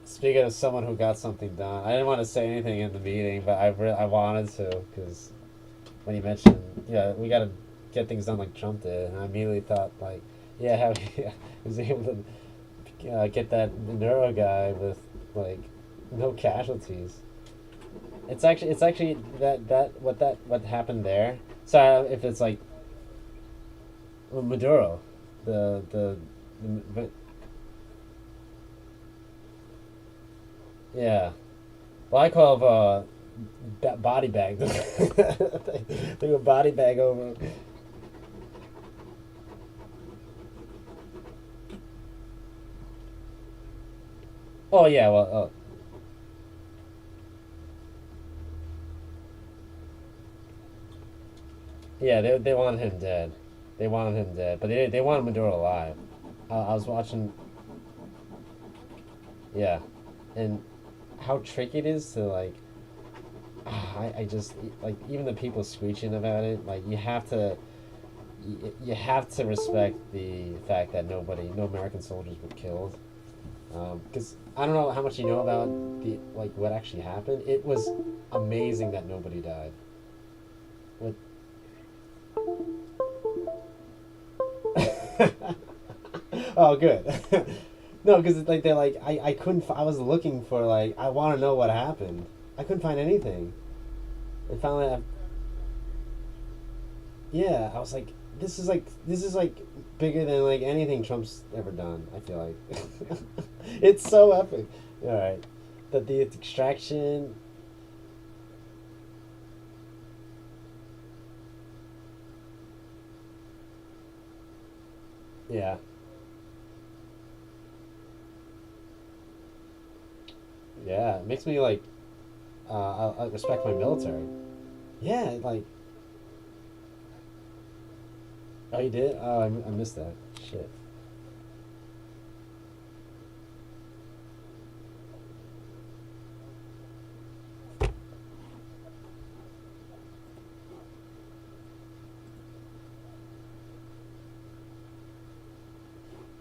Speaking of someone who got something done, I didn't want to say anything in the meeting, but I wanted to because when you mentioned, yeah, we got to get things done like Trump did, and I immediately thought like, yeah, how he was able to get that neuro guy with like no casualties. It's actually what happened there. Sorry if it's like Maduro, the yeah. Well, I call it body bag. They a body bag over. Oh yeah, well, yeah. They wanted him dead. They wanted him dead, but they wanted Maduro alive. I was watching. Yeah, and how tricky it is to like. I just like even the people screeching about it. Like you have to respect the fact that no American soldiers were killed. Because I don't know how much you know about the like what actually happened. It was amazing that nobody died. What? Oh, good. No, because like they're like I couldn't. I was looking for like I want to know what happened. I couldn't find anything. And finally, yeah, I was like, this is like bigger than like anything Trump's ever done. I feel like it's so epic. All right, the extraction. Yeah, yeah, it makes me like I respect my military. Yeah, like oh you did? Oh, I missed that. Shit.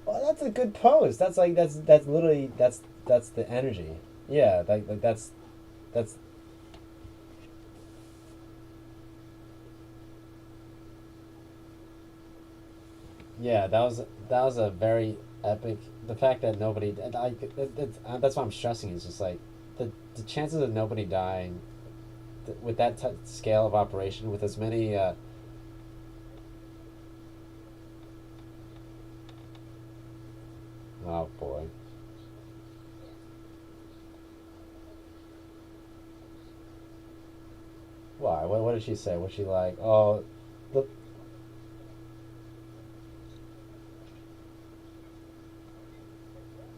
Well, that's a good post. That's like that's literally that's the energy. Yeah, like that's yeah. That was a very epic. The fact that nobody like that's what I'm stressing is just like the chances of nobody dying with that scale of operation with as many. Oh boy. Why? What did she say? Was she like, oh, the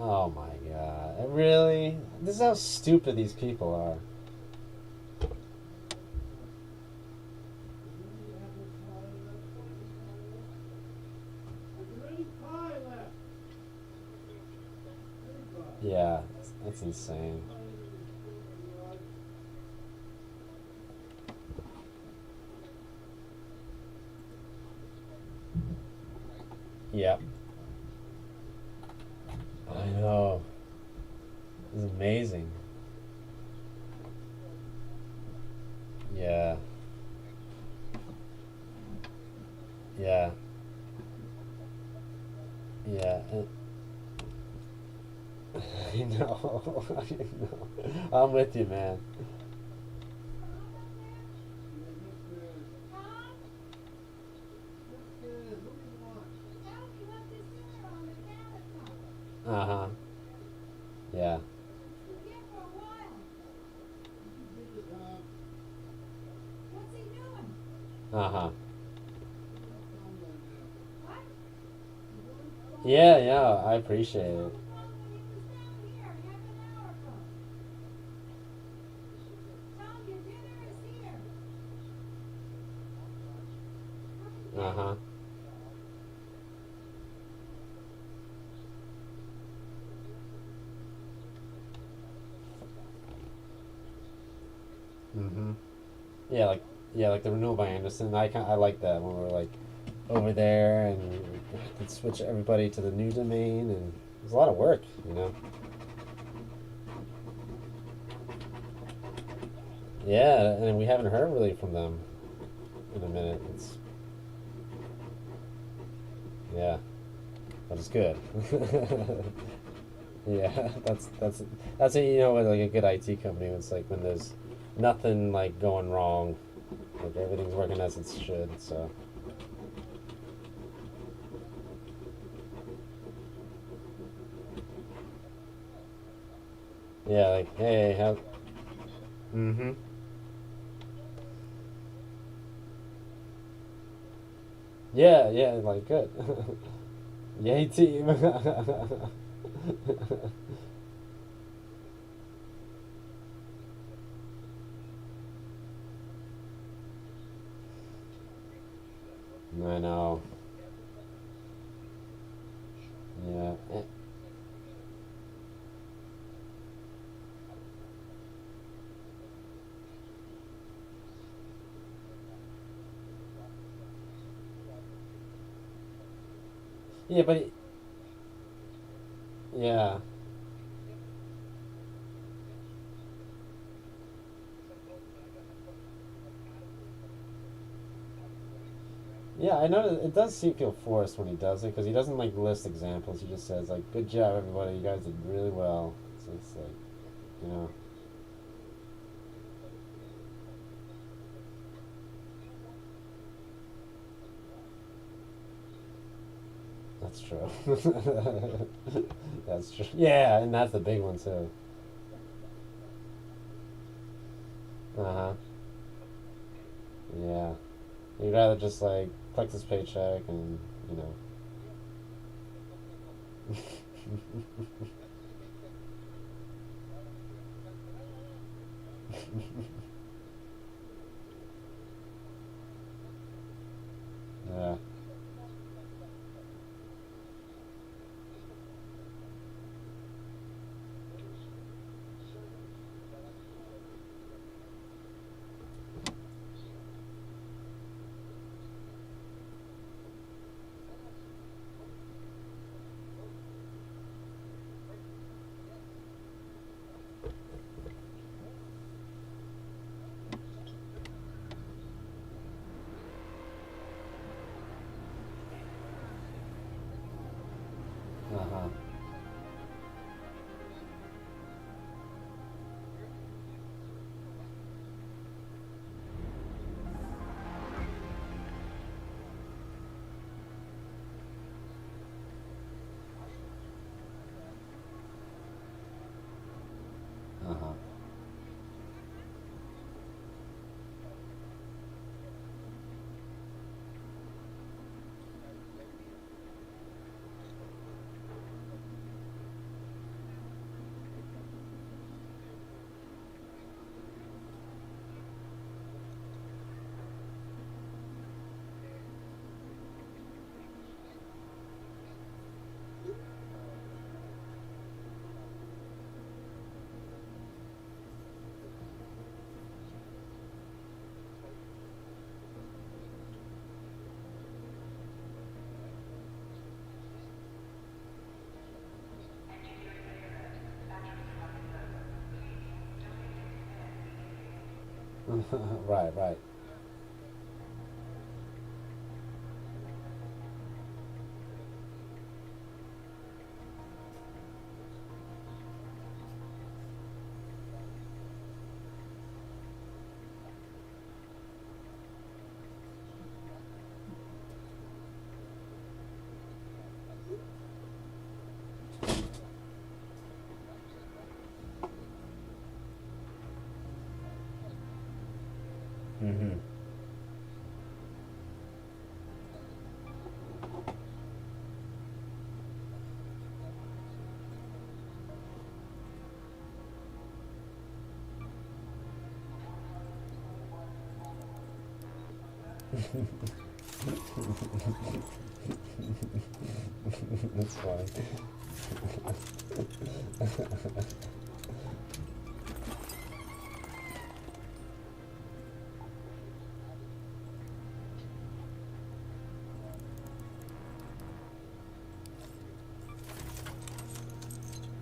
oh my god, really? This is how stupid these people are. Yeah, that's insane. Yep, I know. It's amazing. Yeah, yeah, yeah. I know. I know. I'm with you, man. Uh huh. Yeah. Uh huh. Yeah, yeah. I appreciate it. Uh huh. Mm-hmm. Yeah, like yeah, like the renewal by Anderson. I like that when we're like over there, and could switch everybody to the new domain, and it was a lot of work, you know. Yeah, and we haven't heard really from them in a minute. It's yeah, but it's good. Yeah, that's what you know with like a good IT company. It's like when there's nothing like going wrong, like everything's working as it should. So yeah, like hey, how? Mm-hmm. Yeah, yeah, like good. Yay, team. I know. Yeah. Yeah, but yeah. Yeah, I know it does seem feel forced when he does it because he doesn't like list examples. He just says like, "Good job, everybody. You guys did really well." So it's like, you know, that's true. That's true. Yeah, and that's the big one too. Uh huh. Yeah. You'd rather just like collect his paycheck and you know. Yeah. Uh huh. Uh huh. Right. Right. Mm-hmm. That's funny.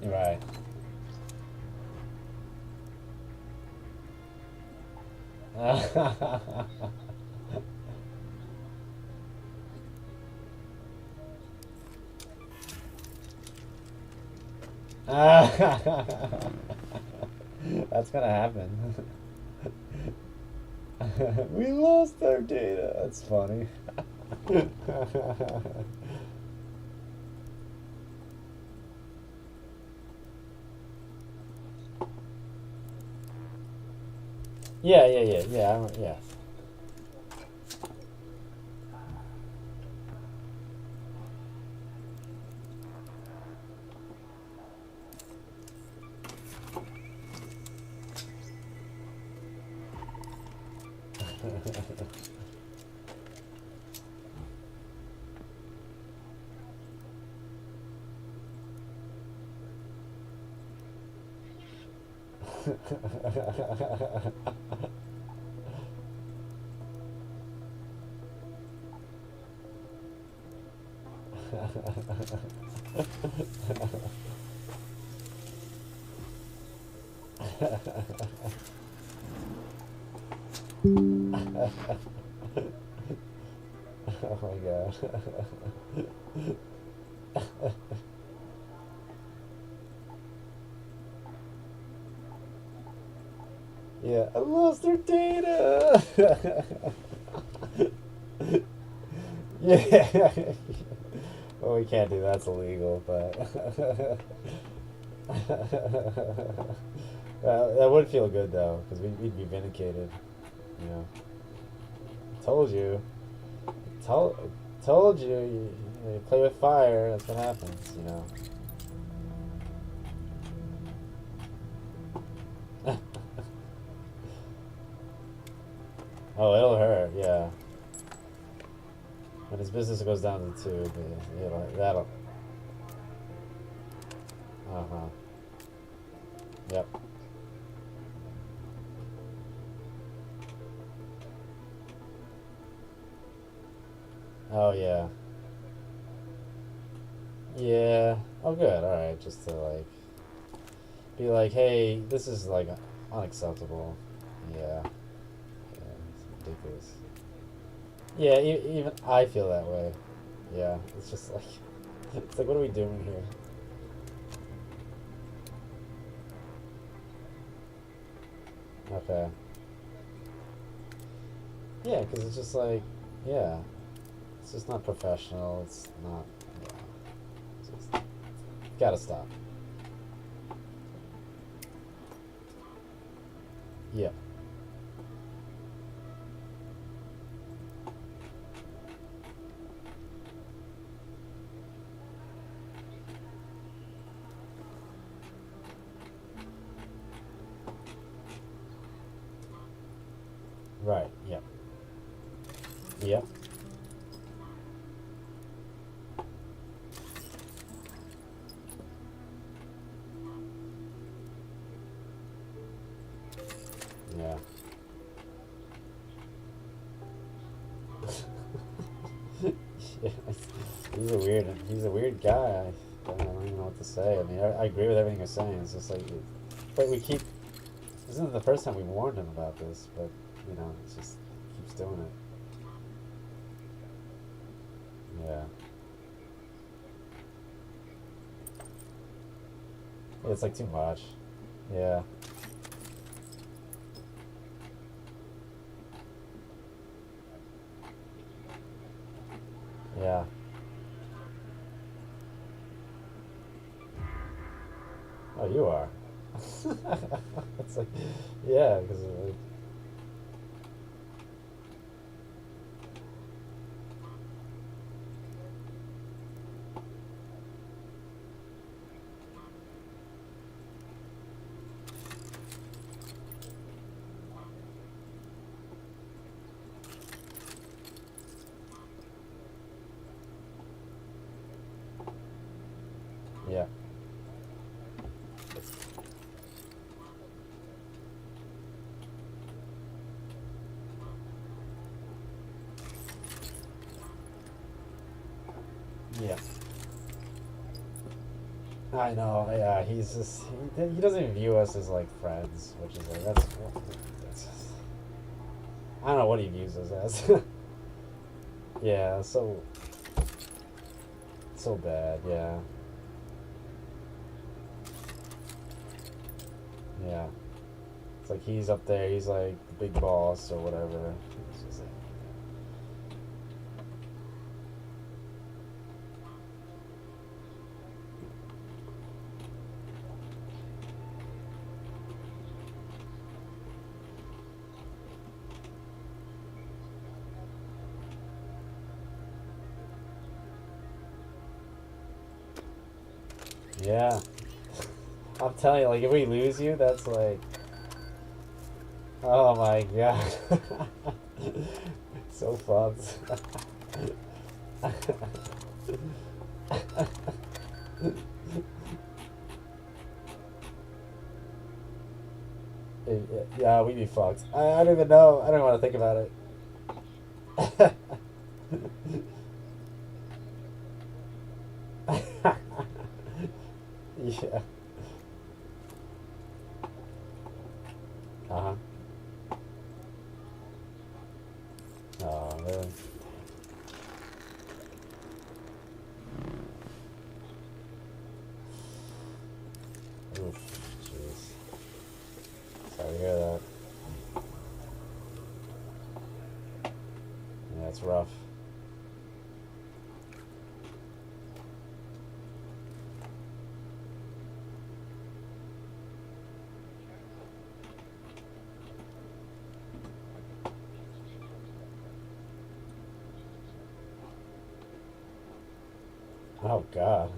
Right. That's gonna happen. We lost our data. That's funny. Yeah, yeah, yeah, yeah, yeah. Oh my god. Yeah, I lost their data. Yeah. Well, we can't do that. That's illegal, but that would feel good though, because we'd be vindicated. You know, told you, told, told you, you play with fire. That's what happens. You know. Oh, it'll hurt. Yeah. When his business goes down to two, that'll. Uh huh. Yep. Oh yeah. Yeah. Oh good. All right. Just to like be like, hey, this is like unacceptable. Yeah. Yeah. It's ridiculous. Yeah. Even I feel that way. Yeah. It's just like it's like what are we doing here? Okay. Yeah, because it's just like yeah, it's just not professional. It's not. Yeah. It's just, gotta stop. Yeah. Right. Yep. Yep. Yeah. Yeah. He's a weird guy. I don't even know what to say. I mean, I agree with everything you're saying. It's just like, but we keep. This isn't the first time we warned him about this, but you know, it's just keeps doing it. Yeah. It's like too much. Yeah. Yeah. Oh, you are. It's like, yeah, because like, yeah. I know, yeah, he's just he doesn't even view us as like friends, which is like that's just, I don't know what he views us as. Yeah, so bad, yeah. Yeah. It's like he's up there, he's like the big boss or whatever. It's just like, yeah. I'm telling you, like if we lose you, that's like, oh my god. So fucked. Yeah, we'd be fucked. I don't even know. I don't want to think about it. Yeah. Uh huh. Oh, really? Oof. Jeez. Sorry to hear that. Yeah, it's rough. Oh God.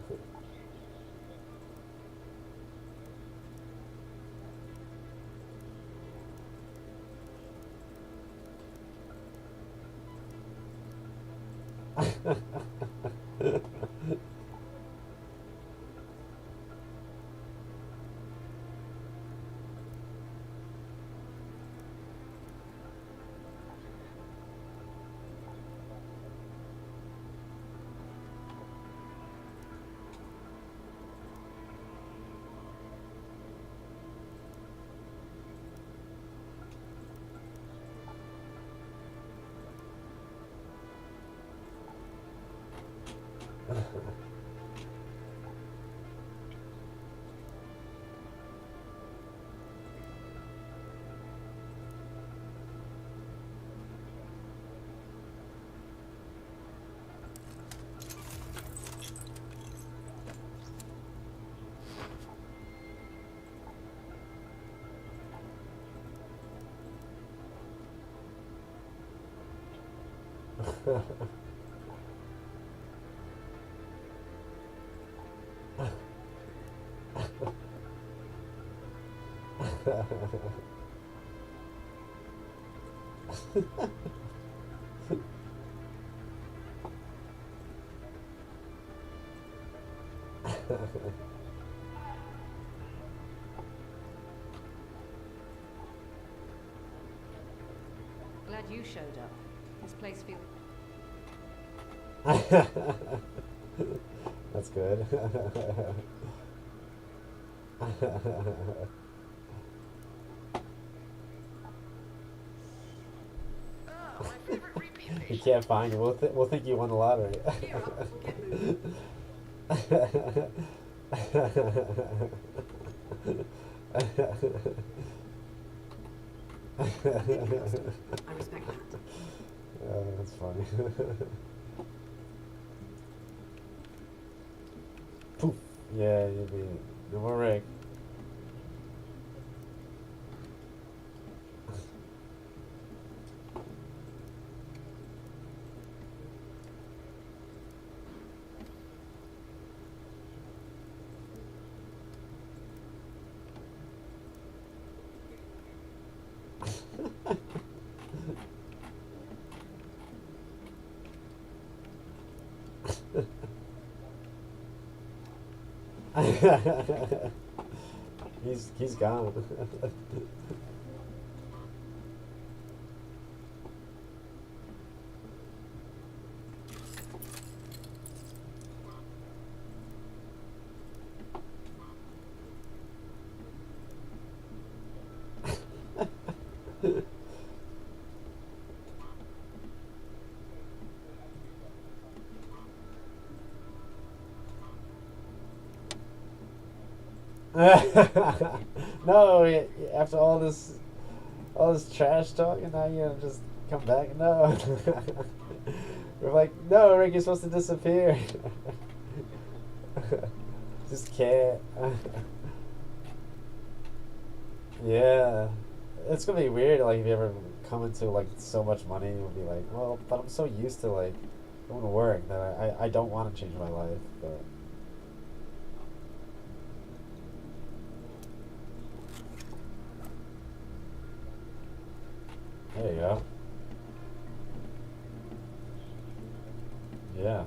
Glad you showed up. This place feels. That's good. My favorite repeat You patient. can't find you. We'll think you won the lottery. Here, get moving. Big customer. I respect that. That's funny. Poof. Yeah, you'll be no more Rick. He's gone. No, after all this trash talk, and now you just come back. No, we're like, no, Rick, you're supposed to disappear. Just can't. Yeah, it's gonna be weird. Like if you ever come into like so much money, you'll be like, well, but I'm so used to like going to work that I don't want to change my life. But there you go. Yeah.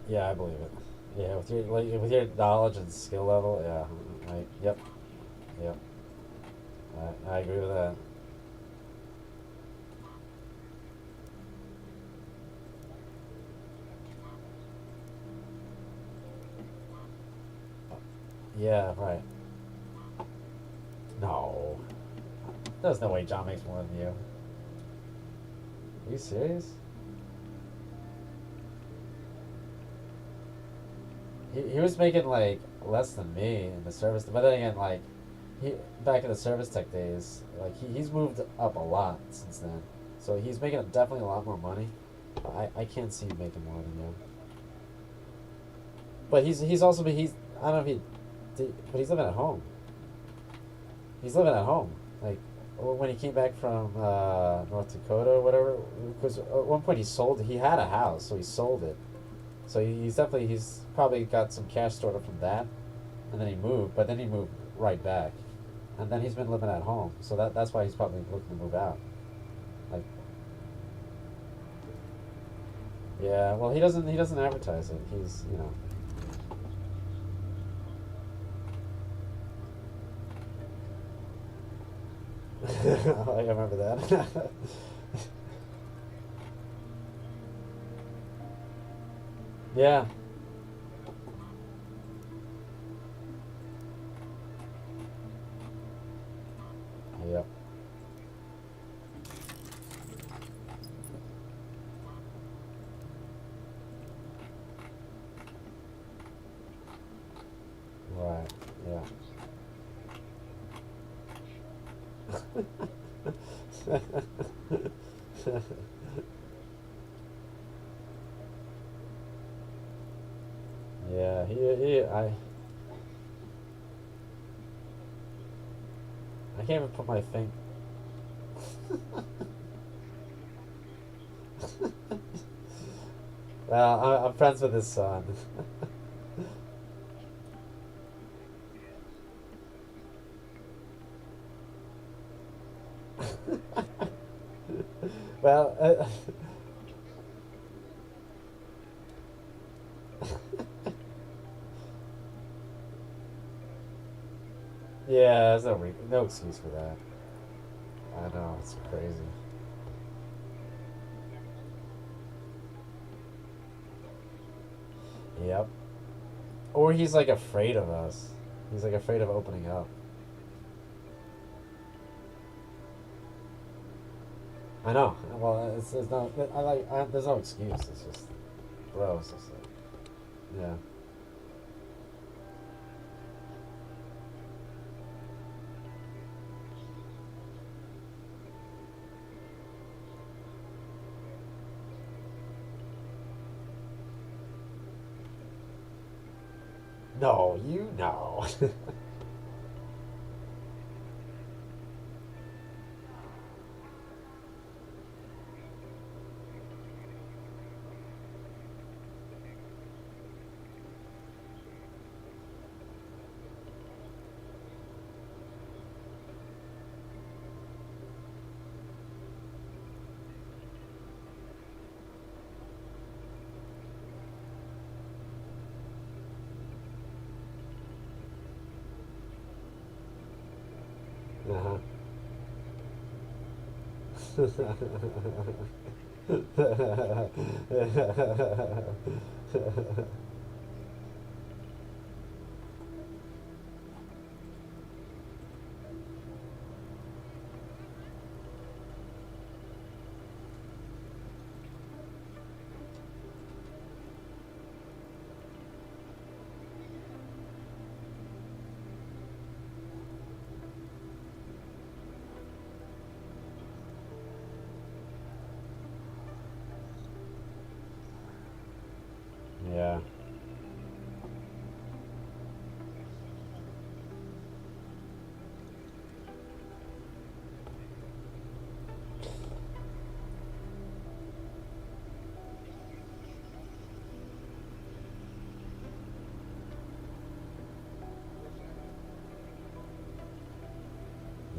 Yeah, I believe it. Yeah, with your knowledge and skill level, yeah, yep, yep, I agree with that. Yeah, right. No, there's no way John makes more than you. Are you serious? He was making like less than me in the service, but then again, like he back in the service tech days, like he's moved up a lot since then, so he's making definitely a lot more money. I can't see him making more than you. But he's also he's I don't know if but he's living at home. He's living at home. Like when he came back from North Dakota or whatever, because at one point he had a house, so he sold it. So he's probably got some cash stored up from that, and then he moved, but then he moved right back, and then he's been living at home. So that's why he's probably looking to move out. Like, yeah, well he doesn't advertise it. He's I remember that. Yeah. Yep. Right. Yeah. Yeah, I can't even put my thing. Well, I'm friends with his son. Well, yeah, there's no excuse for that. I know, it's crazy. Yep. Or he's like afraid of us. He's like afraid of opening up. I know. Well, it's not. There's no excuse. It's just, bro. It's just like, yeah. No, you know. Uh-huh.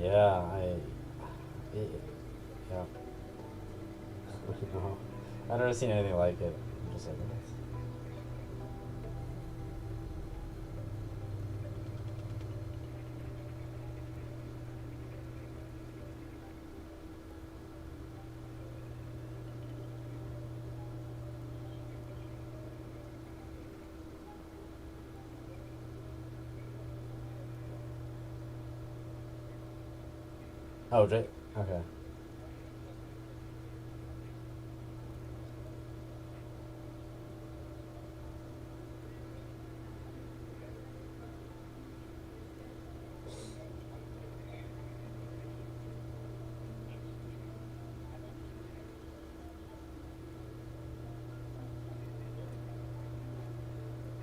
Yeah, yeah. No, I've never seen anything like it. I'm just like, what? Oh, Jay. Okay.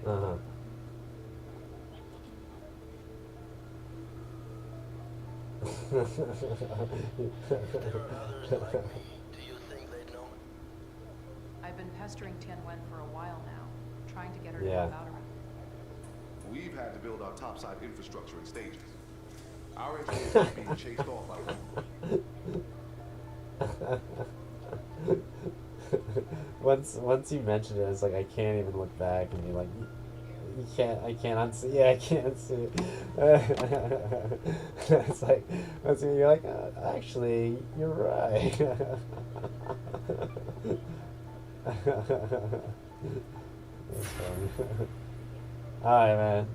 Uh huh. There are others like me. Do you think they'd know? I've been pestering Tianwen for a while now, trying to get her to Yeah. help out around. We've had to build our topside infrastructure in stages. Our engineers are being chased off by Once you mention it, it's like I can't even look back and be like, you can't. I can't unsee. Yeah, I can't see it. It's like once you're like, actually, you're right. That's funny. All right, man.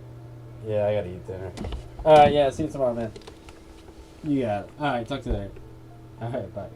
Yeah, I gotta eat dinner. All right, yeah. See you tomorrow, man. You got it. All right, talk to you later. All right, bye.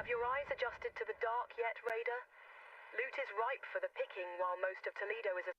Have your eyes adjusted to the dark yet, Raider? Loot is ripe for the picking while most of Toledo is a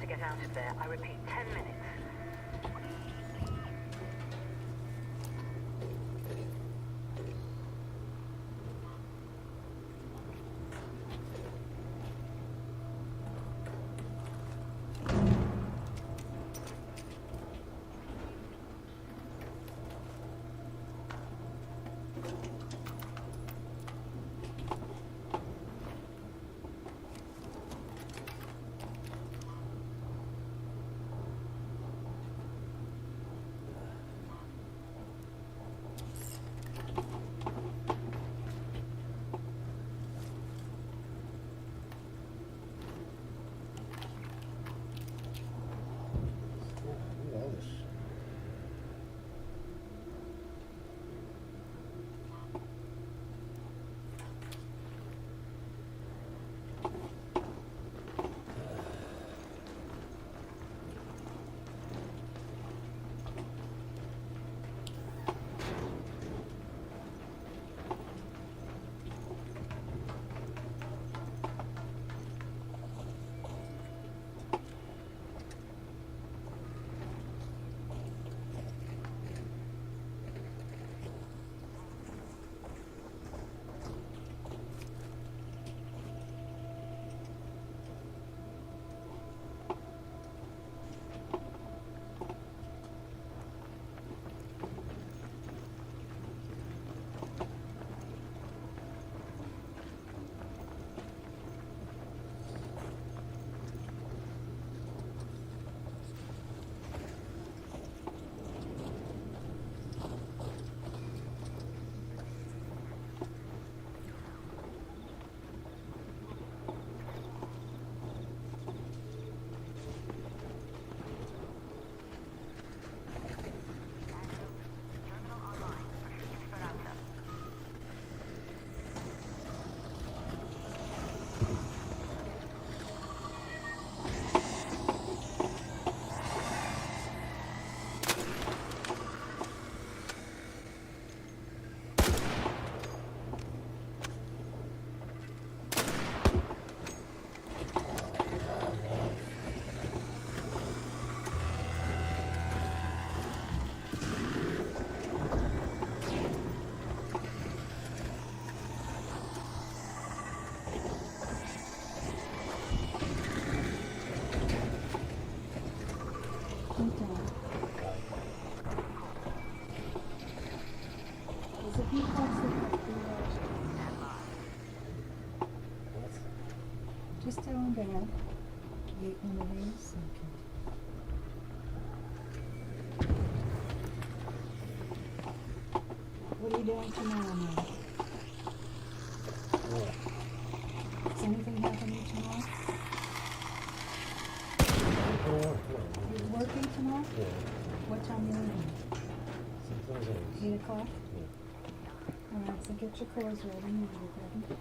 to get out of there. I repeat, 10 minutes. Just tell him that. Get one of these. What are you doing tomorrow night? Is anything happening tomorrow? You're working tomorrow? Yeah. What time are you leaving? Sometimes 8 o'clock? Yeah. Alright, so get your clothes ready and you're ready.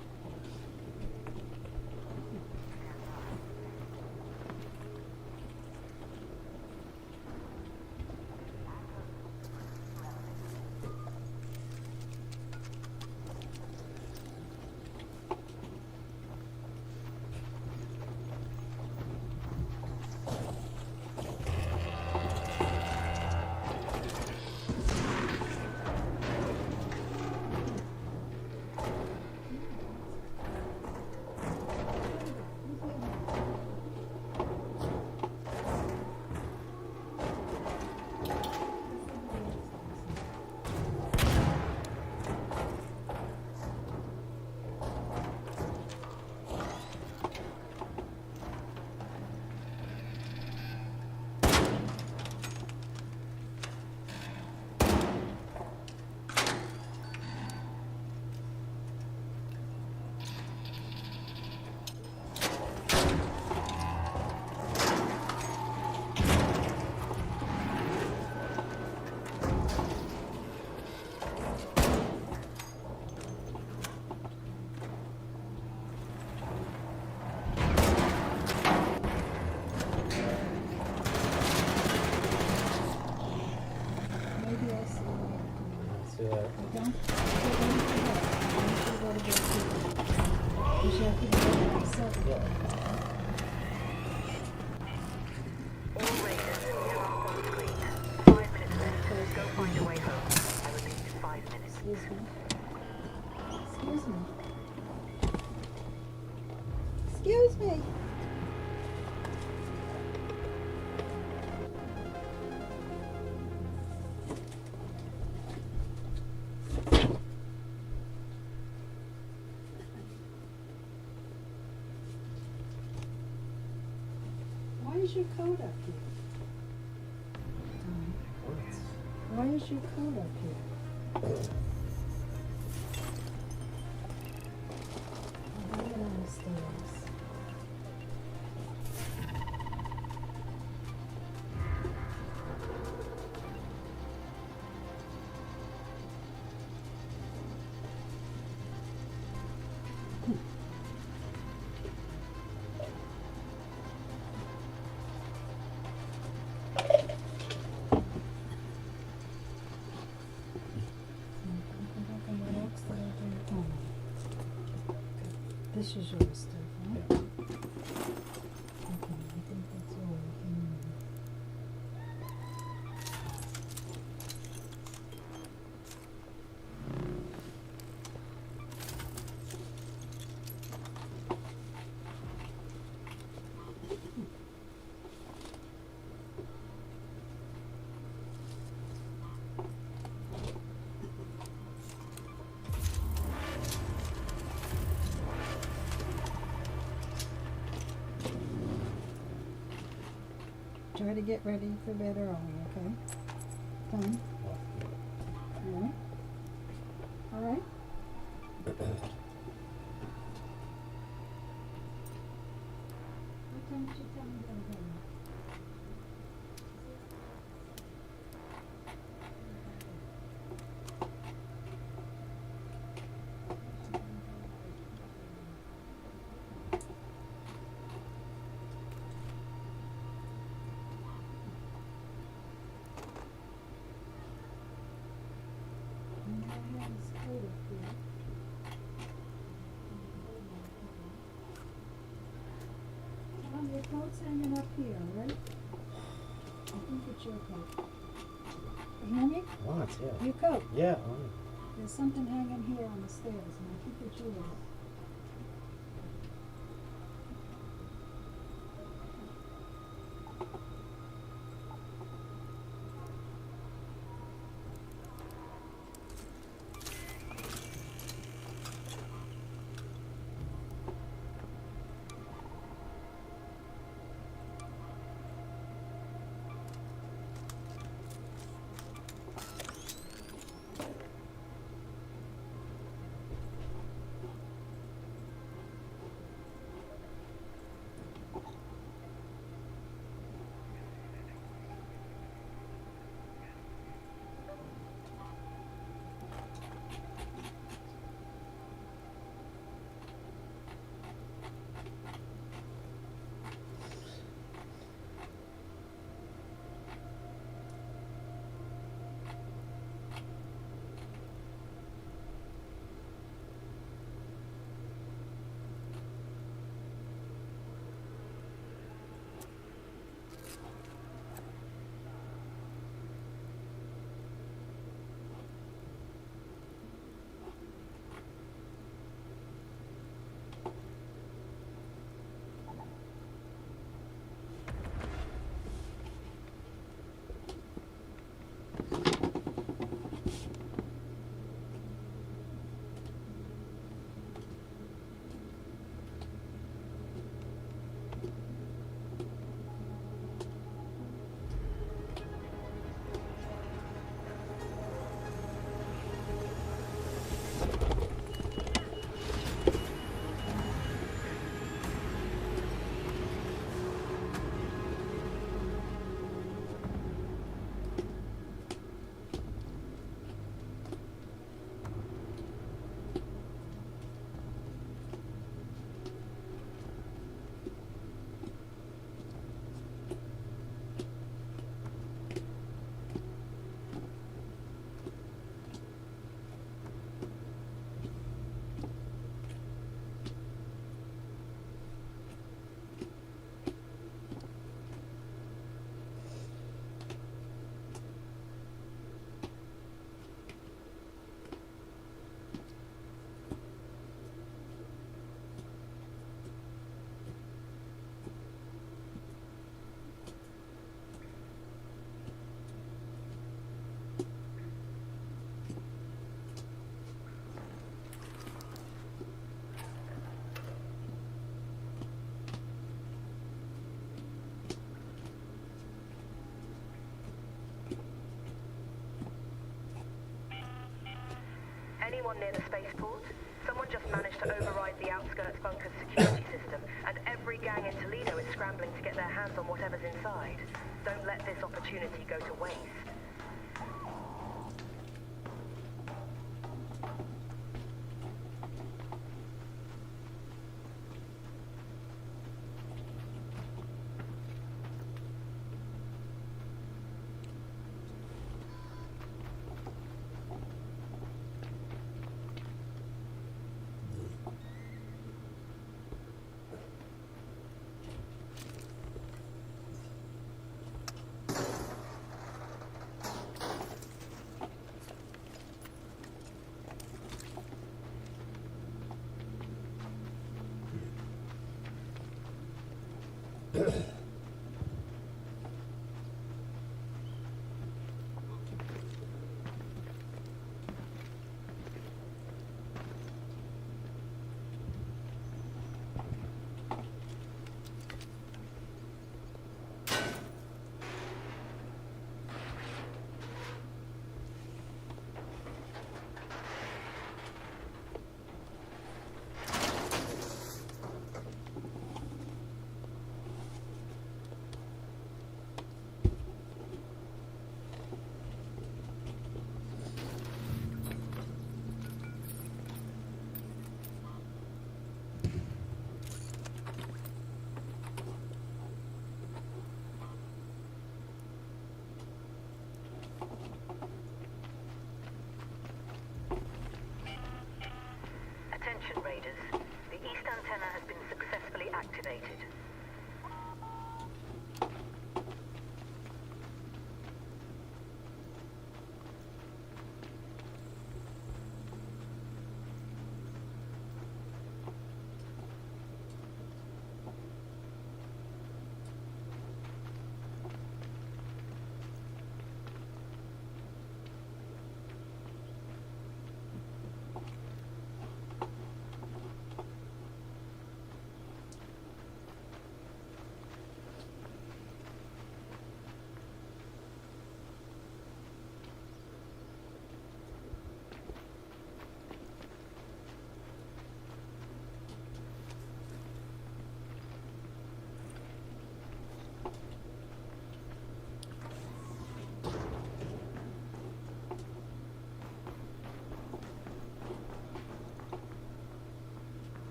Excuse me. Excuse me. Why is your coat up here? Tom, why is your coat up here? I'll leave it on the stairs. This is your stuff, right? Yeah. Okay, I think that's all we can. Try to get ready for bed early, okay? Tom, alright? Alright? What time did you tell me to go to bed? Tom, your coat's hanging up here, right? I think it's your coat. You hear me? What? Yeah. Your coat. Yeah. Oh. There's something hanging here on the stairs, and I think it's yours. anyone near the spaceport? Someone just managed to override the outskirts bunker's security system, and every gang in Toledo is scrambling to get their hands on whatever's inside. Don't let this opportunity go to waste.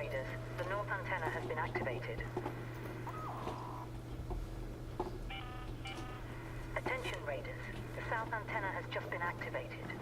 Raiders. The north antenna has been activated. Attention, Raiders. The south antenna has just been activated.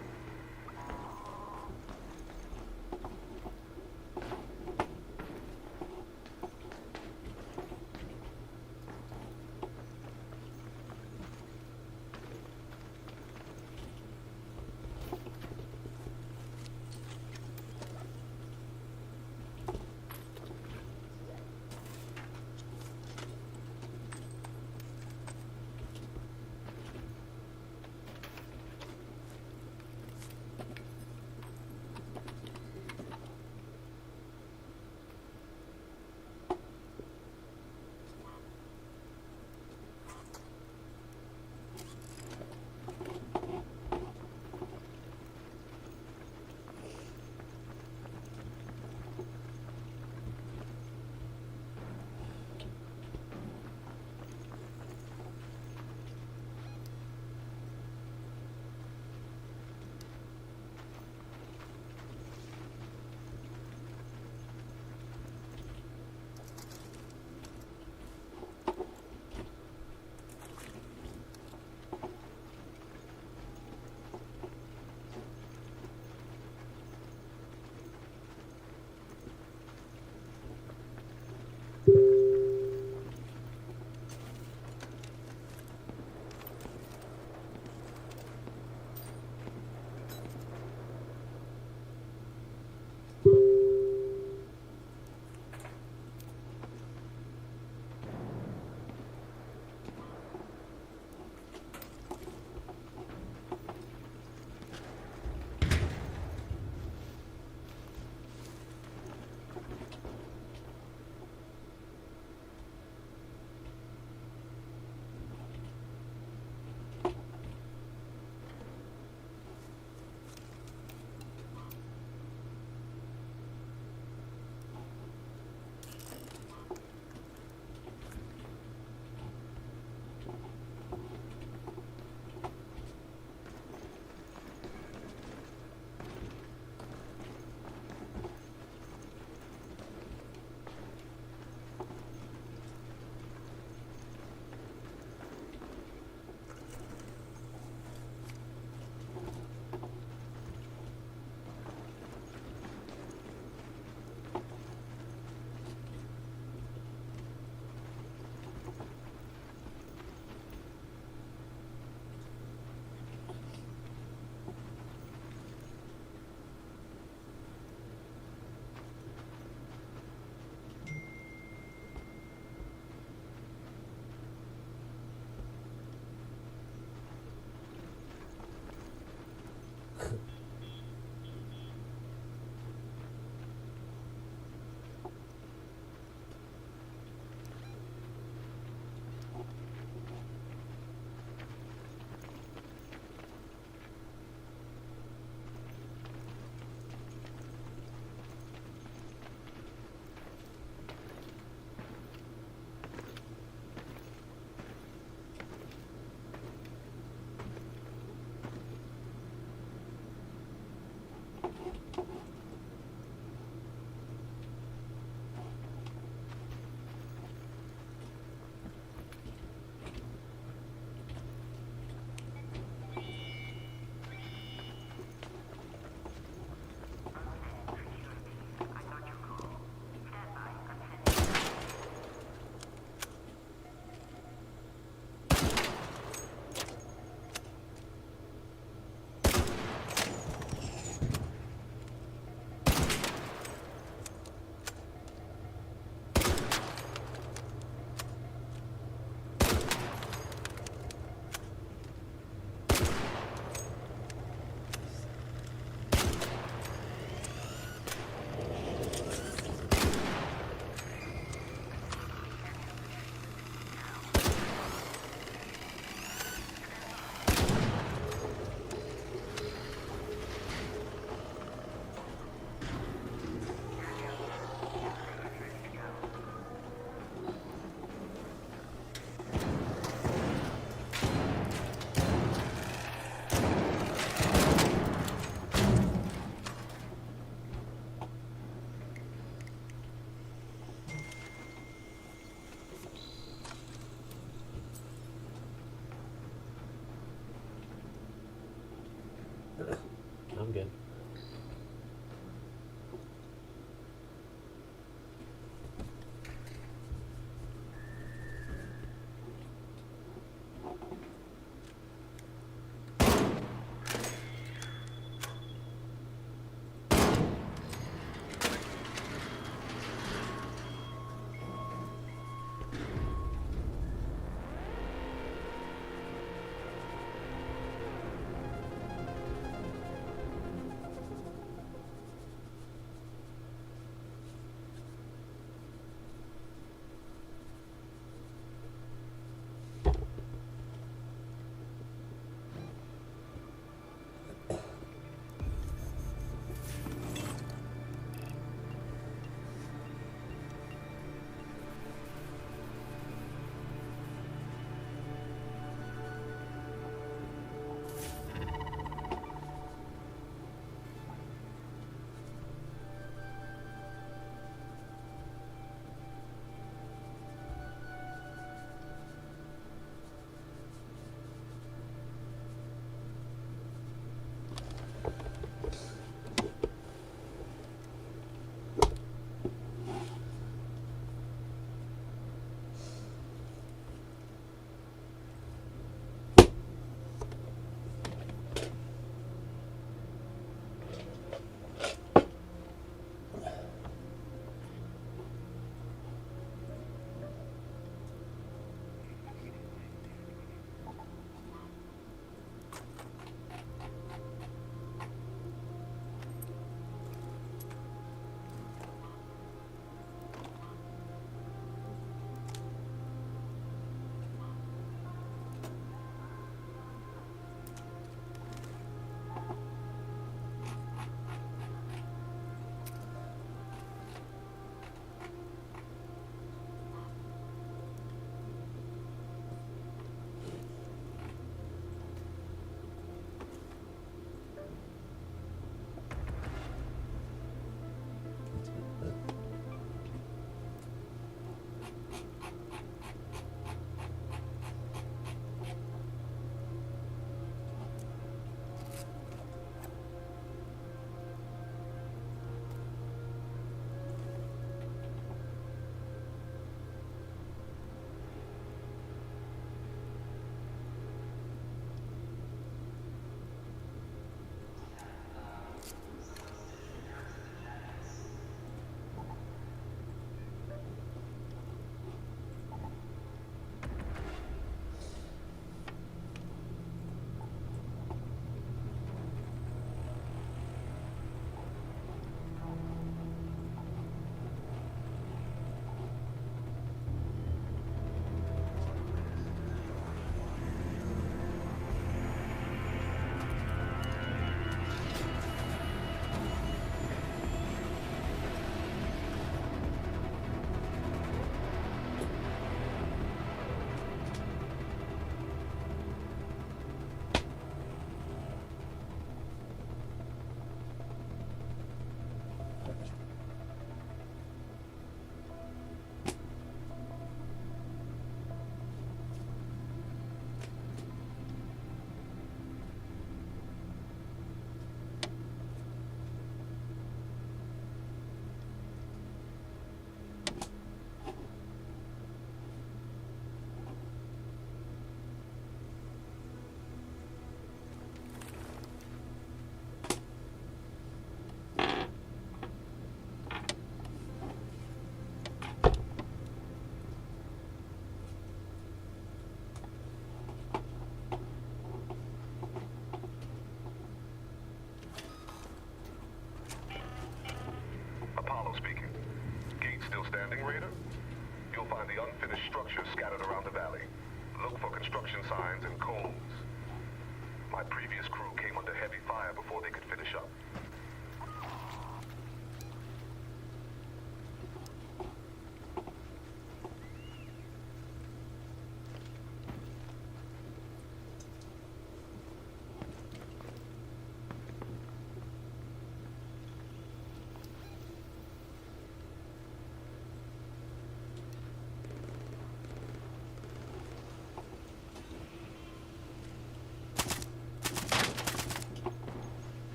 good. standing, Raider? You'll find the unfinished structures scattered around the valley. Look for construction signs and cones. My previous crew came under heavy fire before they could finish up.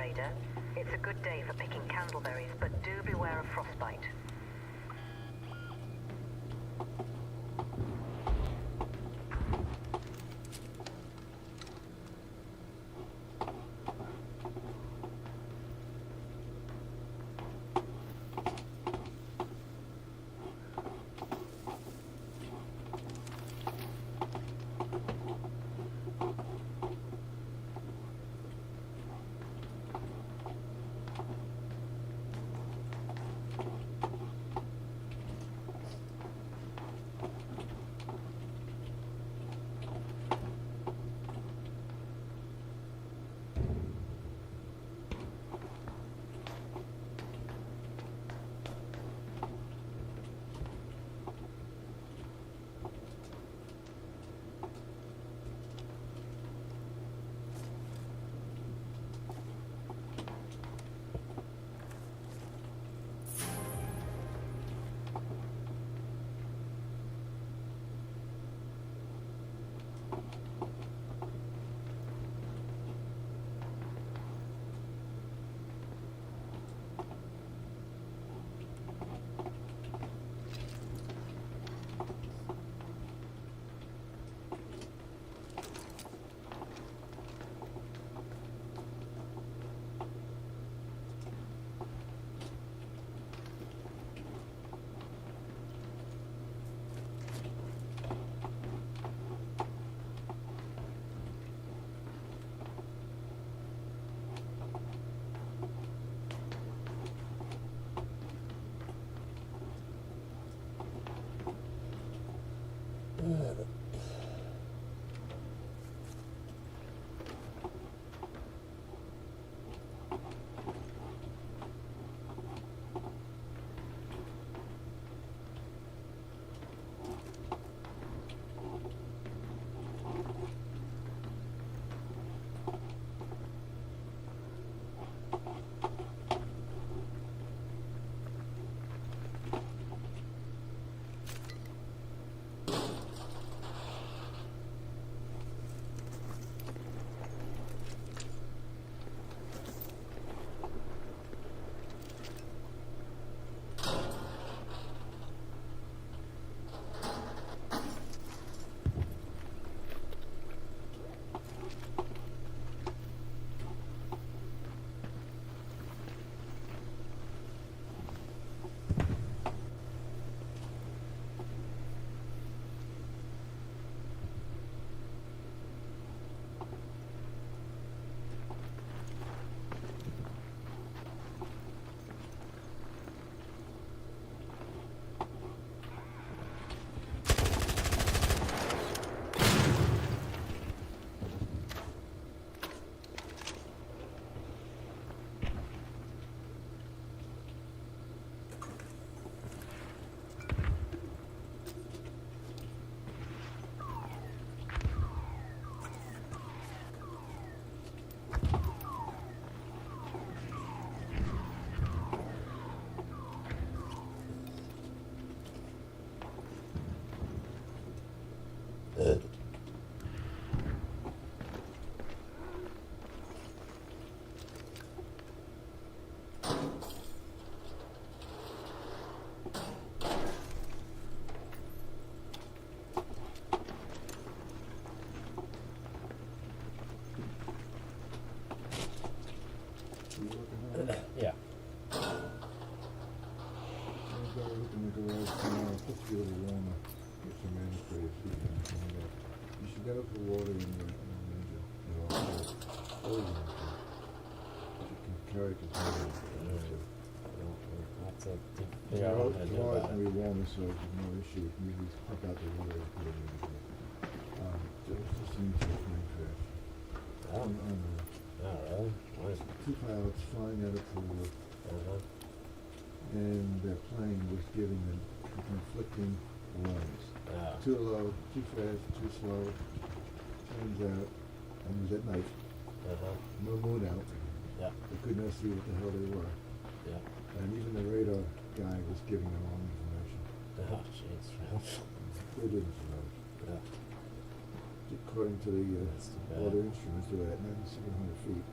Raider. It's a good day for picking candleberries, but do beware of frostbite. Yeah. You should get up the water in your engine. You can carry it to the That's a figure out how to do Tomorrow's that. gonna be warmer, so there's no issue. You just pump out the water and put it in the just seems to flying crash. Oh, On oh really? Nice. two pilots flying out of pool, Uh-huh. and their plane was giving them conflicting alarms. Oh. Too low, too fast, too slow. Turns out, and it was at night, Uh-huh. no moon out. Yeah. They could not see what the hell they were. Yeah. And even the radar guy was giving them wrong information. Oh, jeez. They didn't survive. Yeah. According to the That's too bad. water instruments, they were at 9,700 feet.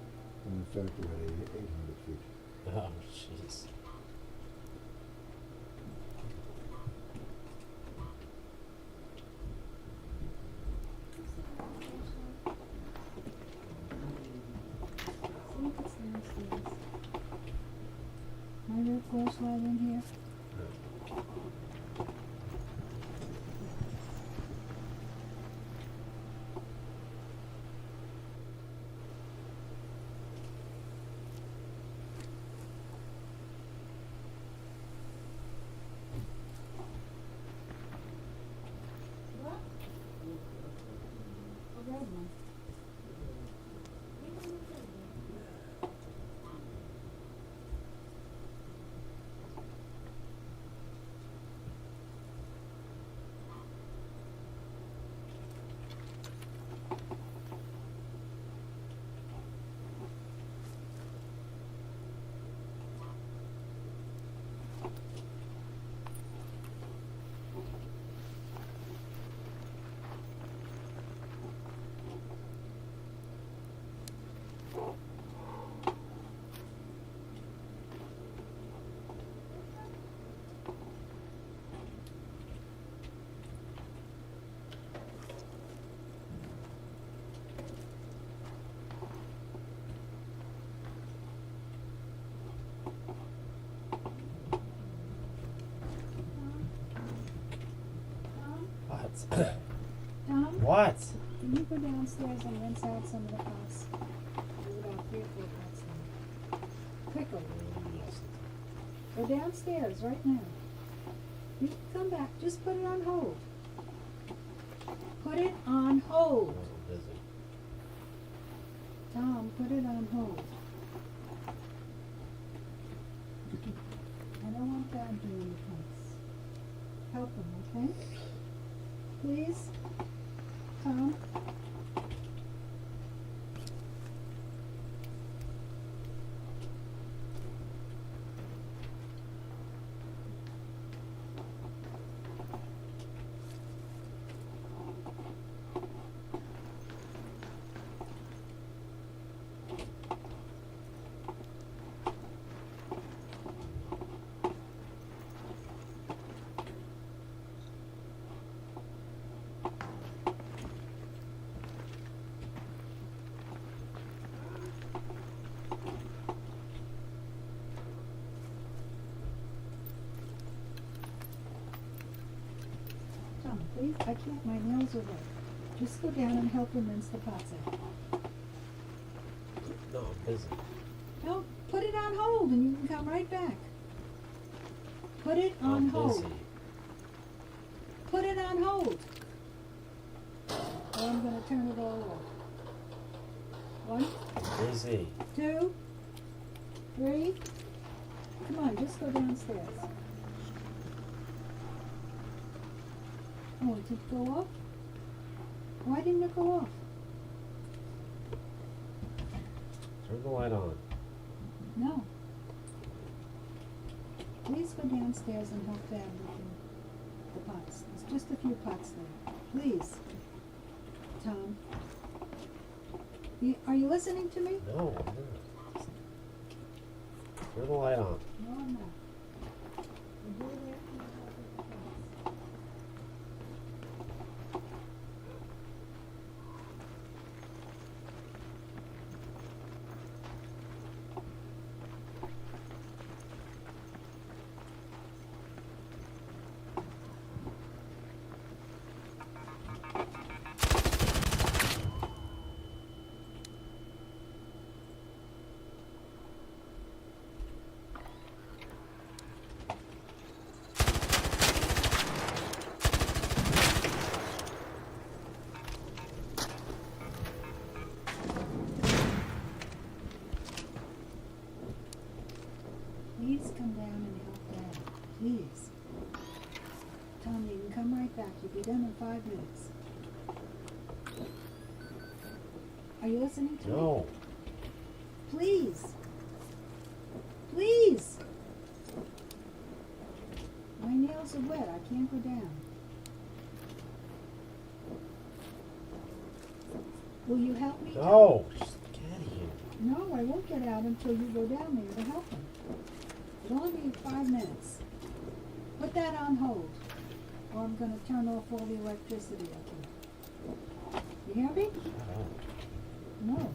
And in fact, we're at 800 feet. Oh, jeez. See if it's downstairs. My red flashlight in here? What? A red one. What? Tom? What? Can you go downstairs and rinse out some of the pots? There's about 3 or 4 pots there. Quickly. Go downstairs right now. You can come back. Just put it on hold. Put it on I hold. wasn't busy. Tom, put it on hold. I don't want Dad doing the pots. Help him, okay? Please? Tom? Tom, please? I can't. My nails are wet. Just go down and help him rinse the pots out. No, I'm busy. No, put it on hold and you can come right back. Put it on I'm hold. busy. Put it on hold. Or I'm gonna turn it all off. 1, Busy. 2, 3. Come on, just go downstairs. Oh, it did go off? Why didn't it go off? Turn the light on. No. Please go downstairs and help Dad with the pots. There's just a few pots there. Please. Tom. Are you listening to me? No, I'm not. Turn the light on. No, I'm not. You do it after you help with the pots. Please come down and help Dad. Please. Tom, you can come right back. You'll be done in 5 minutes. Are you listening to me? No. Please. Please. My nails are wet. I can't go down. Will you help me? Tom? No. Just get out of here. No, I won't get out until you go down there to help him. It'll only be 5 minutes. Put that on hold, or I'm gonna turn off all the electricity up here. You hear me? No.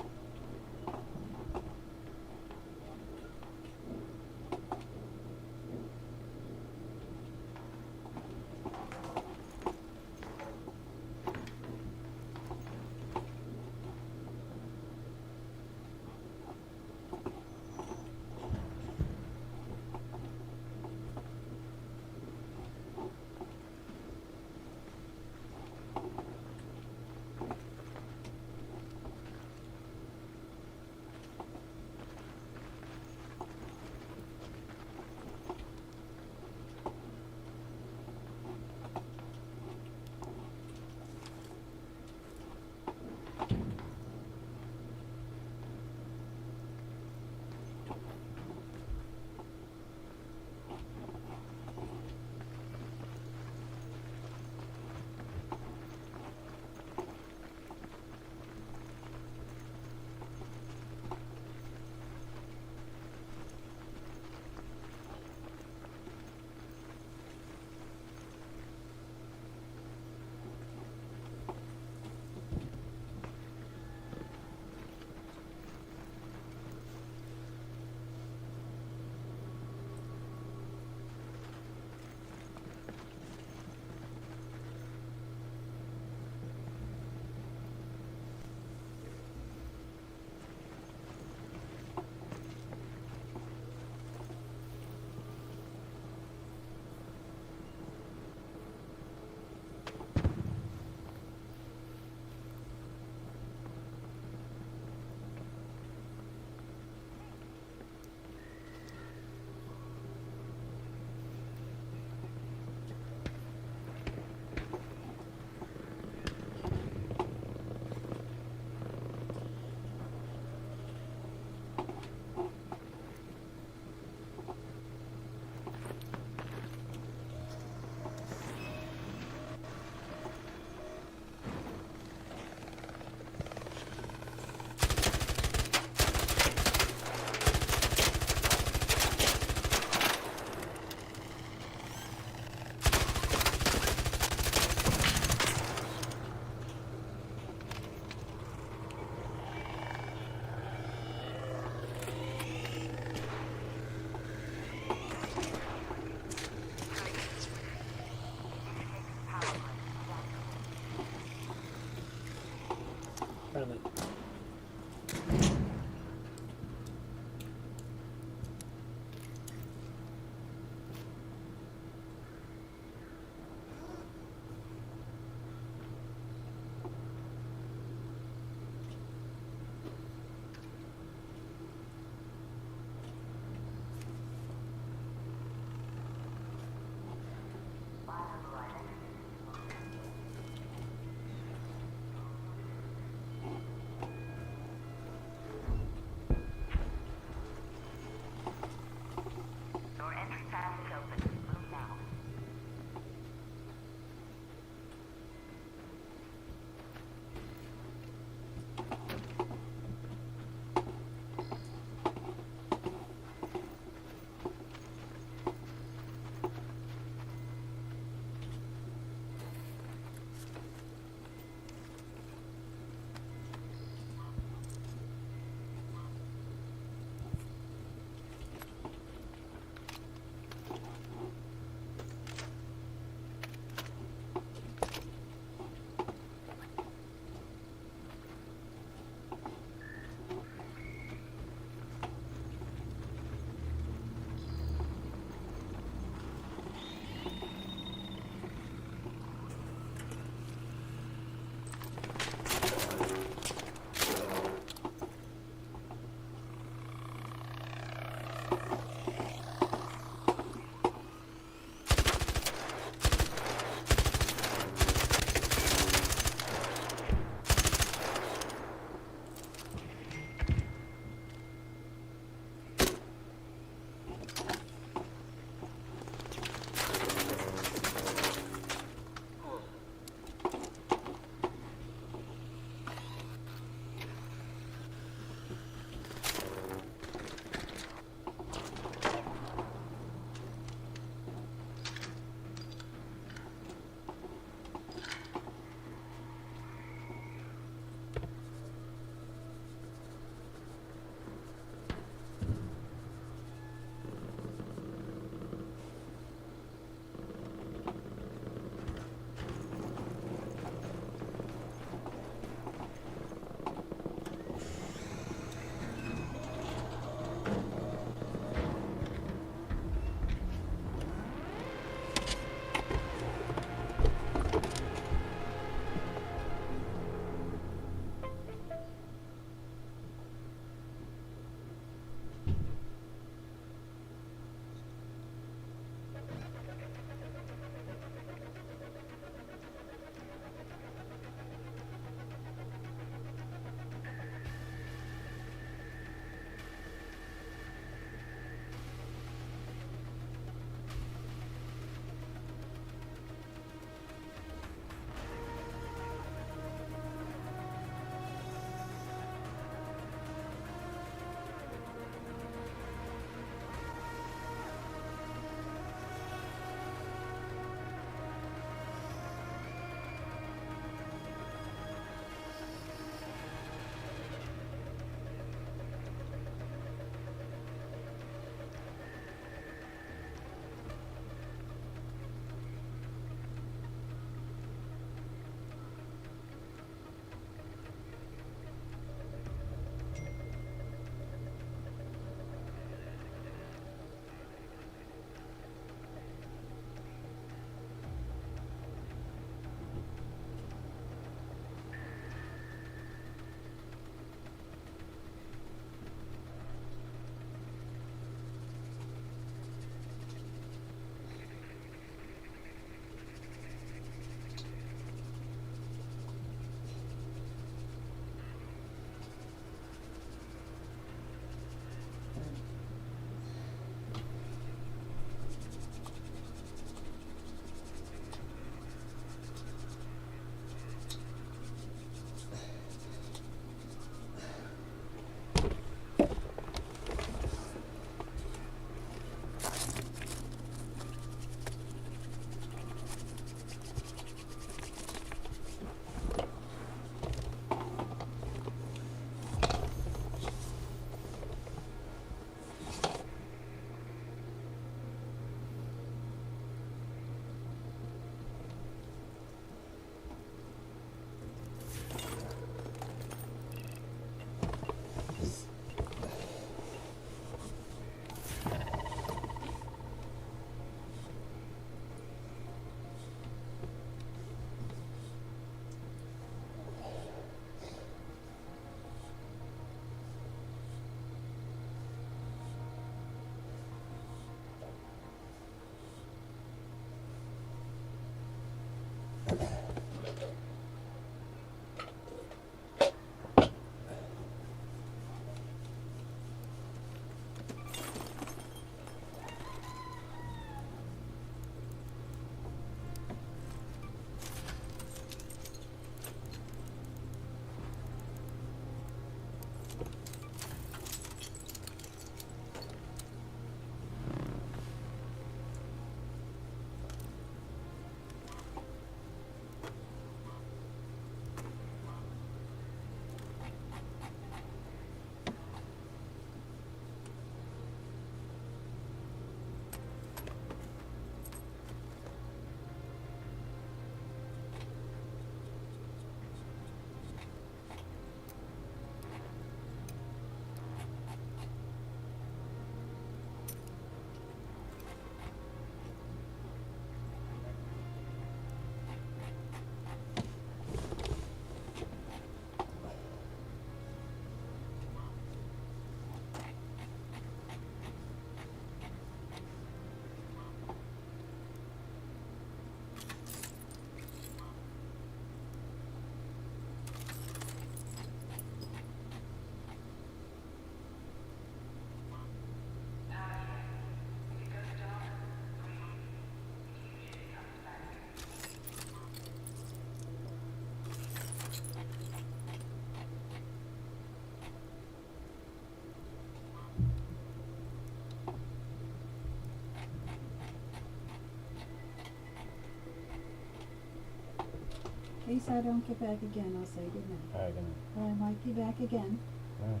case I don't get back again, I'll say goodnight. Alright, good night. But I might be back again. Alright.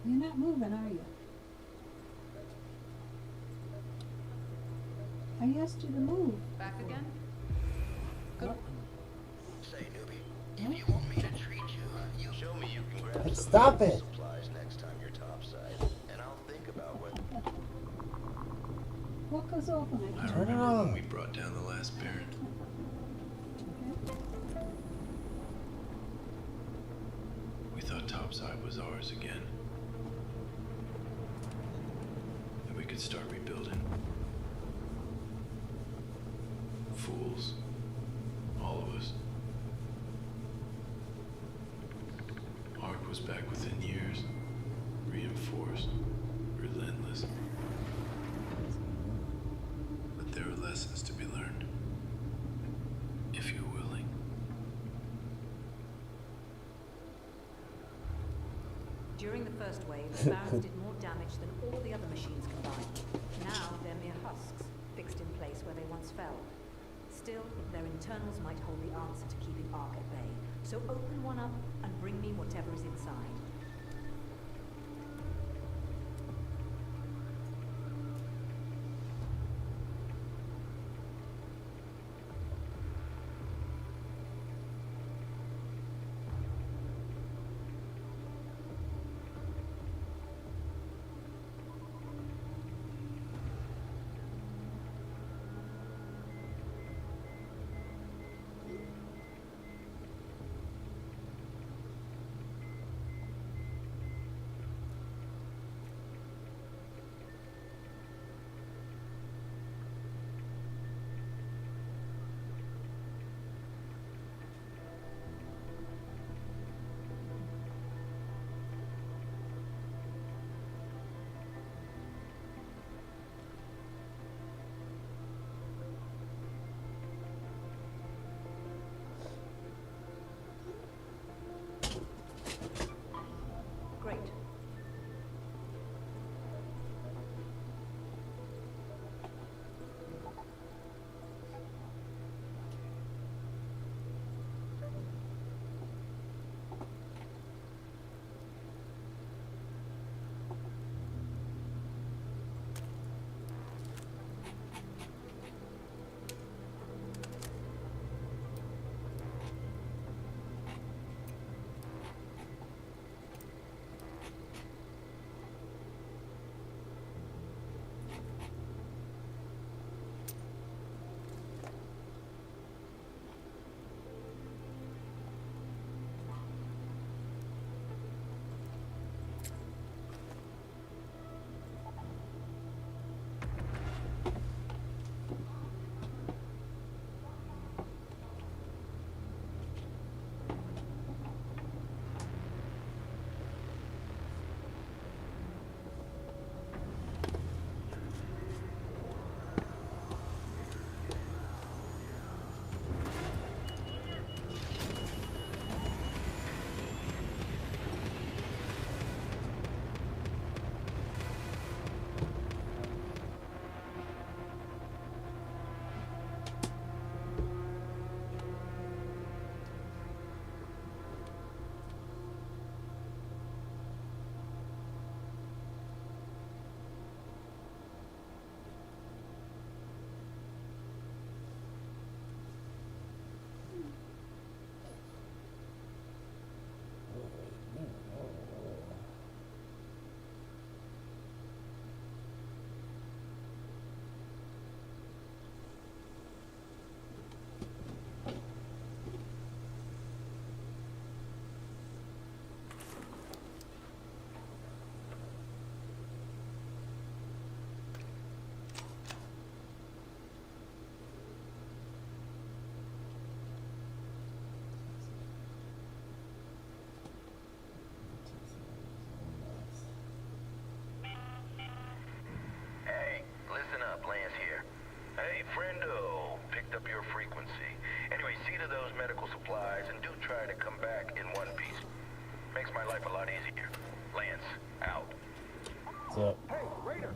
You're not moving, are you? I asked you to move. Back again? Good. Say, newbie, if you want me to treat you, you show me you can grab some Stop medical it! supplies next time you're topside, and I'll think about what. What goes off when I I turn? remember on. when we brought down the last parent. Okay. We thought topside was ours again. And we could start rebuilding. Fools. All of us. Ark was back within years. Reinforced. Relentless. But there are lessons to be learned. If you're willing. During the first wave, the Barons did more damage than all the other machines combined. Now they're mere husks, fixed in place where they once fell. Still, their internals might hold the answer to keeping Ark at bay. So open one up and bring me whatever is inside. Great. Friendo, picked up your frequency. Anyway, see to those medical supplies and do try to come back in one piece. Makes my life a lot easier. Lance, out. What's up? Hey, Raider!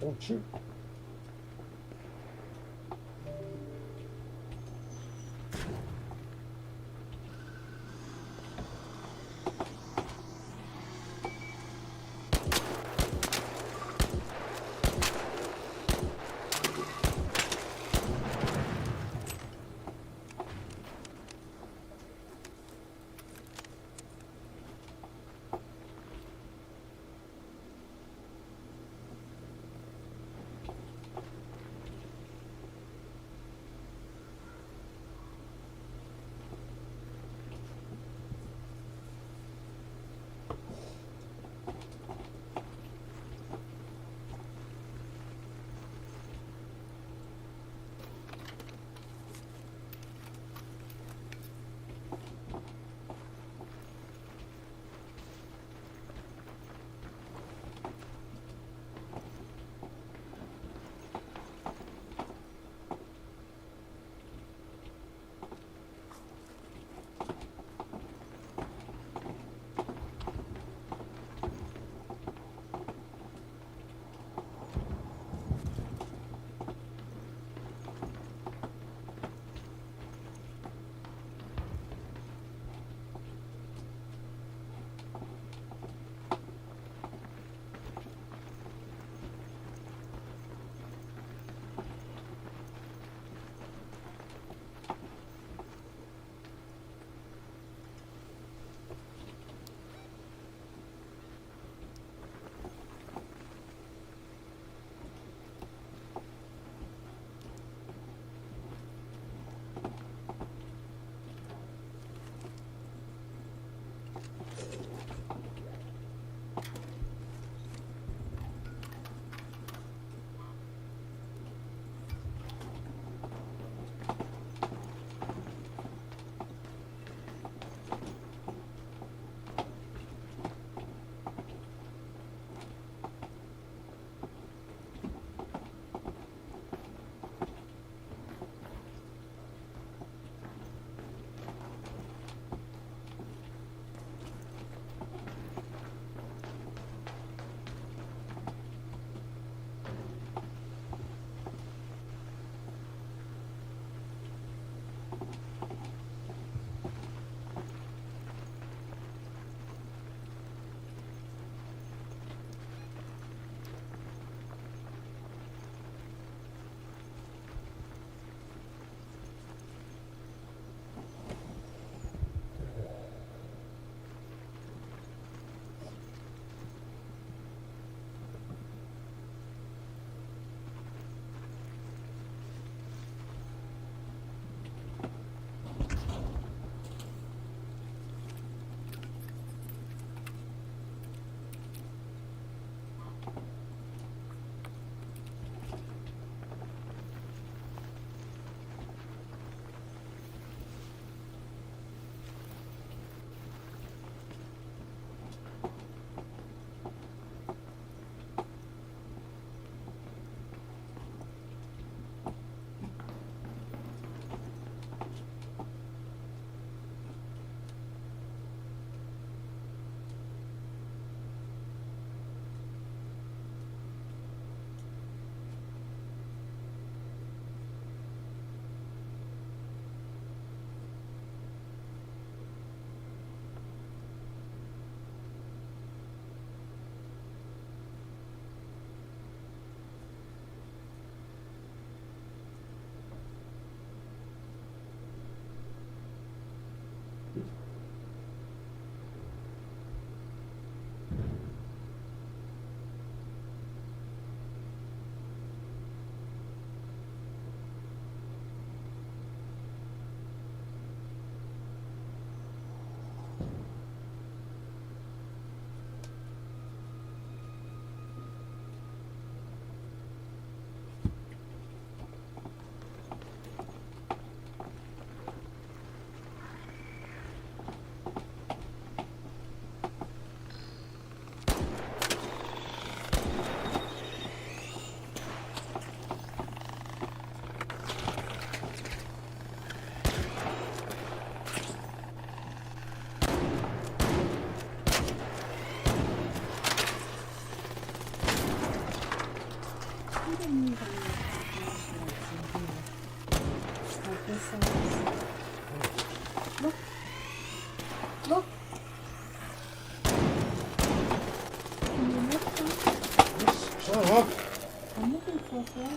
Don't shoot.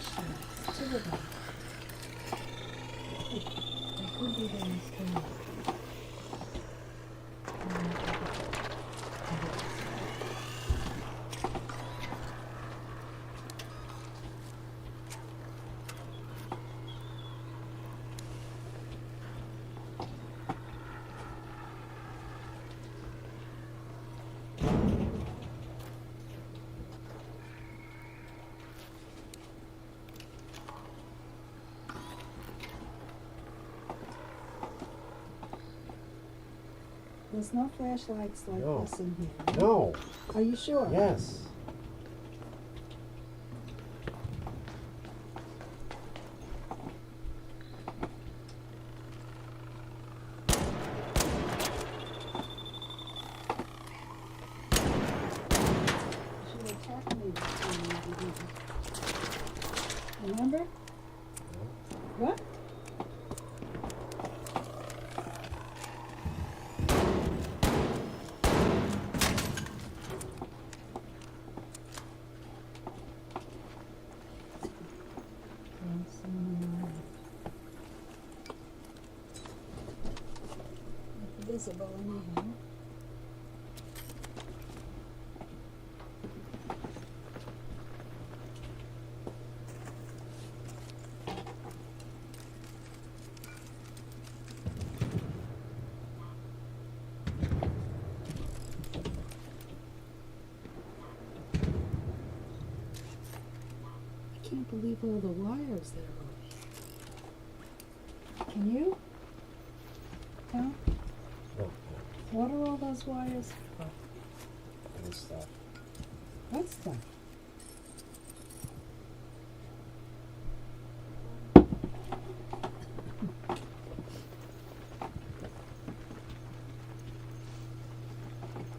flashlights, 2 of them. They could be downstairs. There's no flashlights like No. this in here. No. Are you sure? Yes. You should have talked to me before you did it. Remember? What? Visible anyhow. I can't believe all the wires there are. Can you? Tom? No. What are all those wires for? Good stuff. What stuff?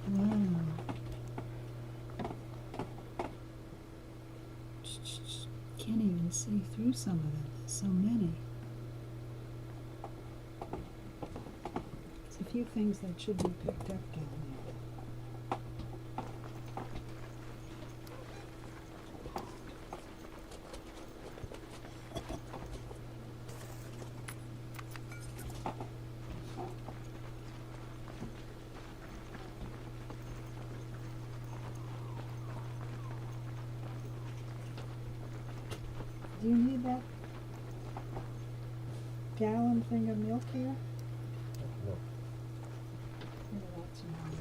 Wow. Can't even see through some of them. There's so many. There's a few things that should be picked up down there. Do you need that gallon thing of milk here? No. Maybe that's mine.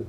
Ok.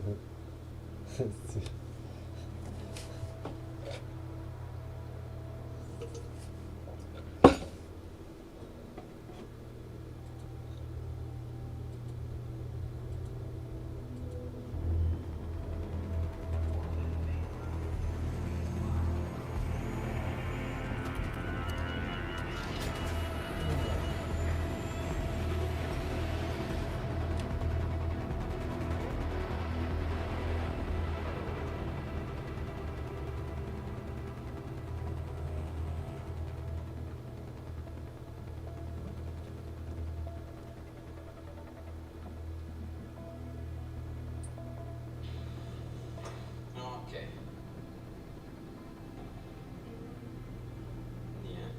Niente.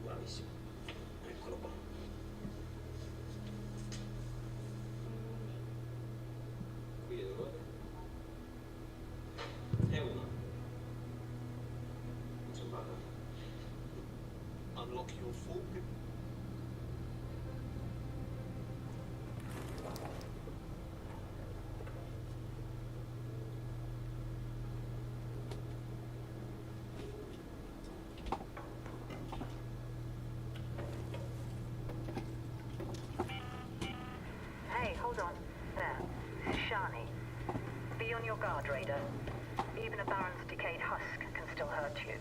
Bravissimo. Eccolo qua. Qui è dove? È uno. Non so vada. Unlock your fork. Hey, hold on. There. This is Shani. Be on your guard, Raider. Even a Baron's decayed husk can still hurt you.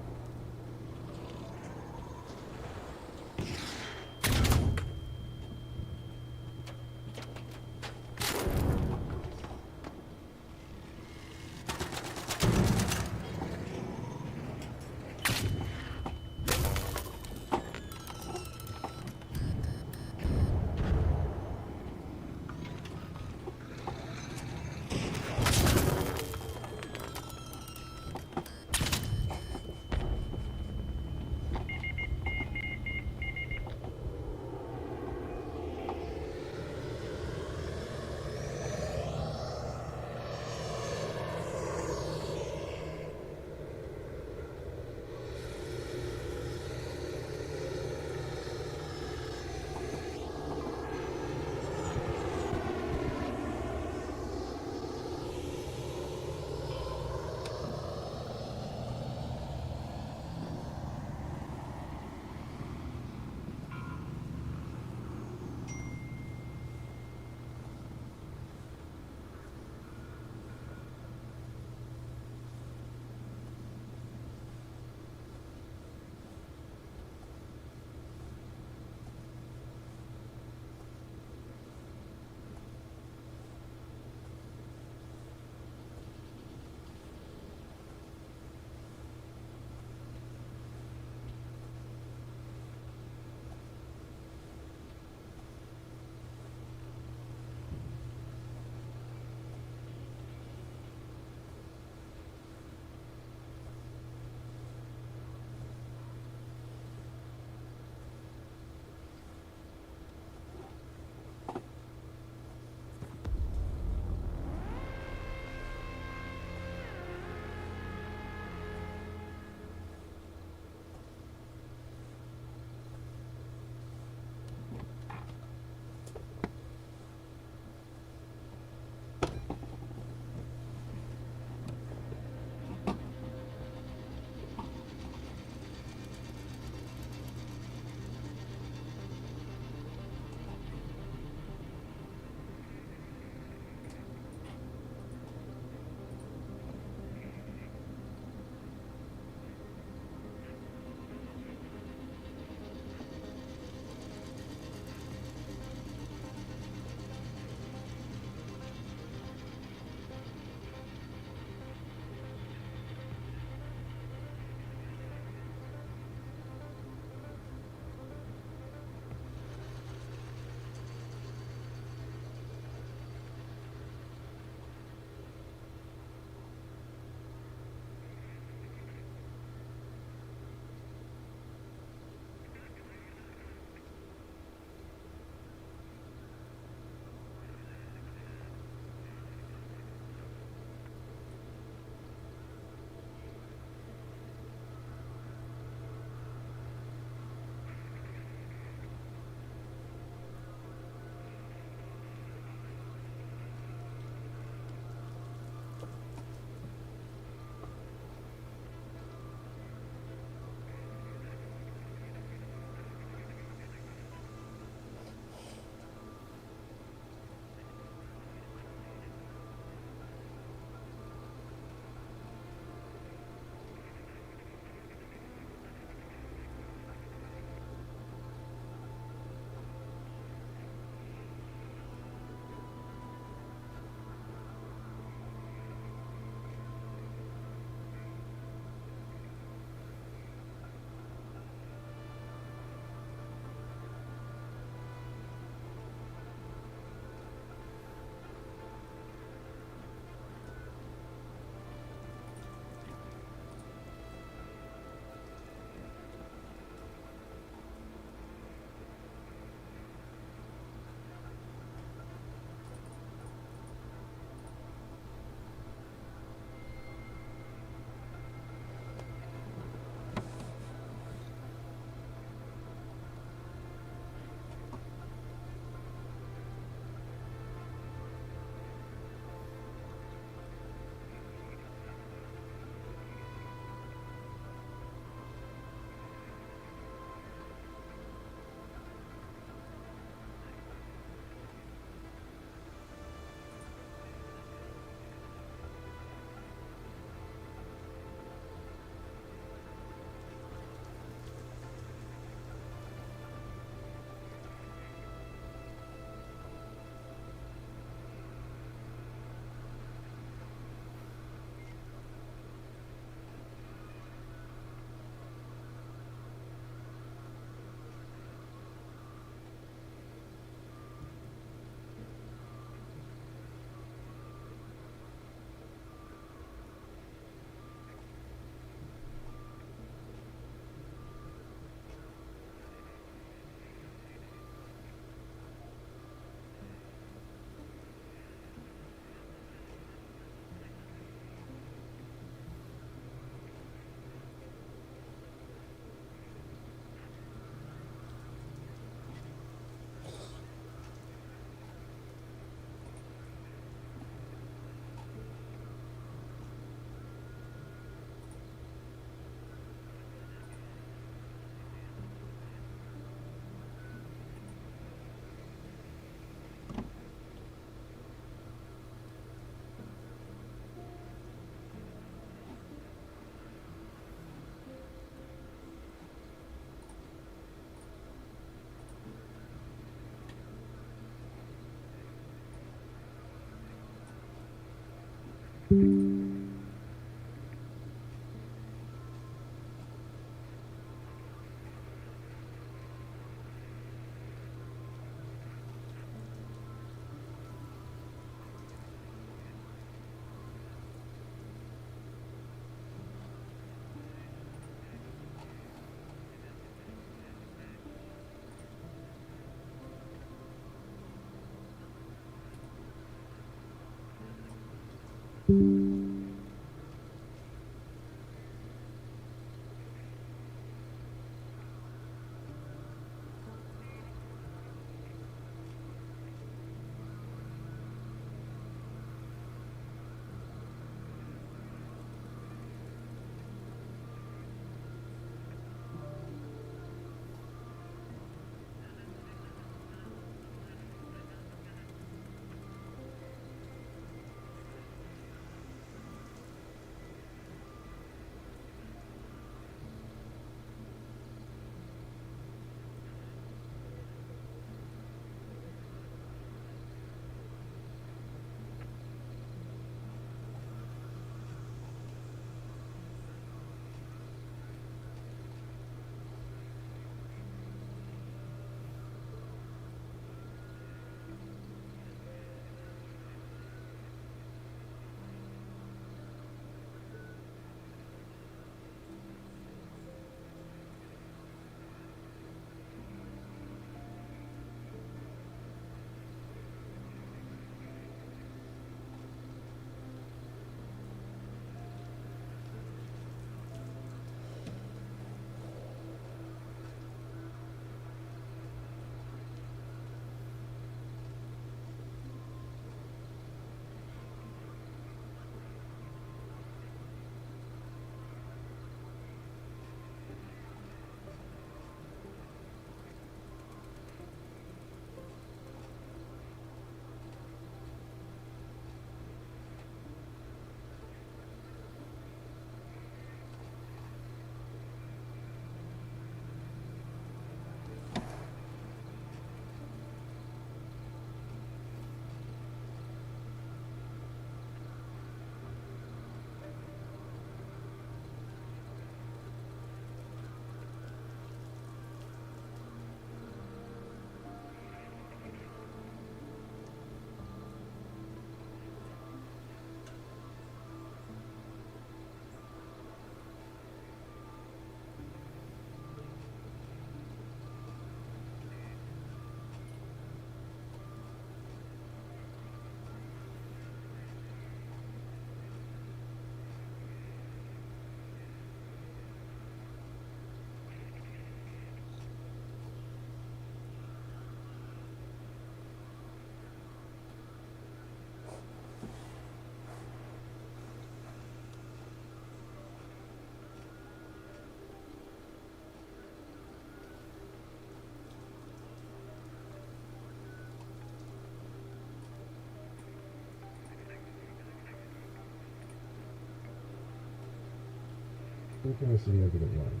What kind of significant one?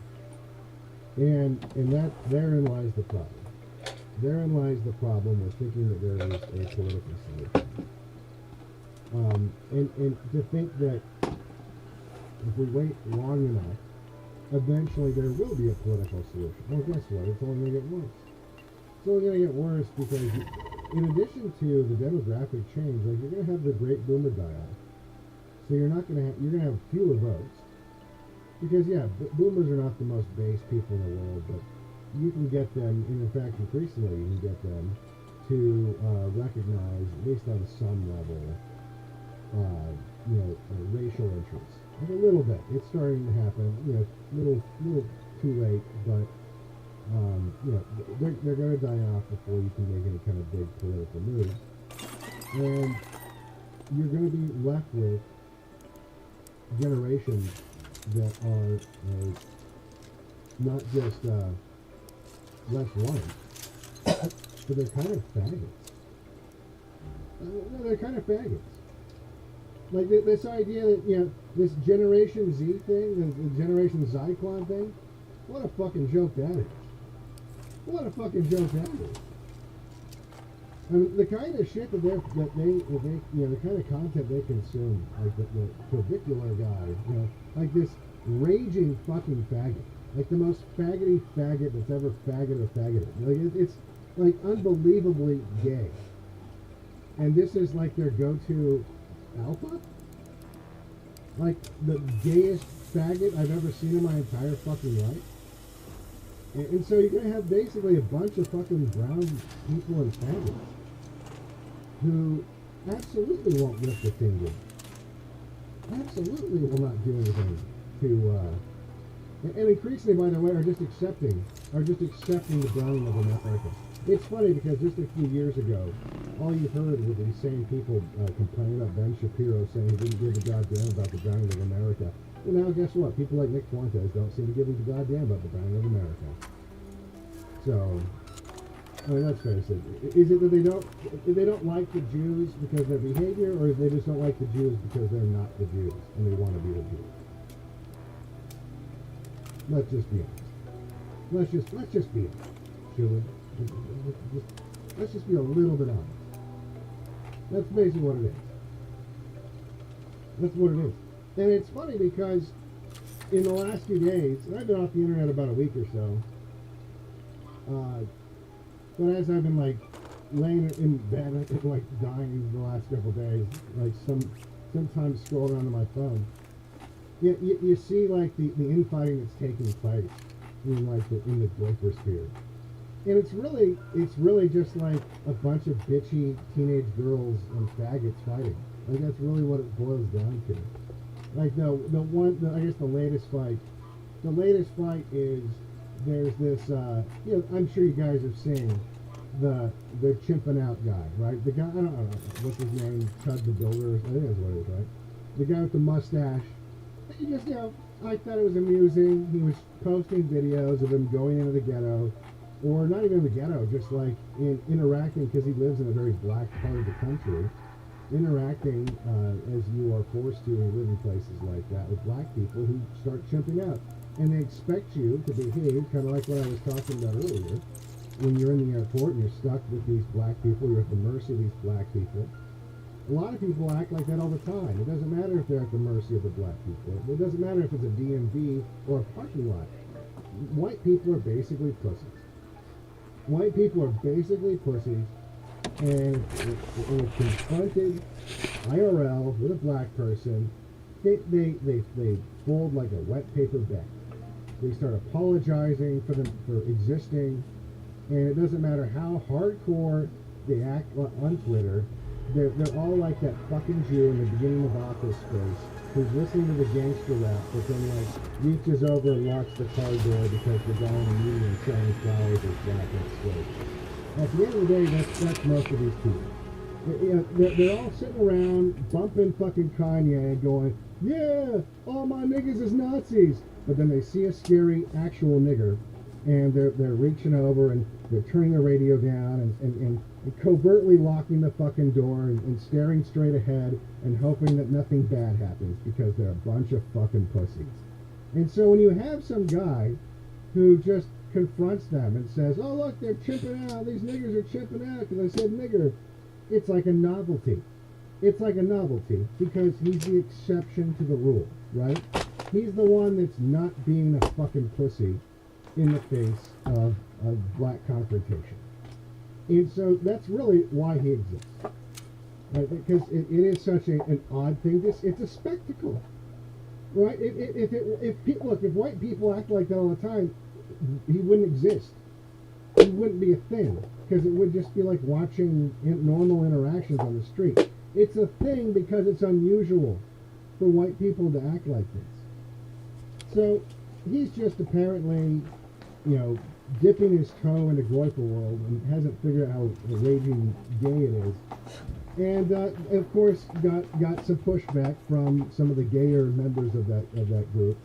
And that therein lies the problem. Therein lies the problem with thinking that there is a political solution. And to think that if we wait long enough, eventually there will be a political solution. Well, guess what? It's only going to get worse. It's only going to get worse because in addition to the demographic change, like you're going to have the great boomer die off. So you're not going to you're going to have fewer votes. Because yeah, boomers are not the most base people in the world, but you can get them, and in fact increasingly you can get them to recognize, at least on some level, racial interests. Like a little bit. It's starting to happen. Little too late, but they're going to die off before you can make any kind of big political move. And you're going to be left with generations that are not just less white, but they're kind of faggots. They're kind of faggots. Like this idea that, this Generation Z thing, the Generation Zyklon thing, what a fucking joke that is. What a fucking joke that is. I mean, the kind of shit that the kind of content they consume, like the particular guy, like this raging fucking faggot, like the most faggoty faggot that's ever faggot or faggoted. Like it's like unbelievably gay, and this is like their go-to alpha, like the gayest faggot I've ever seen in my entire fucking life. And so you're gonna have basically a bunch of fucking brown people and faggots who absolutely won't lift a finger, absolutely will not do anything to, and increasingly, by the way, are just accepting the browning of America. It's funny because just a few years ago, all you heard were these same people complaining about Ben Shapiro saying he didn't give a goddamn about the browning of America. Well, now guess what? People like Nick Fuentes don't seem to give a goddamn about the browning of America. So, I mean, that's fair to say. Is it that they don't like the Jews because of their behavior, or they just don't like the Jews because they're not the Jews and they want to be the Jews? Let's just be honest. Let's just be honest, shall we? Let's just be a little bit honest. That's basically what it is. That's what it is. And it's funny because in the last few days, and I've been off the internet about a week or so, but as I've been like laying in bed, like dying the last couple of days, like sometimes scroll around on my phone, you see like the infighting that's taking place in the Goiper sphere. And it's really just like a bunch of bitchy teenage girls and faggots fighting. Like that's really what it boils down to. Like I guess the latest fight is there's this I'm sure you guys have seen the chimping out guy, right? The guy, I don't know what's his name, Chud the Builder, I think that's what it is, right? The guy with the mustache. He just, I thought it was amusing. He was posting videos of him going into the ghetto, or not even the ghetto, just like interacting, because he lives in a very black part of the country, interacting as you are forced to when you live in places like that with black people who start chimping out. And they expect you to behave kind of like what I was talking about earlier. When you're in the airport and you're stuck with these black people, you're at the mercy of these black people. A lot of people act like that all the time. It doesn't matter if they're at the mercy of the black people. It doesn't matter if it's a DMV or a parking lot. White people are basically pussies. White people are basically pussies, and if confronted IRL with a black person, they fold like a wet paper bag. They start apologizing for existing, and it doesn't matter how hardcore they act on Twitter. They're all like that fucking Jew in the beginning of Office Space who's listening to the gangster rap, but then like reaches over and locks the car door because the guy in the median selling flowers is black and straight. At the end of the day, that's most of these people. They're all sitting around bumping fucking Kanye, going, "Yeah, all my niggas is Nazis." But then they see a scary actual nigger, and they're reaching over and they're turning the radio down and covertly locking the fucking door and staring straight ahead and hoping that nothing bad happens because they're a bunch of fucking pussies. And so when you have some guy who just confronts them and says, "Oh look, they're chipping out, these niggers are chipping out because I said nigger," it's like a novelty. It's like a novelty because he's the exception to the rule, right? He's the one that's not being a fucking pussy in the face of black confrontation. And so that's really why he exists. Right? Because it is such an odd thing. It's a spectacle. Right? If white people act like that all the time, he wouldn't exist. He wouldn't be a thing. Because it would just be like watching normal interactions on the street. It's a thing because it's unusual for white people to act like this. So he's just apparently, dipping his toe into Goiper world and hasn't figured out how raging gay it is. And of course got some pushback from some of the gayer members of that group.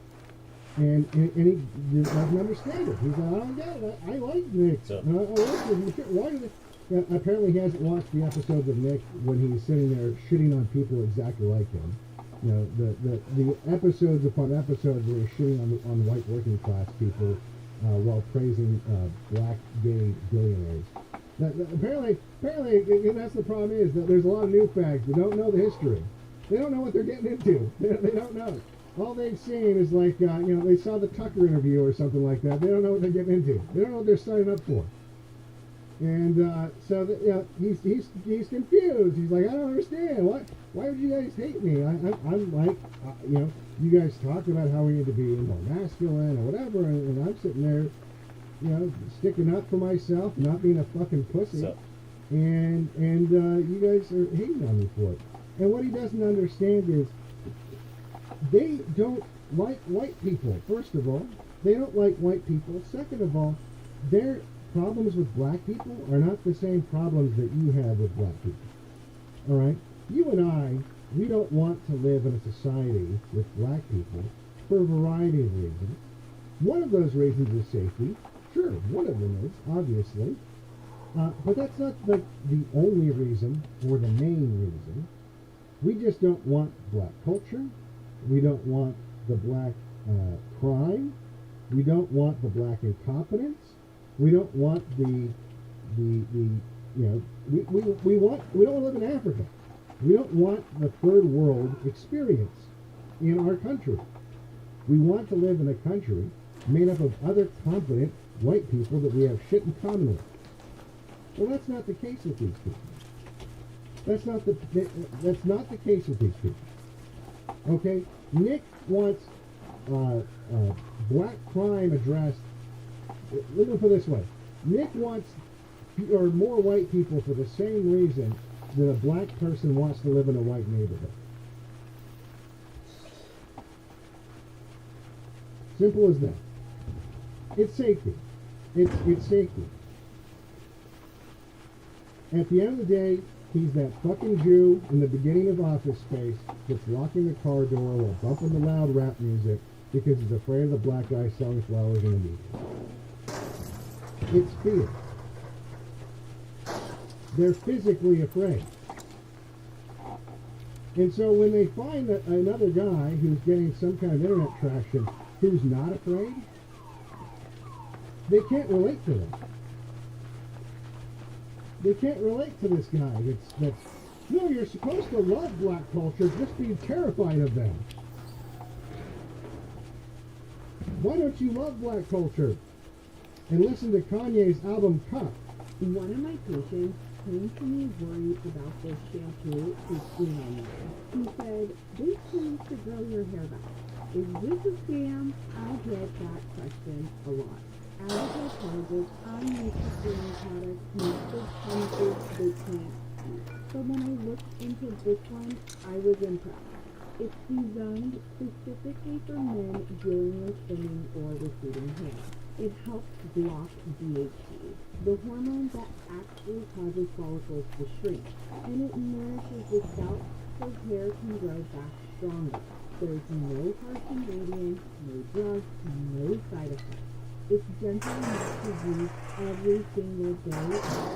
And he doesn't understand it. He's like, "I don't get it. I like Nick. So, I like Nick. Why did it?" Apparently he hasn't watched the episodes of Nick when he's sitting there shitting on people exactly like him. The episodes upon episodes where he's shitting on white working class people while praising black gay billionaires. Apparently, and that's the problem is that there's a lot of new fags that don't know the history. They don't know what they're getting into. They don't know. All they've seen is like, they saw the Tucker interview or something like that. They don't know what they're getting into. They don't know what they're signing up for. And he's confused. He's like, I don't understand. Why would you guys hate me? I'm like, you guys talk about how we need to be more masculine or whatever, and I'm sitting there, sticking up for myself, not being a fucking pussy. So, And you guys are hating on me for it. And what he doesn't understand is they don't like white people, first of all. They don't like white people. Second of all, their problems with black people are not the same problems that you have with black people. All right? You and I, we don't want to live in a society with black people for a variety of reasons. One of those reasons is safety. Sure, one of them is, obviously. But that's not the only reason or the main reason. We just don't want black culture. We don't want the black crime. We don't want the black incompetence. We don't want we don't want to live in Africa. We don't want the third world experience in our country. We want to live in a country made up of other competent white people that we have shit in common with. Well, that's not the case with these people. That's not the case with these people. Okay? Nick wants black crime addressed. Let me put it this way. Nick wants more white people for the same reason that a black person wants to live in a white neighborhood. Simple as that. It's safety. It's safety. At the end of the day, he's that fucking Jew in the beginning of Office Space that's locking the car door while bumping the loud rap music because he's afraid of the black guy selling flowers in the media. It's fear. They're physically afraid. And so when they find another guy who's getting some kind of internet traction who's not afraid, they can't relate to them. They can't relate to this guy that's no, you're supposed to love black culture, just be terrified of them. Why don't you love black culture? And listen to Kanye's album Cut. One of my patients came to me worried about this shampoo he's seen online. He said, this seems to grow your hair back. Is this a scam? I get that question a lot. As a dermatologist, I'm used to seeing products mixed with chemicals they can't use. So when I looked into this one, I was impressed. It's designed specifically for men dealing with thinning or receding hair. It helps block DHT, the hormone that actually causes follicles to shrink, and it nourishes the scalp so hair can grow back stronger. There's no harsh ingredients, no drugs, no side effects. It's gentle enough to use every single day,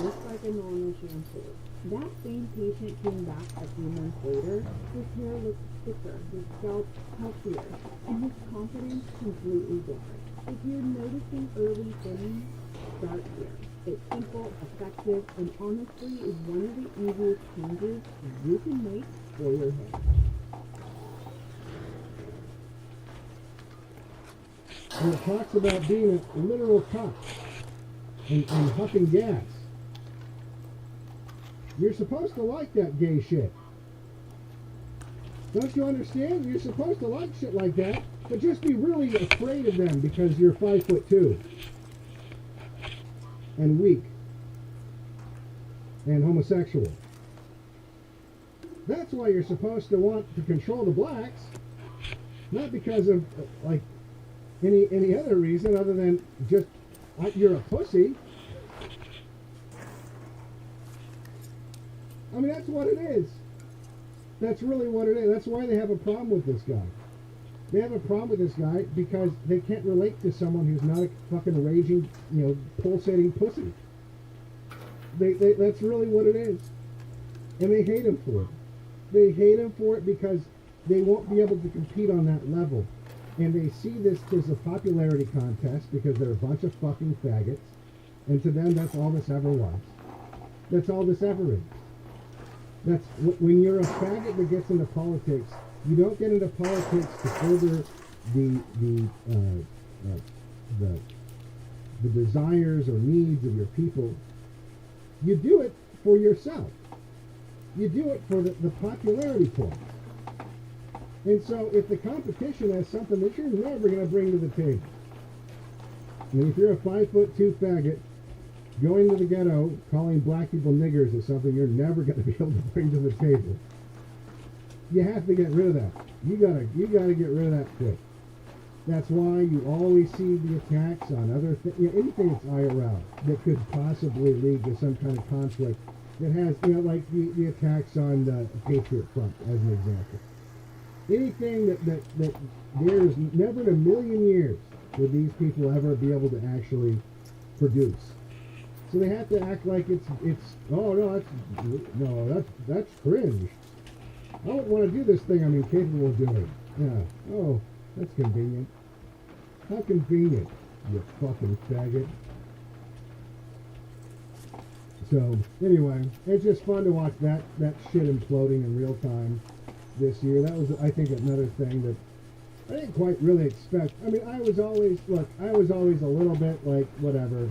just like a normal shampoo. That same patient came back a few months later. His hair looked thicker, his scalp healthier, and his confidence completely different. If you're noticing early thinning, start here. It's simple, effective, and honestly is one of the easiest changes you can make for your hair. And it talks about being a literal cock and huffing gas. You're supposed to like that gay shit. Don't you understand? You're supposed to like shit like that, but just be really afraid of them because you're 5'2" and weak and homosexual. That's why you're supposed to want to control the blacks, not because of like any other reason other than just you're a pussy. I mean, that's what it is. That's really what it is. That's why they have a problem with this guy. They have a problem with this guy because they can't relate to someone who's not a fucking raging, pulsating pussy. That's really what it is. And they hate him for it. They hate him for it because they won't be able to compete on that level. And they see this as a popularity contest because they're a bunch of fucking faggots. And to them, that's all this ever was. That's all this effort is. That's when you're a faggot that gets into politics. You don't get into politics to further the desires or needs of your people. You do it for yourself. You do it for the popularity point. And so if the competition has something that you're never going to bring to the table, and if you're a 5'2" faggot going to the ghetto calling black people niggers is something you're never going to be able to bring to the table, you have to get rid of that. You gotta get rid of that quick. That's why you always see the attacks on other things, anything that's IRL that could possibly lead to some kind of conflict that has, like the attacks on the Patriot Front, as an example. Anything that there's never in a million years would these people ever be able to actually produce. So they have to act like it's that's cringe. I wouldn't want to do this thing I'm incapable of doing. Yeah. Oh, that's convenient. How convenient, you fucking faggot. So, anyway, it's just fun to watch that shit imploding in real time this year. That was, I think, another thing that I didn't quite really expect. I mean, I was always a little bit like, whatever.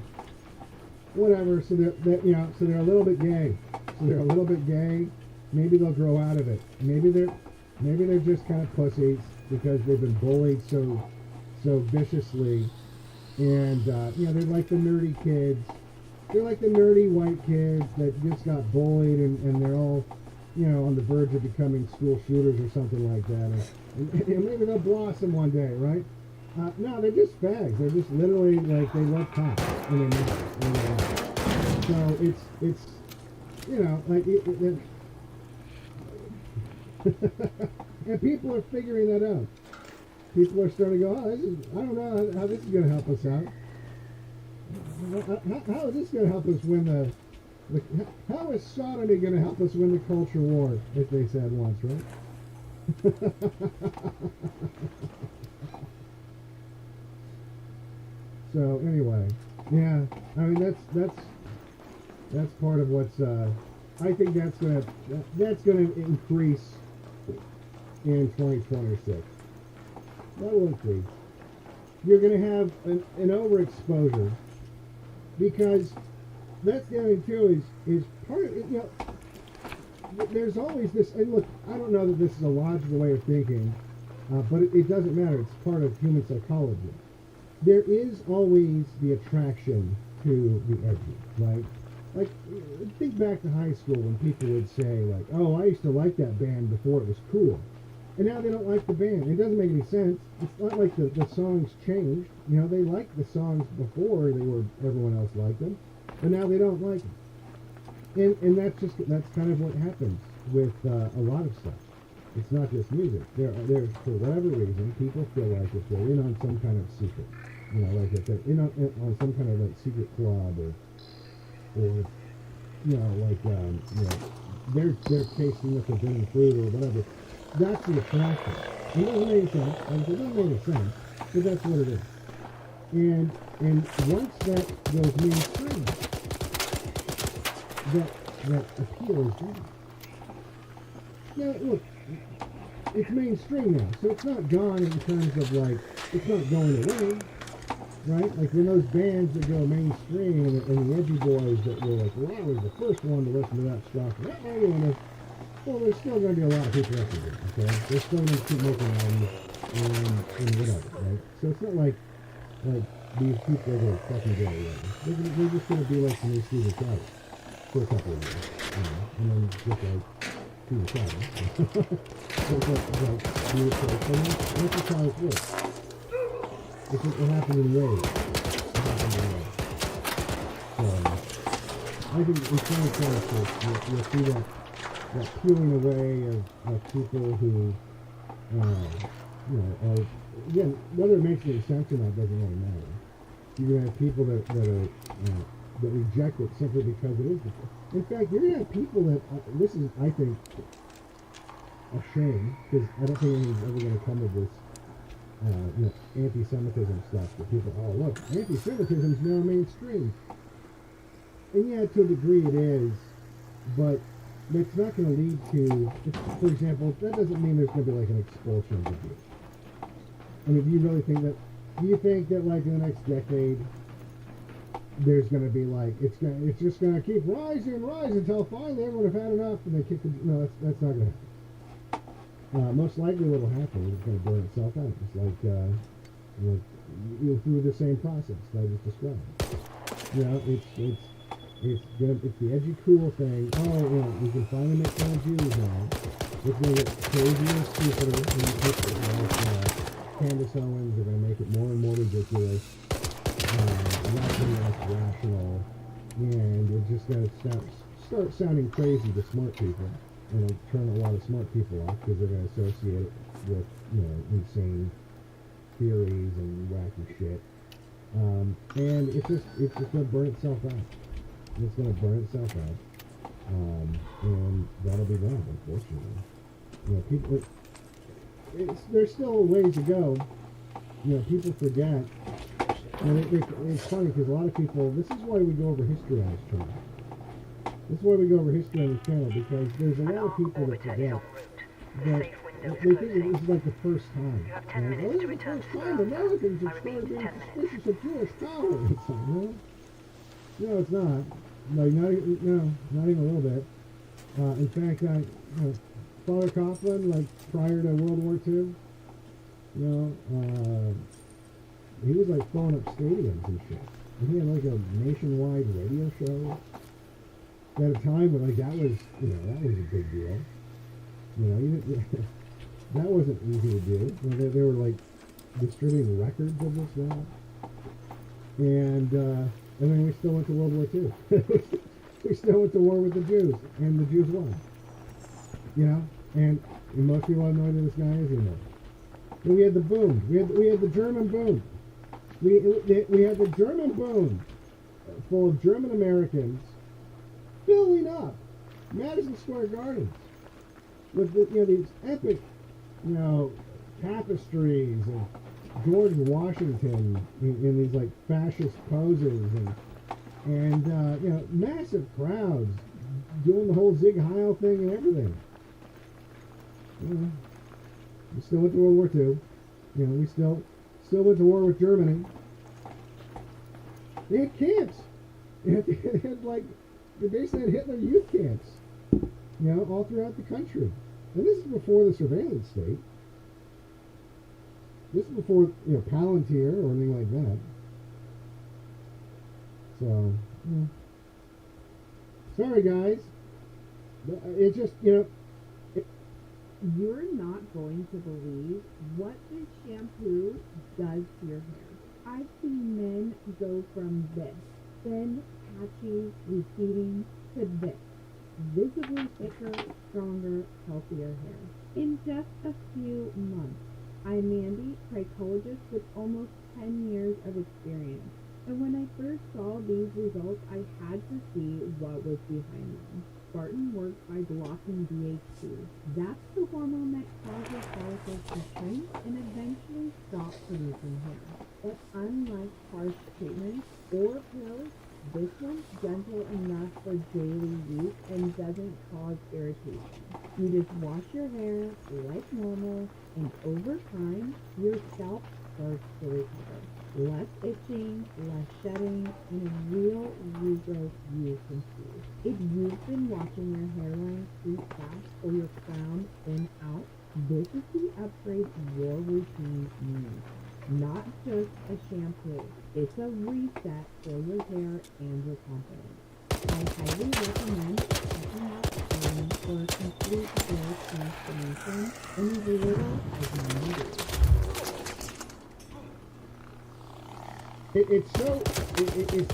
So they're a little bit gay. Maybe they'll grow out of it. Maybe they're just kind of pussies because they've been bullied so viciously, and they're like the nerdy kids. They're like the nerdy white kids that just got bullied, and they're all, on the verge of becoming school shooters or something like that. And maybe they'll blossom one day, right? No, they're just fags. They're just literally like they love cops and they're not. So it's and people are figuring that out. People are starting to go, I don't know how this is going to help us out. How is this going to help us win how is sodomy going to help us win the culture war, as they said once, right? So anyway, yeah, I mean that's part of what's I think that's gonna increase in 2026. That will increase. You're gonna have an overexposure, because that's the other thing too is part of it, there's always this, and look, I don't know that this is a logical way of thinking, but it doesn't matter. It's part of human psychology. There is always the attraction to the edgy, right? Like, think back to high school when people would say, like, oh, I used to like that band before it was cool. And now they don't like the band. It doesn't make any sense. It's not like the songs changed. They liked the songs before everyone else liked them, but now they don't like them. And that's kind of what happens with a lot of stuff. It's not just music. There's for whatever reason, people feel like if they're in on some kind of secret, like if they're in on some kind of like secret club or they're tasting the forbidden fruit or whatever. That's the attraction. It doesn't make sense. It doesn't make sense, but that's what it is. And once that goes mainstream, that appeal is gone. Now, look, it's mainstream now, so it's not gone in terms of like, it's not going away, right? Like when those bands that go mainstream and the edgy boys that were like, well, I was the first one to listen to that stuff, well, there's still going to be a lot of people out there, okay? They're still going to keep making albums and whatever, right? So it's not like these people are going to fucking go away. They're just going to be like the new Steven Tyler for a couple of years, and then just like Steven Tyler. That's just how it works. It happens in waves. So, I think in 2026, you'll see that peeling away of people who, are, again, whether it makes any sense or not doesn't really matter. You're going to have people that reject it simply because it is. In fact, you're going to have people that, this is, I think, a shame, because I don't think anyone's ever going to come of this, anti-Semitism stuff, that people, oh, look, anti-Semitism is now mainstream. And yeah, to a degree it is, but it's not going to lead to, for example, that doesn't mean there's going to be like an expulsion of abuse. I mean, do you really think that, do you think that like in the next decade, there's going to be like, it's just going to keep rising and rising until finally everyone have had enough and they kick the, no, that's not going to happen. Most likely what will happen is it's going to burn itself out. It's like, you'll through the same process that I just described. You know, it's the edgy cool thing. Oh, you know, we can finally make fun of Jews now. It's going to get crazier and stupider. Candace Owens are going to make it more and more ridiculous. Less and less rational. And it's just going to start sounding crazy to smart people. And it'll turn a lot of smart people off because they're going to associate it with, you know, insane theories and wacky shit. And it's just going to burn itself out. It's going to burn itself out. And that'll be that, unfortunately. You know, people, there's still a ways to go. You know, people forget. And it's funny because a lot of people, this is why we go over history on this channel. This is why we go over history on this channel, because there's a lot of people that forget that they think this is like the first time. And like, oh, this is the first time Americans have started being suspicious of Jewish power. It's like, no, it's not. Like, not even a little bit. In fact, Father Coughlin, like, prior to World War II, he was, like, filling up stadiums and shit. And he had, like, a nationwide radio show at a time when, like, that was a big deal. You know, that wasn't easy to do. You know, they were, like, distributing records of this now. And then we still went to World War II. We still went to war with the Jews, and the Jews won. You know, and most people don't know who this guy is anymore. And we had the boom. We had the German boom. We had the German boom, full of German Americans filling up Madison Square Gardens with these epic, tapestries of George Washington in these like fascist poses and massive crowds doing the whole Sieg Heil thing and everything. We still went to World War II. We still went to war with Germany. They had camps. They basically had Hitler youth camps, all throughout the country. And this is before the surveillance state. This is before, Palantir or anything like that. So, sorry guys. It's just, You're not going to believe what this shampoo does to your hair. I've seen men go from this, thin, patchy, receding, to this, visibly thicker, stronger, healthier hair in just a few months. I'm Mandy, trichologist with almost 10 years of experience. And when I first saw these results, I had to see what was behind them. Spartan works by blocking DHT. That's the hormone that causes follicles to shrink and eventually stop producing hair. But unlike harsh treatments or pills, this one's gentle enough for daily use and doesn't cause irritation. You just wash your hair like normal, and over time, your scalp starts to recover. Less itching, less shedding, and a real regrowth you can see. If you've been watching your hairline crease back or your crown thin out, this is the upgrade your routine needs. Not just a shampoo. It's a reset for your hair and your confidence. I highly recommend checking out Spartan for a complete hair transformation in as little as 90 days. It's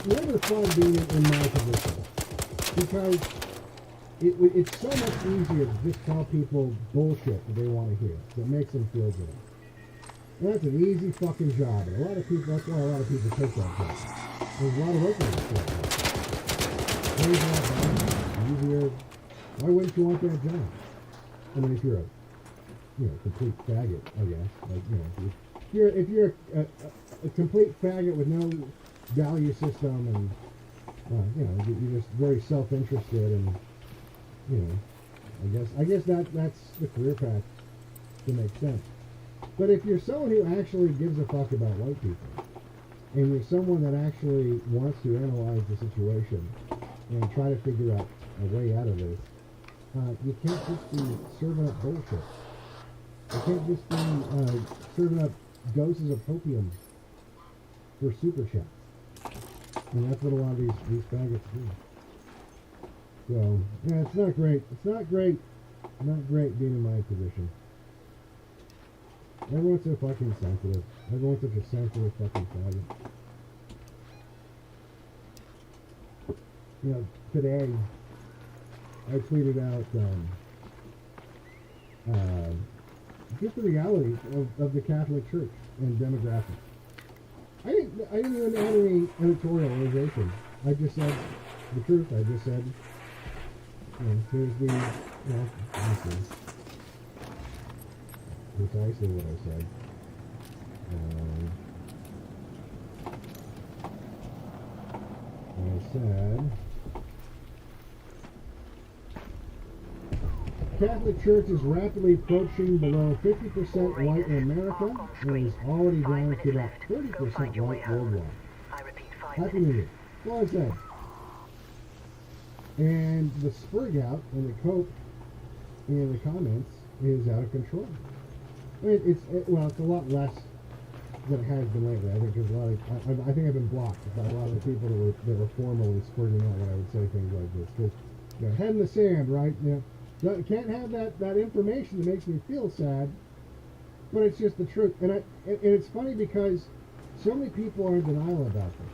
never fun being in my position because it's so much easier to just tell people bullshit that they want to hear that makes them feel good. And that's an easy fucking job, and that's why a lot of people take that job. There's a lot of openings for that. It's not easier. Why wouldn't you want that job? I mean, if you're a complete faggot, I guess. If you're a complete faggot with no value system and you're just very self-interested and you know, I guess that's the career path that makes sense. But if you're someone who actually gives a fuck about white people, and you're someone that actually wants to analyze the situation and try to figure out a way out of this, you can't just be serving up bullshit. You can't just be serving up doses of opium for super chats. And that's what a lot of these faggots do. So, yeah, it's not great. It's not great. Not great being in my position. Everyone's so fucking sensitive. Everyone's such a sensitive fucking faggot. You know, today, I tweeted out, just the reality of the Catholic Church and demographics. I didn't even add any editorialization. I just said the truth. I just said, you know, here's the, you know, this is precisely what I said. I said, Catholic Church is rapidly approaching below 50% white in America and is already down to about 30% white worldwide. Happy New Year. Well, I said. And the sprig out and the coke in the comments is out of control. I mean, it's a lot less than it has been lately. I think there's a lot of, I think I've been blocked by a lot of the people that were formally spurting out when I would say things like this. Because, you know, head in the sand, right? You know, can't have that information that makes me feel sad, but it's just the truth. And it's funny because so many people are in denial about this.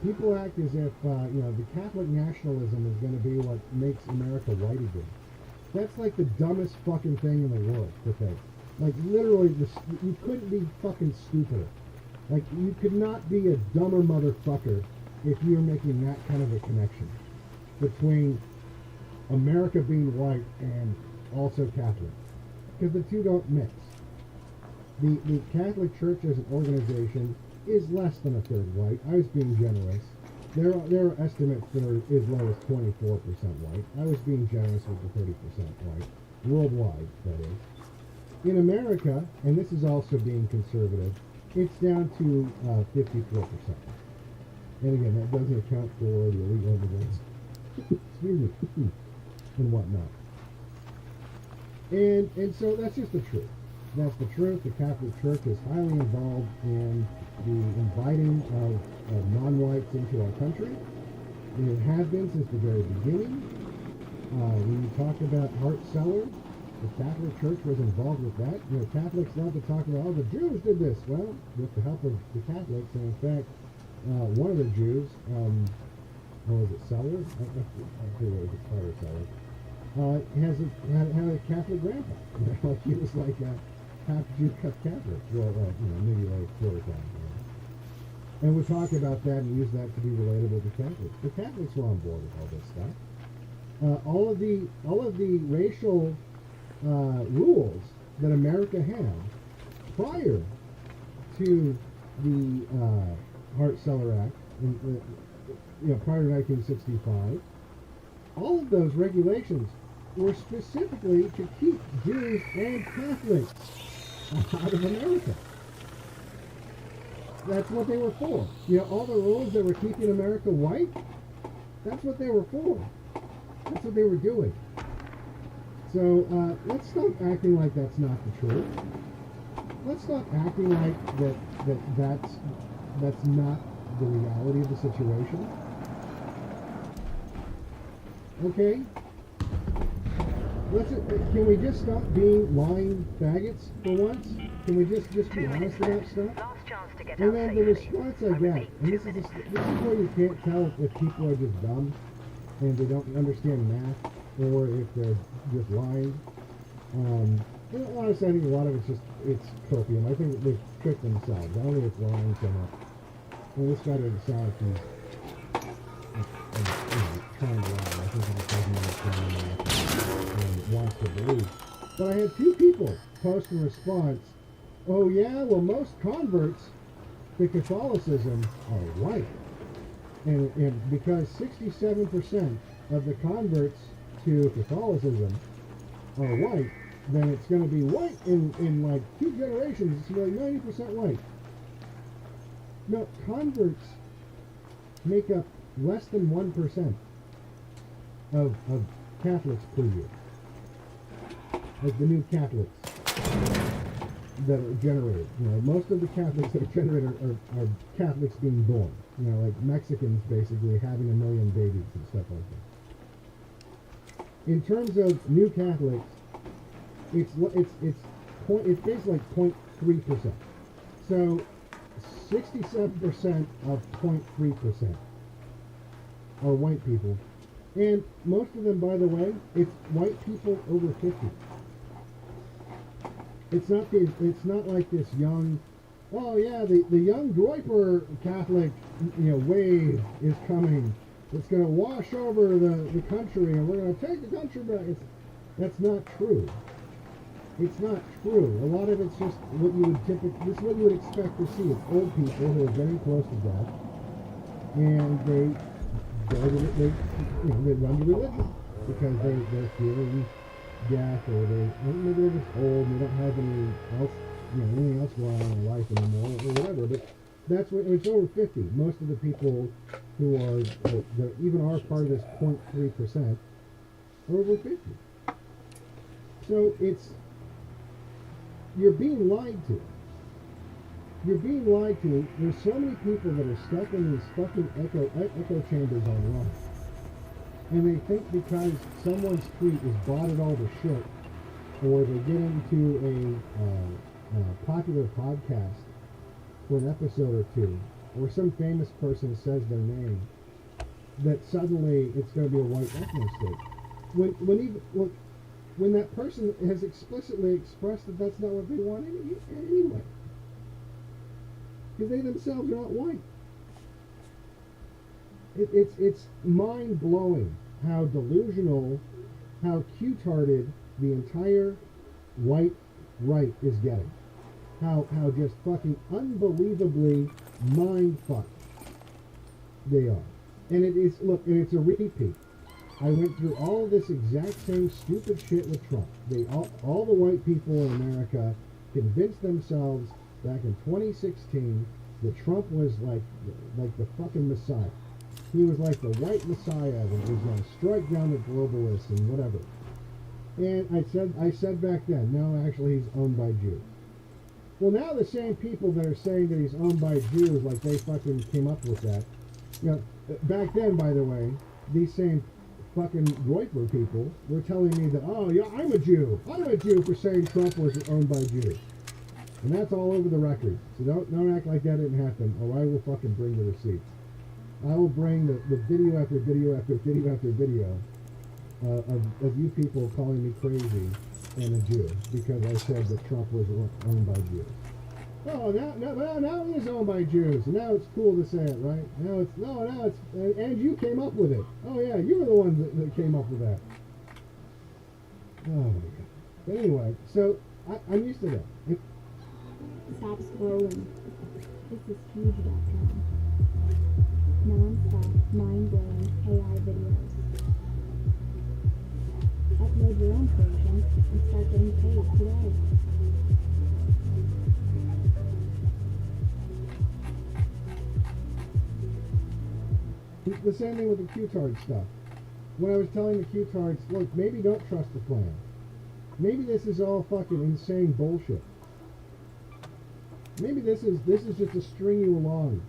People act as if you know, the Catholic nationalism is going to be what makes America white again. That's like the dumbest fucking thing in the world to think. Like literally, you couldn't be fucking stupider. Like you could not be a dumber motherfucker if you're making that kind of a connection between America being white and also Catholic, because the two don't mix. The Catholic Church as an organization is less than a third white. I was being generous. There are estimates that are as low as 24% white. I was being generous with the 30% white, worldwide, that is. In America, and this is also being conservative, it's down to 54%. And again, that doesn't account for the illegal immigrants. Excuse me. And whatnot. And so that's just the truth. That's the truth. The Catholic Church is highly involved in the inviting of non-whites into our country. It has been since the very beginning. When you talk about Hart-Celler, the Catholic Church was involved with that. You know, Catholics love to talk about, oh, the Jews did this. Well, with the help of the Catholics, and in fact, one of the Jews, what was it, Celler? I forget it was Carter Celler. Had a Catholic grandpa. Like he was like a half Jew, half Catholic. Well, you know, maybe like quarter Catholic. And we talk about that and use that to be relatable to Catholics. The Catholics were on board with all this stuff. All of the racial rules that America had prior to the Hart-Celler Act, prior to 1965, all of those regulations were specifically to keep Jews and Catholics out of America. That's what they were for. You know, all the rules that were keeping America white, that's what they were for. That's what they were doing. So let's stop acting like that's not the truth. Let's stop acting like that's not the reality of the situation. Okay? Can we just stop being lying faggots for once? Can we just be honest about stuff? And then the response I get, and this is where you can't tell if people are just dumb and they don't understand math, or if they're just lying. Honestly, I think a lot of it's copium. I think they've tricked themselves. I don't think it's lying so much. And this guy doesn't sound like he's trying to lie. I think he's just doesn't understand math and wants to believe. But I had two people post in response, oh yeah, well most converts to Catholicism are white. And because 67% of the converts to Catholicism are white, then it's going to be white in like 2 generations. It's going to be like 90% white. No, converts make up less than 1% of Catholics per year. Like the new Catholics that are generated. You know, most of the Catholics that are generated are Catholics being born. You know, like Mexicans basically having 1 million babies and stuff like that. In terms of new Catholics, it's basically like 0.3%. So 67% of 0.3% are white people. And most of them, by the way, it's white people over 50. It's not like this young, oh yeah, the young Draper Catholic, you know, wave is coming. It's going to wash over the country and we're going to take the country back. That's not true. It's not true. A lot of it's just what you would this is what you would expect to see. It's old people who are getting close to death, and they run to religion because they're fearing death, or maybe they're just old and they don't have anything else going on in life anymore, or whatever. But that's what it's over 50. Most of the people who are even are part of this 0.3% are over 50. So you're being lied to. You're being lied to. There's so many people that are stuck in these fucking echo chambers online. And they think because someone's tweet is botted all the shit, or they get into a popular podcast for an episode or two, or some famous person says their name, that suddenly it's going to be a white ethno state. When that person has explicitly expressed that that's not what they want anyway. Because they themselves are not white. It's mind-blowing how delusional, how cute-hearted the entire white right is getting. How just fucking unbelievably mind-fucked they are. And and it's a repeat. I went through all of this exact same stupid shit with Trump. All the white people in America convinced themselves back in 2016 that Trump was like the fucking Messiah. He was like the white Messiah that was going to strike down the globalists and whatever. And I said back then, no, actually he's owned by Jews. Well, now the same people that are saying that he's owned by Jews, like they fucking came up with that. You know, back then, by the way, these same fucking Reutler people were telling me that, oh yeah, I'm a Jew for saying Trump was owned by Jews. And that's all over the record. So don't act like that didn't happen, or I will fucking bring the receipts. I will bring the video after video after video after video of you people calling me crazy and a Jew because I said that Trump was owned by Jews. Oh, now he is owned by Jews, and now it's cool to say it, right? Now it's and you came up with it. Oh yeah, you were the one that came up with that. Oh my god. But anyway, so I'm used to that. Stop scrolling. This is huge.com. Non-stop, mind-blowing AI videos. Upload your own version and start getting paid today. The same thing with the Q-Tard stuff. When I was telling the Q-Tards, look, maybe don't trust the plan. Maybe this is all fucking insane bullshit. Maybe this is just to string you along.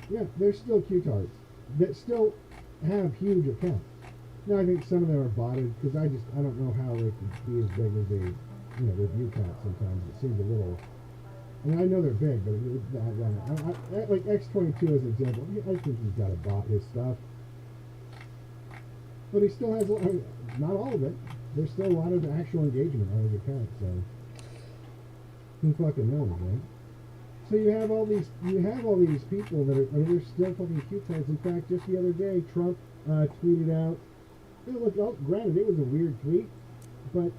Yeah, there's still Q-Tards that still have huge accounts. Now I think some of them are botted because I don't know how they could be as big as their view count sometimes. It seems a little. I mean, I know they're big, but like X22 as an example, I think he's got to bot his stuff. But he still has, not all of it. There's still a lot of actual engagement on his account, so who fucking knows, right? So you have all these people that they're still fucking Q-Tards. In fact, just the other day, Trump tweeted out, granted, it was a weird tweet, but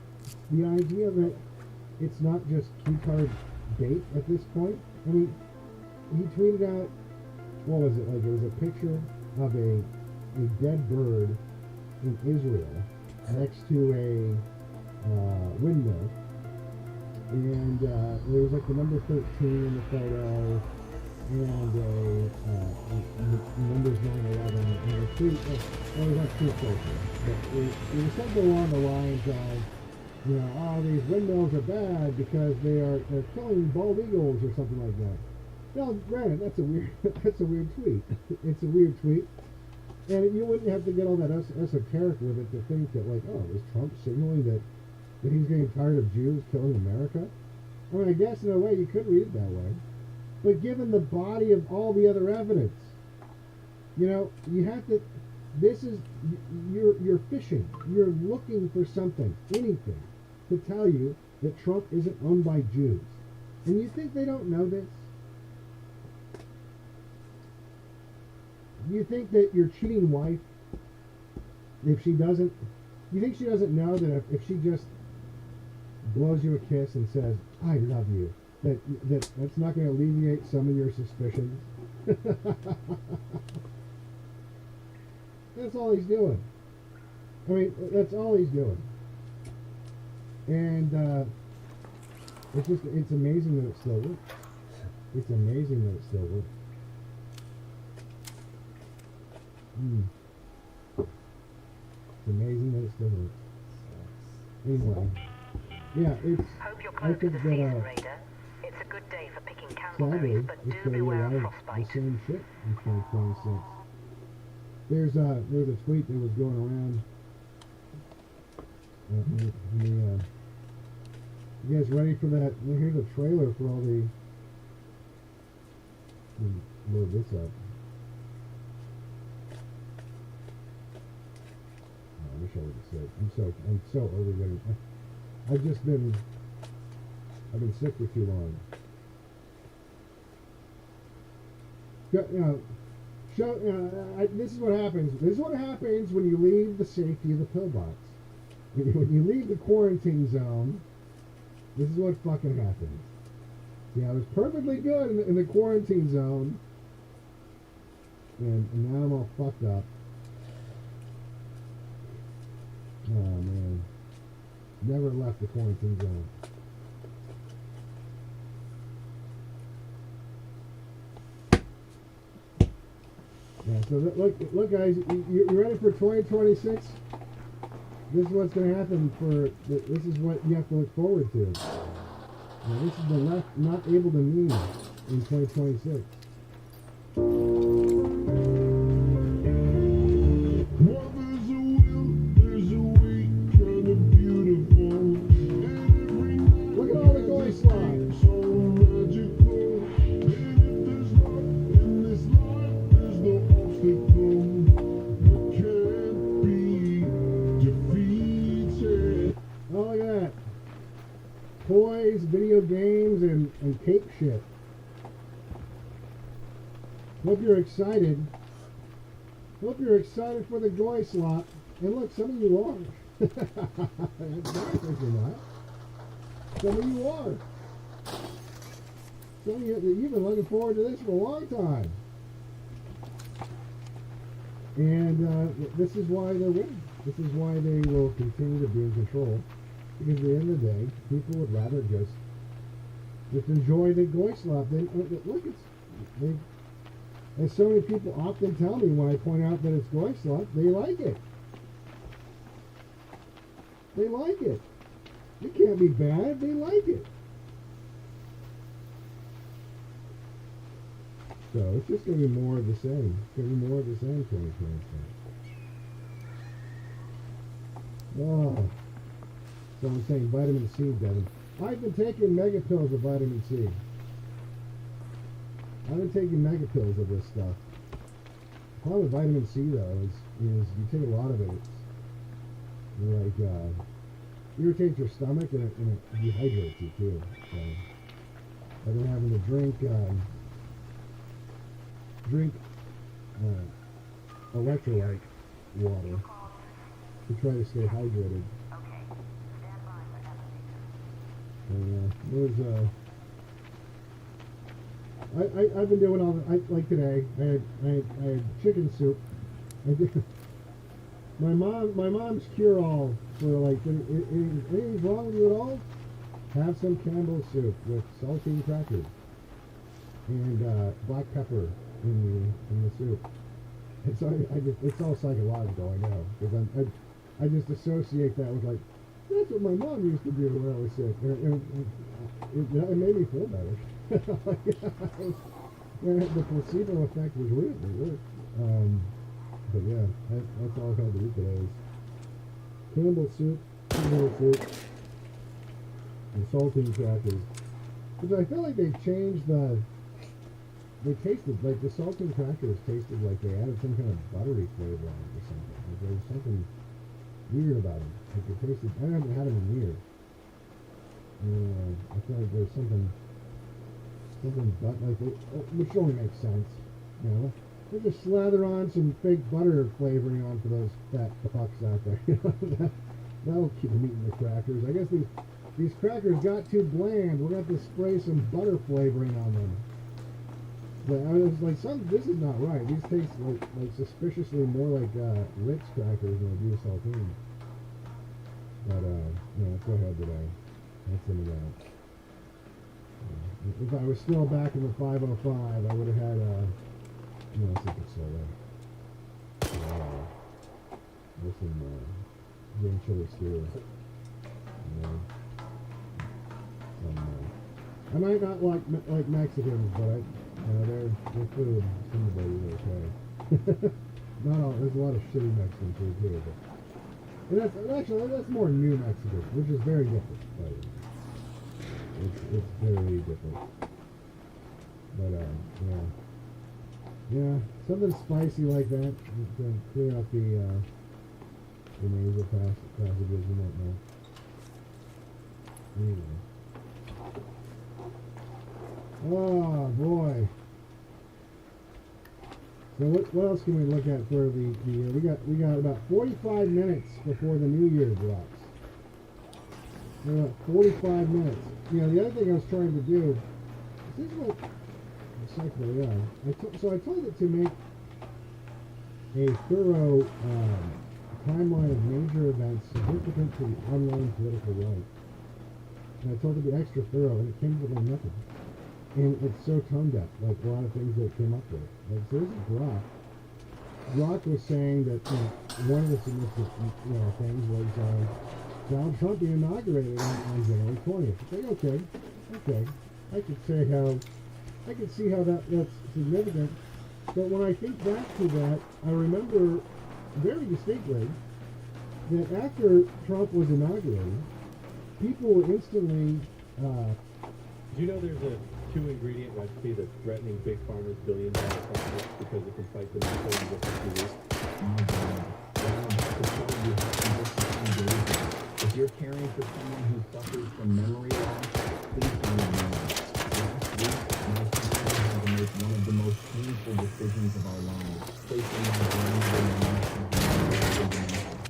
the idea that it's not just Q-Tard bait at this point. I mean, he tweeted out, what was it, like it was a picture of a dead bird in Israel next to a windmill. And there was like the number 13 in the photo, and numbers 9/11, and a tweet. Well, it was not too close, but it was something along the lines of, you know, oh, these windmills are bad because they're killing bald eagles or something like that. Now, granted, that's a weird tweet. It's a weird tweet, and you wouldn't have to get all that esoteric with it to think that, like, oh, is Trump signaling that he's getting tired of Jews killing America? I mean, I guess in a way you could read it that way. But given the body of all the other evidence, you know, you have to, you're fishing. You're looking for something, anything, to tell you that Trump isn't owned by Jews. And you think they don't know this? You think that your cheating wife, if she doesn't, you think she doesn't know that if she just blows you a kiss and says, I love you, that's not going to alleviate some of your suspicions? That's all he's doing. I mean, that's all he's doing. And it's amazing that it still works. It's amazing that it still works. It's amazing that it still works. Anyway, yeah, it's. Hope you're I close to think the that season, Raider. It's a good day for picking sadly, candleberries, but it's do going to beware of be like frostbite. the same shit in 2026. There's a tweet that was going around. You guys ready for that? Well, here's a trailer for all the. Load this up. I wish I would have said. I'm so overwhelmed. I've been sick for too long. This is what happens. This is what happens when you leave the safety of the pillbox. When you leave the quarantine zone, this is what fucking happens. See, I was perfectly good in the quarantine zone, and now I'm all fucked up. Oh man, never left the quarantine zone. Yeah, so look, guys, you ready for 2026? This is what's going to happen this is what you have to look forward to. Now, this is the left not able to mean in 2026. Look at all the goy slides. Oh, look at that. Toys, video games, and cake shit. Hope you're excited. Hope you're excited for the goy slot. And look, some of you are. That's nice if you're not. Some of you are. Some of you, you've been looking forward to this for a long time. And this is why they're winning. This is why they will continue to be in control. Because at the end of the day, people would rather just enjoy the goy slop. Look, as so many people often tell me when I point out that it's goy slop, they like it. They like it. It can't be bad. They like it. So it's just going to be more of the same. It's going to be more of the same 2026. Oh. So I'm saying vitamin C, Devin. I've been taking mega pills of vitamin C. I've been taking mega pills of this stuff. The problem with vitamin C, though, is you take a lot of it. It's like, irritates your stomach and it dehydrates you, too. So I've been having to drink electrolyte water to try to stay hydrated. I've been doing all like today. I had chicken soup. my mom's cure-all for like anything's wrong with you at all, have some Campbell's soup with saltine crackers and black pepper in the soup. It's it's all psychological, I know, because I just associate that with like that's what my mom used to do when I was sick. It made me feel better. The placebo effect was real. It worked. But yeah, that's all I've had to eat today is Campbell's soup, and saltine crackers. Because I feel like they've changed they tasted, like the saltine crackers tasted like they added some kind of buttery flavor on it or something. Like there was something weird about them. Like it tasted, I haven't had them in years. I feel like there's something but like which only makes sense, you know. They just slather on some fake butter flavoring on for those fat fucks out there. That'll keep them eating the crackers. I guess these crackers got too bland. We're going to have to spray some butter flavoring on them. But I was like, this is not right. These taste like suspiciously more like Ritz crackers than they do saltine. But yeah, go ahead today. That's into that. If I was still back in the 505, I would have had no, I think it's still there. With some green chili stew. I might not like Mexicans, but their food, somebody's okay. Not all. There's a lot of shitty Mexican food too, but that's more New Mexican, which is very different. It's very different. But yeah, something spicy like that to clear out the nasal passages and whatnot. Anyway. Oh boy. So what else can we look at for the year? We got about 45 minutes before the New Year drops. About 45 minutes. You know, the other thing I was trying to do, this is what I told it to make a thorough timeline of major events significant to the online political right. And I told it to be extra thorough, and it came up with nothing. And it's so tone deaf, like a lot of things that it came up with. Like, so this is Grok. Grok was saying that one of the significant things was Donald Trump being inaugurated on January 20th. It's like, okay. I could see how that's significant. But when I think back to that, I remember very distinctly that after Trump was inaugurated, people were instantly... Do you know there's a 2-ingredient recipe that's threatening big pharma's billion-dollar profits because it can fight the military with disease? If you're caring for someone who suffers from memory loss, please don't ignore it. Last week, my family had to make one of the most painful decisions of our lives, placing my grandmother in the national hospital.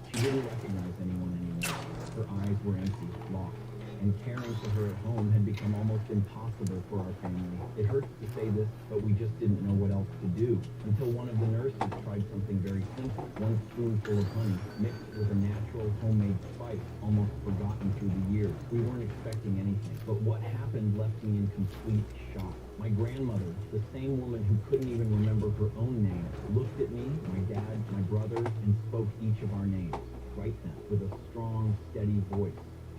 She didn't recognize anyone anymore. Her eyes were empty, lost, and caring for her at home had become almost impossible for our family. It hurts to say this, but we just didn't know what else to do, until one of the nurses tried something very simple. One spoonful of honey, mixed with a natural homemade spice, almost forgotten through the years. We weren't expecting anything, but what happened left me in complete shock. My grandmother, the same woman who couldn't even remember her own name, looked at me, my dad, my brothers, and spoke each of our names, right then, with a strong, steady voice.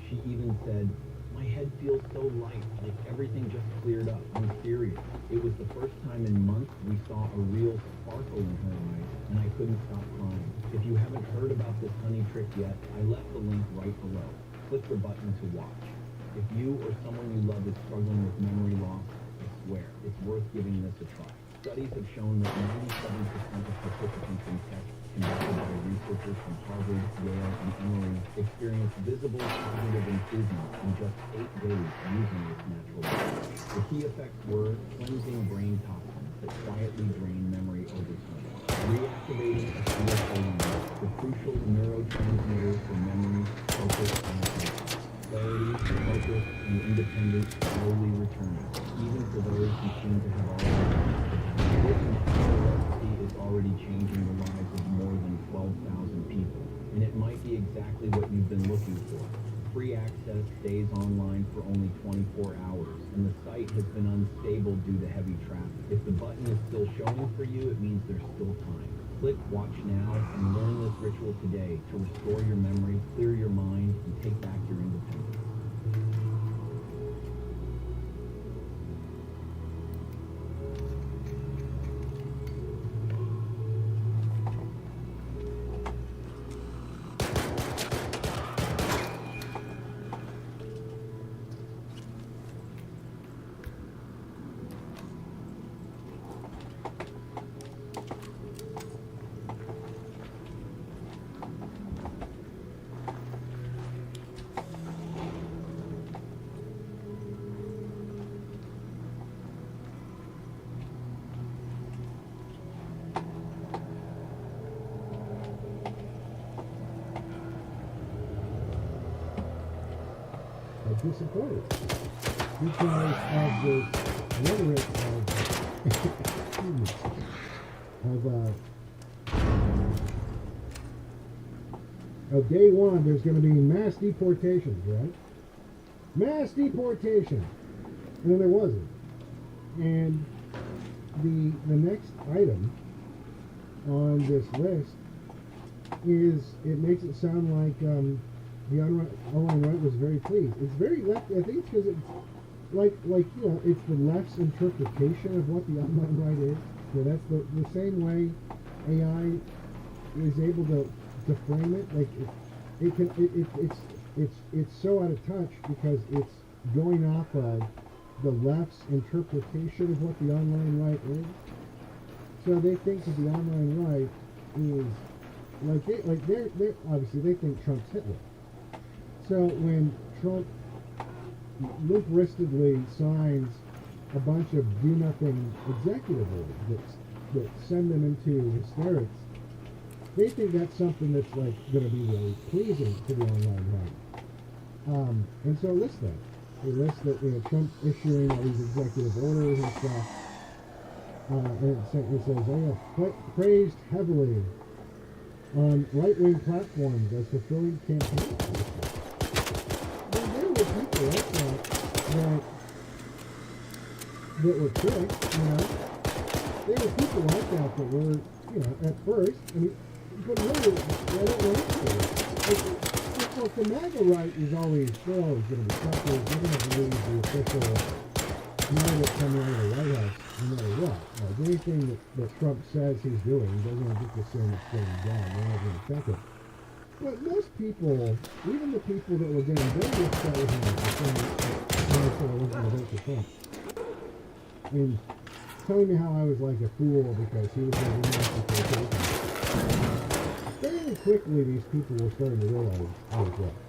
She even said, "My head feels so light, like everything just cleared up. I'm serious." It was the first time in months we saw a real sparkle in her eyes, and I couldn't stop crying. If you haven't heard about this honey trick yet, I left the link right below. Click the button to watch. If you or someone you love is struggling with memory loss, I swear, it's worth giving this a try. Studies have shown that 97% of participants in tests conducted by researchers from Harvard, Yale, and Emory experienced visible positive improvement in just 8 days using this natural drug. The key effects were cleansing brain toxins that quietly drain memory over time, reactivating acetylcholine, the crucial neurotransmitter for memory, focus, and attention. Clarity, focus, and independence slowly returning, even for those who seem to have already. This recipe is already changing the lives of more than 12,000 people. exactly what you've been looking for. Free access stays online for only 24 hours, and the site has been unstable due to heavy traffic. If the button is still showing for you, it means there's still time. Click Watch Now and learn this ritual today to restore your memory, clear your mind, and take back your independence. Disappointed because of this rhetoric of day one. There's going to be mass deportations, right? Mass deportation, and then there wasn't. And the next item on this list is, it makes it sound like the online right was very pleased. It's very left. I think it's because it's like it's the left's interpretation of what the online right is. So that's the same way AI is able to frame it. Like it's so out of touch because it's going off of the left's interpretation of what the online right is. So they think that the online right is they're obviously they think Trump's Hitler. So when Trump limp-wristedly signs a bunch of do-nothing executive orders that send them into hysterics, they think that's something that's like going to be really pleasing to the online right. And so list that. They list that Trump issuing all these executive orders and stuff. And it says they have praised heavily on right-wing platforms as fulfilling campaign. There were people like that were tricked, There were people like that were, at first, but really, I don't know. Look, the MAGA right is always, they're always going to be suckers. They're going to believe the official narrative coming out of the White House, no matter what. Like anything that Trump says he's doing, they're going to just assume it's getting done. They're not going to check it. But most people, even the people that were getting very upset with him for saying that I wasn't going to vote for Trump, telling me how I was like a fool because he was going to be deportation. Very quickly, these people were starting to realize I was right.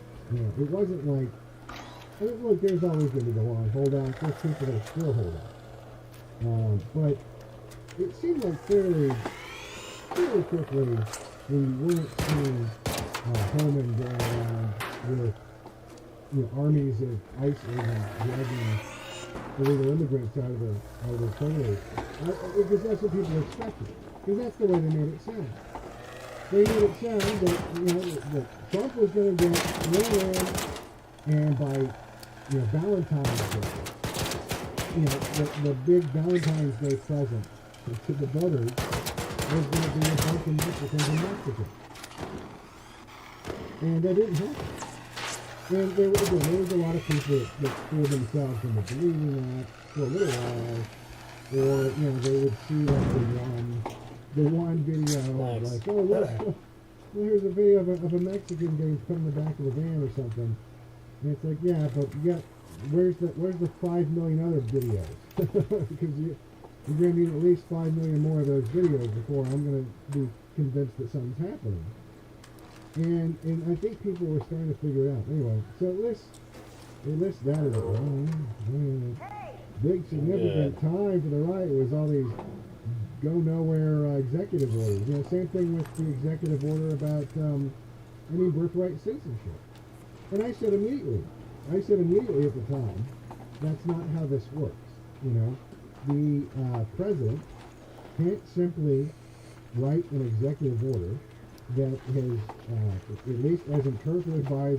It wasn't like, look, there's always going to be the long holdouts. There's people that are still holdouts. But it seemed like fairly quickly when you weren't seeing Holman going around with armies of ICE agents dragging illegal immigrants out of the trailers. Because that's what people expected. Because that's the way they made it sound. They made it sound that Trump was going to get run in, and by Valentine's Day, the big Valentine's Day present to the voters was going to be a bunch of Mexicans and Mexicans. And that didn't happen. And there was a lot of people that fooled themselves into believing that for a little while, or they would see like the one video of like, oh look, here's a video of a Mexican getting put in the back of a van or something, and it's like, yeah, but where's the 5 million other videos? Because you're going to need at least 5 million more of those videos before I'm going to be convinced that something's happening. And I think people were starting to figure it out. Anyway, so they list that as big significant time for the right was all these go nowhere executive orders. Same thing with the executive order about birthright citizenship. And I said immediately at the time, that's not how this works. The president can't simply write an executive order that has, at least as interpreted by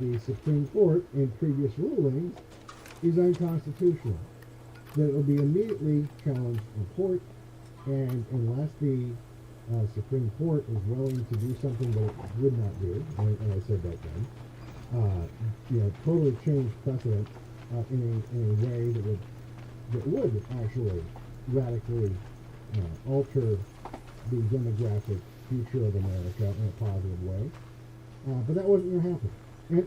the Supreme Court in previous rulings, is unconstitutional. That it will be immediately challenged in court, and unless the Supreme Court is willing to do something that it would not do, and I said that then, totally change precedent in a way that would actually radically alter the demographic future of America in a positive way. But that wasn't going to happen.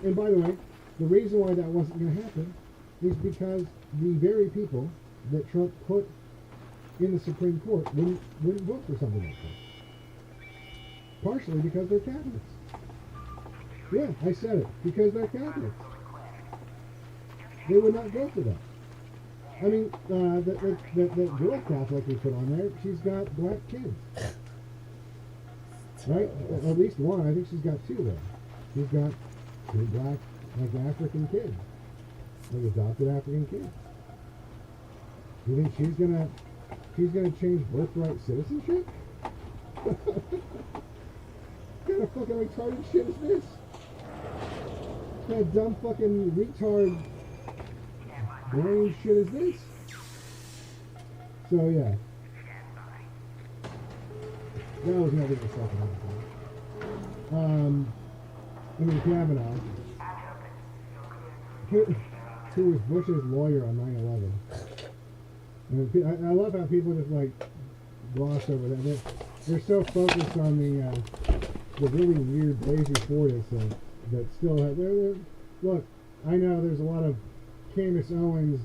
And by the way, the reason why that wasn't going to happen is because the very people that Trump put in the Supreme Court wouldn't vote for something like that. Partially because they're Catholics. Yeah, I said it. Because they're Catholics. They would not vote for that. I mean, that girl Catholic we put on there, she's got black kids. Right? At least one. I think she's got two there. She's got two black, like African kids. Like adopted African kids. You think she's gonna change birthright citizenship? What kind of fucking retarded shit is this? What kind of dumb fucking retard brain shit is this? So yeah. That was never the second one. I mean Kavanaugh. Who was Bush's lawyer on 9/11? I love how people just like gloss over that. They're so focused on the really weird lazy Fortis that still have. Look, I know there's a lot of Candace Owens,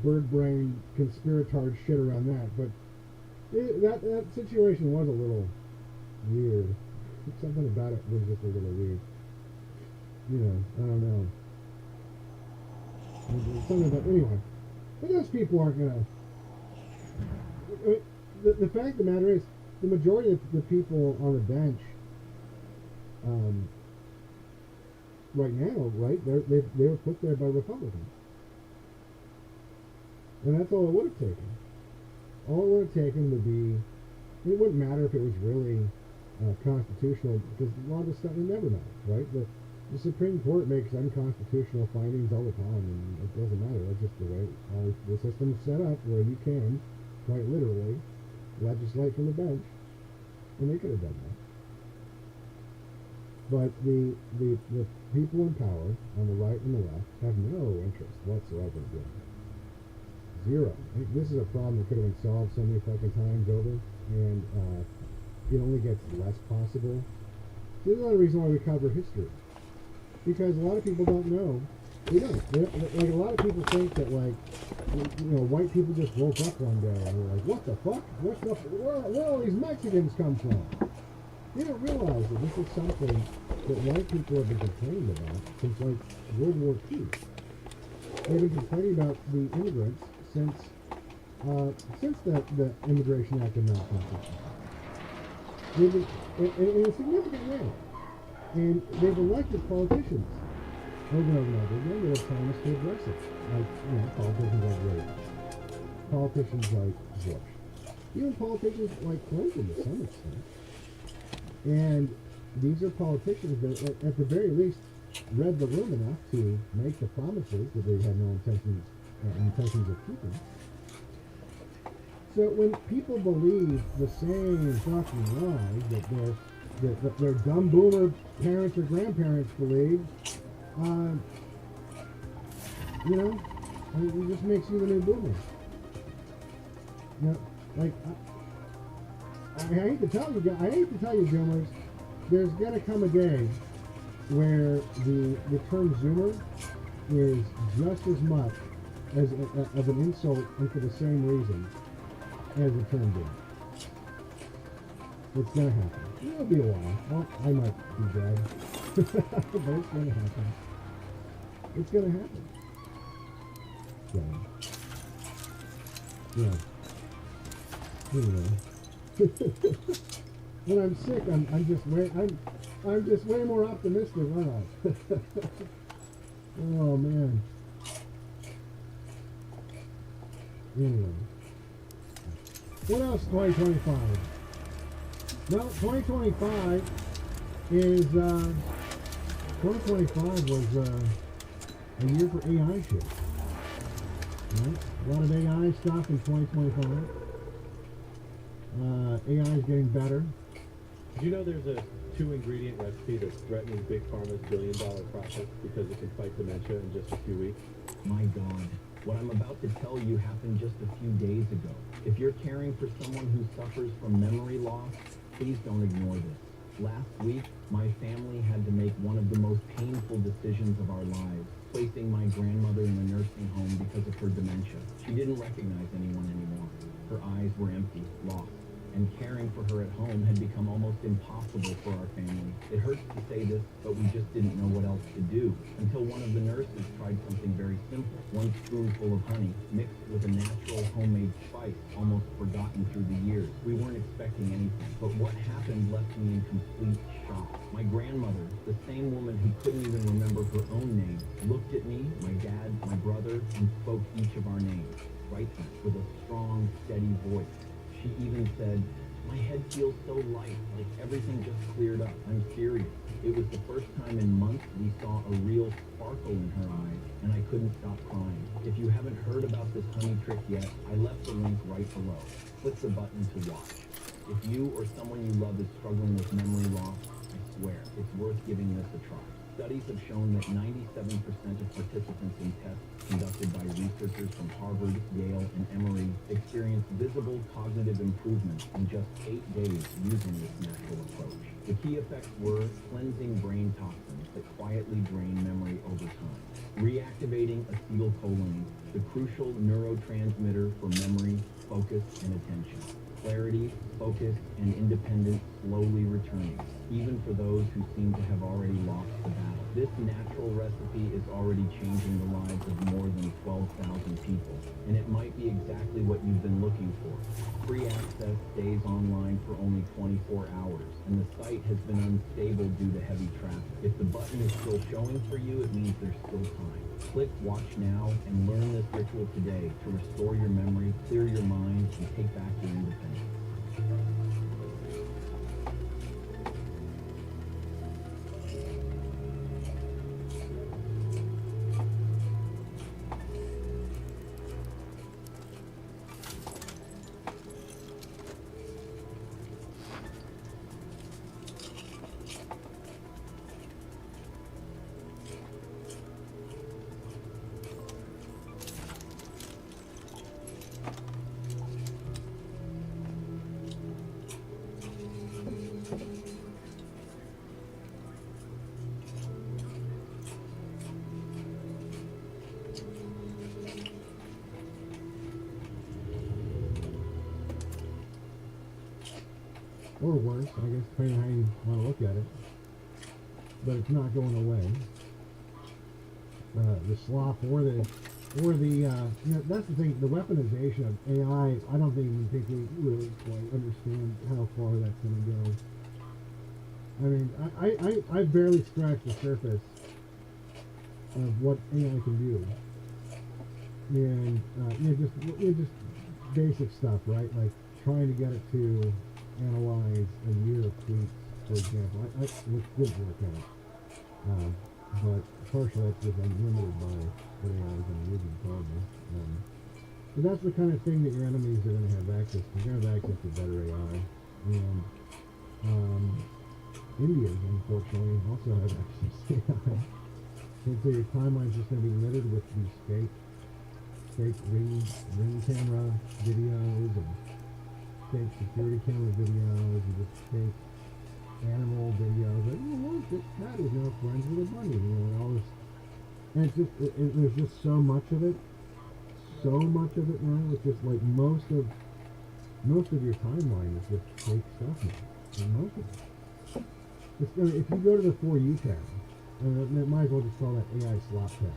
bird brain conspiratard shit around that, but that situation was a little weird. Something about it was just a little weird. I don't know. Something about anyway. But those people aren't gonna. The fact of the matter is, the majority of the people on the bench, right now, right, they were put there by Republicans, and that's all it would have taken. All it would have taken would be. It wouldn't matter if it was really constitutional, because a lot of the stuff it never matters, right? The Supreme Court makes unconstitutional findings all the time, and it doesn't matter. That's just the way the system's set up, where you can, quite literally, legislate from the bench, and they could have done that. But the people in power, on the right and the left, have no interest whatsoever in doing it. Zero. This is a problem that could have been solved so many fucking times over, and it only gets less possible. This is another reason why we cover history. Because a lot of people don't know. They don't. Like, a lot of people think that, like, white people just woke up one day and were like, what the fuck? Where all these Mexicans come from? They don't realize that this is something that white people have been complaining about since, like, World War II. They've been complaining about the immigrants since the Immigration Act of 1960. They've been, in a significant way. And they've elected politicians over and over and over again that have promised to address it. Like, politicians like Reagan. Politicians like Bush. Even politicians like Clinton to some extent. And these are politicians that, at the very least, read the room enough to make the promises that they had no intentions of keeping. So when people believe the same fucking lies that their dumb boomer parents or grandparents believe, it just makes you the new boomer. I hate to tell you, Zoomers, there's gonna come a day where the term Zoomer is just as much as of an insult, and for the same reason as the term Boomer. It's gonna happen. It'll be a while. I might be dead. But it's gonna happen. It's gonna happen. So, yeah. Anyway. When I'm sick, I'm just way more optimistic, aren't I? Oh man. Anyway. What else 2025? Well, 2025 is 2025 was a year for AI shit. Right? A lot of AI stuff in 2025. AI is getting better. Did you know there's a 2-ingredient recipe that's threatening Big Pharma's billion-dollar profits because it can fight dementia in just a few weeks? My God, what I'm about to tell you happened just a few days ago. If you're caring for someone who suffers from memory loss, please don't ignore this. Last week, my family had to make one of the most painful decisions of our lives, placing my grandmother in a nursing home because of her dementia. She didn't recognize anyone anymore. Her eyes were empty, lost, and caring for her at home had become almost impossible for our family. It hurts to say this, but we just didn't know what else to do, until one of the nurses tried something very simple. 1 spoonful of honey, mixed with a natural homemade spice, almost forgotten through the years. We weren't expecting anything, but what happened left me in complete shock. My grandmother, the same woman who couldn't even remember her own name, looked at me, my dad, my brother, and spoke each of our names, right then, with a strong, steady voice. She even said, "My head feels so light, like everything just cleared up. I'm serious." It was the first time in months we saw a real sparkle in her eyes, and I couldn't stop crying. If you haven't heard about this honey trick yet, I left the link right below. Click the button to watch. If you or someone you love is struggling with memory loss, I swear, it's worth giving this a try. Studies have shown that 97% of participants in tests conducted by researchers from Harvard, Yale, and Emory experienced visible cognitive improvements in just 8 days using this natural approach. The key effects were cleansing brain toxins that quietly drain memory over time, reactivating acetylcholine, the crucial neurotransmitter for memory, focus, and attention, clarity, focus, and independence slowly returning, even for those who seem to have already lost the battle. This natural recipe is already changing the lives of more than 12,000 people, and it might be exactly what you've been looking for. Free access stays online for only 24 hours, and the site has been unstable due to heavy traffic. If the button is still showing for you, it means there's still time. Click Watch Now and learn this ritual today to restore your memory, clear your mind, and take back your independence. Or worse, I guess, depending on how you want to look at it. But it's not going away. The sloth or the you know, that's the thing, the weaponization of AI, I don't even think we really quite understand how far that's going to go. I mean, I barely scratched the surface of what AI can do. And, just basic stuff, right? Like trying to get it to analyze a year of tweets, for example. Which didn't work out. But partially that's just unlimited by what AI is going to use probably. So that's the kind of thing that your enemies are going to have access to. They're going to have access to better AI. And Indians, unfortunately, also have access to AI. And so your timeline's just going to be littered with these fake ring camera videos and fake security camera videos and just fake animal videos. Like, look, this cat is now friends with a bunny, and all this. And it's just, there's just so much of it. So much of it now. It's just like most of your timeline is just fake stuff now. And most of it. If you go to the For You tab, it might as well just call that AI slop tab.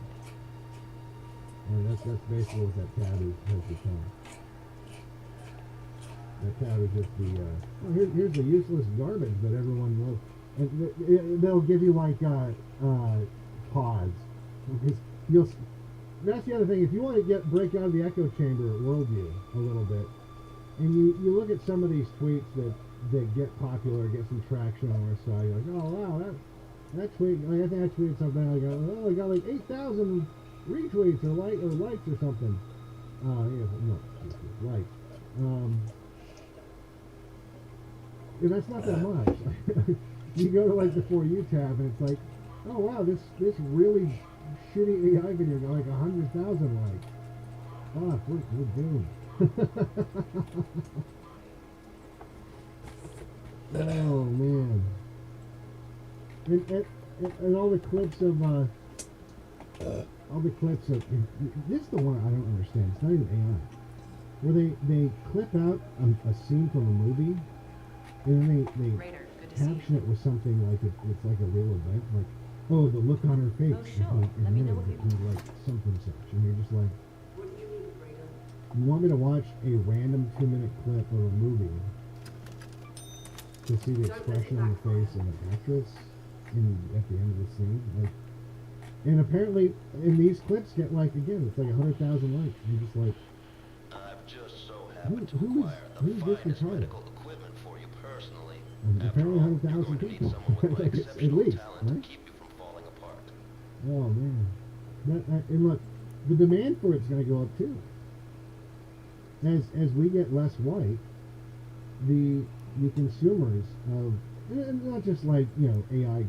And that's basically what that tab has become. That tab is just the, here's the useless garbage that everyone loves. And they'll give you like, pause. Because that's the other thing, if you want to break out of the echo chamber worldview a little bit, and you look at some of these tweets that that get popular, get some traction on our side. You're like, oh wow, that tweet, like I think I tweeted something like, oh, I got like 8,000 retweets or likes or something. Yeah, no, likes. Yeah, that's not that much. You go to like the For You tab and it's like, oh wow, this really shitty AI video got like 100,000 likes. Fuck, we're doomed. Oh man. And all the clips of this is the one I don't understand. It's not even AI. Where they clip out a scene from a movie and then they Raider, good to see you. caption it with something like it's like a real event, like, oh, the look on her face. Oh, sure. Let me know what you like something such, and you're just like, What do you need, Raider? you want me to watch a random 2-minute clip of a movie to see the expression on the face of an actress at the end of the scene? Like, and apparently, in these clips get like, again, it's like 100,000 likes. You're just like, I've just so happened to who acquire is the this finest retarded? medical equipment for you personally. And After apparently all, 100,000 you're going to need people. someone with my At exceptional least, talent right? to keep you from falling apart. Oh man, and look, the demand for it's going to go up too. As we get less white, the consumers of, and not just like, you know, AI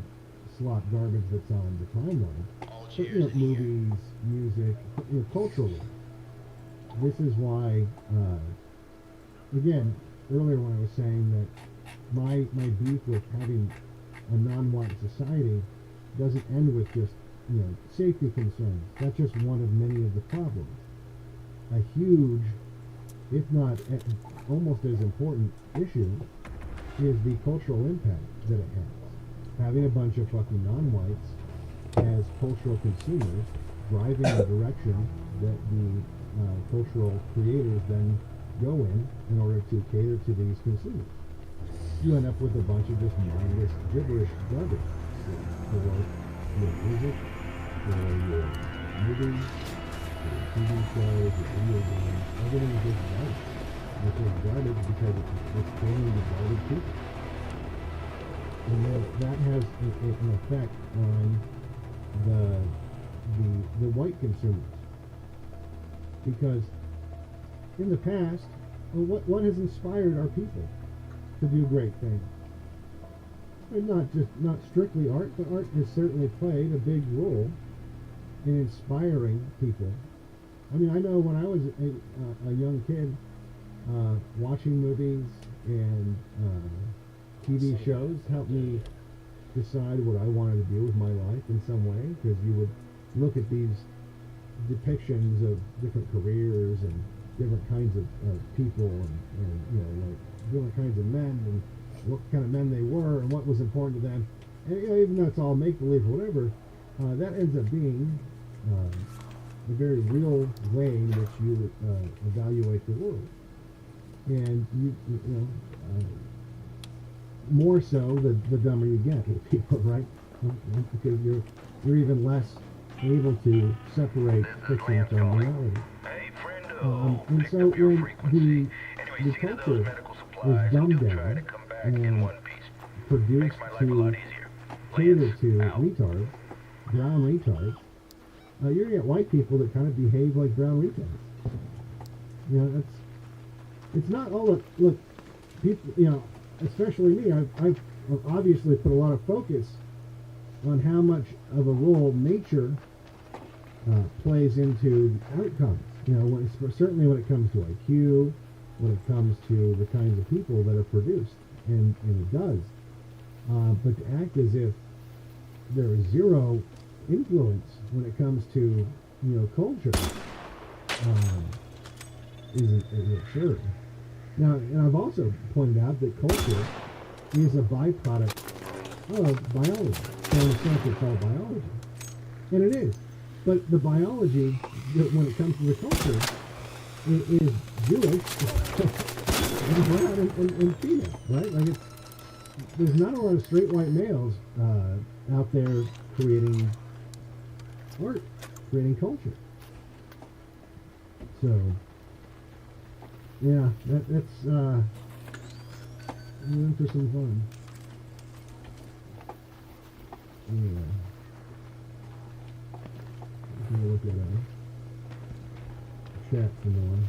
slot garbage that's on the timeline, but, you know, movies, music, you know, culturally. This is why, again, earlier when I was saying that my beef with having a non-white society doesn't end with just, you know, safety concerns. That's just one of many of the problems. A huge, if not almost as important issue, is the cultural impact that it has. Having a bunch of fucking non-whites as cultural consumers driving the direction that the cultural creators then go in order to cater to these consumers. You end up with a bunch of just mindless gibberish garbage for your music, for your movies, for your TV shows, your video games. Everything is just garbage. It's just garbage because it's paying the garbage people. And then that has an effect on the white consumers. Because in the past, well, what has inspired our people to do great things? And not strictly art, but art has certainly played a big role in inspiring people. I mean, I know when I was a young kid, watching movies and TV shows helped me decide what I wanted to do with my life in some way, because you would look at these depictions of different careers and different kinds of people and you know, like different kinds of men and what kind of men they were and what was important to them. And you know, even though it's all make-believe or whatever, that ends up being a very real way in which you evaluate the world. And you know, more so the dumber you get with people, right? Because you're even less able to separate fiction from reality. And so when the culture is dumbed down and produced to cater to retards, brown retards, you're gonna get white people that kind of behave like brown retards. You know, it's not all the, look, people, you know, especially me, I've obviously put a lot of focus on how much of a role nature plays into outcomes. You know, certainly when it comes to IQ, when it comes to the kinds of people that are produced, and it does. But to act as if there is zero influence when it comes to, you know, culture is absurd. Now, and I've also pointed out that culture is a byproduct of biology. So in a sense, it's called biology. And it is. But the biology, when it comes to the culture, it is Jewish and brown and female, right? Like there's not a lot of straight white males out there creating art, creating culture. So, yeah, We're in for some fun. Anyway. Let's have a look at chat some more.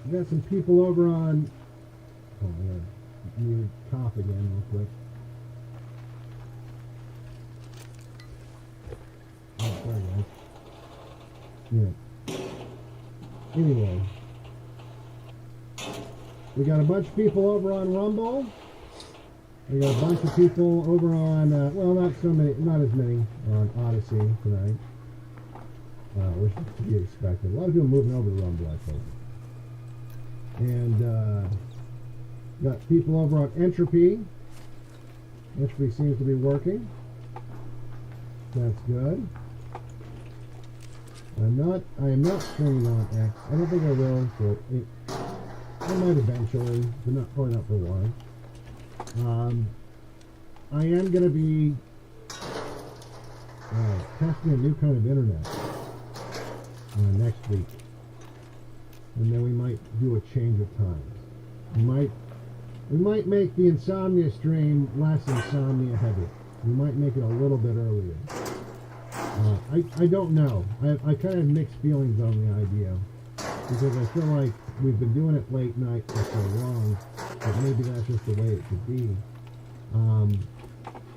We got some people over on. Oh, I gotta mute cough again real quick. Oh, sorry guys. Yeah. Anyway, we got a bunch of people over on Rumble. We got a bunch of people over on, well, not as many on Odyssey tonight. Which is to be expected. A lot of people moving over to Rumble, I think. And got people over on Entropy. Entropy seems to be working. That's good. I am not streaming on X. I don't think I will, so I might eventually, but probably not for a while. I am going to be testing a new kind of internet next week. And then we might do a change of times. We might make the insomnia stream less insomnia heavy. We might make it a little bit earlier. I don't know. I kind of have mixed feelings on the idea. Because I feel like we've been doing it late night for so long that maybe that's just the way it should be.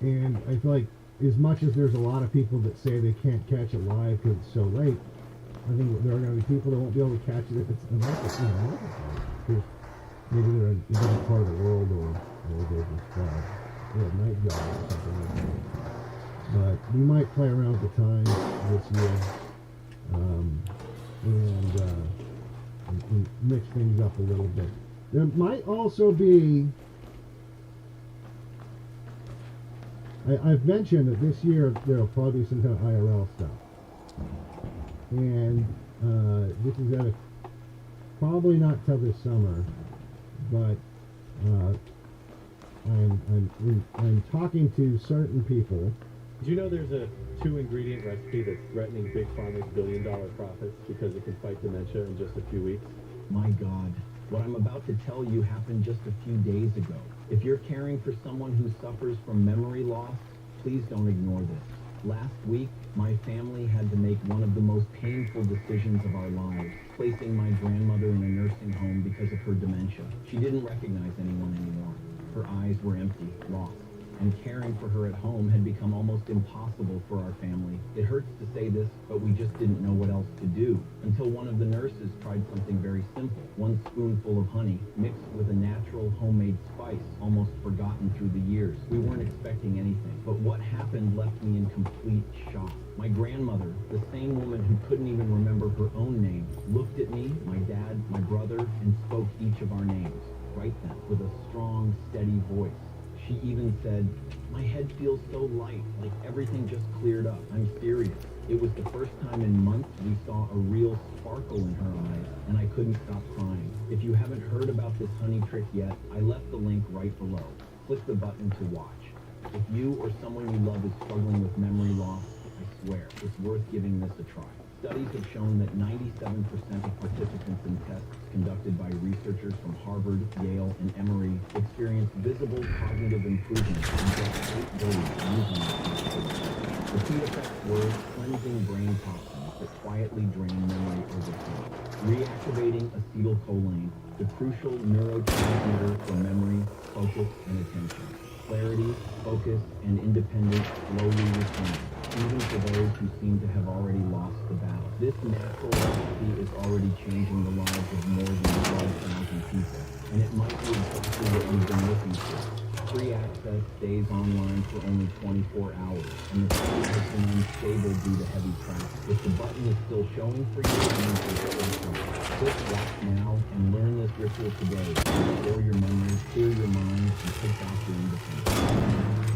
And I feel like as much as there's a lot of people that say they can't catch it live because it's so late, I think there are going to be people that won't be able to catch it if it's because maybe they're in a different part of the world or they're just a night job or something like that. But we might play around with the times this year and mix things up a little bit. There might also be, I've mentioned that this year there will probably be some kind of IRL stuff. And this is at probably not till this summer, but I'm talking to certain people. Did you know there's a 2-ingredient recipe that's threatening Big Pharma's billion-dollar profits because it can fight dementia in just a few weeks? My God, what I'm about to tell you happened just a few days ago. If you're caring for someone who suffers from memory loss, please don't ignore this. Last week, my family had to make one of the most painful decisions of our lives, placing my grandmother in a nursing home because of her dementia. She didn't recognize anyone anymore. Her eyes were empty, lost. And caring for her at home had become almost impossible for our family. It hurts to say this, but we just didn't know what else to do, until one of the nurses tried something very simple. 1 spoonful of honey, mixed with a natural homemade spice, almost forgotten through the years. We weren't expecting anything, but what happened left me in complete shock. My grandmother, the same woman who couldn't even remember her own name, looked at me, my dad, my brother, and spoke each of our names, right then, with a strong, steady voice. She even said, "My head feels so light, like everything just cleared up. I'm serious." It was the first time in months we saw a real sparkle in her eyes, and I couldn't stop crying. If you haven't heard about this honey trick yet, I left the link right below. Click the button to watch. If you or someone you love is struggling with memory loss, I swear, it's worth giving this a try. Studies have shown that 97% of participants in tests conducted by researchers from Harvard, Yale, and Emory experienced visible cognitive improvement in just 8 days using this method. The key effects were cleansing brain toxins that quietly drain memory over time, reactivating acetylcholine, the crucial neurotransmitter for memory, focus, and attention. Clarity, focus, and independence slowly return, even for those who seem to have already lost the battle. This natural recipe is already changing the lives of more than 12,000 people, and it might be exactly what you've been looking for. Free access stays online for only 24 hours, and the site has been unstable due to heavy traffic. If the button is still showing for you, it means it's still coming. Click watch now and learn this ritual today. Restore your memory, clear your mind, and take back your independence.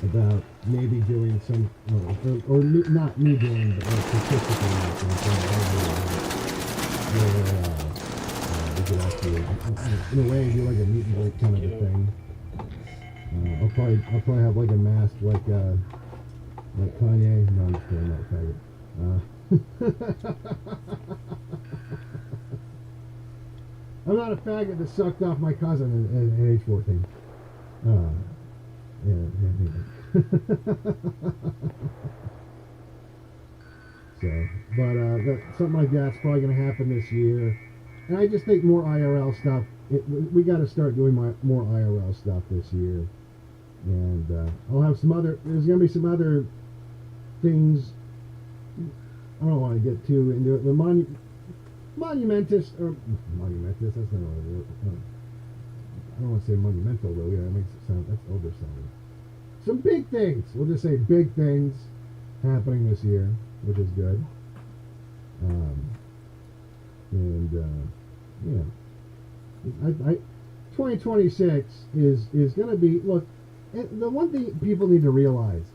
about maybe doing some, or not me doing, but participating in something where we could actually, in a way, do like a meet and greet kind of a thing. I'll probably have like a mask like Kanye. No, I'm just kidding, not faggot. I'm not a faggot that sucked off my cousin at age 14. Anyway. So, but something like that's probably going to happen this year. And I just think more IRL stuff. We got to start doing more IRL stuff this year. And I'll have some other. There's going to be some other things. I don't want to get too into it. The monumentous. That's not really a word. I don't want to say monumental though. Yeah, that makes it sound. That's oversounding. Some big things. We'll just say big things happening this year, which is good. Yeah. 2026 is going to be. Look, the one thing people need to realize,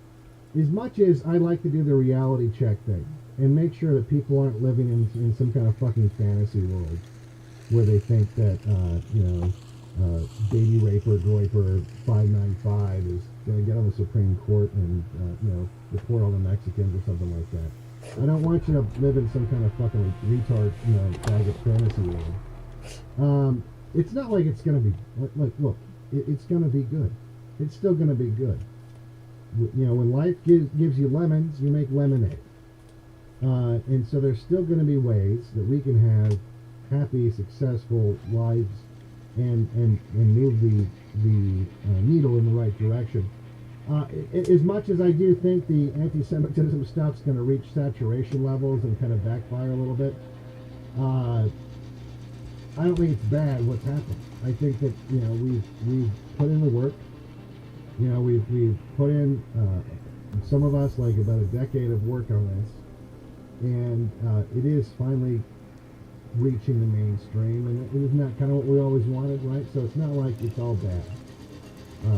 as much as I like to do the reality check thing and make sure that people aren't living in some kind of fucking fantasy world where they think that baby raper Groiper 595 is going to get on the Supreme Court and deport all the Mexicans or something like that. I don't want you to live in some kind of fucking retard, faggot fantasy world. It's not like it's going to be look, it's going to be good. It's still going to be good. When life gives you lemons, you make lemonade. And so there's still going to be ways that we can have happy, successful lives and move the needle in the right direction. As much as I do think the anti-Semitism stuff's going to reach saturation levels and kind of backfire a little bit, I don't think it's bad what's happened. I think that we've put in the work. We've put in some of us like about a decade of work on this, and it is finally reaching the mainstream, and isn't that kind of what we always wanted, right? So it's not like it's all bad,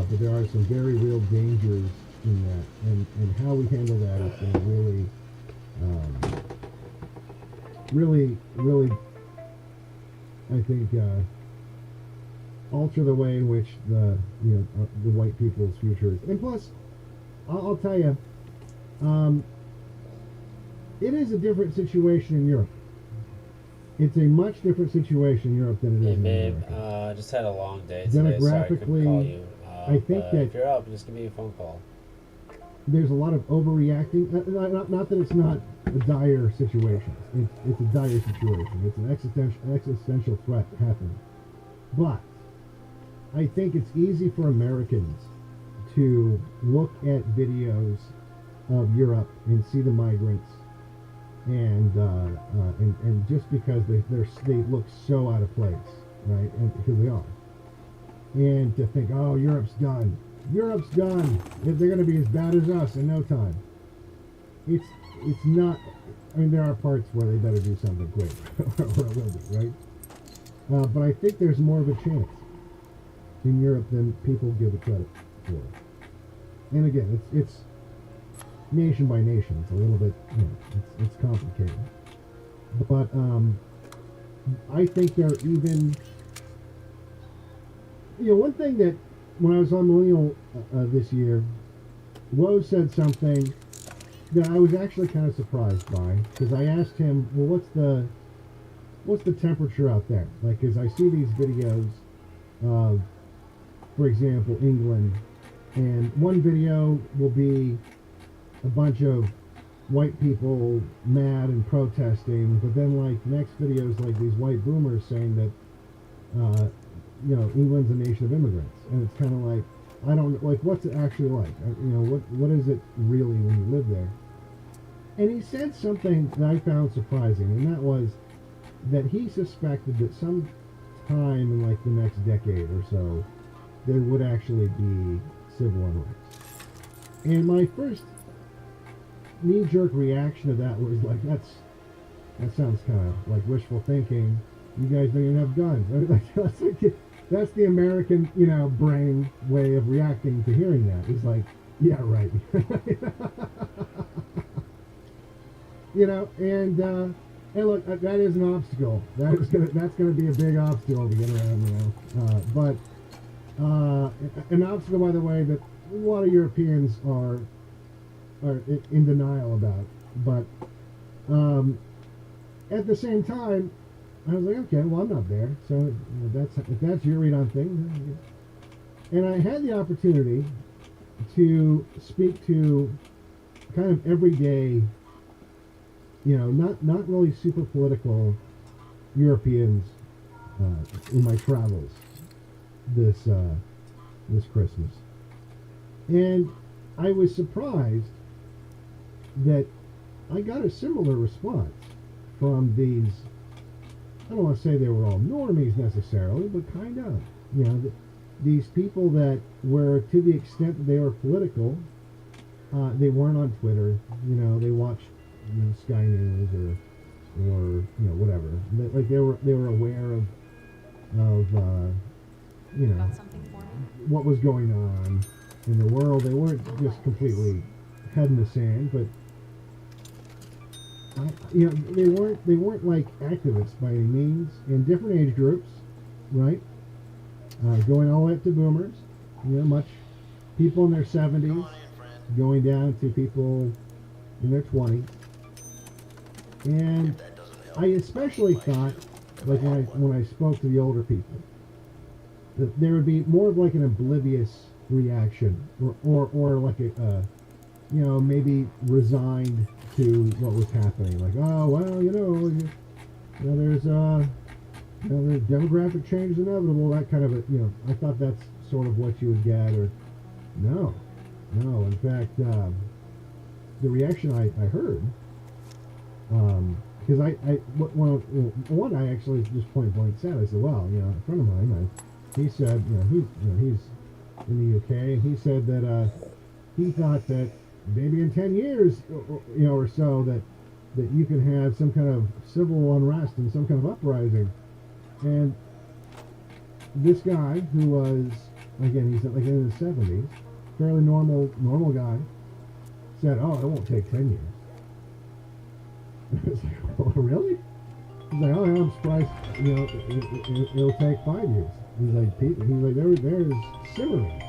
but there are some very real dangers in that, and how we handle that is going to really, I think, alter the way in which the white people's future is. And plus, I'll tell you, it is a different situation in Europe. It's a much different situation in Europe than it is in America. I just had a long day today. Sorry I couldn't call you. I think that if you're up, just give me a phone call. There's a lot of overreacting. Not that it's not a dire situation. It's a dire situation. It's an existential threat happening. But I think it's easy for Americans to look at videos of Europe and see the migrants, and just because they look so out of place, right? And because they are, and to think, oh, Europe's done. They're going to be as bad as us in no time. It's not. I mean, there are parts where they better do something quick, or it will be, right? But I think there's more of a chance in Europe than people give it credit for. And again, it's nation by nation. It's a little bit, it's complicated. But I think there are even, one thing that when I was on Millennial this year, Woe said something that I was actually kind of surprised by, because I asked him, well, what's the temperature out there? Like, as I see these videos of, for example, England, and one video will be a bunch of white people mad and protesting, but then like next videos like these white boomers saying that England's a nation of immigrants, and it's kind of like, I don't like, what's it actually like? What is it really when you live there? And he said something that I found surprising, and that was that he suspected that some time in like the next decade or so there would actually be civil unrest. And my first knee-jerk reaction to that was like, that sounds kind of like wishful thinking. You guys don't even have guns. That's the American, brain way of reacting to hearing that. It's like, Yeah, right. You know, and look, that is an obstacle. That's gonna be a big obstacle to get around. You know, but an obstacle, by the way, that a lot of Europeans are in denial about. But at the same time, I was like, okay, well, I'm not there, so if that's your read on things. And I had the opportunity to speak to kind of everyday, you know, not really super political Europeans in my travels this Christmas, and I was surprised that I got a similar response from these. I don't want to say they were all normies necessarily, but kind of, you know, these people that were, to the extent that they were political, they weren't on Twitter. You know, they watched, you know, Sky News or you know, whatever. Like they were aware of you know, what was going on in the world. They weren't just completely head in the sand, but you know, they weren't like activists by any means. In different age groups, right? Going all the way up to boomers, you know, people in their 70s, going down to people in their 20s. And I especially thought, like when I spoke to the older people, that there would be more of like an oblivious reaction, or like a you know, maybe resigned to what was happening. Like, oh well, you know, there's there's demographic change is inevitable. That kind of a, you know, I thought that's sort of what you would get. Or no. In fact, the reaction I heard, because one I actually just point blank said, I said, well, you know, a friend of mine, he said, he's in the UK, and he said that he thought that maybe in 10 years, you know, or so, that you can have some kind of civil unrest and some kind of uprising. And this guy, who was, again, he's like in his 70s, fairly normal guy, said, oh, it won't take 10 years. I was like, oh, really? He's like, oh, yeah, I'm surprised, you know, it'll take 5 years. He's like, there is simmering.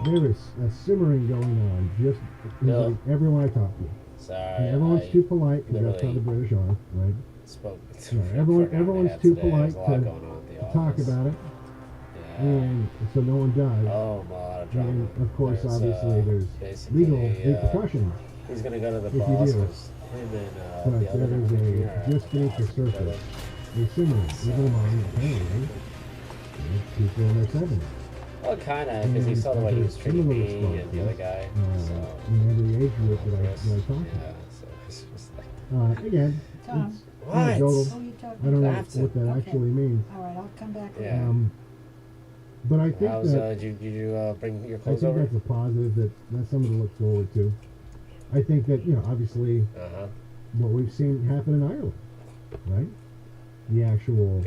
There is a simmering going on. Just like everyone I talk to. Sorry, and everyone's too polite, because that's how the British are, right? Spoke. Yeah, everyone's too polite to talk about it. Yeah. And so no one does. Oh, a lot of drama. And of course, There's, obviously, there's legal repercussions. He's gonna go to the if boss you do. because him and But the other there is engineer a just beneath the surface, a simmering, even among apparently people in their 70s. Well, kind of, because he saw the way he was treating me and the other guy. So in every age group that I talk to. yeah, so it's just like again, Tom. it's What? anecdotal. Oh, you talking I don't know about what that Okay. actually means. All right, I'll come back. Yeah. But I think how's that did you bring your I clothes think over? that's a positive. That's something to look forward to. I think that, you know, obviously, what we've seen happen in Ireland, right? The actual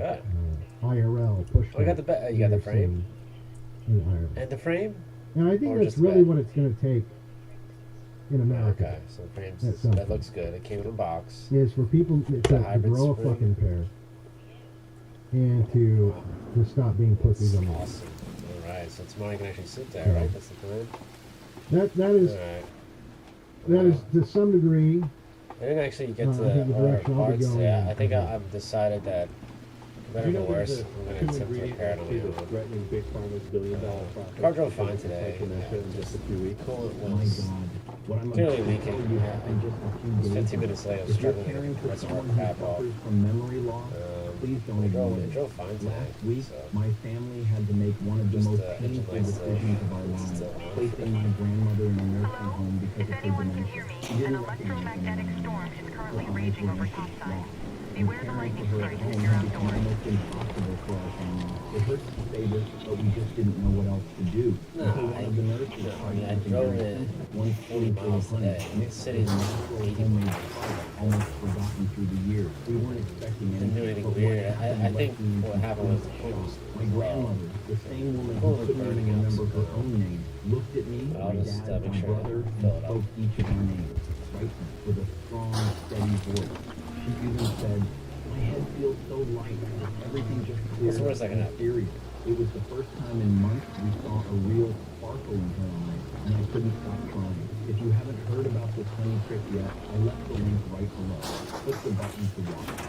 IRL pushback. Oh, you got the you got the frame in Ireland. and the frame. And I think Or that's just the really bed? what it's going to take in America. Okay, so the frames At some that point. looks good. It came in a box. Is for people to hybrid grow a spring. fucking pair and to stop being pussies on the wall. Awesome. All right, so tomorrow you can actually sit there, right? That's the plan. That is All right. that is to some degree. I didn't actually get to I think the the other direction I'll be parts. going Yeah, in. I think I've decided that better You or know worse, there's a I'm going to two attempt to ingredient repair it on recipe my that's own. threatening Big Pharma's billion-dollar profit. Car drove fine because it's today. taking that shit in just a few weeks. Cool, it My was God, what I'm clearly about to leaking. tell you happened just a few days 15 ago. minutes later, I was If you're struggling caring to for get the someone rest of who our cap off. suffers from memory loss, please don't ignore it it. drove fine today. Last week, So. my family had to make one of the Just, most engine painful light's decisions of our it's lives, still on. placing my grandmother in a nursing home because If of her anyone can dementia. hear me, She an didn't recognize electromagnetic anyone. storm is currently Her eyes raging were over empty, topside. lost. Beware the caring lightning for her at strikes home if you're had become outdoors. almost impossible for our family. It hurts to say this, but we just didn't know what else to do. No, Until one of the nurses I tried mean, I something drove very it simple. One 40 miles spoonful of honey today. The mixed city's with natural 80 homemade miles. product, almost forgotten through the years. We weren't expecting Didn't do anything but what weird. happened I left think me what happened was the pool was my grandmother, the same woman Pool who was couldn't burning even up remember her somehow. own name, looked at me, But I'll my just, dad, make my sure to brother, and fill it up. spoke each of our names, right with a strong, steady voice. She even said, "My head feels so light, everything just What's cleared the worst up that can and happen? serious." It was the first time in months we saw a real sparkle in her eyes, and I couldn't stop crying. If you haven't heard about this honey trick yet, I left the link right below. Click the button to watch.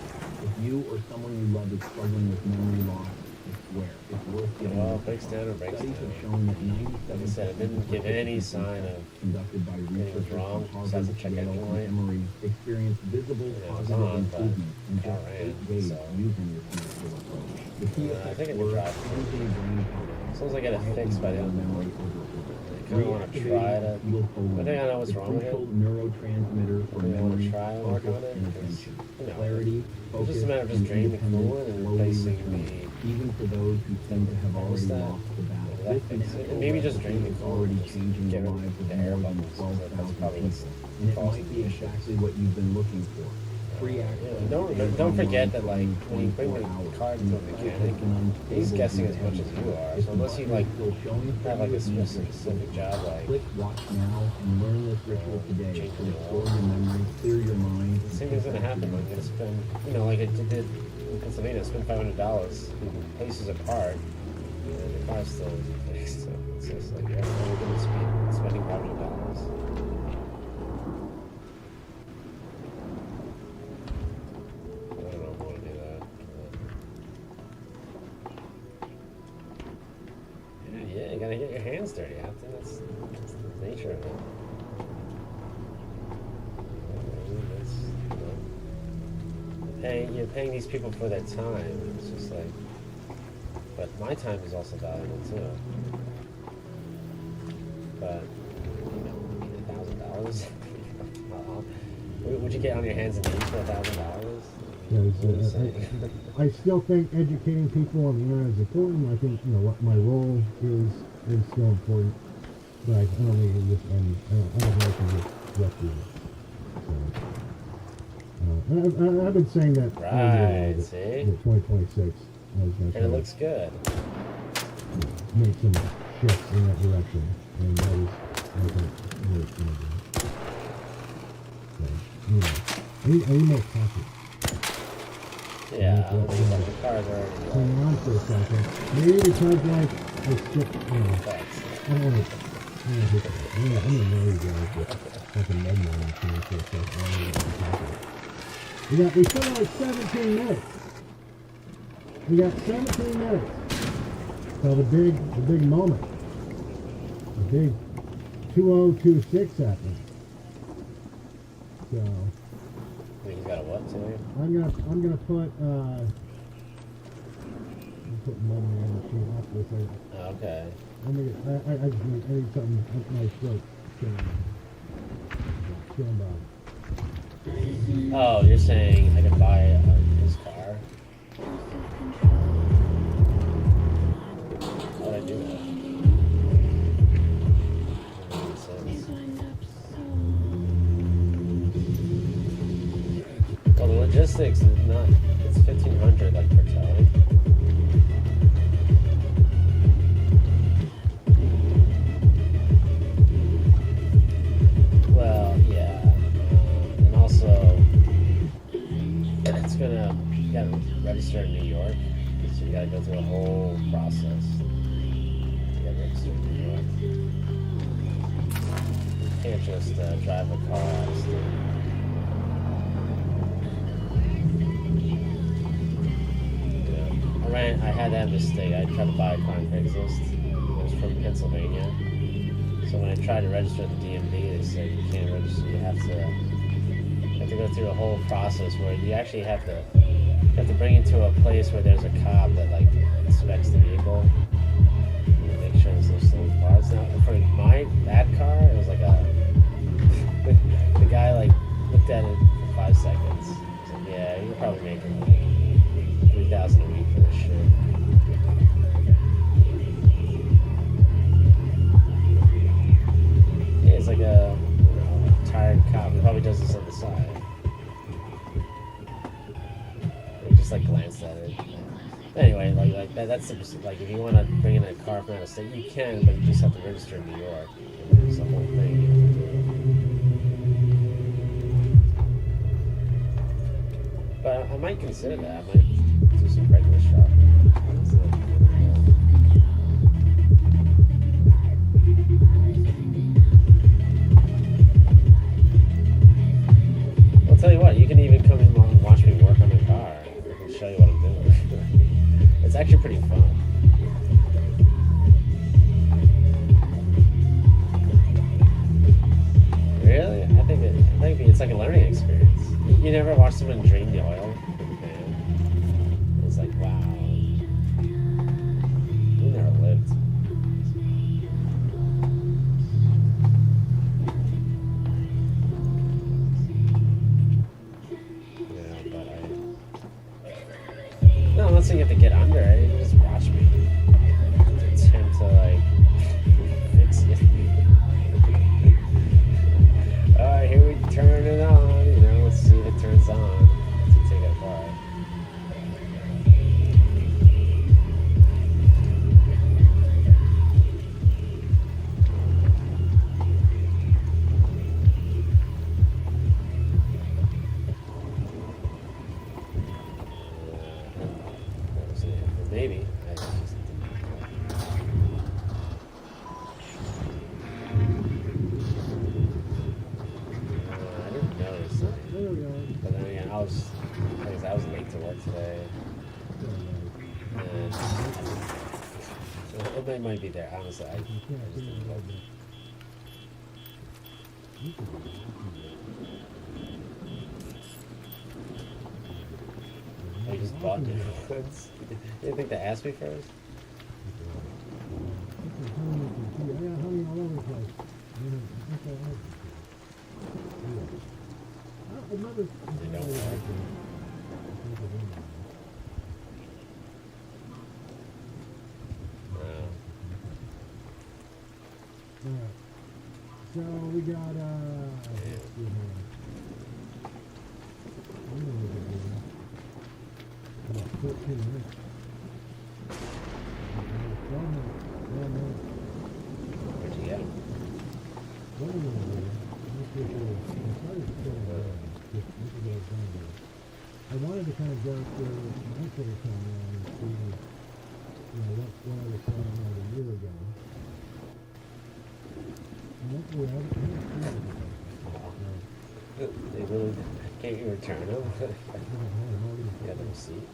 If you or someone you love is struggling with memory loss, I swear, it's worth getting Well, involved. breaks down or breaks Studies down. have shown that 97% Like I said, it didn't give any sign of conducted by anything was researchers wrong, from besides Harvard, the check Yale, engine and light. Emory experienced visible Yeah, it was positive on, but improvement in car just ran, 8 days so. using this natural approach. The key I effects think I could were drive. cleansing brain power, As long as I get it quietly fixed by the bringing end of the memory month. over. I kinda wanna try to. I think I know what's the wrong with it. crucial neurotransmitter for I think I wanna memory, try and work focus, on it, and 'cause, attention. you know, Clarity, it's focus, just a matter of just and draining the independence coolant and slowly replacing return, the even for those who seem to have already thermostat. lost the battle. Maybe that This fixes it. natural And maybe just recipe drain the is coolant, already just changing get the rid of lives of the air more than bubbles, 'cause that's 12,000 probably what's people. And it causing might the be issues. exactly what you've been looking for. Free access. Yeah, don't to don't forget online that like for when you bring 24 the hours. car to And a the site mechanic, has been he's unstable guessing due as to much as heavy you rain. are. If So the unless you button like is still showing for have like you, a it means you're specific job, like click watch now and learn this ritual today to changing the restore oil. your memory, clear your mind. The same thing's gonna happen. I'm gonna spend, you know, like I did in Pennsylvania, spend $500 places apart, and the car's still fixed. So it's just like, yeah, we're gonna spending $500. I don't know if I want to do that. Yeah, you gotta get your hands dirty, Captain. That's the nature of it. You're paying these people for their time. It's just like, but my time is also valuable too. But you know, $1,000. Would you get on your hands and knees for $1,000? I still think educating people on the internet is important. I think what my role is still important, but I don't think it just I don't know if I can just left with it. So, I've been saying that Right, see? 2026 I was going to And it looks good. make some shifts in that direction, and that is what it's going to do. So, I need more coffee. Yeah, the cars are already Hang on for a second. Maybe because like I skipped, I don't want to I'm gonna know you guys, but fucking mud morning for a second. I don't know what I'm talking about. We still got like 17 minutes. We got 17 minutes. So the big moment. The big 2026 happened. So He's got a what to I'm gonna put money in the machine after this. Okay. I just need something nice throat. Stand by. Oh, you're saying I could buy his car? How would I do that? Doesn't make sense. Well, the logistics is not. It's 1,500 like per towing. Well, yeah, and also it's gonna you gotta register in New York, so you gotta go through a whole process. You gotta register in New York. You can't just drive a car out of state. I had that mistake. I tried to buy a car on Craigslist. It was from Pennsylvania. So when I tried to register at the DMV, they said you can't register. You have to go through a whole process where you actually have to bring it to a place where there's a cop that like inspects the vehicle and make sure there's no stolen parts. Now for that car, it was like the guy like looked at it for 5 seconds. He's like, yeah, you're probably making like that's like if you want to bring in a car from out of state, you can, but you just have to register in New York. It's the whole thing you have to do. But I might consider that. I might do some regular shopping. I'll tell you what, you can even come in and watch me work on my car. I can show you what I'm doing. It's actually pretty fun. Really? I think it's like a learning experience. You never watch someone drain the oil from the pan? It's like, wow. You never lived. No, I'm not saying you have to get under it. You just watch me attempt to like fix it. Alright, here we turn it on. You know, let's see if it turns on. Let's take it apart. Maybe. I just didn't. I didn't notice it. But then again, I was late to work today. And it might be there. Honestly, I just didn't look. I just bought different goods. You didn't think to ask me first? So we got about 14 minutes. Where'd you get them? I wanted to kind of go through my Twitter timeline and see, what I was talking about a year ago. And that's where I haven't seen it. They really can't you return them? You got the receipt?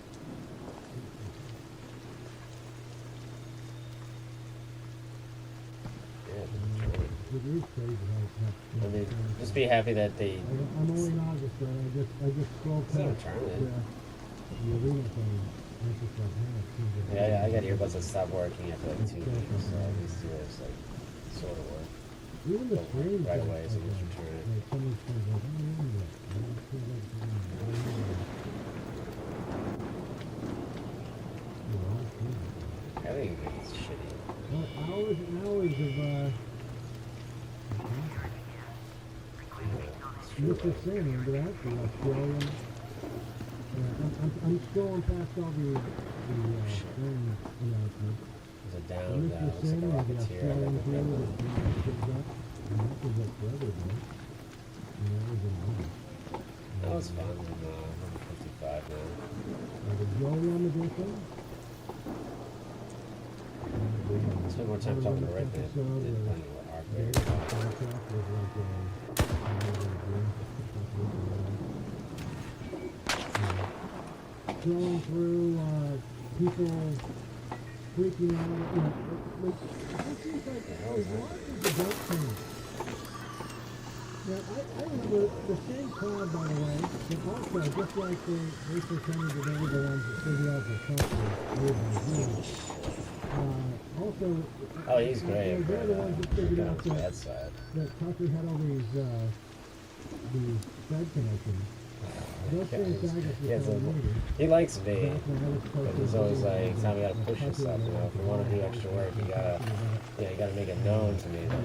It is crazy how I mean, just be happy that they. I'm only an August, but I just scrolled past return it. the arena thing. And it's just like, man, it seems like Yeah, I got earbuds that stopped working after like 2 weeks, so at least yours like sort of work. Even the screen Right away, so you just return it. like somebody's kind of like, oh, yeah, yeah. And it feels like it's on the arena. Everything is shitty. Hours and hours of Mr. Sam, remember that? The Australian. I'm scrolling past all the thing announcements. There's a down, Mr. down, it's Sam, like a the rocketeer. I Australian got the hero red that one. picked up. And that was like forever ago. And that was an honor. That was fun. I'm 55 now. The Joey on the different. Spend more time talking to Red Man than playing with Arc Bear. Going through people freaking out, it seems like as long as the don't change. Now, I remember the same crowd, by the way, that also, just like they pretended that they were the ones that figured out the Trump was also, Oh, he's great. they're the ones that figured out On that side. that Tucker had all these Fed connections. Those same guys He likes me, but he's always like, Tom, you gotta push yourself, you know, if you want to do extra work, you gotta make it known to me that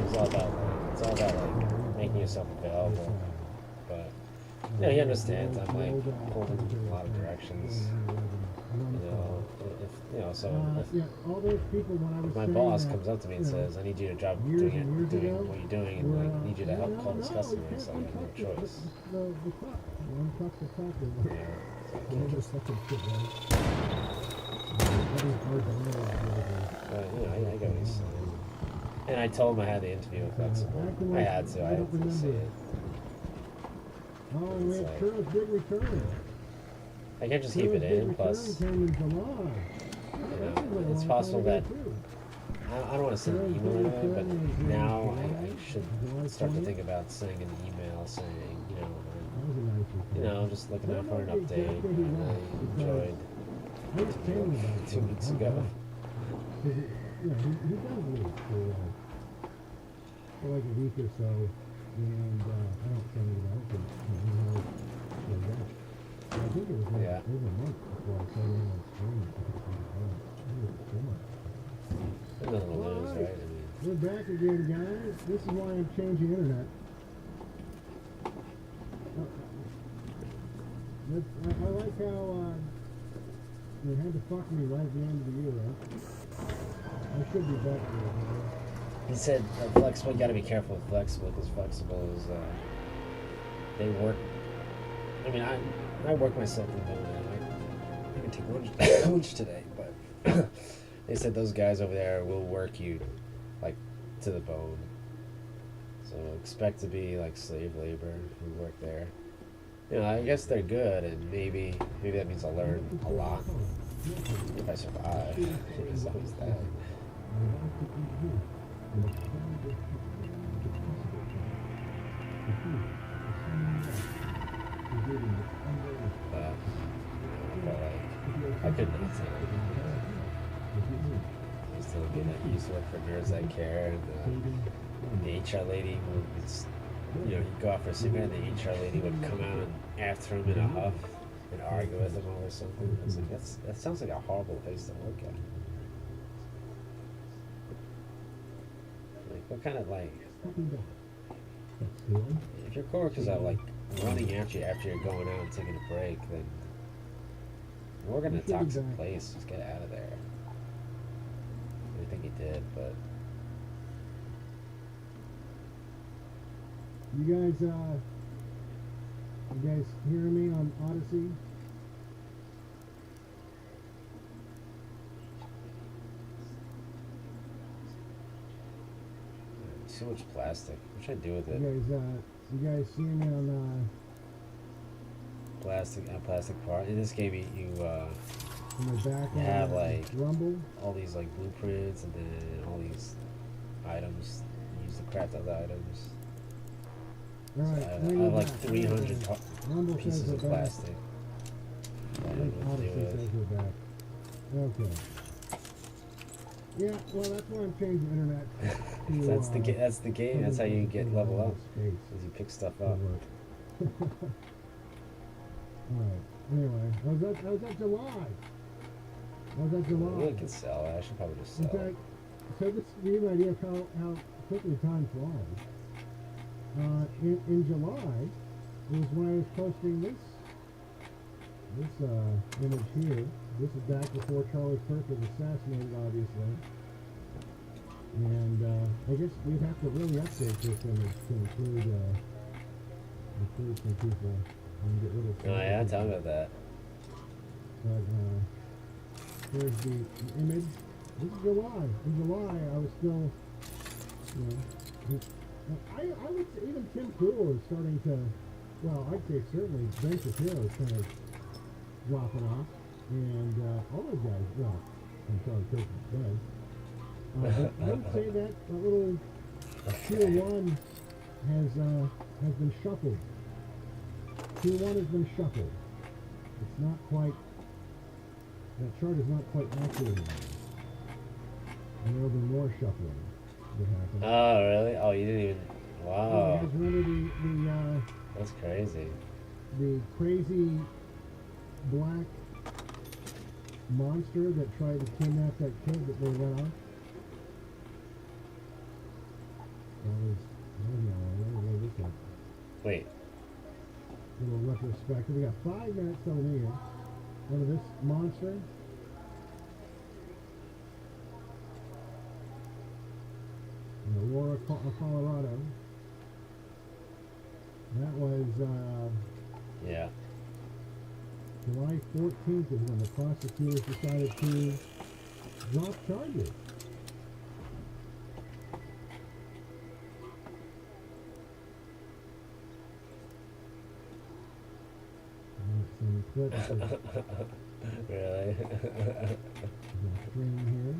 it's all about like making yourself available. But he understands. I'm like pulled in a lot of directions. So if, yeah, all those people when I was if my saying boss that, comes up to me and you know, says, "I need you to drop years doing and years doing ago, what you're doing, and were, like need you to help call this customer," you it's can't like I have no untouch choice. the clock. You untouch the clock. Yeah, so I All can't this just. fucking shit, right? But you know, I get what he's saying. And I told him I had the interview with Flexible. I had to. I had to say it. Oh, It's we had like- Churros big return. I can't just keep it Churros in. big Plus, return came in July. you know, it's possible that I don't want to send an email anyway, but now I should start to think about sending an email saying, you know, just looking out for an update. I enjoyed 2 weeks ago. Yeah, he does leave for like a week or so, and I don't send it out, but he knows that. I think it was like Yeah. over a month before I sent it on screen. There's nothing to lose, right? I mean, We're back again, guys. This is why I'm changing internet. I like how they had to fuck me right at the end of the year, right? I should be back there. he said Flexible, you got to be careful with Flexible because Flexible is, they work. I mean, I work myself in doing that. I can take lunch today, but they said those guys over there will work you like to the bone. So expect to be like slave labor who work there. You know, I guess they're good, and maybe that means I'll learn a lot if I survive. There's always that. But I felt like I could not tell. I used to be that used to work for Nerds That Care, and the HR lady would, you know, he'd go out for a cigarette, and the HR lady would come out and after him in a huff and argue with him over something. I was like, that sounds like a horrible place to work at. Like, what kind of like, if your coworkers are like running at you after you're going out and taking a break, then you're working in a toxic place. Just get out of there. I think he did, but You guys hearing me on Odyssey? so much plastic. What should I do with it? You guys seeing me on Plastic part. In this game, you in the back you have of like Rumble? all these like blueprints and then all these items. You use to craft other items. All So right, I have like 300 Rumble pieces says of we're back. plastic. I don't know what to do Odyssey says with. we're back. Okay. Yeah, well, that's why I'm changing internet. To, That's the game. That's how you get level up. Space. Is you pick stuff up. Alright, anyway, how's that July? How's that I July? really could sell it. I should probably just In sell it. fact, so this gives you an idea of how quickly time flies. In July was when I was posting this image here. This is back before Charlie Kirk was assassinated, obviously. And I guess we'd have to really update this image to include some people and get rid of some Oh yeah, other tell me people. about that. But here's the image. This is July. In July, I was still, you know, I would say even Tim Pool is starting to, well, I'd say certainly Ben Shapiro is kind of dropping off, and all those guys, well, I'm sorry, Kirk is dead. I would say that a little Tier 1 has been shuffled. Tier 1 has been shuffled. It's not quite, that chart is not quite accurate anymore. And there will be more shuffling that happen. Oh really? Oh, you didn't even. You Wow. guys remember That's crazy. the crazy black monster that tried to kidnap that kid that they let off? Let me look up. Wait. Little retrospective. We got 5 minutes till the meeting. Remember this monster? Aurora, Colorado. That was Yeah. July 14th is when the prosecutors decided to drop charges. Some clips of Really? the screen here.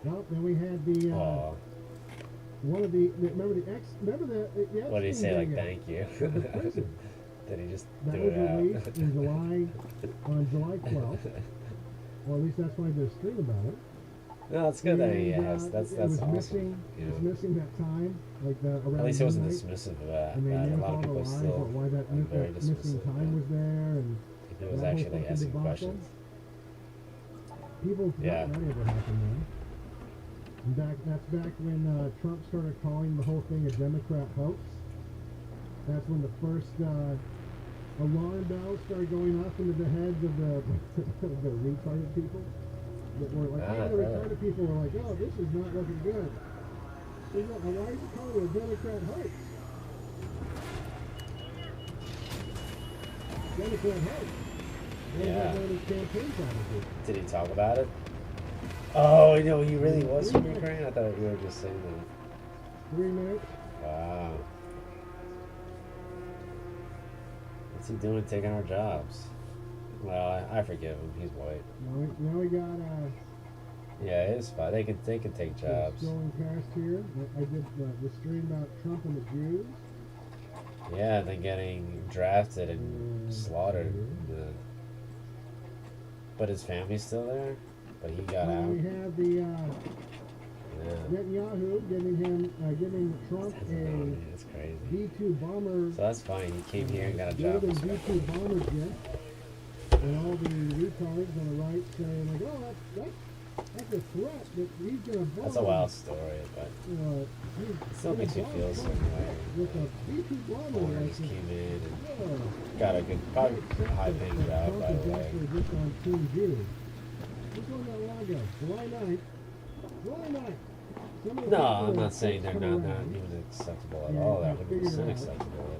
Well, then we had the Aw. one of the remember the What did he say? Like, Epstein thank you? of the prison. Did he just That do was it out? released in on July 12th. Or at least that's why there's a stream about it. No, it's good that he And, has. That's it was awesome. missing. you It was know. missing that time, like the around At least he wasn't midnight. dismissive of that. And they A knew lot all of the people lies still about why that, are very missing dismissive. time was there, and If it was that whole actually fucking asking debacle. questions. People forgot Yeah. any of it happened then. And that's back when Trump started calling the whole thing a Democrat hoax. That's when the first alarm bells started going off into the heads of the the retarded people. That were like, all the retarded people were like, oh, this is not looking good. Why is it called a Democrat hoax? Democrat hoax. Yeah. Campaign strategy. Did he talk about it? Oh, no, he really was from Ukraine? I thought you were just saying that. 3 minutes. Wow. What's he doing taking our jobs? Well, I forgive him. He's white. Now we got Yeah, it's fine. They can take jobs. scrolling past here. I did the stream about Trump and the Jews. Yeah, then getting drafted and slaughtered. But his family's still there? But he got out? We have the Netanyahu giving Trump a That's crazy. B-2 bomber. So that's fine. He came here and got a job. Golden B-2 bomber jet. And all the retards on the right saying like, oh, that's a threat that he's gonna bomb. That's a wild story, but it still makes you feel some way. With a B-2 bomber. Or like just this. came in and Yeah. got a good, probably high paying job, by the way. Just on Team Jews. This one not long ago, July 9th. July 9th. Some of the No, people I'm that not saying they're come not around, even acceptable at Yeah, all. They're I figured it 100% out. acceptable.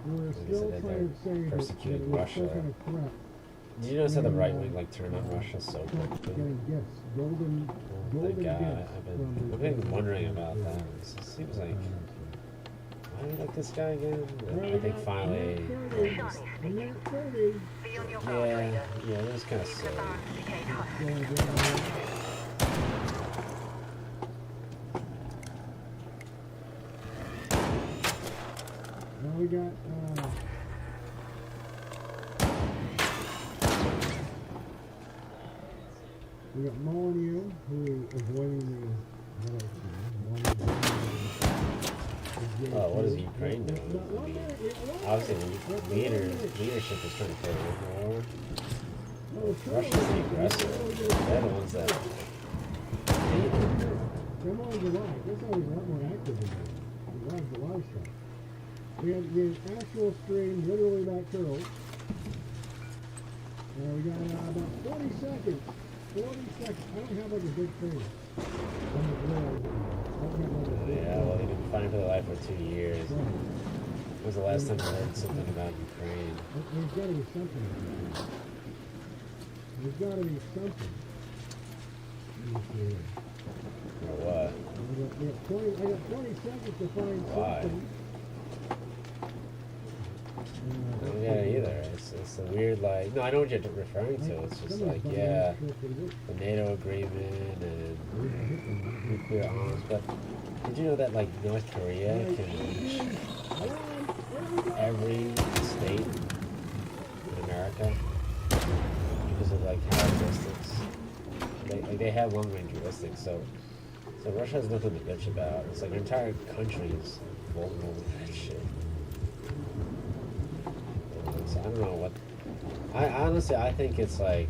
We're Like I still said, trying to say they're that persecuting it was Russia. some kind of threat. Did you notice how the And, right wing like turned on Russia so quickly? Getting gifts, golden Thank God. gifts. I've been wondering about that. It seems like, why do you like this guy again? I think finally, just, yeah, it was kind of silly. Now we got Molyneux, who is avoiding Oh, what is Ukraine doing? I mean, obviously, leadership is trying to play a war. Russia's the aggressor. They're the ones that. Come on, July. That's always a lot more active than that. A lot of July stuff. We have the actual stream, literally that curls. We got about 40 seconds. 40 seconds. I don't have like a big thing on the grill. I don't have like a big Yeah, well, they've been fighting for their life for 2 years. When was the last time you heard something about Ukraine? There's got to be something. There's got to be something. Let me see here. Or what? I got 20 seconds to find Why? something. I don't get it either. It's a weird, like, no, I know what you're referring to. It's just like, yeah, the NATO agreement and nuclear arms. But did you know that, like, North Korea can reach every state in America because of, like, characteristics? They have long-range ballistics, so Russia has nothing to bitch about. It's like our entire country is vulnerable to that shit. So I don't know what. I honestly, I think it's like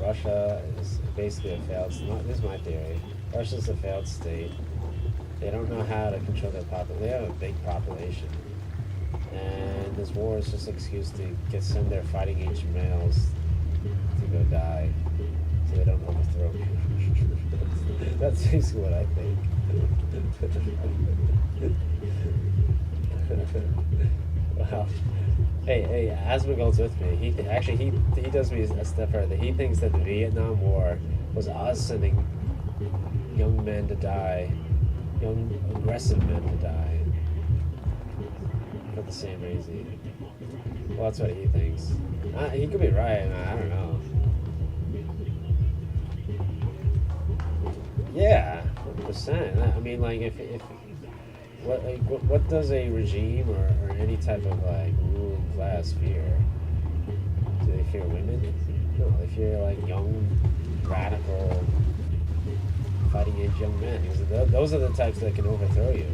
Russia is basically a failed. This is my theory. Russia's a failed state. They don't know how to control their population. They have a big population, and this war is just an excuse to send their fighting age males to go die, so they don't overthrow. That's basically what I think. Wow. Hey, Asmongold's with me. He does me a step further. He thinks that the Vietnam War was us sending young men to die, young aggressive men to die, for the same reason. Well, that's what he thinks. He could be right. I don't know. Yeah, 100%. I mean, like, if what does a regime or any type of like ruling class fear? Do they fear women? No, they fear like young, radical, fighting-age young men. Because those are the types that can overthrow you.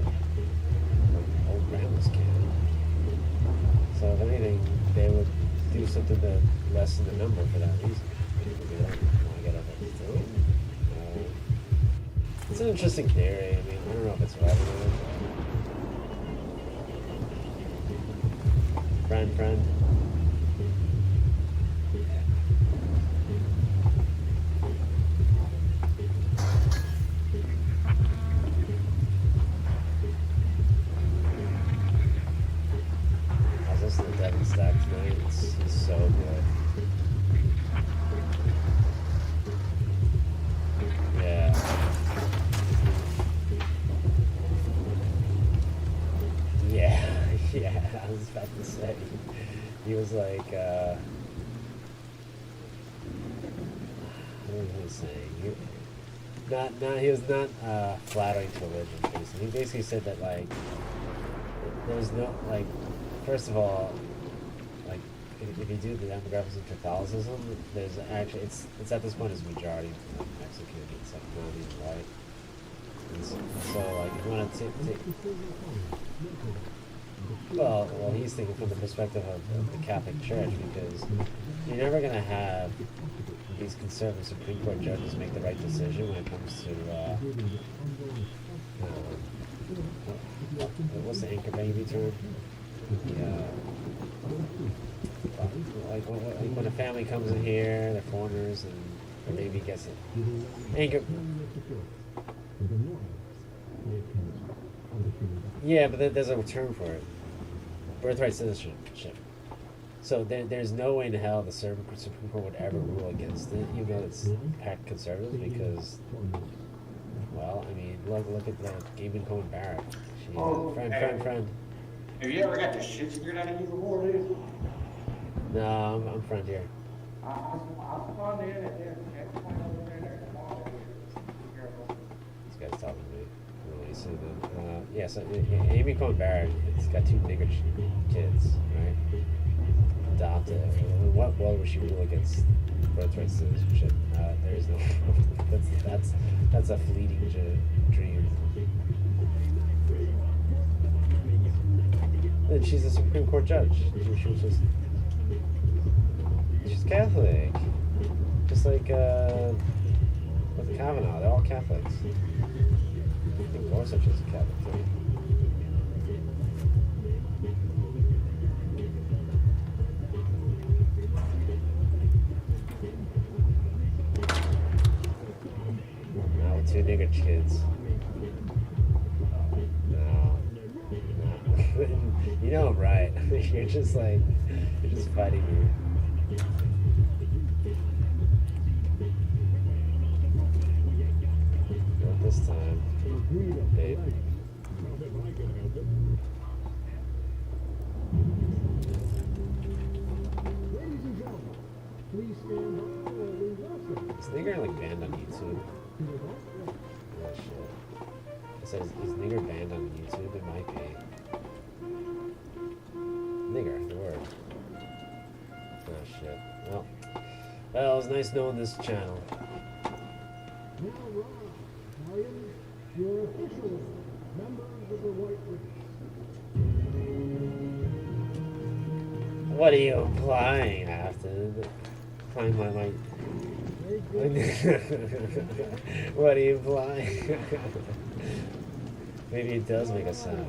Like old grandmas can. So if anything, they would do something to lessen the number for that reason. Maybe they don't want to get overthrown. It's an interesting theory. I mean, I don't know if it's right or not. Friend. I was listening to Devin Stack tonight. He's so good. Yeah. Yeah, I was about to say. He was like, what was he saying? He was not flattering to religion. Basically. He basically said that, like, there's no, like, first of all, like, if you do the demographics of Catholicism, there's actually, it's at this point, it's majority like, Mexican, it's like not even white. And so, like, if you want to take well, he's thinking from the perspective of the Catholic Church, because you're never going to have these conservative Supreme Court judges make the right decision when it comes to, what's the anchor baby term? Like when a family comes in here, they're foreigners, and the baby gets it. Anchor. Yeah, but there's a term for it. Birthright citizenship. So there's no way in hell the Supreme Court would ever rule against it, even though it's packed conservative, because, well, I mean, look at the Gaiman Cohen Barrett. Friend. Have you ever got the shit scared out of you before, dude? No, I'm friend here. This guy's talking to me. Yeah, so Amy Cohen Barrett, it's got 2 nigger kids, right? Adopted. In what world would she rule against birthright citizenship? There's no. that's a fleeting dream. And she's a Supreme Court judge. She's Catholic, just like with Kavanaugh. They're all Catholics. I think Gorsuch is a Catholic too. Now with 2 nigger kids. No. You know I'm right. You're just fighting me. Not this time. Babe. Is nigger like banned on YouTube? Oh shit. It says, is nigger banned on YouTube? It might be. Nigger, the word. Oh shit. Well, it was nice knowing this channel. You're officially members of the white race. What are you implying? I have to climb my what are you implying? Maybe it does make a sound.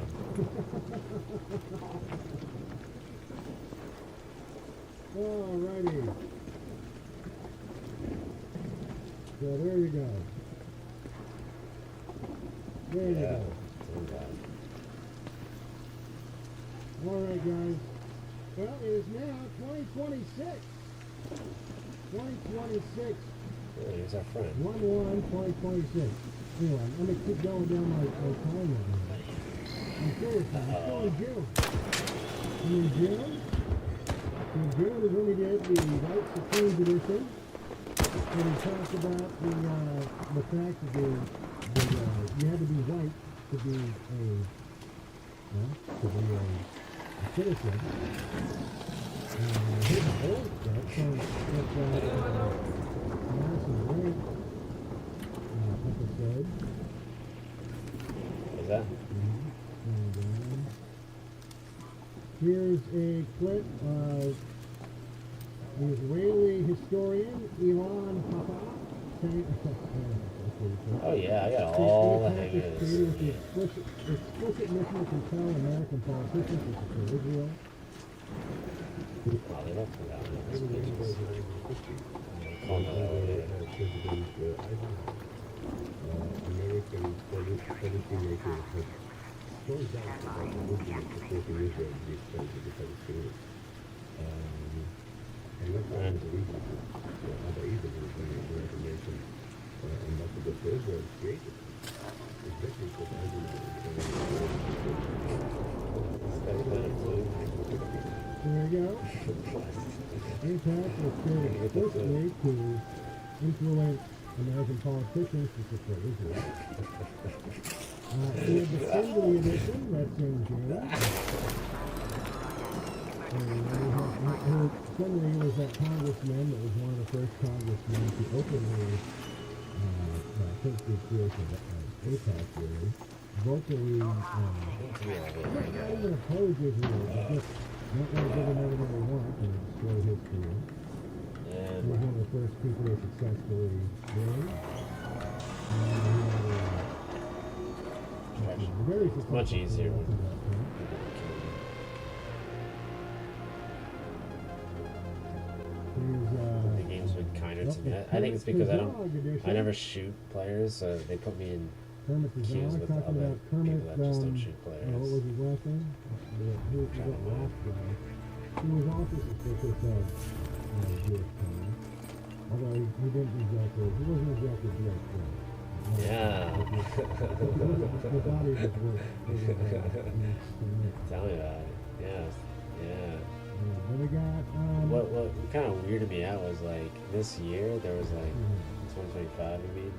Alrighty. So there you go. There you Yeah. go. Too bad. All right, guys. Well, it is now 2026. 2026. Oh, here's our friend. 1/1/2026. Anyway, I'm gonna keep going down my timeline here. I'm serious now. I'm still in June. And in June is when we did the White Supremes edition. And we talked about the fact that you had to be white to be a citizen. Here's the old stuff. So Madison Ray episode. Is that? And, here's a clip of the Israeli historian Ilan Papa saying, Oh yeah, I got all the hang of with this. the explicit mission to compel American politicians to support Israel. Oh, they don't put out those pages. Call that later. American policymakers have strong doubts about the movement supporting Israel at the expense of the Palestinians. And that's not the reason. Other even is the United Nations ambassador for Israel created exactly for the There you go. Impact was created explicitly to influence American politicians to support Israel. We have the Assembly edition, that's in June. And Assembly was that congressman that was one of the first congressmen to openly take the creation of AIPAC really, vocally, not even oppose Israel, but just not want to give them everything they want and destroy his career. He was one of the first people to successfully win. Very It's much easier. The game's been kinder to me. I think it's because I never shoot players, so they put me in queues with other people that just don't shoot players. What was his last name? He was the last guy. He was also suspicious of Jewish crime. Although he didn't exactly, he wasn't exactly direct. Yeah. The body was worse. Tell me about it. Yes. Yeah. Then we got what kind of weirded me out was like this year there was like 2025. I mean,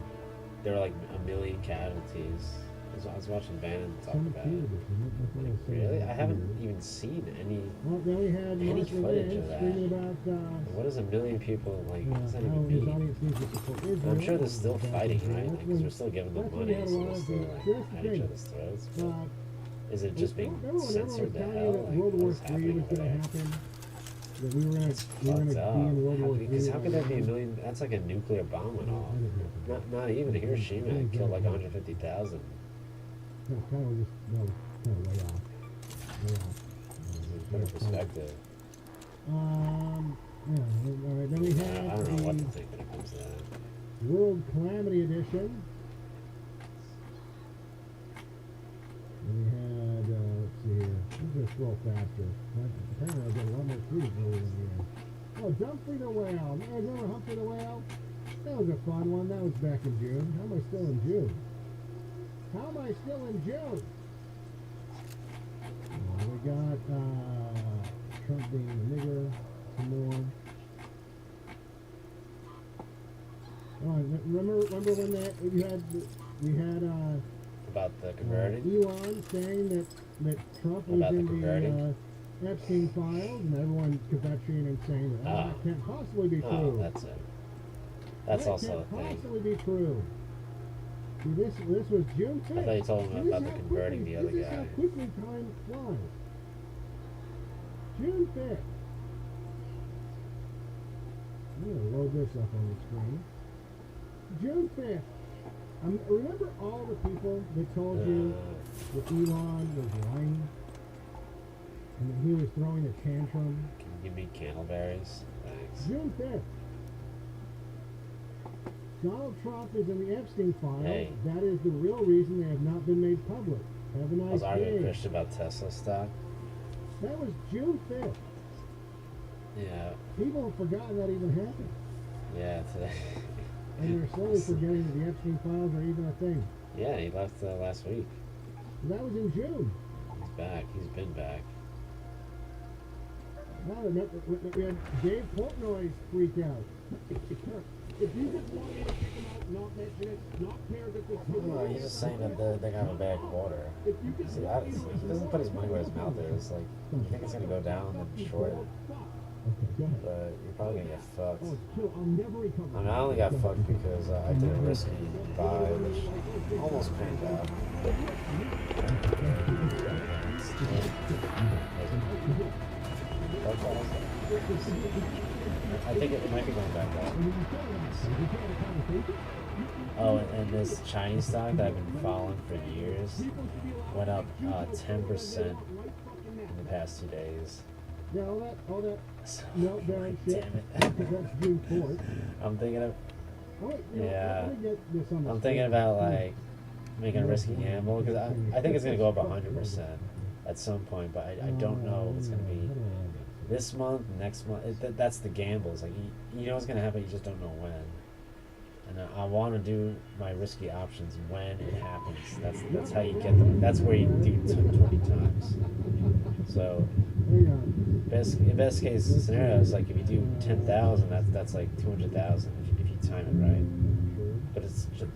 there were like 1 million casualties. I was watching Bannon talk about it. Like, really? I haven't even seen any footage of that. What is 1 million people like? What does that even mean? I'm sure they're still fighting, right? Because we're still giving them money, so they're still like at each other's throats. But is it just being censored to hell? Like, World War what's III happening was over going to there? happen. That we were going to be Fucked in up. World War III. Because how could there be 1 million? That's like a nuclear bomb and all. Not even Hiroshima. It killed like 150,000. No, kind of just, no, kind of way off. Way off. Better perspective. Yeah, all right, then we I don't know what to had think when it comes to that. the World Calamity Edition. And we had, let's see here, I'm going to scroll faster. Apparently I got a lot more trees earlier in the year. Oh, Humphrey the Whale. You guys remember Humphrey the Whale? That was a fun one. That was back in June. How am I still in June? How am I still in June? We got Trump being a nigger, some more. Oh, remember when that we had About the converting? Elon saying that Trump was About the in converting? the Epstein files, and everyone kvetching and saying that that can't possibly be true. Oh, that's it. That's that also a can't thing. possibly be true. See, this was June 5th. I thought you told him This about is the how converting quickly- the other This is guy. how quickly time flies. June 5th. I'm going to load this up on the screen. June 5th. Remember all the people that told you that Elon was lying? And that he was throwing a tantrum? Can you give me candleberries? Thanks. June 5th. Donald Trump is in the Epstein file. Hey. That is the real reason they have not been made public. Have a I was nice arguing with day. Christian about Tesla stock. That was June 5th. Yeah, People have forgotten that even happened. yeah, today. And they're slowly forgetting that the Epstein files are even a thing. Yeah, he left last week. That was in June. He's back. He's been back. Now we had Dave Portnoy freak out. If you just want me to pick him out, not mention it, not care that this No, he's just saying that they're gonna have a bad quarter. See, he doesn't put his money where his mouth is. Like, you think it's gonna go down and short it, but you're probably gonna get fucked. I'll never recover. I mean, I only got fucked because I did a risky buy, which almost panned out. I think it might be going back up. Oh, and this Chinese stock that I've been following for years went up 10% in the past 2 days. Yeah, all that So, meltdown shit. damn it. That's June 4th. I'm thinking of, yeah, Let me get this on the I'm thinking screen. about like making a risky gamble because I think it's gonna go up 100% at some point, but I don't know if it's gonna be this month, next month. That's the gamble. It's like you know what's gonna happen, you just don't know when. And I want to do my risky options when it happens. That's how you get them. That's where you do 20 times. So best case scenario is like if you do 10,000, that's like 200,000 if you time it right.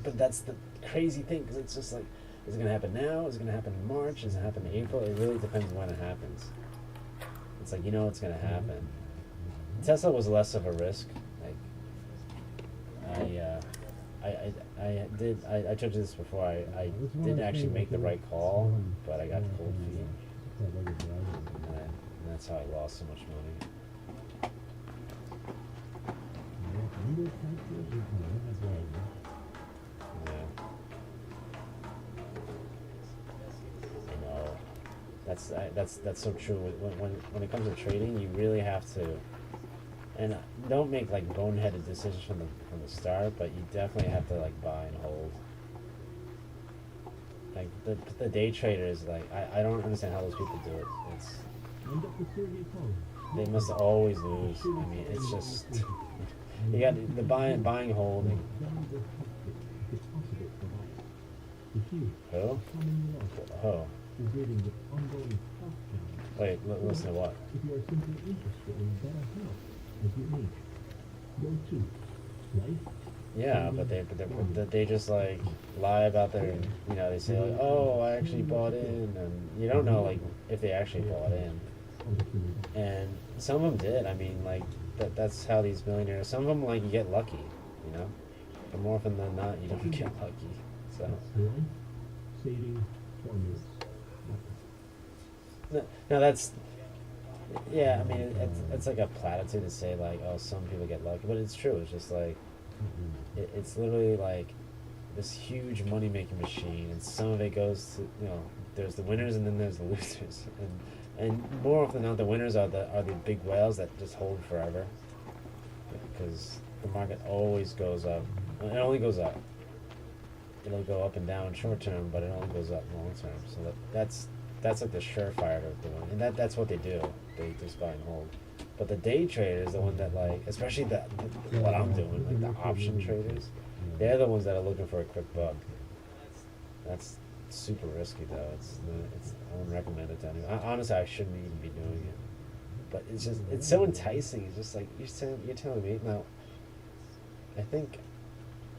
But that's the crazy thing because it's just like, is it gonna happen now? Is it gonna happen in March? Is it happen in April? It really depends when it happens. It's like, you know it's gonna happen. Tesla was less of a risk. Like I told you this before. I did actually make the right call, but I got cold feet, and that's how I lost so much money. Yeah. I know. That's so true. When it comes to trading, you really have to, and don't make like boneheaded decisions from the start, but you definitely have to like buy and hold. Like the day traders, like I don't understand how those people do it. It's they must always lose. I mean, it's just you got the buying holding. Who? Who? Wait, listen to what? If you are simply interested in better health as you age, go to life. Yeah, but they just like lie about their, you know, they say like, oh, I actually bought in, and you don't know like if they actually bought in. And some of them did. I mean, like that's how these millionaires. Some of them like you get lucky, you know, but more often than not you don't get lucky. So. Saving formulas. No, that's. Yeah, I mean, it's like a platitude to say like, oh, some people get lucky, but it's true. It's just like, it's literally like this huge money making machine, and some of it goes to, you know, there's the winners and then there's the losers, and more often than not, the winners are the big whales that just hold forever, because the market always goes up. It only goes up. It'll go up and down short term, but it only goes up long term. So that's like the surefire of the one, and that's what they do. They just buy and hold. But the day trader is the one that like, especially what I'm doing, like the option traders, they're the ones that are looking for a quick buck. That's super risky though. I wouldn't recommend it to anyone. Honestly, I shouldn't even be doing it. But it's so enticing. It's just like you're telling me now. I think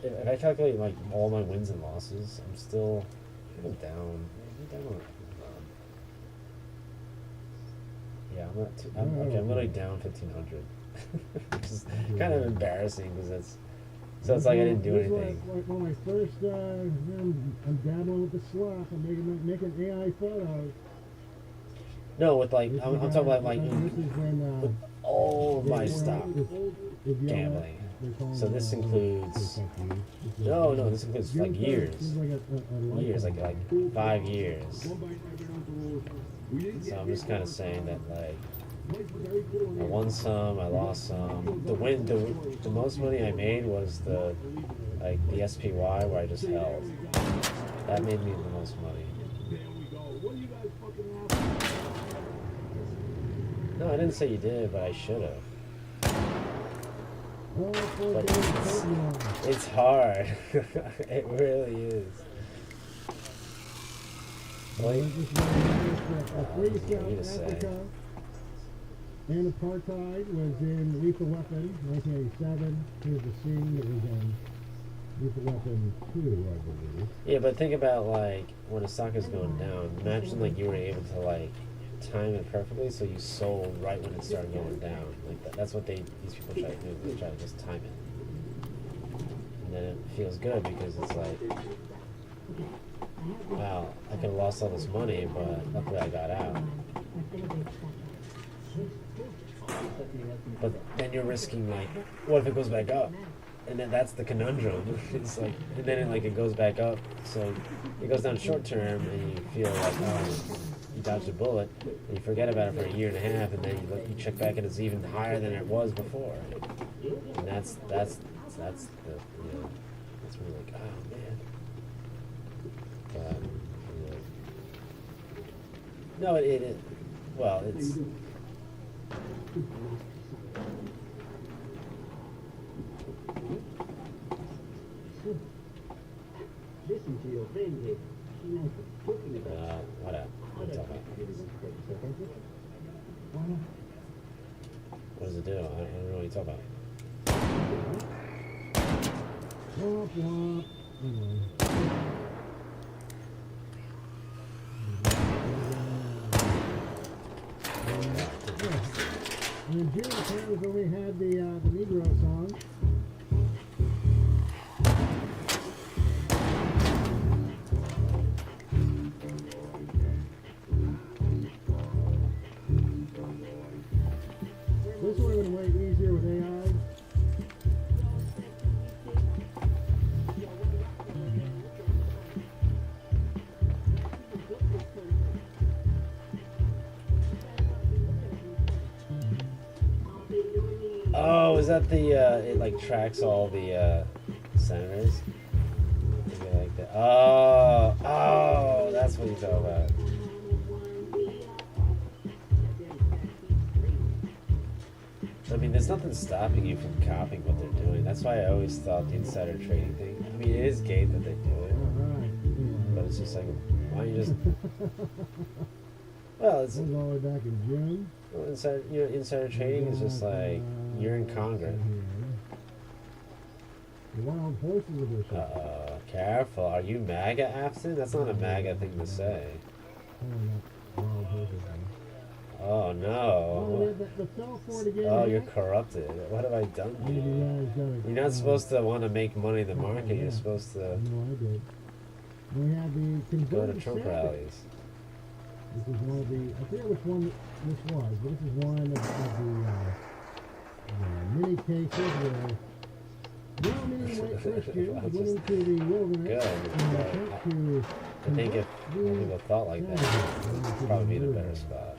if I calculate like all my wins and losses, I'm still down. Yeah, I'm literally down 1,500. Which is kind of embarrassing because it's like I didn't do anything. Like when I first, I'm dabbling with the slop. I'm making AI photos. No, with like I'm talking about like This is when, with all of my stuff gambling. So this includes this includes like years, like 5 years. So I'm just kind of saying that like cool. I won some, I lost some. The most money I made was the SPY where I just held. That made me the most money. No, I didn't say you did, but I should have. But it's hard. It really is. Like, South Africa and apartheid was in Lethal Weapon, 1987. Here's the scene that was in Lethal Weapon 2, I believe. yeah, but think about like when a stock is going down. Imagine like you were able to like time it perfectly, so you sold right when it started going down. Like that's what these people try to do. They try to just time it, and then it feels good because it's like, wow, I could have lost all this money, but luckily I got out. But then you're risking like, what if it goes back up? And then that's the conundrum. It's like, and then it goes back up, so it goes down short term, and you feel like, oh, you dodged a bullet, and you forget about it for a year and a half, and then you check back and it's even higher than it was before. And that's the that's when you're like, oh man. But no, well, it's. Listen to your friend here. She knows what you're talking about. Whatever. What does it do? I don't know what you talk about. Womp womp. And in June, that was when we had the Negro song. This would have been way easier with AI. Oh, is that the it like tracks all the senators? Maybe like that. Oh, that's what you talk about. I mean, there's nothing stopping you from copying what they're doing. That's why I always thought the insider trading thing. I mean, it is gay that they do it, but it's just like, why don't you just? Well, it's all the way back in June. Well, insider trading is just like you're in Congress. The Wild Horses edition. Careful. Are you MAGA, Afton? That's not a MAGA thing to say. Wild Horses. Oh no. Oh, you're corrupted. What have I done to you? You're not supposed to want to make money in the market. You're supposed to No, I did. We had the go to Trump rallies. This is one of the, I forget which one this was, but this is one of the many cases where well-meaning white Christians went into the wilderness and attempt to I think if more people thought like that, it'd probably be the better spot.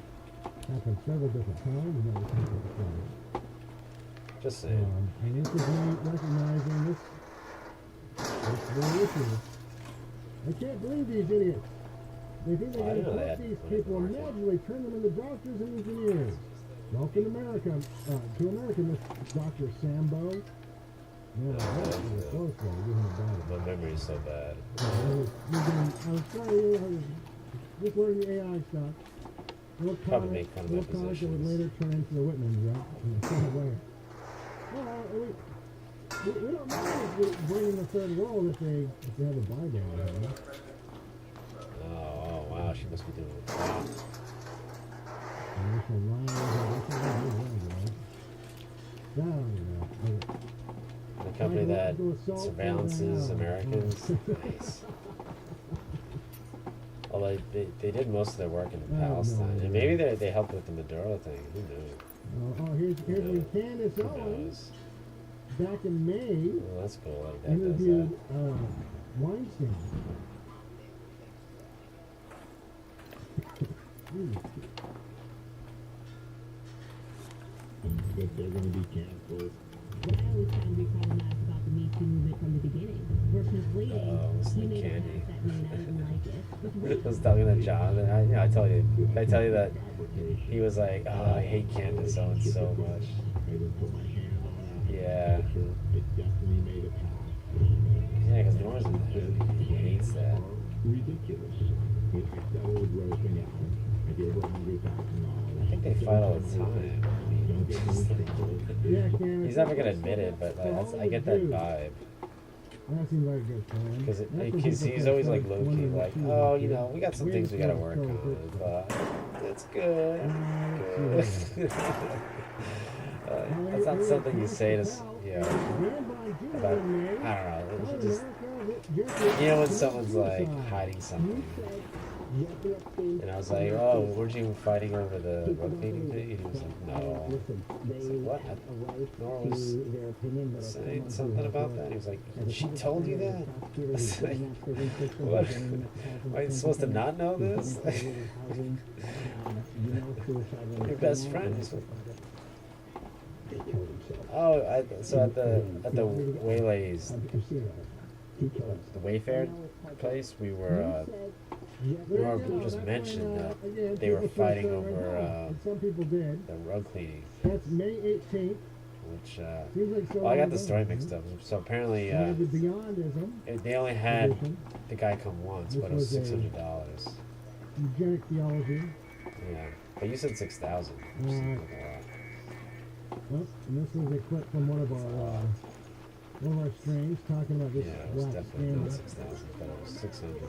Happened several different times, and never came to the point. Just saying. And instantly recognizing this very issue. I can't believe these idiots. They think they're going to put these people and magically turn them into doctors and engineers. Welcome to America, Miss Dr. Sambo. Yeah, that was close though. My memory is so bad. I was just learning the AI stuff. Probably make fun of my that would positions. later turn into the Whitmans, right? In the same way. Well, we don't know if we bring in the third world if they have a Bible on it. Oh, wow, she must be doing it. Wow. The company that surveillances Americans. Nice. Although they did most of their work in Palestine. And maybe they helped with the Maduro thing. Who knows? Here's when Candace Owens, back in May, Oh, that's cool. Like that interviewed does that. Weinstein. if they're going to be canceled. What I always found to be problematic about the Me Too movement from the beginning was misleading. Listen You to made a Candy. pass at me and I didn't like it. I was talking to Jonathan. I tell you that he was like, oh, I hate Candace Owens so much. I didn't put my hand on it. Yeah. It definitely made a pass. Yeah, because Norris he hates that. Ridiculous. But I settled Rosemary out. I gave her $100,000. I think they fight all the time. Don't get me in trouble. Yeah, Candace. He's never gonna admit it, but I get that vibe. That seems like a good plan. Because That's when he's people always start like low key, wondering like, what oh, you you do. know, we got some things we gotta work on, but it's good. Good. That's not something you say to, you know, about, I don't know, it's just, you know when someone's like hiding something. And I was like, oh, weren't you fighting over the rug cleaning thing? And he was like, no. I was like, what? Nora was saying something about that. He was like, she told you that? I was like, what? Am I supposed to not know this? Your best friend. Oh, so at the Waylays, the Wayfair place, we were just mentioned that they were fighting over some people did. the rug cleaning, That's May 18th. which Seems like so well, I got long the ago. story mixed up. So apparently, We had the Beyondism, they only had edition, the guy come once, This but it was was a- $600. eugenic theology. Yeah, but you said 6,000. Which seems like a lot. Oh, and this was a clip from one of our streams talking about this Yeah, it was black definitely not scandal. 6,000, but it was 600.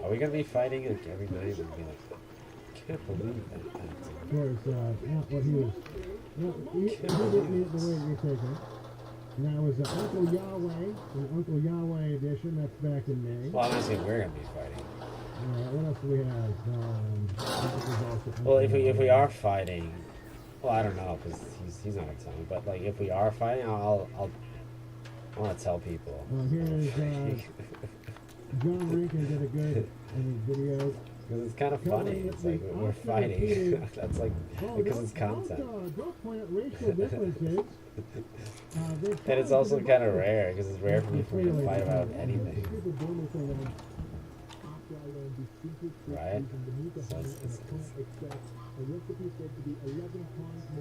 Are we gonna be fighting like every night and be like, can't believe that happened. Of course, not what he was. He didn't mean it the way you're taking it. And that was Uncle Yahweh, the Uncle Yahweh edition. That's back in May. Well, I'm asking we're gonna be fighting. What else do we have? This is also Well, Uncle if we Yahweh. are fighting, well, I don't know because he's not gonna tell me. But like, if we are fighting, I want to tell people. Here is John Rankin did a good video. Because it's kind of funny. It's like we're fighting. That's like because it's content. Don't point at racial differences. And it's also kind of rare because it's rare for me to fight about anything. Right? So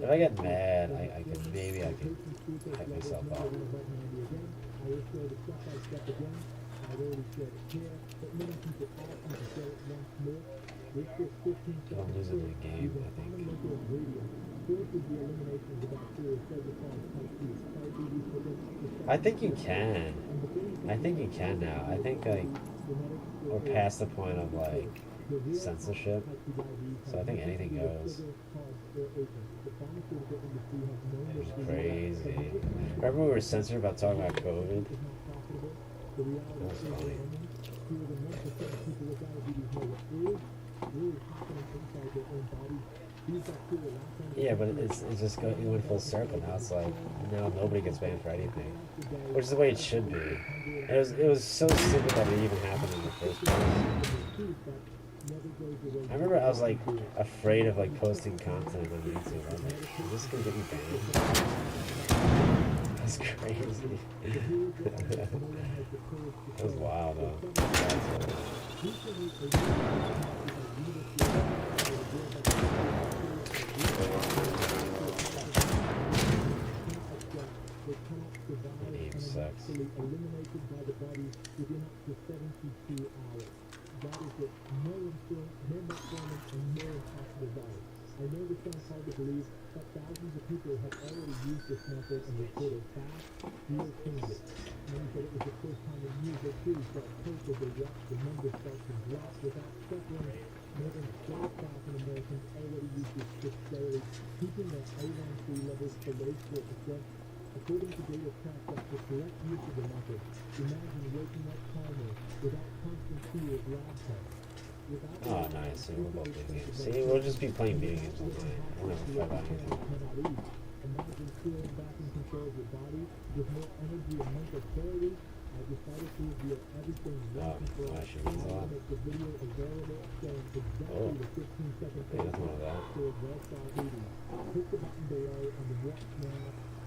if I get mad, I can maybe I can hype myself up. If I'm losing the game, I think. I think you can. I think you can now. I think like we're past the point of like censorship. So I think anything goes. It was crazy. Remember we were censored about talking about COVID? That was funny. Yeah, but it's just it went full circle. Now it's like now nobody gets banned for anything, which is the way it should be. And it was so stupid that it even happened in the first place. I remember I was like afraid of like posting content on YouTube. I was like, is this gonna get me banned? That's crazy. That was wild though. Abe sucks. I know this sounds hard to believe, but thousands of people have already used this method and reported fast, real changes. Many said it was the first time in years or two that hope as they watched the numbers start to drop without suffering. More than 12,000 Americans already use this steadily, keeping their A1C levels below 4%. According to data tracked up the correct use of the method, imagine waking up calmer without constant fear of lab tests. Oh, nice. So we'll both play games. See, we'll just be playing video games all night. We'll never fight about anything. Imagine feeling back in control of your body with more energy and mental clarity. I decided to reveal everything Oh, once and for all. gosh, it means a lot. Make the video available showing exactly Oh. the 15-second Yeah, nothing wrong with that. so it was all reading. Hit the button below on the watch now.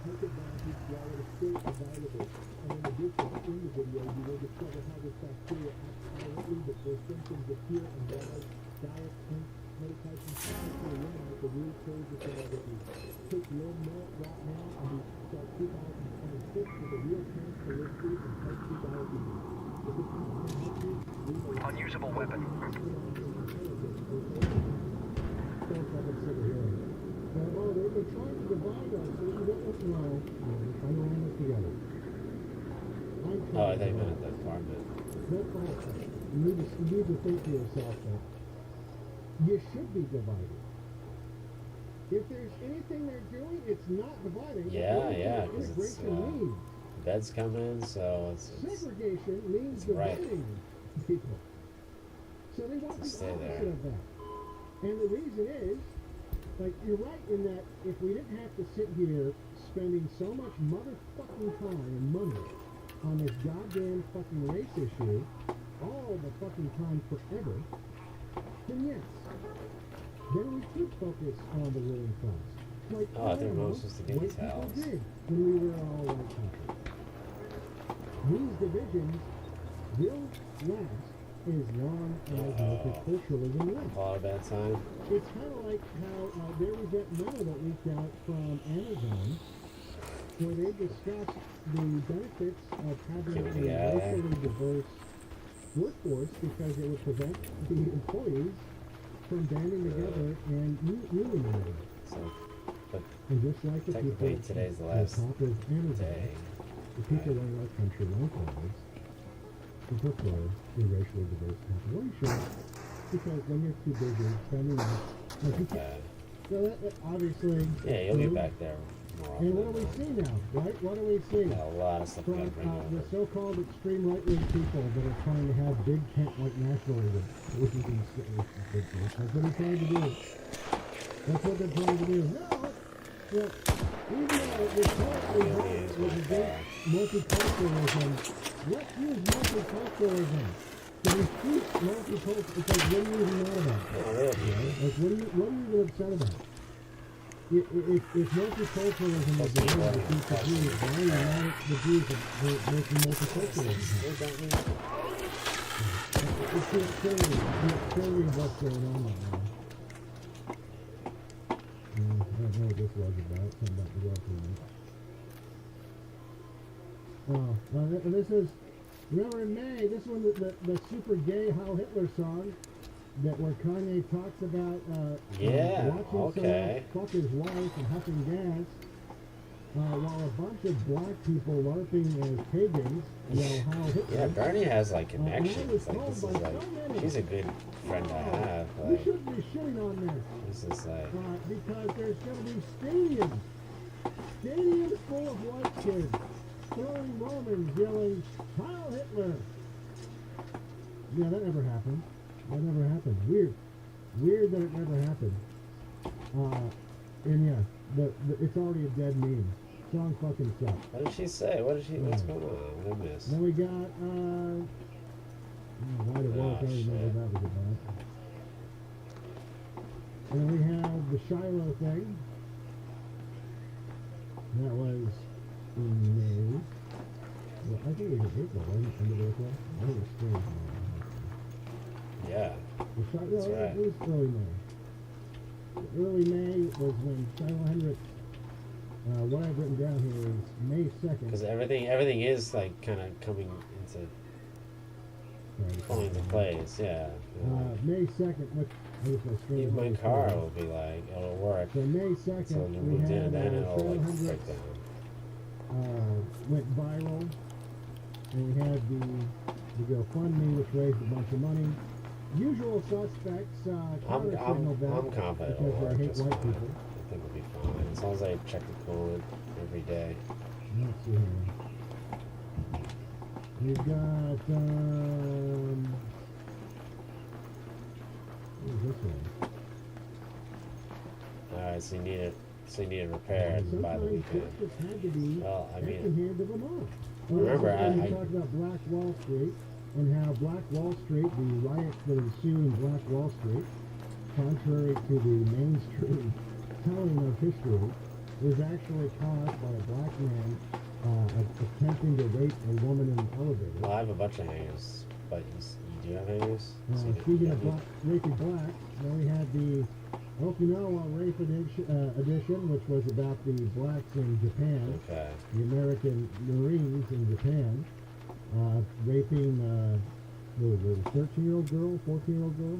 Take advantage while it is still available. And in addition, in the video, you will discover how this bacteria acts silently before symptoms appear and why diet, and medication tries to eliminate the real cause of diabetes. Take your note right now and we start 2026 with a real chance to live free from type 2 diabetes. If this is help you, leave a like. Unusable weapon. Oh, they've been trying to divide us so we don't know. We're trying to line us together. Oh, I thought you meant at the apartment. That's all. You need to think to yourself that you should be divided. If there's anything they're doing, it's not dividing. Yeah, yeah, because it's integration means. beds come in, so it's Segregation means it's right. dividing people. So they want the Stay opposite there. of that. And the reason is, like, you're right in that if we didn't have to sit here spending so much motherfucking time and money on this goddamn fucking race issue all the fucking time forever, then yes. Then we could focus on the ruling class. Like, Oh, I think don't know, most was the gay white people towels. did when we were all white country. These divisions will last as long as multiculturalism lasts. Call it a bad time. It's kind of like how there was that memo that leaked out from Amazon where they discussed the benefits of having a racially diverse workforce because it would prevent the employees from banding together and unionizing. So, but And just like the people technically today's the at last the top of Amazon, day. the people in our country likewise would prefer a racially diverse population because then you're too busy spending like you can't. So that obviously. Yeah, you'll get back there more often. And what do we see now, right? What do we see? Got a lot of stuff From to bring over. the so-called extreme right-wing people that are trying to have big tent-like nationalism, which is ridiculous. That's what they're trying to do. That's what they're trying to do. No, yeah, even though this whole was against multiculturalism, let's use multiculturalism to refute multiculturalism. It's like, what are you even mad about? Like, what are you even upset about? If multiculturalism is the way to defeat the Jews, why are you mad at the Jews for making multiculturalism? It's just crazy what's going on right now. I don't know what this was about. Something about the welfare. And this is, remember in May, this one, the super gay Heil Hitler song, that where Kanye talks about watching someone fuck his wife and huffing gas, while a bunch of black people LARPing as pagans, Heil Hitler. Yeah, Bernie has like connections. Like this is like she's a good friend to have. We Like shouldn't be shitting on this. this is like Because there's going to be stadiums full of white kids, throwing Romans, yelling, Heil Hitler! Yeah, that never happened. That never happened. Weird that it never happened. And yeah, it's already a dead meme. Song fucking sucks. what did she say? What's going on? What did I miss? Then we got, why the world, I don't remember what that was about. And then we have the Shiloh thing. That was in May. Well, I think it was April, wasn't it? End of April? I think it was spring. Yeah. The Shiloh, That's right. it was early May. Early May was when Shiloh Hendricks, what I've written down here is May 2nd. Because everything is like kind of coming into falling into place. Yeah. May 2nd, which I just go straight Even my ahead. car will be like it'll work. So May 2nd, So when you we moved in, had then it'll Shiloh like Hendricks break down. went viral, and we had the GoFundMe, which raised a bunch of money. Usual suspects counter-signaled that I'm confident because it'll they work hate just white fine. people. I think it'll be fine as long as I check the code every day. Let's see here. We've got, what is this one? Alright, so you need it So you need it repaired by the Sometimes weekend. justice had to be Well, I at the mean, hand of a mob. remember, When I we talked about Black Wall Street and how Black Wall Street, the riots that ensued in Black Wall Street, contrary to the mainstream telling of history, was actually caused by a black man attempting to rape a woman in an elevator. well, I have a bunch of hangers, but you do have hangers? So you Speaking don't of need- black, rapey black, now we had the Okinawa Rape edition, which was about the blacks in Japan, Okay. the American Marines in Japan, raping the 13-year-old girl, 14-year-old girl.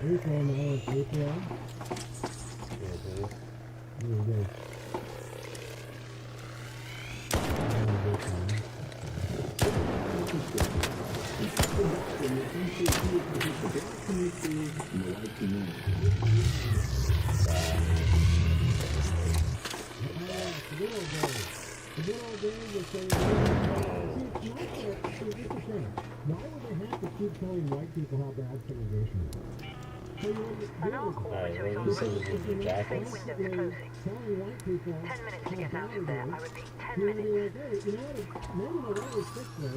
April, now it's April. There we go. The good old days would say, see, it's the thing. Why would they have to keep telling white people how bad segregation is? So you know, Alright, what do you say with the jackets? telling white people 10 minutes to get out of there. I repeat, 10 you know, minutes. they're like, hey, you know what, maybe the way we fix this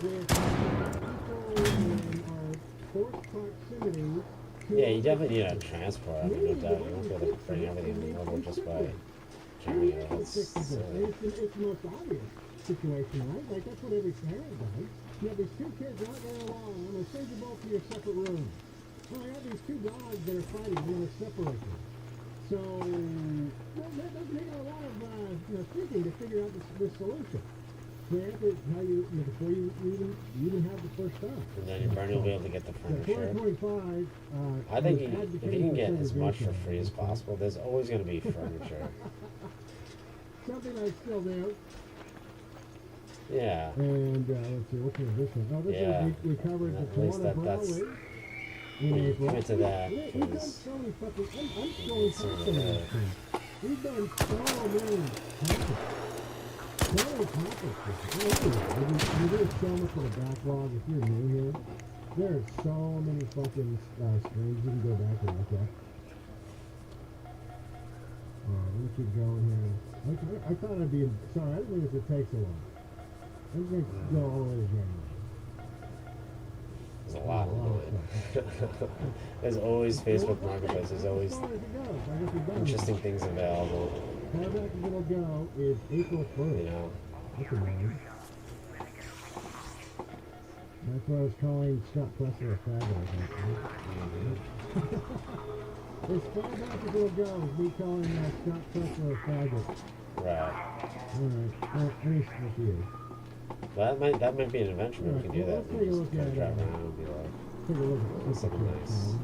with people in our close proximity to Yeah, you definitely need a transport. I mean, no doubt. You won't be able to bring everything over just by carrying it. That's silly. It's the most obvious situation, right? Like, that's what every parent does. You have these two kids out there alone. I'm going to send you both to your separate rooms. Well, I have these two dogs that are fighting. I'm going to separate them. So, well, that doesn't take a lot of thinking to figure out this solution. So you have to tell you, before you even have the first step. And then your Bernie will be able to get the furniture. 2025. I think if you can get as much for free as possible, there's always going to be furniture. Something I still do. Yeah. And let's see, what's this one? Oh, this Yeah. is we covered At the least Tawana that's Broadway in when you April. commit to that, We've done because so many fucking. I'm scrolling some past of some of the- these things. We've done so many topics. So many topics. We do so much of a backlog. If you're new here, there's so many fucking streams you can go back and look at. Let me keep going here. I thought I'd be. Sorry, I didn't think this would take so long. I'm going to go all the way to January. There's a lot of it. There's always Facebook Marketplace. There's always As far as it goes, I guess we've done interesting things available. How back is it'll go is April 1st. You know. That's amazing. That's what I was calling Scott Presser a faggot, I think. As far back as it'll go is me calling Scott Presser a faggot. Right. Alright, well, let me switch you. That might be an adventure where we can do that. Let's We take a just look kind of at drive it. around and be like, Take a look at looks like a this. nice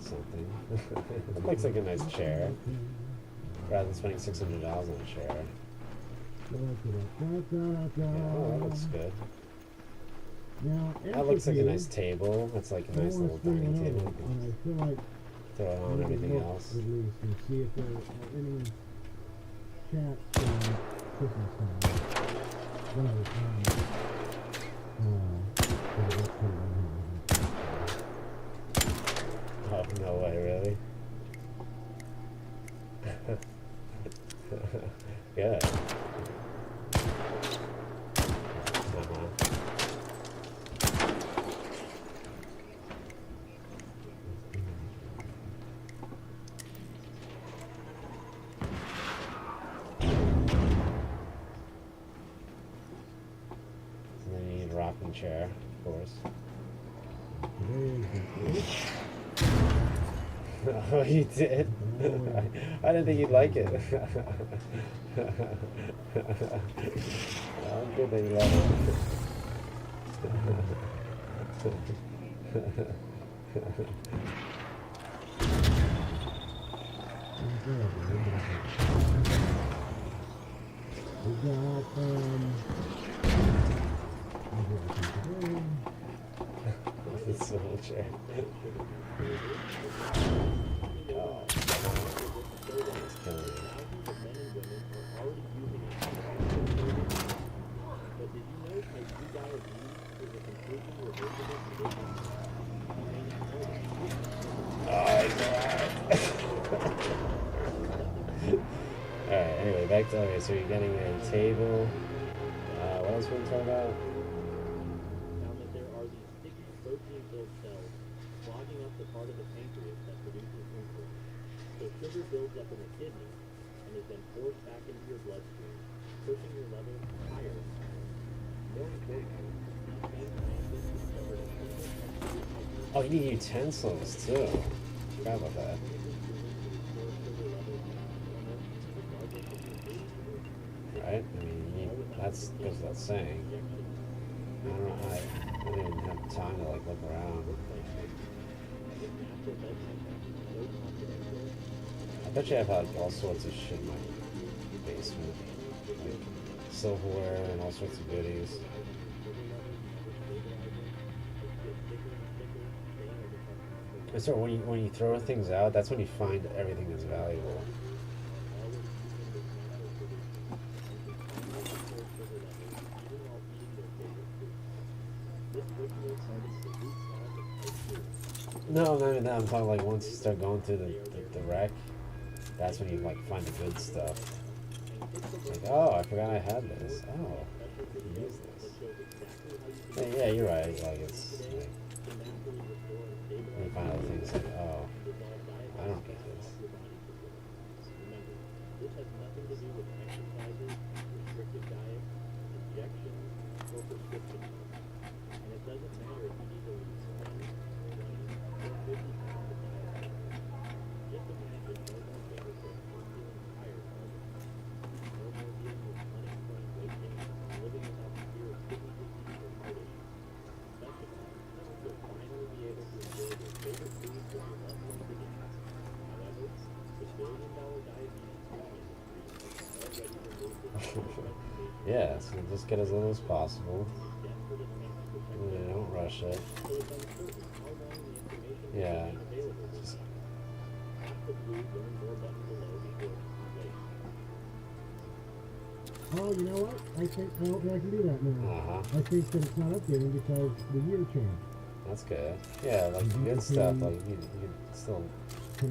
something. It looks like a nice chair. Rather than spending $600 on a chair. Oh, that looks good. Now, That looks like a entropy, nice table. That's like a I nice wanna little stay dining one table. over, and I feel like Throw it on we everything look else. At least and see if there are any chats from Christmas time. One at a time. Oh, no way, really? Good. And then you need a rocking chair, of course. Oh, you did? I didn't think you'd like it. Oh, good that you love We got It's a little chair. Oh. It's killing me. thousands of men and women are already using it. But did you know type 2 diabetes is a completely reversible condition? You may not know that. Alright, anyway, back to, okay, so you're getting a table. What else were we talking about? Found that there are these sticky protein-filled cells clogging up the part of the pancreas that produces insulin. So sugar builds up in the kidney and is then forced back into your bloodstream, pushing your levels higher and higher. More importantly, these same scientists discovered a single technique Oh, you need utensils too. Forgot about that. Right? I mean, you need, that's goes without saying. I don't know. I didn't even have time to like look around. I bet you I've had all sorts of shit in my basement, like silverware and all sorts of goodies. And so when you throw things out, that's when you find everything that's valuable. No, not even that. I'm talking like once you start going through the wreck, that's when you like find the good stuff. Like, oh, I forgot I had this. Oh, I can use this. Yeah, you're right. Like it's like when you find other things like, oh, I don't get this. This has nothing to do with exercises, restrictive diet, injections, or prescription drugs. And it doesn't matter if you need to lose 10, 20, or 50 pounds of diet. Just imagine no more fingerprints or feeling tired all the time. No more dealing with unexplained weight gain, living without the fear of kidney disease or heart issues. Best of all, you'll finally be able to enjoy your favorite foods with your loved ones again. However, the billion-dollar diabetes food industry has already removed this reputation. Yeah, so just get as little as possible. Don't rush it. Yeah. Just Oh, you know what? I don't think I can do that now. I think that it's not updating because the year changed. That's good. Yeah, like the good stuff, like you still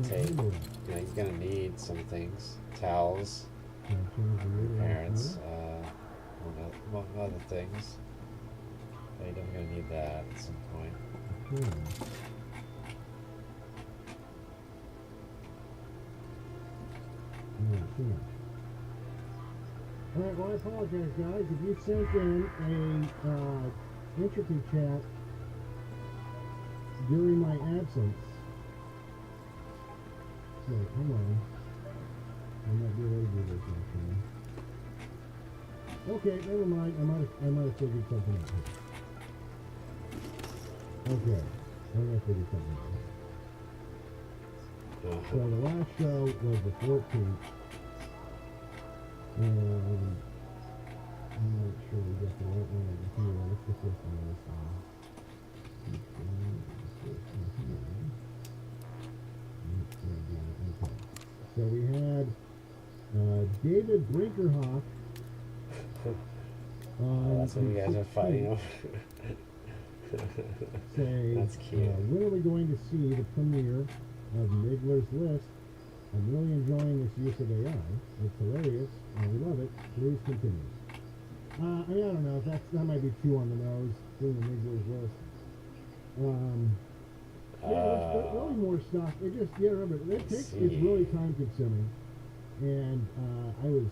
take, you know, you're gonna need some things. Towels, parents, among other things. You're definitely gonna need that at some point. Alright, well I apologize guys. If you sent in a entropy chat during my absence. Wait, hang on. I might be able to do this actually. Okay, never mind. I might have figured something out here. Okay, I might have figured something out. So the last show was the 14th. And I'm not sure we got the right one over here. What's the first one this time? Okay. So we had David Brinkerhoff. That's what you guys are fighting over. Say, that's cute. When are we going to see the premiere of Migler's List? I'm really enjoying this use of AI. It's hilarious, and we love it. Please continue. I mean, I don't know. That might be too on the nose, doing the Migler's List. Yeah, there's really more stuff. It just, remember, it's really time consuming. And I was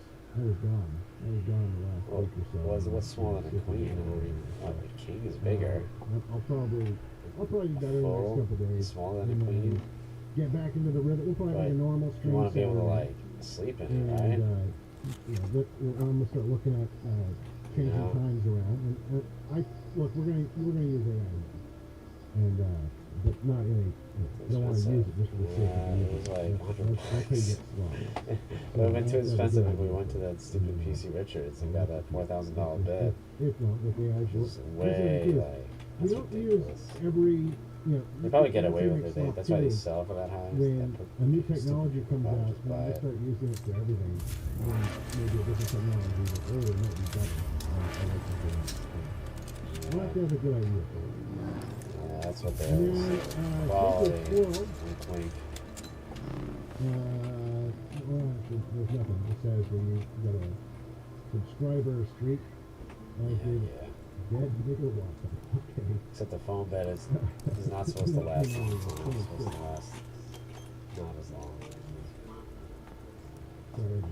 gone. I was gone the last week or so. What's smaller than a queen? I mean, the king is bigger. I'll probably be better in the next couple days. Smaller than a queen? Get back into the rhythm. We'll probably have a normal stream. You want to be able to like sleep in it, right? I'm gonna start looking at changing times around. And we're gonna use AI now, and but not any. I don't want to use it just for the sake of using it. I'll pay it slow. It would have been too expensive if we went to that stupid PC Richards and got that $4,000 bed. It's not, but the AI is way like. We don't use every you know, They probably get that's away what with makes it. Loft That's why they 2. sell for that high. When a new technology comes I'll out, just and buy they it. start using it for everything, then maybe a different technology will, oh, it might be better. I like to do that. Well, that feels a good idea. Yeah, that's what there And is. then, Quality. Sacred Sword, Wink, wink. well, there's nothing. It says when you got a subscriber streak, Yeah. dead nigger walker. Okay. Except the phone bed is not supposed to last long. It's supposed to last not as long. Sorry to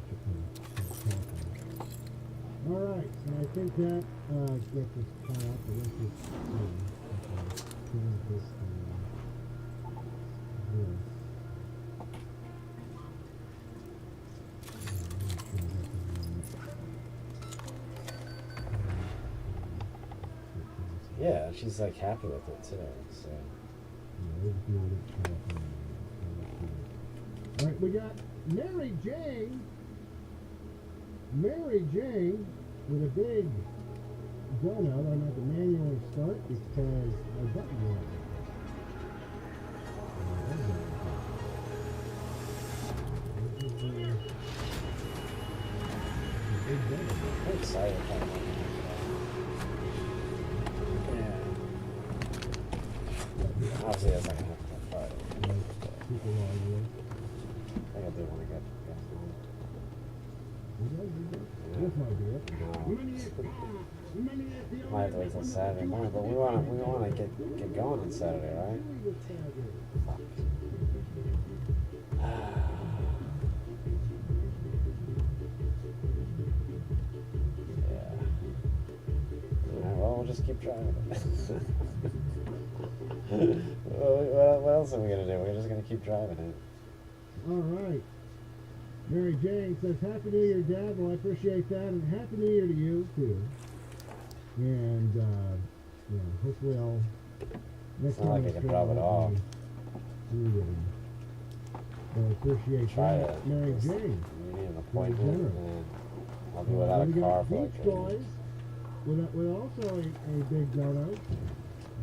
all right, and I think that gets us caught up. The rest is change this to this. Yeah, she's like happy with it too. So All right, we got Mary Jane. Mary Jane with a big donut. I'm going to manually start because my button won't. I'm excited about it. Yeah. Obviously, that's not gonna happen till Friday. Super long way. I think I do want to get This might be it. Might have to wait till Saturday morning, but we wanna get going on Saturday, right? Fuck. Yeah. Alright, well, we'll just keep driving it. What else are we gonna do? We're just gonna keep driving it. All right. Mary Jane says, Happy New Year, Dad. Well, I appreciate that. And Happy New Year to you, too. And, hopefully I'll... Next It's not like I can drop it off. But I appreciate Try that. it. Mary Just- Jane. You need an appointment, generous. and I'll be without we a car got for like Beach 3 Boys weeks. with also a big donut.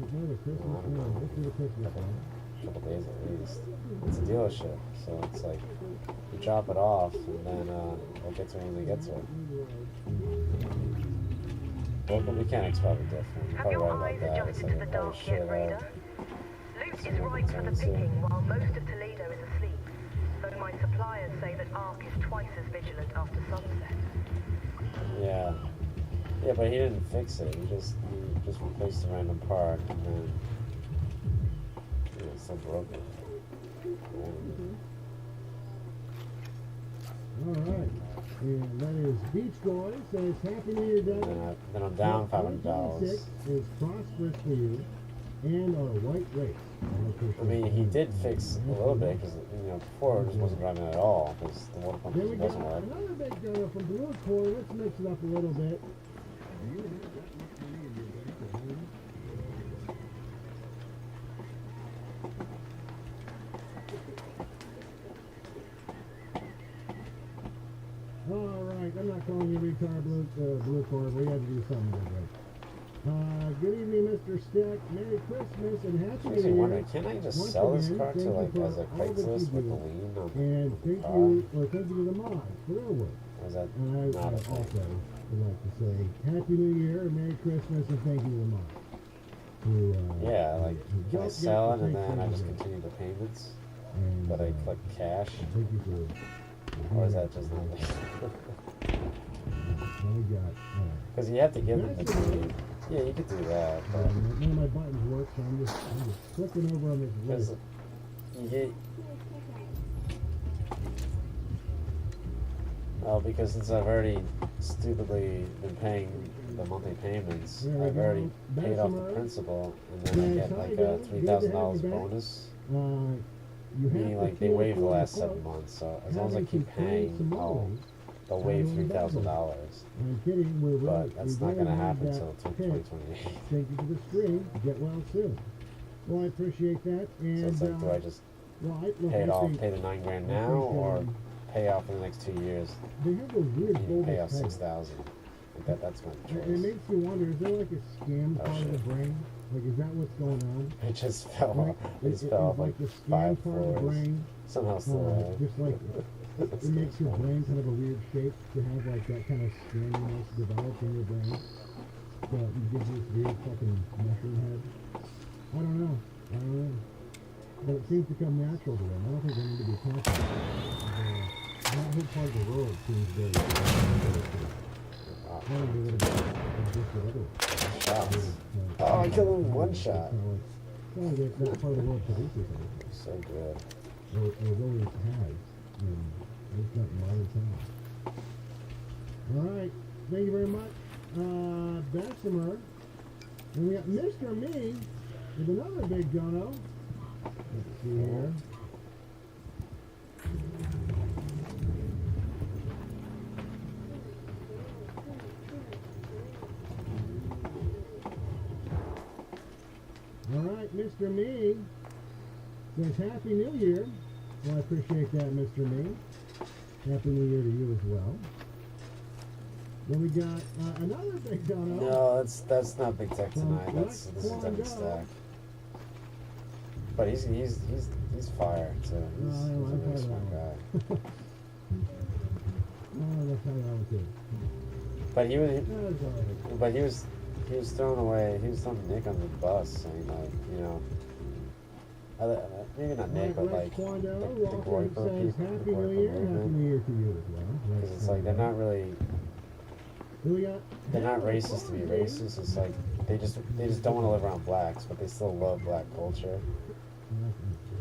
What the Christmas I don't know. one? Let's do the Christmas one. Couple days at least. It's a dealership, so it's like you drop it off, and then we'll get to it when we get to it. Local mechanics probably different. You're Have probably your right eyes about that. It's adjusted like, to the oh dark shit, yet, Raider? Loot is ripe for the picking while most of Toledo is asleep, though my suppliers say that Ark is twice as vigilant after sunset. yeah. Yeah, but he didn't fix it. He just replaced a random part, and then it's still broken. All right. And that is Beach Boys. Says, Happy New Year, Dad. Then I'm down $500. 2026 is prosperous for you and our white race. I mean, he did fix a little bit because before it just wasn't driving at all because the water pump Then we got doesn't work. another big donut from Blue Corn. Let's mix it up a little bit. All right, I'm not calling you retard Blue Corn. We had to do something like that. Good evening, Mr. Stick. Merry Christmas and Happy New Actually Year. wondering, can I just Once sell this again, car thank to you like for as a all that you Craigslist with do. the lien on And the thank car? thank you to the mods for their work. Or is that And I not a thing? also would like to say Happy New Year and Merry Christmas and thank you to the mods. Who, Yeah, like who can I don't sell get it and to then I take just credit. continue the payments, And, but I click cash, thank you for or is that just not? Now we got Because you have to give them the That's all right. key. Yeah, you could do that, but none of my buttons work, so I'm just clicking over on this because list. you get. Oh, because since I've already stupidly been paying the monthly payments, There we I've go. already paid off the Bessemer. principal, and then Yes, I get hi, like Bill. a Good to $3,000 have you back. bonus. You have Meaning to like they feel waive the quote, last unquote, 7 months, so as long as I having keep to pay paying, some more. they'll waive Having $3,000. I'm kidding, we're right. But that's We not really going to need happen that until pick. 2028. Thank you for the stream. Get well soon. Well, I appreciate that. And, So it's like, do I just look, pay it I off, think- pay the $9,000 I now, think, or pay off in the next 2 years? they have those weird And you pay bulbous off heads. 6,000, and That's my It choice. makes you wonder, is there like a scam Oh, part of the shit. brain? Like, is that what's going on? It just fell Like, off. It just is fell off like like the scam 5 part of the floors. brain, Somehow still alive. just like it makes your brain kind of a weird shape to have like that kind of scaminess developed in your brain. So you get this weird fucking mushroom head. I don't know. But it seems to come natural to them. I don't think they need to be conscious. That whole part of the world seems very I don't know what about existed otherwise. Shots. Oh, I killed him in one shot. Well, that part of the world produces everything. So good. Or always has. It's not modern times. Alright. Thank you very much. Bessemer. And we got Mr. Me with another big dono. Let's see here. Alright, Mr. Me says Happy New Year. Well, I appreciate that, Mr. Me. Happy New Year to you as well. Then we got another big dono. No, that's not Big Tech tonight. From This is Lex Devin Quando. Stack. But he's fire too. He's a really smart guy. Oh, that's how that one too. But he was That was alright. but he was throwing Nick under the bus, saying like, you know, maybe not Nick, but Lex like Quando the also Groiper says people, Happy the New Groiper Year. Happy movement. New Year to you as well. Because it's like they're not racist to be racist. It's like they just don't want to live around blacks, but they still love black culture.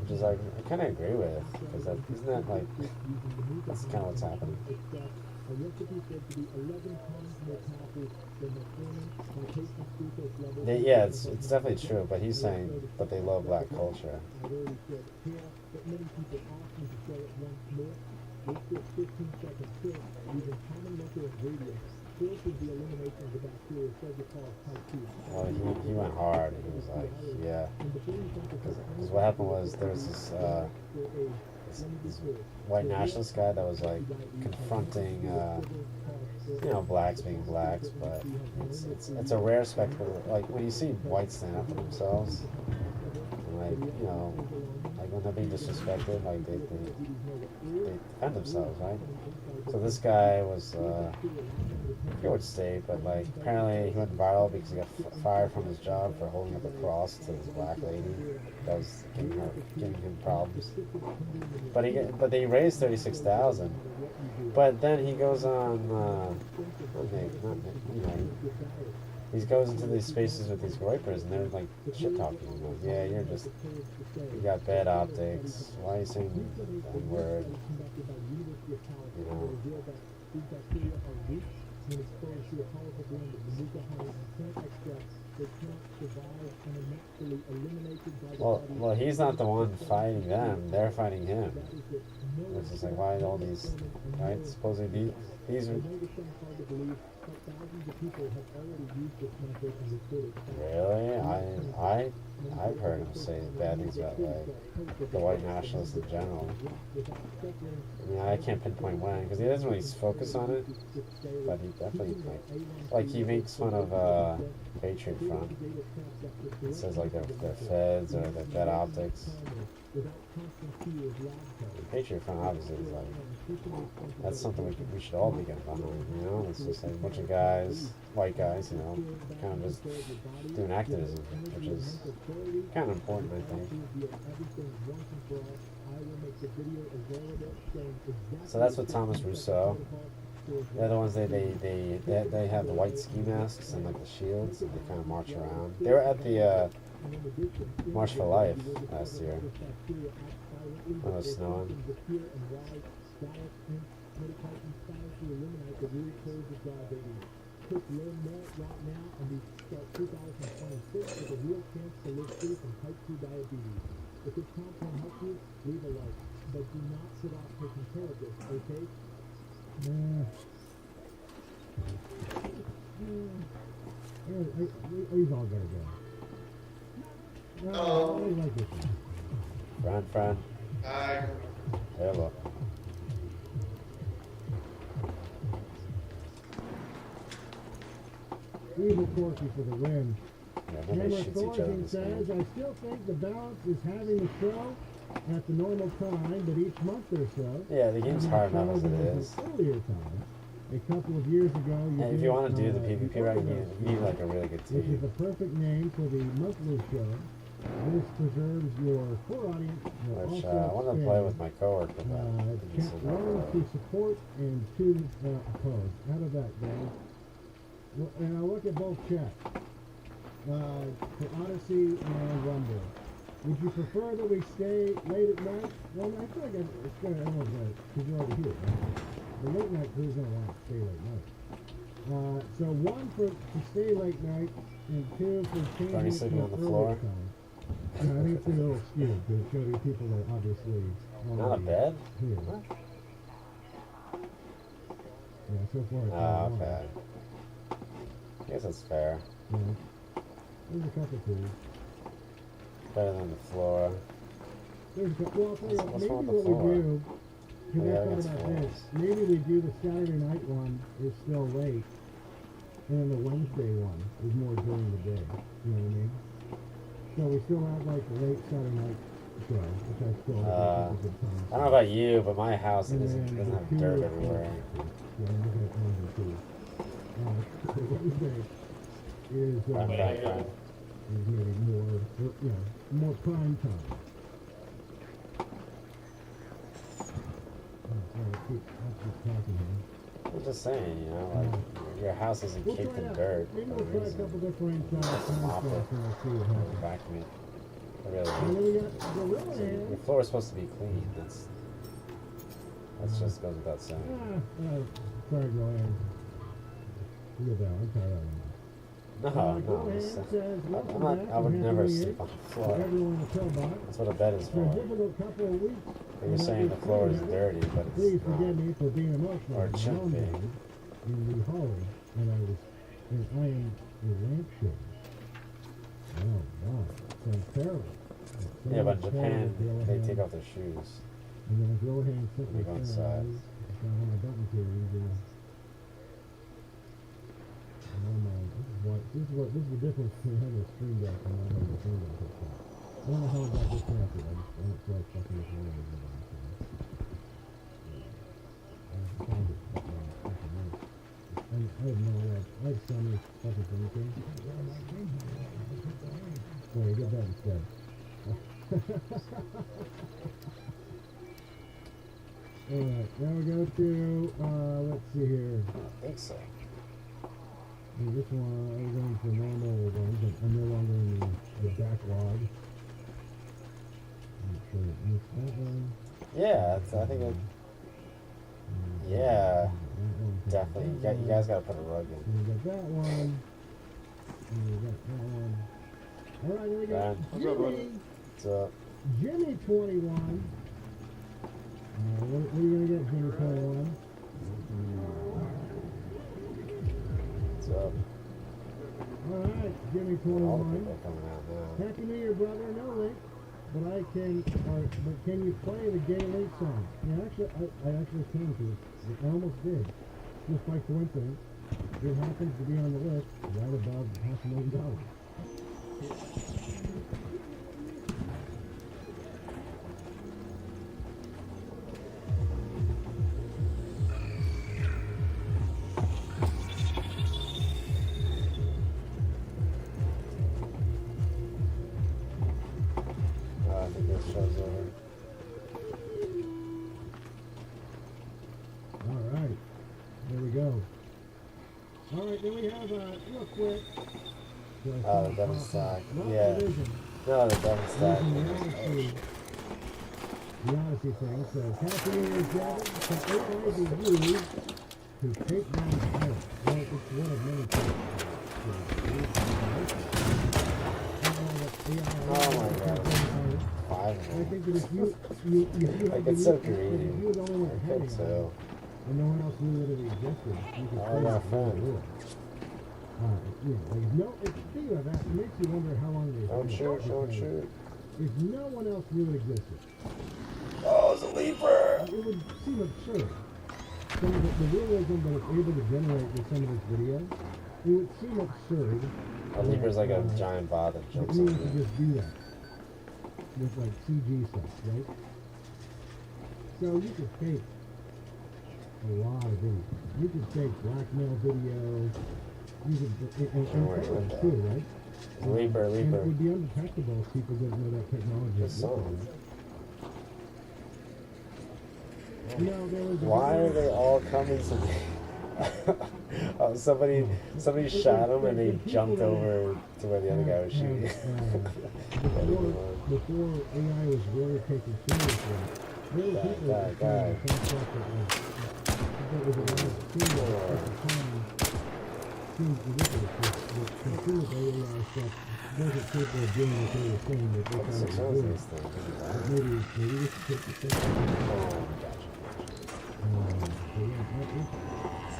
Which is like I kind of agree with, because isn't that like that's kind of what's happening. Yeah, it's definitely true, but he's saying but they love black culture. Well, he went hard. He was like, yeah. Because what happened was there was this white nationalist guy that was like confronting, blacks being blacks, but it's a rare spectacle. Like when you see whites stand up for themselves, and like like when they're being disrespected, like they defend themselves, right? So this guy was, I forget which state, but like apparently he went viral because he got fired from his job for holding up a cross to this black lady that was giving him problems. But they raised $36,000. But then he goes on, he goes into these spaces with these Groipers, and they're like shit talking him. Like, yeah, you got bad optics. Why are you saying that word? You know. Well, he's not the one fighting them. They're fighting him. It's just like, why all these, right? Supposedly these are... Really? I've heard him say bad things about like the white nationalists in general. I mean, I can't pinpoint when because he doesn't really focus on it, but he definitely like he makes fun of Patriot Front. He says like they're feds or they're bad optics. The Patriot Front obviously is like that's something we should all be getting behind. You know, it's just like a bunch of guys, white guys, kind of just doing activism, which is kind of important, I think. So that's what Thomas Rousseau. They're the ones they have the white ski masks and like the shields, and they kind of march around. They were at the March for Life last year when it was snowing. Click learn more right now and we start 2026 with a real chance to live free from type 2 diabetes. If this content helps you, leave a like. But do not sit out taking care of this, okay? He's all gotta go. I like this one. Friend. Hi. Hello. Evil Corky for the win. Yeah, nobody Hammer shoots each other in Thornton this game. says, I still think the balance is having the show at the normal time, but each month or so. Yeah, the game's hard enough as it is. Earlier time. A couple of years ago, And if you want to do the PvP right, you need like a really good which is team. the perfect name for the monthly show. This preserves your core audience. Which I want to play with my coworker, but he's Chat not one really. to support and two to oppose. How did that go? Well, and I look at both chat. For Odyssey and Rumble. Would you prefer that we stay late at night? Well, I feel like it's going to almost because you're already here. Right? The late night crew's going to want to stay late night. So one to stay late night, and two for changing Are you it to sleeping on the earlier floor? time. Yeah, I think it's a little skewed to show you people that obviously Not a already bed? here. What? Yeah, so far it's Oh, not one. okay. I guess that's fair. Yeah. There's a couple tools. Better than the floor. There's a couple. Well, I'll tell you what, What's maybe wrong with what the floor? we do, because Yeah, I thought that's about false. this, maybe we do the Saturday night one is still late, and then the Wednesday one is more during the day. You know what I mean? So we still have like the late Saturday night show, which I still think is a good time. I don't know about you, but my house And doesn't then have the dirt two- everywhere. Yeah, I'm looking at one and two. The Wednesday is Prime. is maybe more, more prime time. I'll keep talking here. I'm just saying, you know, like your house isn't We'll caked try in it out. dirt. Maybe for we'll a try a reason. couple different Just time mop it. slots and we'll see what happens. Vacuum it. I really And then do. we got Gorilla So Hands. your floor is supposed to be clean. That's just goes without saying. Sorry, Gorilla Hands. You go down. I'm tired of that. No, Gorilla no. Hands It's, says, I'm "Welcome not. back I would and never Happy New sleep Year on the to floor. everyone in the Pillbox. That's what a bed is For a for. difficult couple of weeks. But you're saying the floor is dirty, but Please it's forgive not. me for being emotional. Or it My shouldn't own be. day in the hallway, and I am a lampshade. Oh, wow. Sounds terrible. Yeah, but in Sounds Japan, terrible, Gorilla they Hands. take off their shoes. And then Gorilla Hands sent When me you go inside. got all my buttons here. This is the difference between having a stream deck and not having a stream deck. I don't know how I got disconnected. I don't feel like fucking with one of them. I have no idea. I have so many fucking things. Sorry, get that instead. Alright, now we go to, let's see here. I think so. And this one, I was going for normal ones, but I'm no longer in the backlog. I'm not sure I missed that one. Yeah, it's, I think it. Yeah, definitely. You guys gotta put a rug in. And we got that one. And we got that one. Alright, here we go. What's up, brother? Jimmy! What's up? Jimmy 21. What are you gonna get, Jimmy 21? What's up? Alright, Jimmy All the 21. people are coming out now. Happy New Year, brother. No link, but can you play the Gay Link song? Yeah, actually, I actually can, because I almost did. Just by coincidence, it happens to be on the list right above $500,000. I think this show's over. Alright, there we go. Alright, then we have, real quick. Oh, the Devon Stack. Not Yeah. Division. No, the Devon Stack. The Odyssey thing says, Happy New Year, Devin. Can AI be used to take down the pirate? Well, it's one of many things. Oh my god. 5 of I them. think that if you Like, had it's so if greedy. you were the only one I having think so. and no one else knew that it existed, you could Oh, play I got a it friend. really well. Speaking of that, it makes you wonder how long they Don't shoot, don't shoot. If no one else knew it existed, Oh, it's a leaper! it would seem absurd. Some of the realism that it's able to generate with some of this video it would seem absurd. A leaper's like a that, giant bot that that jumps you on could you. just do that with like CG stuff, right? So you could fake a lot of videos. You could fake blackmail video. You could and photos too, right? Leaper, And it leaper. would be undetectable if people didn't know that technology This existed. song. You know, there was a Why video- are they all coming to me? somebody shot him and they jumped over to where the other guy was shooting. Before AI was really taken seriously, there were people that guy. that was around seemed at the time seemed ridiculous. The consumer AI stuff wasn't capable of doing what they were saying that they thought it was doing. But maybe we should take the step. But yeah,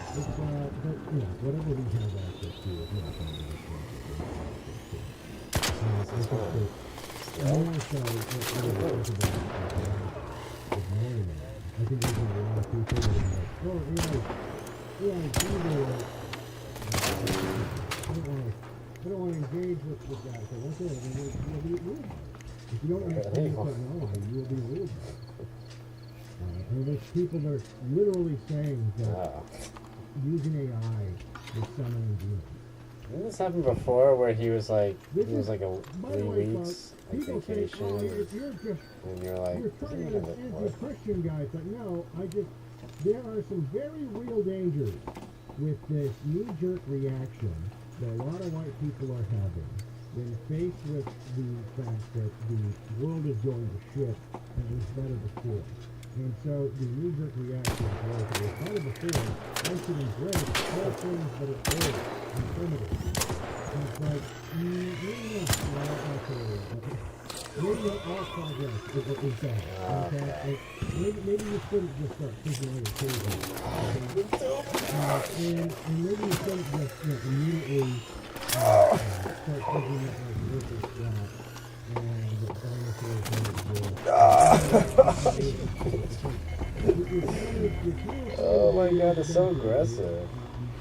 it's but you know, whatever we have access to is not going to be I think that more so what we talk about ignoring that. I think there's a lot of people that are like, oh, AI is evil. I don't want to engage with that. So that's it. I mean, you'll be ruled by it. If you don't understand the technology, you will be ruled by it. And there's people that are literally saying that using AI is summoning demons. Didn't this happen before where he was like This he was is- like a by the 3 way, weeks like people say, vacation oh, you're just, and you're like, you're trying "Yeah, to but defend what?" the Christian guys, but no, there are some very real dangers with this knee-jerk reaction that a lot of white people are having when faced with the fact that the world is going to shit and it was better before. And so the knee-jerk reaction was, it was better before, I should embrace all things that are old and primitive. And it's like, maybe not, maybe not all progress is bad. Okay? Maybe you shouldn't just start thinking like a crazy. And maybe you shouldn't just immediately start thinking that like this is flat and that dinosaurs don't exist. Oh my god, it's so aggressive.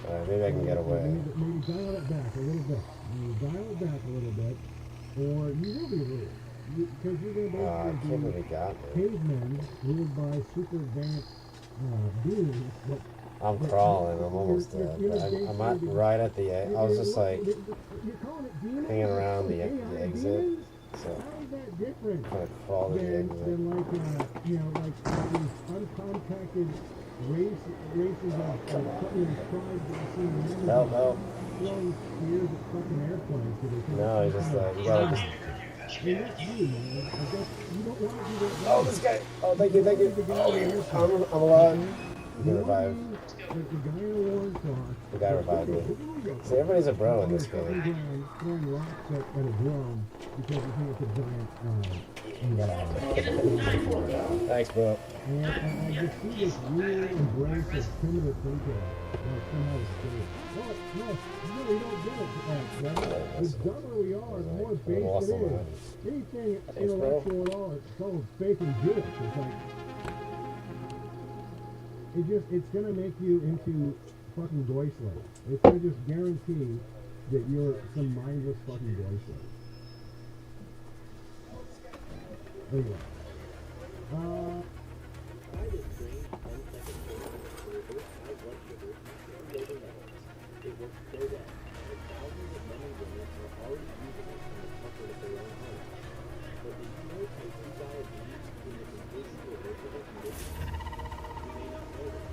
Alright, maybe I can get away. Maybe dial it back a little bit. Or you will be ruled. Because you're going to I basically can't believe he got me. cavemen ruled by super advanced beings. But I'm crawling, I'm almost dead. But I'm at, right at the end. I was just like hanging around the exit. So how is that different I'm gonna crawl to the exit. than like like these uncontacted races of tribes that you see in the movies Help, help. throwing spears at fucking airplanes so they can No, he's just like, you gotta just. And that's you, man. I guess you don't want to do that. Oh, this guy. Oh, thank you, thank you. Oh, I'm alive. You can revive. The guy in a worn cloth. The guy revived me. See, everybody's a bro in this game. Throwing rocks at a drum because you think it's a giant. Thanks, bro. And I just see this weird embrace of primitive thinking that somehow is scary. Well, no, you really don't get it. The dumber we are, the more based it is. Anything intellectual at all, it's all fake and Jewish. It's like, it's gonna make you into fucking goy slaves. It's gonna just guarantee that you're some mindless fucking goy slave. Anyway. Try this strange 10-second program to reverse high blood sugar and stable levels. It works so well that thousands of men and women are already using it in the comfort of their own homes. But did you know type 2 diabetes is a completely reversible condition? You may not know this,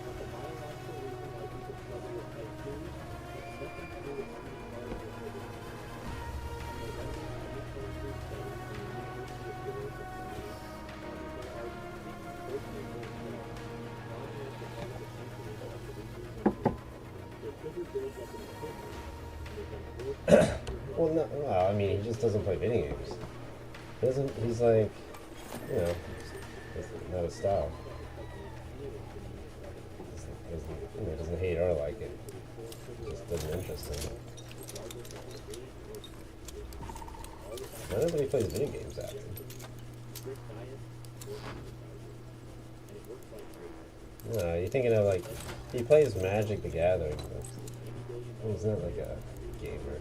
but the biological reason why people struggle with type 2 has nothing to do with any part of your organism. A November 2023 study from the University of Baylor found that there are protein that dominate the part of the functioning of the research insulin. So sugar builds up in the kidney and is then forced into your Well, no, well, I mean, he just doesn't play video games. He doesn't, he's like, you know, just not his style. Doesn't hate or like it. Just doesn't interest him. Not everybody plays video games after. No, you're thinking of like, he plays Magic the Gathering. Was that like a gamer?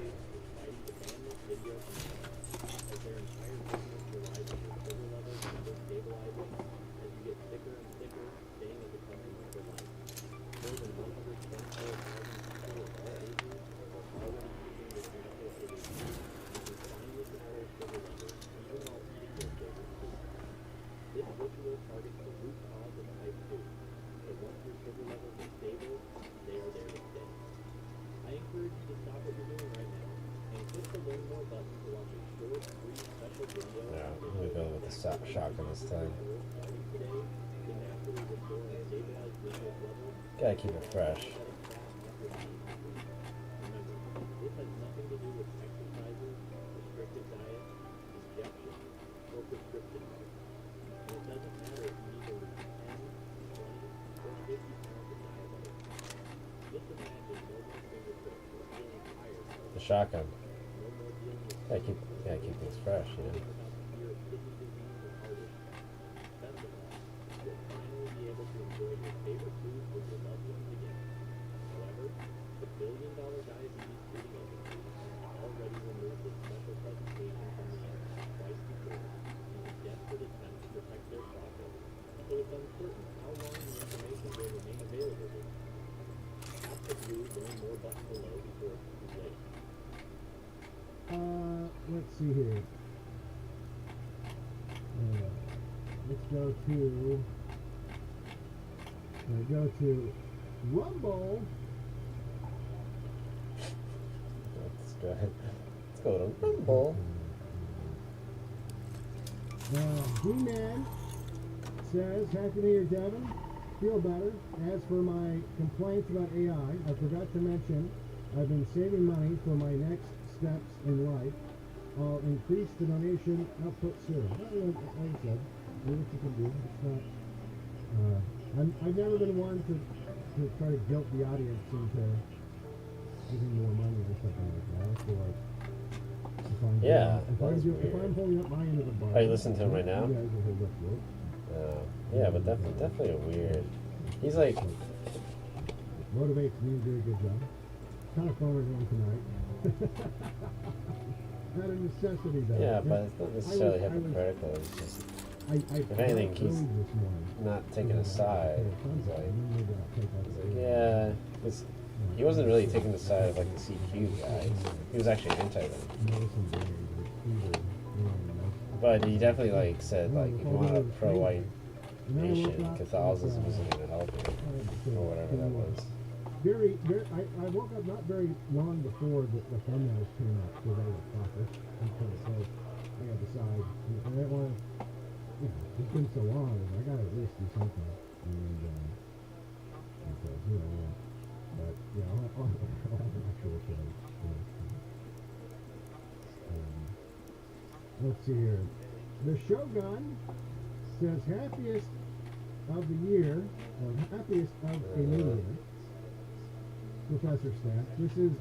Yeah, I'm gonna go with the shotgun this time. Gotta keep it fresh. The shotgun. Gotta keep things fresh, you know. Let's see here. Let's go to Rumble. Let's go ahead. Let's go to Rumble. G-Man says, Happy New Year, Devin. Feel better. As for my complaints about AI, I forgot to mention I've been saving money for my next steps in life. I'll increase the donation output soon. Like I said, do what you can do. It's not. I've never been one to try to guilt the audience into giving more money or something like that. I feel like if I'm holding up my end of the bar. Are you listening to him right now? You guys will hold up yours. Yeah, but definitely a weird. He's like motivates me to do a good job. Kind of phone everyone tonight. Not a necessity though. Yeah, but it's not necessarily hypocritical. It's just, if anything, he's not taking a side. He's like, yeah, he wasn't really taking the side of like the CQ guys. He was actually anti them. But he definitely like said like if you want a pro-white nation, Catholicism isn't going to help you, or whatever that was. I woke up not very long before the thumbnails came out because I was cautious. So I got to decide. I didn't want to, it's been so long, I got to at least do something. And so, but, I'll have an actual show. Let's see here. The Shogun says happiest of the year, or happiest of a new year. Professor Staff, this is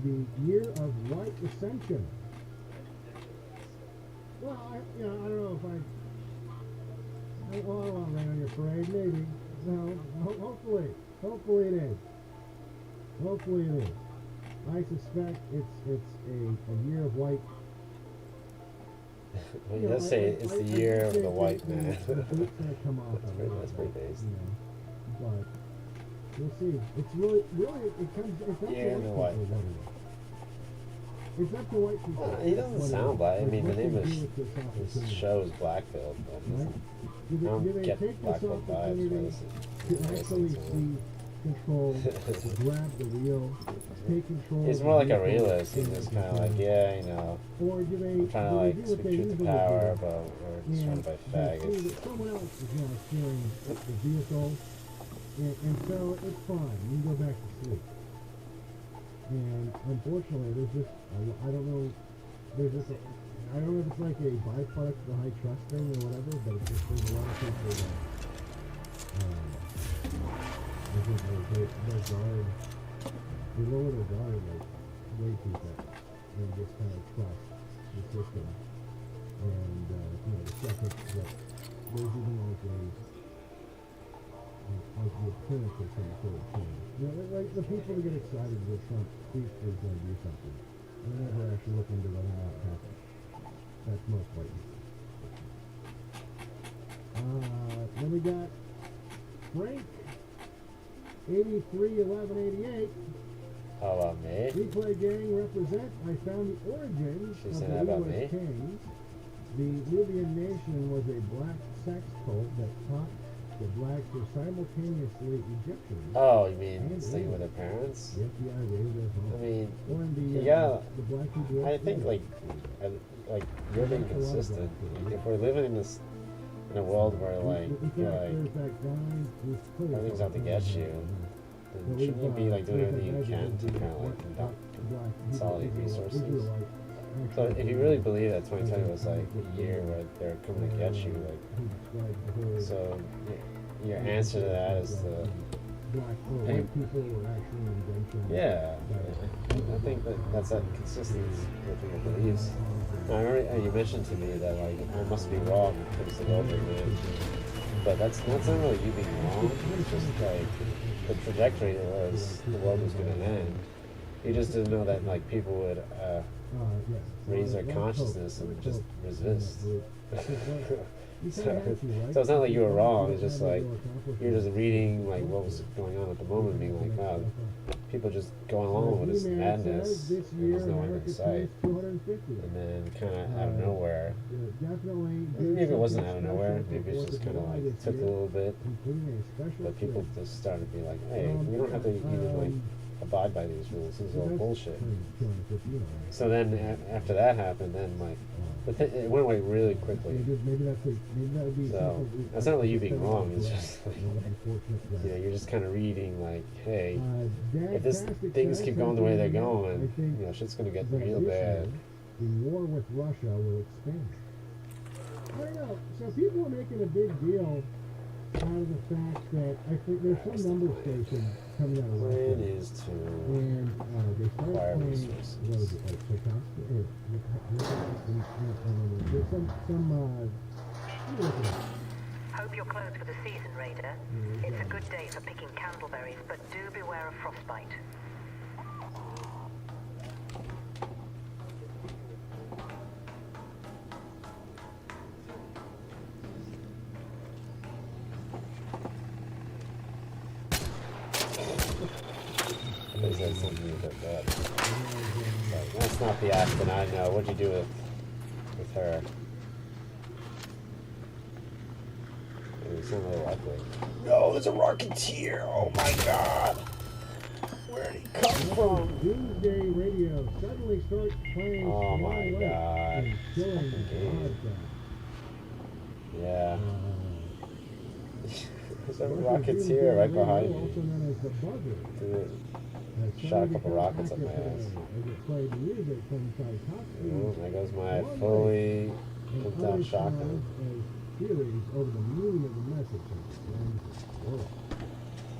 the year of white ascension. Well, I don't know if I don't want to rain on your parade, maybe. No, hopefully it is. Hopefully it is. I suspect it's a year of white. Well, he does say it's the year of the white man. The boot's gonna come off. That's pretty based. But we'll see. It's really, it comes. It's up to white people. It's up to white people. He doesn't sound black. I mean, the name of his show is Blackfield, but I don't get Blackfield vibes. To actually see control, grab the wheel, take control. He's more like a realist. He's just kind of like, yeah, or do they, I'm trying to like speak truth to power, but we're just trying to buy faggots. Someone else is steering the vehicle, and so it's fine. You can go back to sleep. And unfortunately, there's just, I don't know if it's like a byproduct of the high trust thing or whatever, but it's just, there's a lot of people that, I think their guard, they lower their guard like way too fast, and just kind of trust the system. And, the second that there's even like a like the pinnacle of some sort of change. You know, like the people that get excited when Trump speaks is going to do something. And they're never actually looking to whether or not it happens. That's most white people. Then we got Frank, 831188. How about me? Replay gang represent. I found the origins She of said the that about U.S. me? Kings. The Nubian nation was a black sex cult that taught the blacks were simultaneously Egyptians. Oh, you mean and staying with Arabs. their parents? Yep, the Arabians at home. I mean, Or in the, yeah, the black people. I think like you're being consistent. Like, if we're living in this in a world where like you're like everything's out to get you, then shouldn't you be like doing everything you can to kind of like consolidate resources? So if you really believe that 2020 was like a year where they're coming to get you, like, so your answer to that is to pay. Yeah, I think that's that consistency with your beliefs. Now, I remember you mentioned to me that like I must be wrong because the world will end, but that's not really you being wrong. It's just like the trajectory was the world was going to end. You just didn't know that like people would raise their consciousness and just resist. So it's not like you were wrong. It's just like you're just reading like what was going on at the moment, being like, wow, people just going along with this madness. And there's no end in sight. And then kind of out of nowhere, maybe it wasn't out of nowhere. Maybe it's just kind of like took a little bit, but people just started to be like, hey, we don't have to even like abide by these rules. This is all bullshit. So then after that happened, then like it went away really quickly. So that's not like you being wrong. It's just like you're just kind of reading like, hey, if this things keep going the way they're going, shit's gonna get real bad. The war with Russia will expand. I don't know. So people are making a big deal out of the fact that I think there's some number station coming out of Russia. It is to and they started acquire playing, resources. what was it, like Tchaikovsky? There's some Hope you're closed for the season, Raider. It's a good day for picking candleberries, but do beware of frostbite. They said something about that. Like, that's not the Aspen I know. What'd you do with her? You sound a little ugly. No, there's a Rocketeer! Oh my god! Where'd he come from? Doomsday Radio suddenly starts playing. Oh my Swan Lake god. and killing Fucking game. podcasts. Yeah. There's a Russia's Rocketeer Doomsday right Radio, behind also me. known as the Buzzer, Dude, has shot a suddenly couple become rockets up my active ass. today as it played music from Tchaikovsky. Oh, there goes my Swan Lake, fully and pumped out other shotgun. songs as theories over the meaning of the message of the world.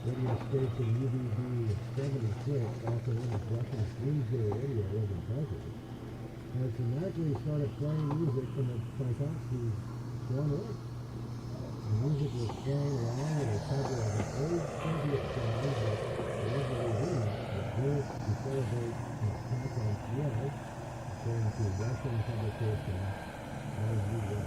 Radio station UBB 76, also known as Russian Doomsday Radio or the Buzzer, has dramatically started playing music from the Tchaikovsky Swan Lake. The music was playing along with a cover of an old Soviet song that originally remixed was built to celebrate an attack on Kiev, according to Russian publication RZA.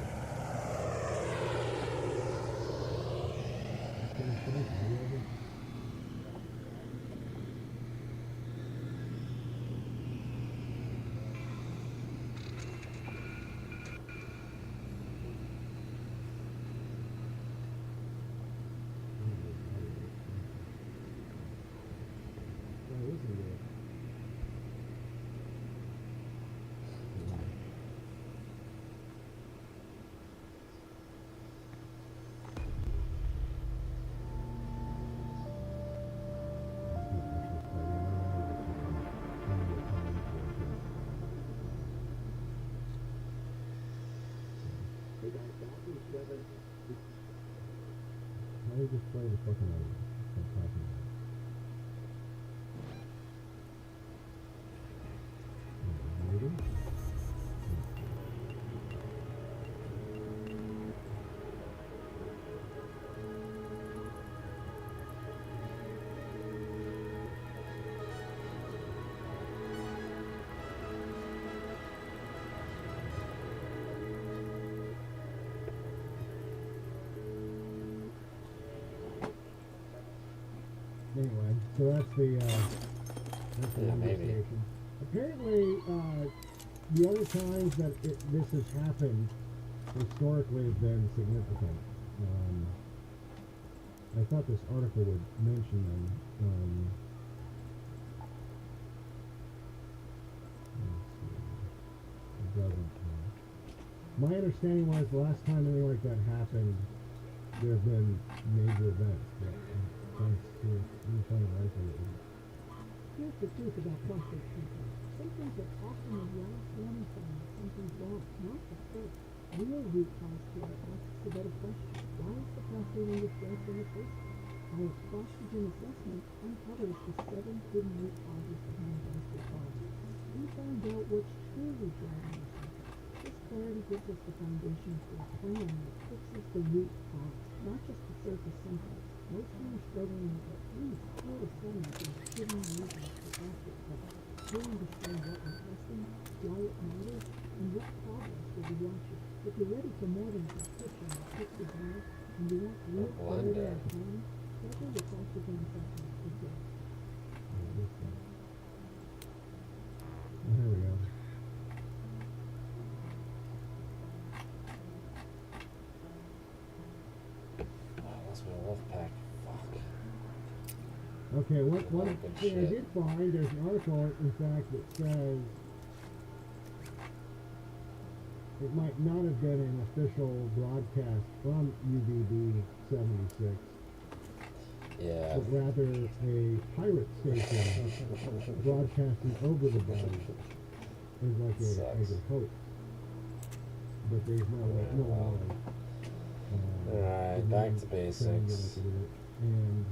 How do you just play the fucking audio? Stop talking about it. Ready? So that's the Yeah, maybe. station. Apparently, the other times that this has happened historically have been significant. I thought this article would mention them. Let's see. It doesn't. My understanding was the last time anything like that happened, there have been major events. But thanks to me trying to write it. Here's the truth about prostate cancer. Some things are often the last warning sign that something's wrong, not the first. Real root cause here asks the better question. Why is the prostate in distress in the first place? Our oxygen assessment uncovers the 7 hidden root causes behind prostate problems. We find out what's truly driving the symptoms. This clarity gives us the foundation for a plan that fixes the root cause, not just the surface symptoms. Most men are struggling with at least 4 to 7 of these hidden reasons for prostate problems. We understand what we're testing, why it matters, and what progress we'll be watching. If you're ready for more than just pitching or pixie drive, and you want real clarity and plan, schedule your oxygen assessment today. There we go. Lost my wolf pack. Fuck. Okay, one Good thing I shit. did find, there's an article, in fact, that says it might not have been an official broadcast from UBB 76, Yeah. but rather a pirate station broadcasting over the body as like as a hoax. But there's no knowledge. Alright, back to basics. And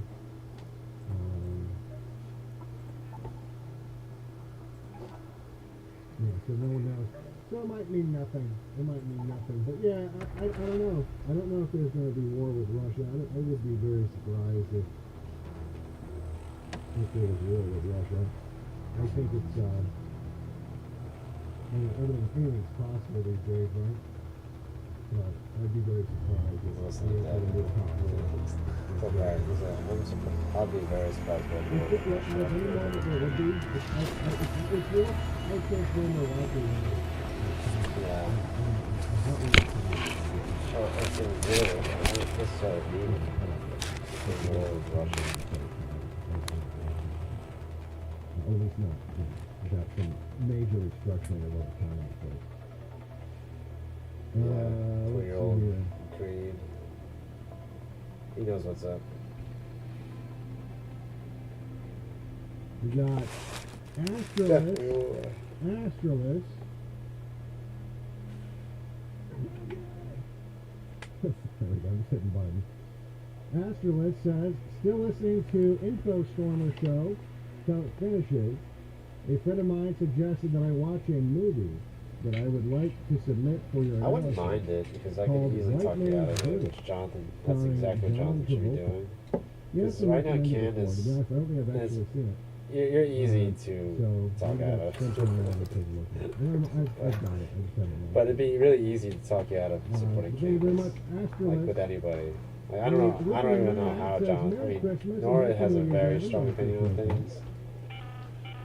yeah, so no one knows. So it might mean nothing. It might mean nothing. But yeah, I don't know. I don't know if there's going to be war with Russia. I would be very surprised if there was war with Russia. I think it's anything's possible these days, right? But I'd be very surprised if Listen to there that. was a war. Okay, I'll be very surprised by If it was any moment there would be, it's real. I think we're more likely than not. Yeah. Oh, it's really, this started meeting. The war with Russia. At least not. Without some major restructuring of our economy first. Yeah, Let's 2-year-old see here. Creed. He knows what's up. We got Astralis. Astralis. There we go, I'm hitting buttons. Astralis says, still listening to InfoStormer show till it finishes. A friend of mine suggested that I watch a movie that I would like to submit for your I wouldn't analysis mind it because I called could easily White talk you Man's out of it, Verdict, which Jonathan, that's starring exactly what John Jonathan should be Travolta. doing. You have Because to right now recommend it Candace, before. To be honest, I don't think I've it's- actually seen it. you're easy to So talk maybe out that's of. something I want to take a look at. I've got it. I just haven't watched But it. it'd be really easy to talk you out of supporting Thank you very Candace. much, Like Astralis. with anybody. Like, I don't even know how John. I mean, Nora has a very strong opinion on things.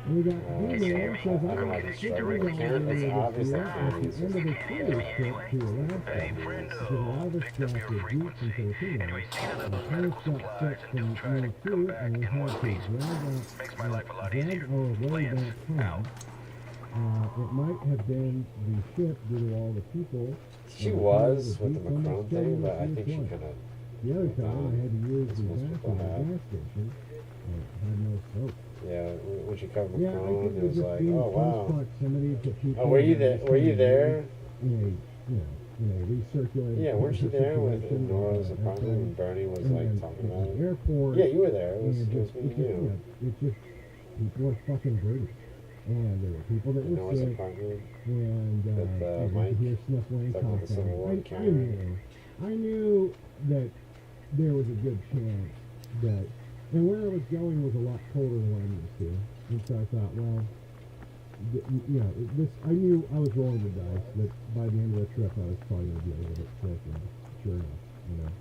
And we got So, email says I don't know if it's struggle with Candace. It's obvious that Candace at the end of is the cruise trip to Alaska, because a lot of us got the Jeeps and Filipinos, and the parents got sick from Air 2, and we had to drag our way back home. It might have been the ship due to all the people. She and was the with the Jeep almost Macron killed thing, us but I each think she one. could have. The other time I had to use the most people bathroom at have. the gas station, and it had no soap. Yeah, when she covered Yeah, I Macron, think it we're was just like, being oh close wow. proximity to people. Oh, were you there? that Were you there? In a recirculated. Yeah, weren't you there with situation, Nora's and apartment when Bernie was like and talking it about was it? airport. Yeah, you were there. It was and me just, and you. it's just people are fucking dirty, and there were people that In were Nora's sick, apartment. and With, you Mike, could hear snuffling talking about the coughing. Civil War I knew that there was a good chance that, and where I was going was a lot colder than what I'm used to, and so I thought, well, I knew I was rolling the dice that by the end of the trip I was probably going to be a little bit sick, and sure enough,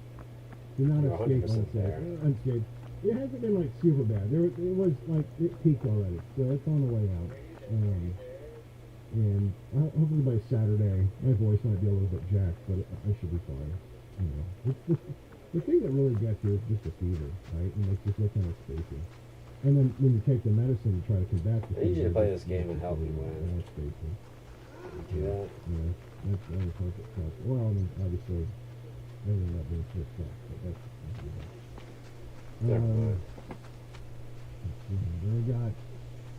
do not You're escape 100% there. unscathed. it hasn't been like super bad. It was like it peaked already, so it's on the way out. And hopefully by Saturday, my voice might be a little bit jacked, but I should be fine. You know, it's just, the thing that really gets you is just the fever, right? And it's just look kind of spacey. And then when you take the medicine to try to combat the I usually fever, play this game and help me win. It's spacey. You do that? Yeah, that's like it sucks. Well, I mean, obviously, everything that being switched up, but that's Never mind. then we got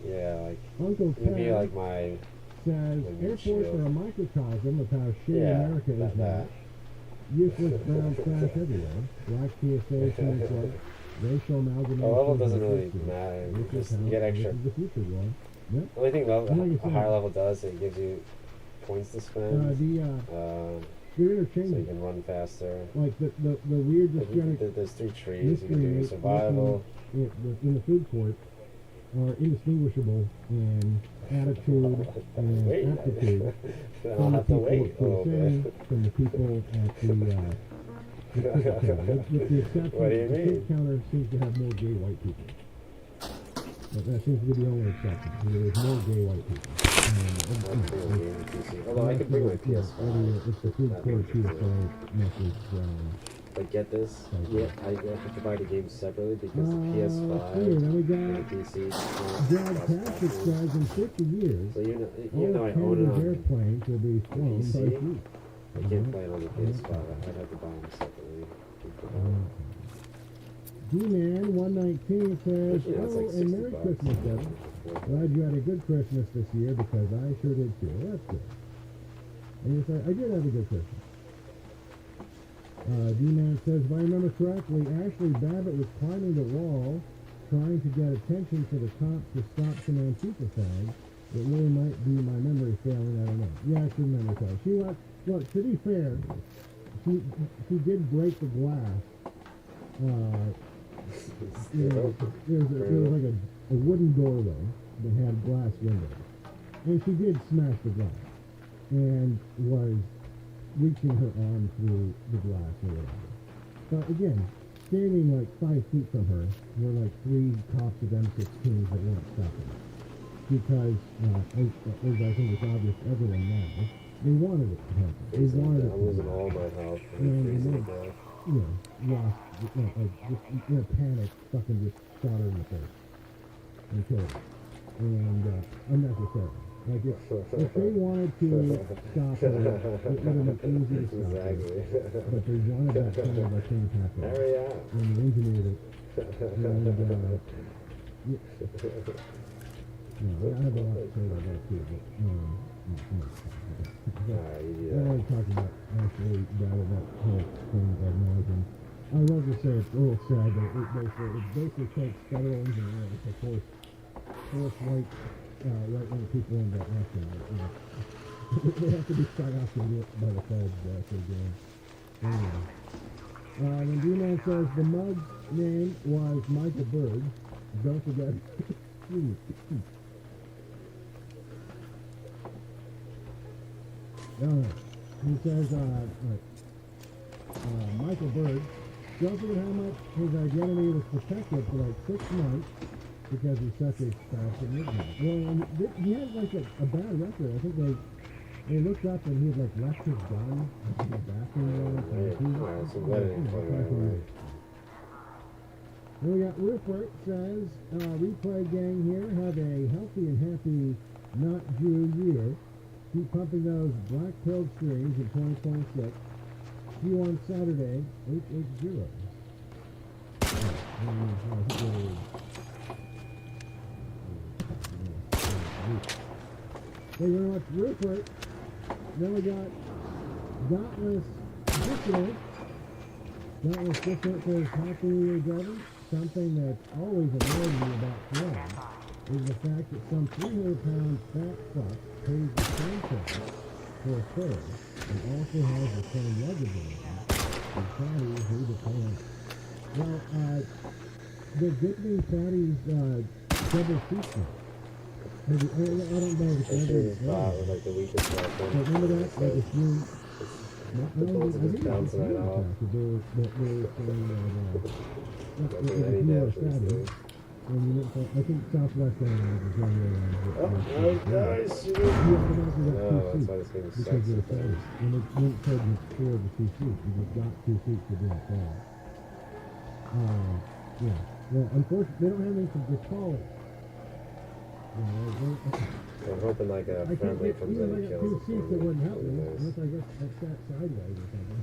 Yeah, like Uncle it'd be Ted like my says like airports shield. are a microcosm of how shitty Yeah, America is that- now. Useless brown trash everywhere. Black TSA transport, racial amalgamation. The level of doesn't really history. matter. This is Just how- get extra. This is the future, Ron. Yep. The only thing And like I a said, higher level does, it gives you points to spend. They're So interchangeable. you can run faster. Like the weird Like, disjointed there's 3 trees. You can mystery do survival. in the food court are indistinguishable in attitude and Wait, aptitude then I'll from the have to people wait a at little TSA, bit. from the people at the ticket counter. With the exception, What do you the mean? ticket counter seems to have more gay white people. That seems to be the only exception. There's more gay white people. Although I could bring my Yeah, PS5. it's the food That court makes it PSA message. But get this, yeah, I have to buy the game separately because the Let's see, PS5 then we and got the PC. Brad Patrick says in 50 years, So even all though I of own it Canada's on airplanes will be flown by PC, sea. I can't play it on the PS5. I'd have to buy them separately. D-Man 119 says, Yeah, it's like "Oh, and Merry $60. Christmas, Devin. Glad you had a good Christmas this year because I sure did too." Well, that's good. And yes, I did have a good Christmas. D-Man says, if I remember correctly, Ashley Babbitt was climbing the wall trying to get attention for the cops to stop some Antifa flags. It really might be my memory failing, I don't know. Yeah, it's your memory failing. She was, look, to be fair, she did break the glass. There was like a wooden doorway that had glass windows. And she did smash the glass. And was reaching her arm through the glass or whatever. But again, standing like 5 feet from her were like 3 cops of M16s that weren't stopping. Because, as I think it's obvious to everyone now, they wanted it to happen. They wanted it to I'm losing happen. all my health. And they Freezing to made, death. lost, just in a panic, fucking just shot her in the face. And killed her. And, unnecessarily. Like, if they wanted to stop her, it would have been easy to stop her. But they wanted that kind of a thing to happen. Hurry up. And they engineered it. And, I have a lot to say about that too, but, I always talk about actually that whole thing ad nauseum. I love to say it's a little sad, but it basically takes federal engineering to force white right-wing people into action. They have to be signed off by the feds for doing. Anyway. When D-Man says the mug's name was Michael Berg, don't forget. He says, Michael Berg, don't forget how much his identity was protected for like 6 months because he's such a spastic midnight. Well, and he had like a bad record. I think they looked up and he had like left his gun in the bathroom once. And we got Rupert says, Replay Gang here, have a healthy and happy not Jew year. Keep pumping those black pilled streams in 2026. See you on Saturday, 880. Thank you very much, Rupert. Then we got Dauntless Dissident. Dauntless Dissident says, Happy New Year, Devin. Something that's always annoyed me about Florida is the fact that some 300-pound fat fuck pays the same price for a fur and also has the same luggage in it. And fatties need to pay up. Well, the Dipping Fatties double seat now. I don't know if it's ever with like the weakest weapon. but remember that? Like if you... The bullets just bounce right off. They were saying that That's Doesn't what any the damage US these that is. days. And you went for, I think Southwest Airlines is one way around. Nice. You automatically got No, two that's why seats this game because sucks you're a sometimes. pilot. And it wouldn't tell you four of the two seats. You just got two seats for being a pilot. Yeah. Well, unfortunately, they don't have anything to call it. I'm hoping like a I friendly think comes even in if I and got kills two it for seats, me. it wouldn't help That'd me. be nice. Unless I guess I sat sideways or something.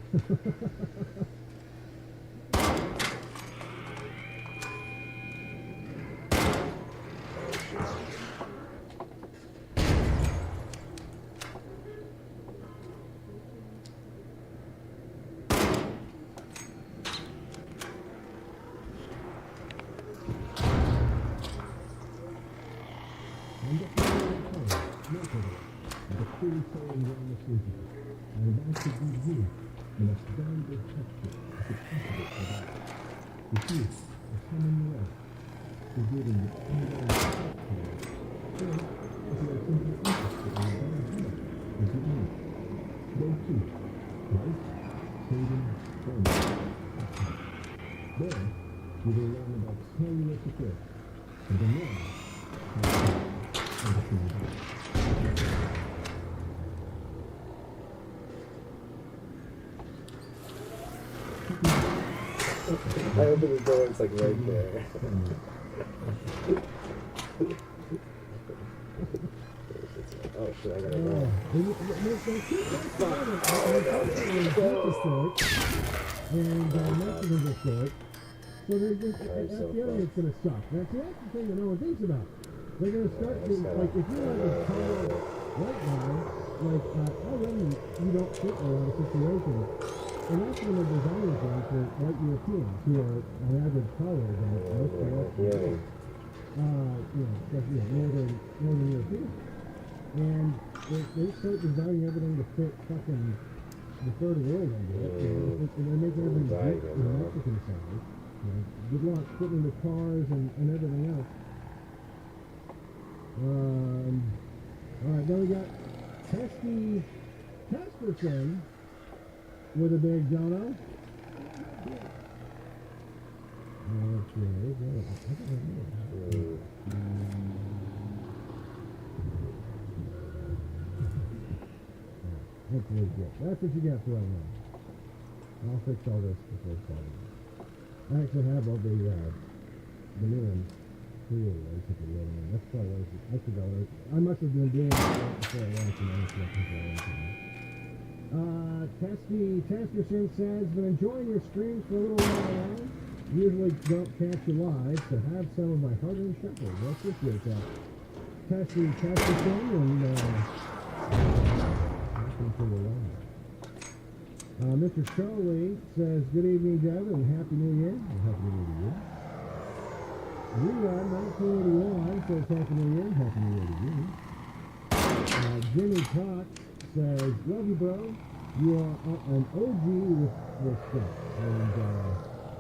I'm just not the tree falling down the sleeping. I'm about to be you, and a very big texture. It's impossible for that. The key is coming you up. You're getting the ongoing structure. So, if you are simply interested in a better health, as you know, go to Life Saving Formula. There, you will learn about cellular support, and then learn how to I open the door, it's like right there. Oh shit, I gotta go. And Mexican historic. So they're just, that's the area it's going to suck. That's the thing that no one thinks about. They're going to start to, like, if you're like a tall white guy, like, already you don't fit in a lot of situations. And that's when they're designing things for white Europeans who are on average taller than most of us. Northern Europeans. And they start designing everything to fit fucking the third world into it. And they're making everything big in the Mexican side. Good luck fitting the cars and everything else. Alright, then we got Pesky Casperson with a big dono. Hopefully good. That's what you got for right now. I'll fix all this before starting. I actually have all the new ones. That's probably what I should go. I must have been doing it before I launched it. Testy Taskerson says, been enjoying your streams for a little while now. Usually don't catch you live, so have some of my hard-earned shekels. I appreciate that. Testy Taskerson, and looking for your live. Mr. Charlie says, good evening, Devin, and Happy New Year. Happy New Year to you. Rerun 1981 says Happy New Year. Happy New Year to you. Jimmy Cox says, love you, bro. You are an OG with stuff. And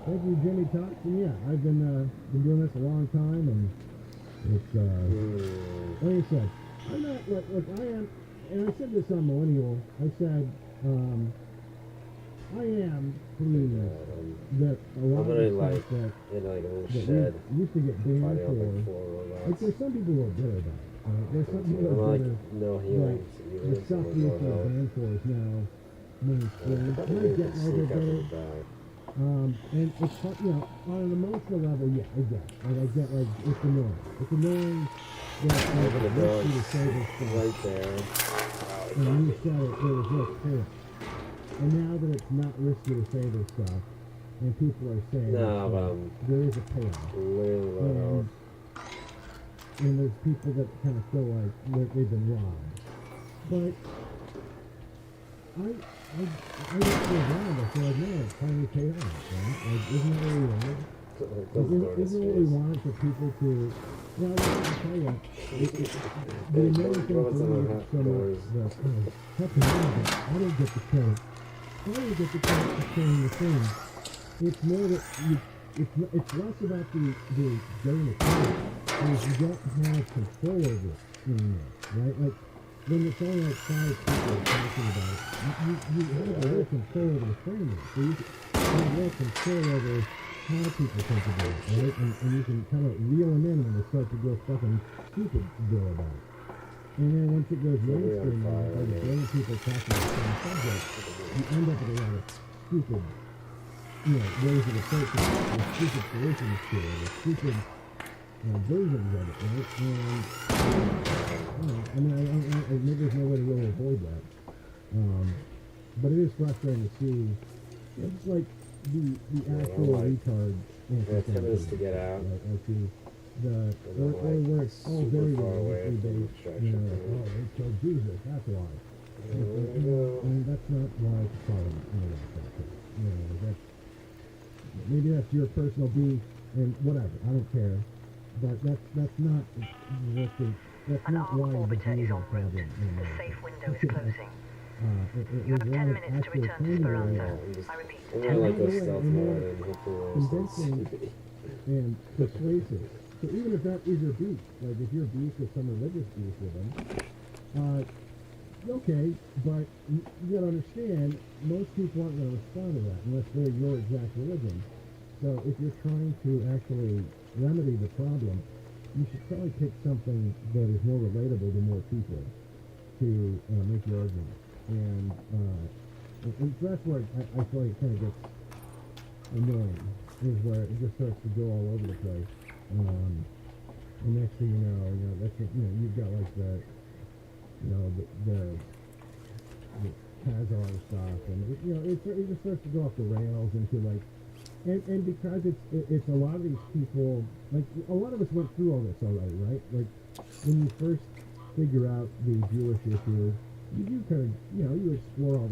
thank you, Jimmy Cox. And yeah, I've been doing this a long time, and it's like I said, I'm not like I am, and I said this on Millennial. I said I am pleased that a lot of the stuff that we used to get banned for, like there's some people who are bitter about it. There's some people who are bitter that the stuff we used to get banned for is now mainstream. And I get why they're bitter. And it's, on an emotional level, yeah, I get it. Like, I get, like, it's annoying. It's annoying that it's risky to say this stuff. Right there. And you said it, there was no payoff. And now that it's not risky to say this stuff, and people are saying there is a payoff. And there's people that kind of feel like they've been robbed. But I just feel around, I feel like, no, it's finally paid off, right? Like, isn't that what we wanted? Isn't what we wanted for people to, I'll tell you, the annoying thing for me is so much that, I didn't get the credit. I didn't get the credit for saying the thing. It's more that it's less about the getting the credit, is you don't have control over it anymore, right? Like, when it's only like 5 people talking about it, you have a little control over the framework. So you have a little control over how people think about it, right? And you can kind of reel them in when they start to go fucking stupid Bill about it. And then once it goes mainstream, and like a billion people talking about the same subject, you end up with a lot of stupid, you know, ways of approaching it, or stupid solutions to it, or stupid versions of it, right? And, I mean, I maybe there's no way to really avoid that. But it is frustrating to see, you know, just like the actual retard. Yeah, 10 minutes to get out. Like where it's all very religiously based, you know, like, oh, they killed Jesus, that's why. I mean, that's not why it's a problem in a lot of cases. You know, that's, maybe that's your personal beef, and whatever, I don't care. But that's not why the Jews are a problem in America. The safe window is closing. You have 10 minutes to return to Speranza. I repeat, I'm gonna like go stealth mode and hopefully we'll convincing and persuasive. So even if that is your beef, like if your beef is some religious beef with them, okay, but you gotta understand, most people aren't gonna respond to that unless they're your exact religion. So if you're trying to actually remedy the problem, you should probably pick something that is more relatable to more people to make your argument. And so that's where I feel like it kind of gets annoying, is where it just starts to go all over the place. And next thing you know, that's what, you've got like the Khazar stuff, and it just starts to go off the rails into like, and because it's a lot of these people, like a lot of us went through all this already, right? Like when you first figure out the Jewish issue, you do kind of, you explore all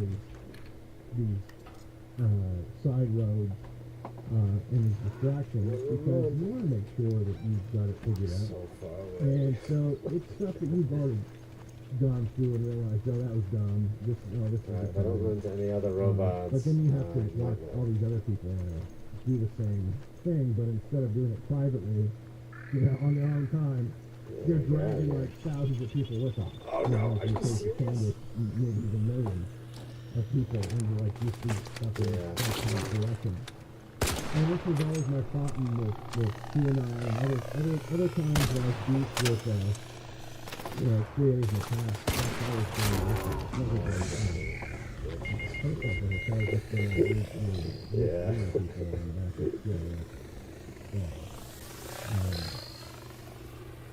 these side roads and these distractions because you want to make sure that you've got it figured out. So far away. And so it's stuff that you've already gone through and realized, oh, that was dumb. This is Right, I don't run into any other robots. but then you have to watch all these other people do the same thing, but instead of doing it privately, on their own time, they're dragging like thousands of people with them. Oh no, you take the can with maybe even millions of people, and you like you see stuff in that kind of direction. And this was always my problem with QAnon and other times when I speak with creators in the past. That's always been an issue. It's never been perfect, and it's always just been people and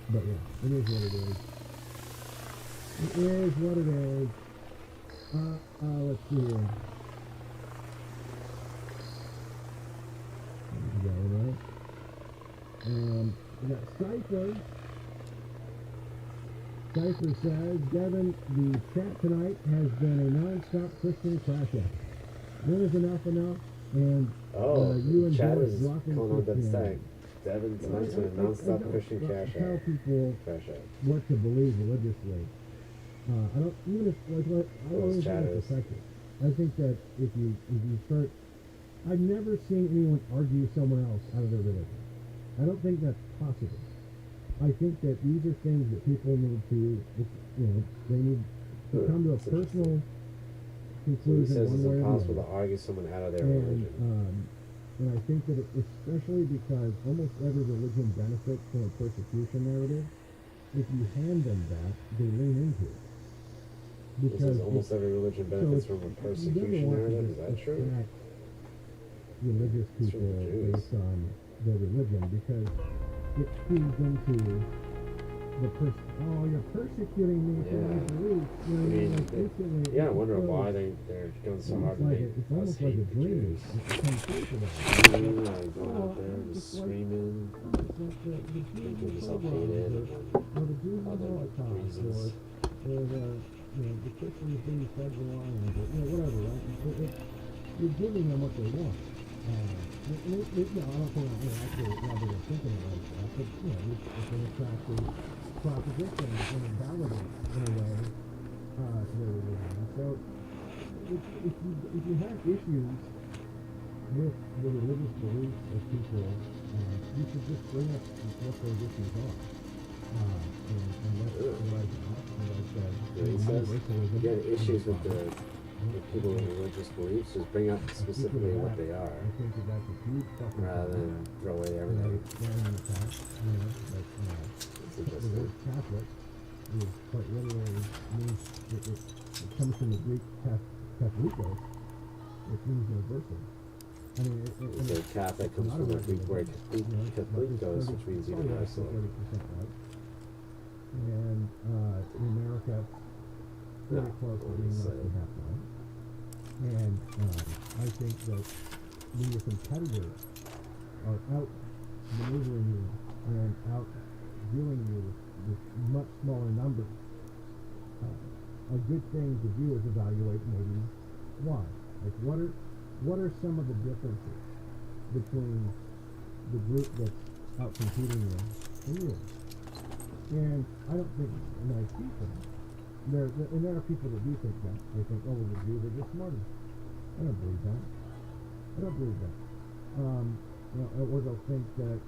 but yeah, it is what it is. It is what it is. Let's see here. We got it right. We got Cypher. Cypher says, Devin, the chat tonight has been a non-stop Christian crash out. When is enough enough? And you and chat George is rocking calling on that Christianity. stack. Devin tonight's been a non-stop Christian cash Tell out. people Crash out. what to believe religiously. I don't even if like what I don't even think it's effective. I think that if you start, I've never seen anyone argue someone else out of their religion. I don't think that's possible. I think that these are things that people need to, they need to come to a personal conclusion. So he says one it's way or impossible another. to argue someone out of their religion. And I think that especially because almost every religion benefits from a persecution narrative, if you hand them that, they lean into it. He says almost every religion benefits from a persecution narrative. Is that true? Religious people based on their religion, because it feeds into the you're persecuting me for my beliefs. I wonder why they're going so hard to make it's us almost like hate a the dream. Jews. It's unspeakable. Going out there and just screaming, making yourself hated, Or the Jews in the other Holocaust, reasons. or the Christians being fed the lions, or whatever, right? You're giving them what they want. I don't think actually rather than thinking about that, but it's an attractive proposition and it validates in a way their religion. So if you have issues with the religious beliefs of people, you should just bring up what those issues are. And that's what I said. He says you got issues with the with people with religious beliefs, just bring up specifically what they are, I think that that's a huge fucking rather problem. than throw away You know, everything. explain in the past, you know, like, It's the interesting. word Catholic is quite literally means, it comes from the Greek Catholicos, which means universal. I mean, So Catholic comes from the Greek word Catholicos, which means universal. 30% right. And in America, pretty close to being less than half right. And I think that when your competitors are out maneuvering you and out dealing you with much smaller numbers, a good thing to do is evaluate maybe why. Like what are some of the differences between the group that's out competing you and you? And I don't think it's nice people. And there are people that do think that. They think, oh, well, the Jews are just smarter. I don't believe that. I don't believe that. You know, or they'll think that,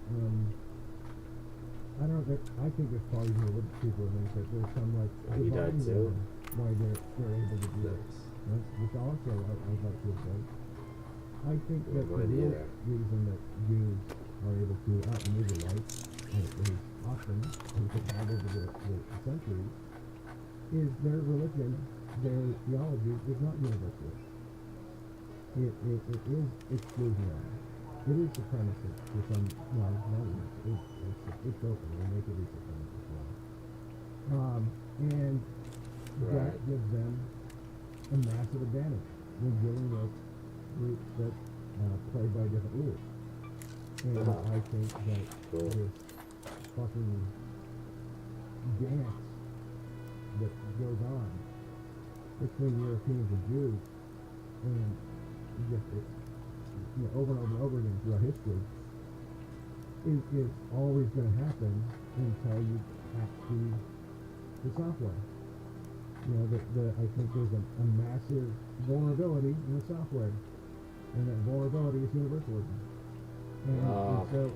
I don't know, I think there's probably more religious people who think that there's some, like, He died divine too. reason why they're able to do this. Right? Which also I'd like to avoid. I think that the mine real either. reason that Jews are able to outmaneuver whites, and it is often, and it's all over the centuries, is their religion, their theology is not universalist. It is exclusionary. It is supremacist for some, well, not even, it's open, they make it be supremacist as well. And that gives them a massive advantage when dealing with groups that play by different rules. And I think that this fucking dance that goes on between Europeans and Jews, and just over and over and over again throughout history, is always going to happen until you hack the software. You know, I think there's a massive vulnerability in the software, and that vulnerability is universalism. And so,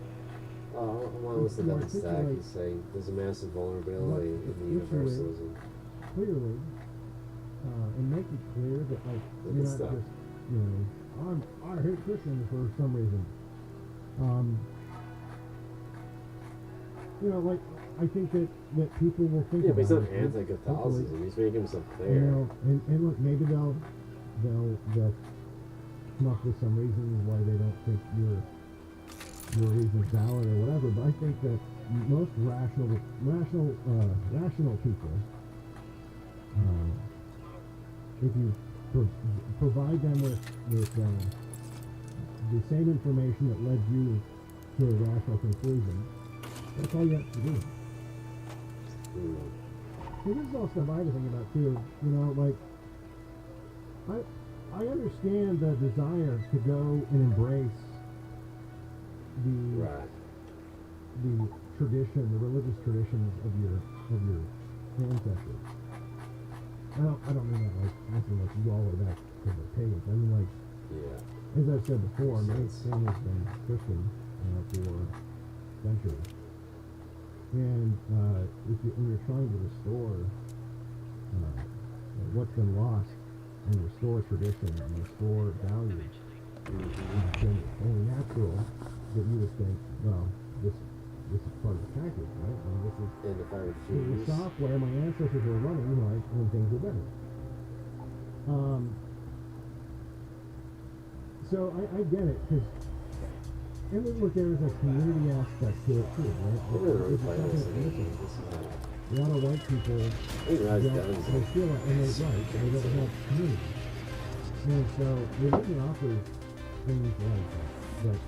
I'm on listen to that stack. He's saying there's a massive vulnerability in the universalism. Clearly, and make it clear that, like, you're not just, you know, I hate Christians for some reason. You know, like, I think that people will think about it. Yeah, but he's not anti-Catholicism. He's making himself clear. You know, and look, maybe they'll come up with some reasons why they don't think your reason's valid or whatever. But I think that most rational people, if you provide them with the same information that led you to a rational conclusion, that's all you have to do. See, this is all stuff I was thinking about too. You know, like, I understand the desire to go and embrace the tradition, the religious traditions of your ancestors. I don't mean that like asking like you all are back to the pagans. I mean, like, as I've said before, my family's been Christian for centuries. And when you're trying to restore what's been lost, and restore tradition and restore values, it's only natural that you would think, well, this is part of the package, right? I mean, this is the software my ancestors were running like when things were better. So I get it, because and look, there is a community aspect to it too, right? A lot of white people, they feel like, and they're right, they don't have community. And so religion offers things like that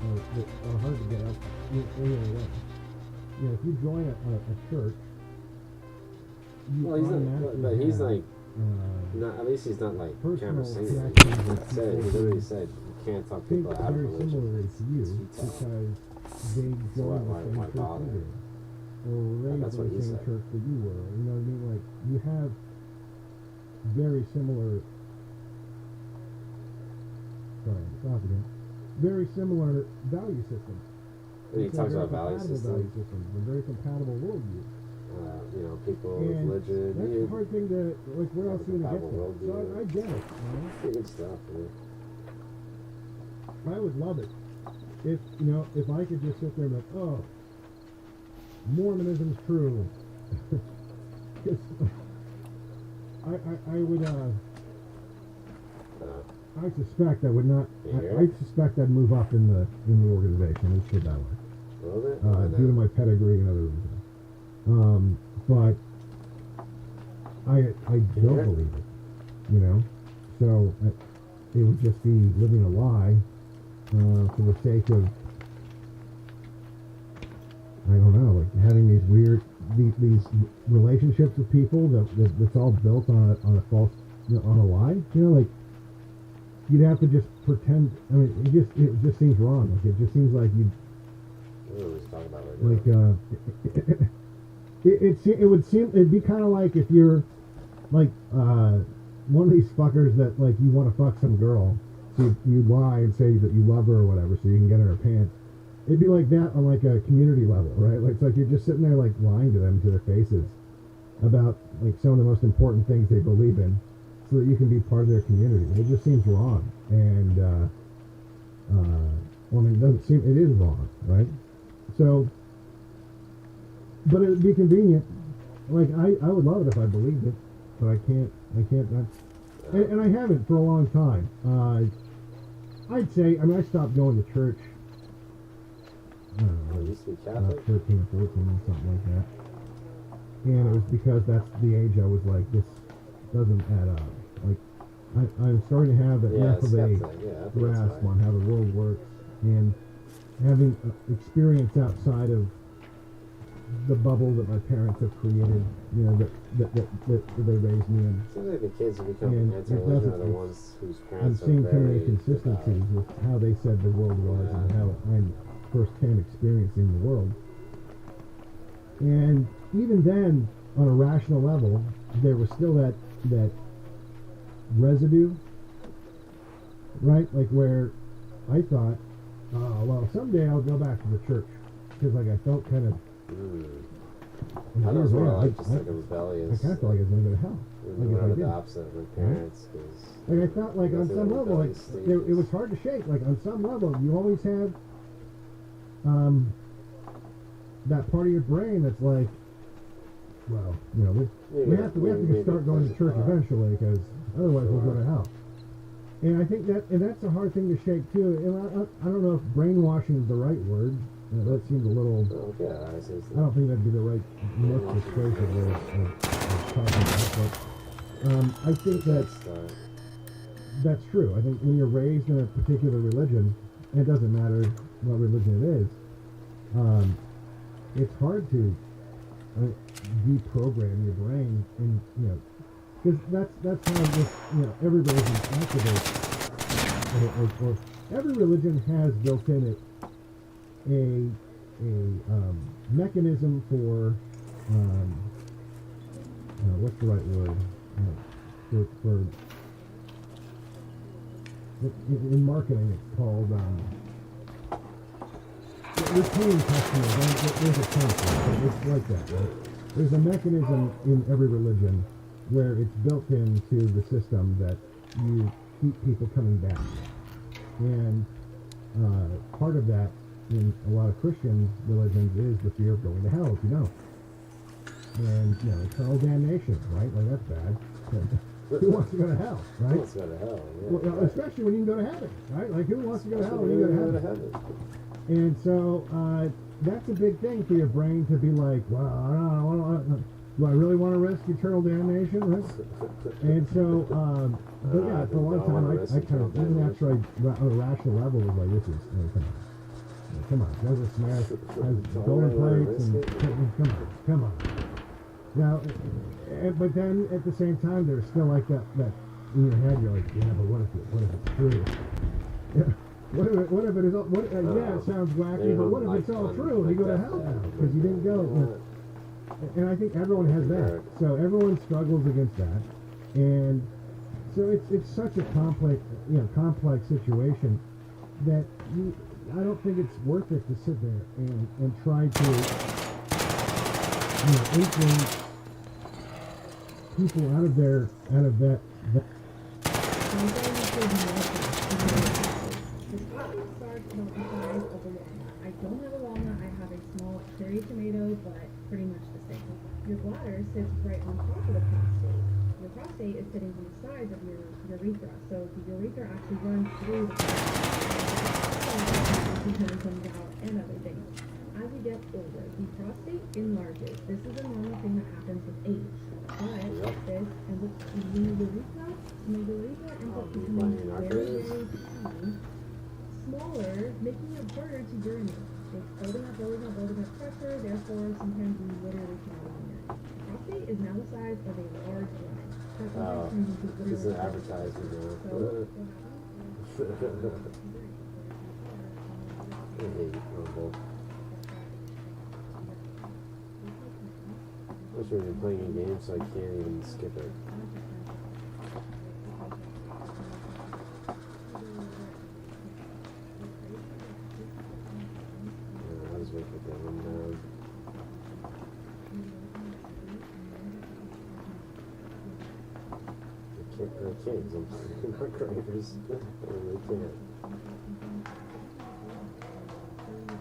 are hard to get up any other way. You know, if you join a church, you he's like, not, at least he's not like canvassing. He literally said you can't talk people out of religion. Similarly to you, because they joined the same church you did, or were raised in the same church that you were. You know what I mean? Like, you have very similar. Sorry, stop again. Very similar value systems. When he talks about value systems, and very compatible worldviews. People And with religion. that's a hard thing to, like, where else are you going to get Bible that? So worldview. I get it, you know? Pretty good stuff, man. I would love it if, if I could just sit there and be like, oh, Mormonism's true. 'Cause I would, I suspect I would not, I suspect I'd move up in the organization, let's put it that way. Will it? Due to my pedigree and other reasons. But I don't believe it, So it would just be living a lie for the sake of, I don't know, like having these weird these relationships with people that's all built on a false, on a lie. Like you'd have to just pretend. I mean, it just seems wrong. Like it just seems like you. What are we talking about right now? Like it would seem it'd be kind of like if you're like one of these fuckers that like you want to fuck some girl, so you lie and say that you love her or whatever, so you can get in her pants. It'd be like that on like a community level, right? Like it's like you're just sitting there like lying to them to their faces about like some of the most important things they believe in, so that you can be part of their community. It just seems wrong, and well, I mean, it doesn't seem it is wrong, right? So, but it would be convenient. Like I would love it if I believed it, but I can't. That's and I haven't for a long time. I'd say, I mean, I stopped going to church. I don't know, used to be Catholic? 13 or 14 or something like that. And it was because that's the age I was like, this doesn't add up. Like, I'm starting to have enough of a grasp on how the world works, and having experience outside of the bubble that my parents have created, that they raised me in. Seems like the kids who become And anti-religion are the ones whose I'm parents are seeing too many very consistencies with how they said the world was and how I'm first-hand experiencing the world. And even then, on a rational level, there was still that residue, right? Like where I thought, oh, well, someday I'll go back to the church, because like I felt kind of. I know it's more like just like a rebellious. I kind of felt like I was going to go to hell. Like if I the did. opposite of my parents, because. Like I felt like on some level, like it was hard to shake. Like on some level, you always have that part of your brain that's like, well, we have to start going to church eventually, because otherwise we'll go to hell. And I think that's a hard thing to shake too. And I don't know if brainwashing is the right word. That seems a little. I don't think that'd be the right most persuasive way of talking about it. But I think that's true. I think when you're raised in a particular religion, and it doesn't matter what religion it is, it's hard to deprogram your brain, and because that's how every religion activates, or every religion has built in it a mechanism for what's the right word for in marketing it's called retaining customers. There's a term for it. It's like that, right? There's a mechanism in every religion where it's built into the system that you keep people coming back, and part of that in a lot of Christian religions is the fear of going to hell if you don't. And, eternal damnation, right? Like, that's bad. Who wants to go to hell, right? Who wants to go to hell? Yeah, well, right. Especially when you can go to heaven, right? Like, who wants to go to hell when you go to heaven? And so, that's a big thing for your brain to be like, well, do I really want to risk eternal damnation? Right? And so, but yeah, for a long time, I kind of, even after on a rational level, was like, this is, come on, there's a smash, has golden plates, and come on. Now, but then at the same time, there's still like that in your head, you're like, yeah, but what if it's true? Yeah. What if it is all, yeah, it sounds wacky, but what if it's all true and you go to hell now because you didn't go? And I think everyone has that. So everyone struggles against that, and so it's such a complex situation that I don't think it's worth it to sit there and try to include people out of that. I don't have a walnut, I have a small cherry tomato, but pretty much the same. Your bladder sits right on top of the prostate. Your prostate is sitting on the sides of your urethra, so the urethra actually runs through the prostate and other things. As you get older, the prostate enlarges. This is a normal thing that happens with age. But this ends up in the urethra ends up becoming very, very tiny, smaller, making it harder to urinate. It's building up pressure, therefore sometimes you literally cannot urinate. Prostate is now the size of a large lemon. This is an advertisement now. I hate Rumble. I wish we were playing a game so I can't even skip it. I'll just wait for that one down. I can't, I'm not cravers. I really can't.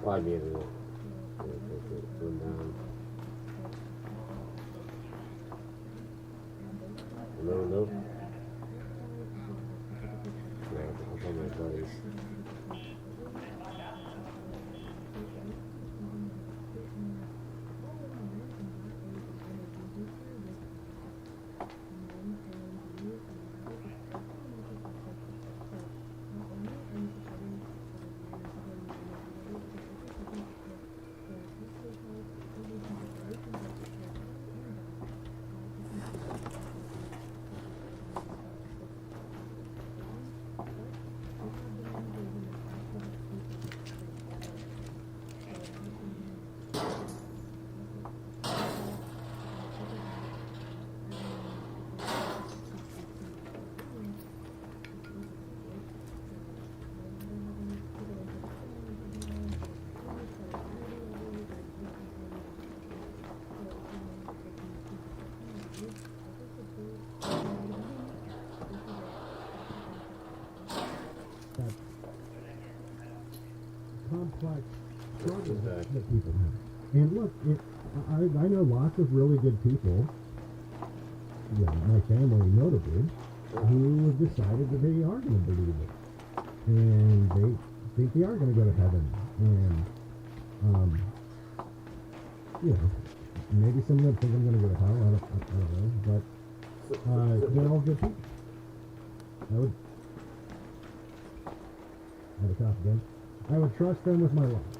Well, I mean, one down. No. Yeah, I'll tell my buddies. Complex struggles that people have. And look, I know lots of really good people, my family notably, who have decided that they are going to believe it. And they think they are going to go to heaven. And, maybe some of them think I'm going to go to hell. I don't know. But they're all good people. I would trust them with my life.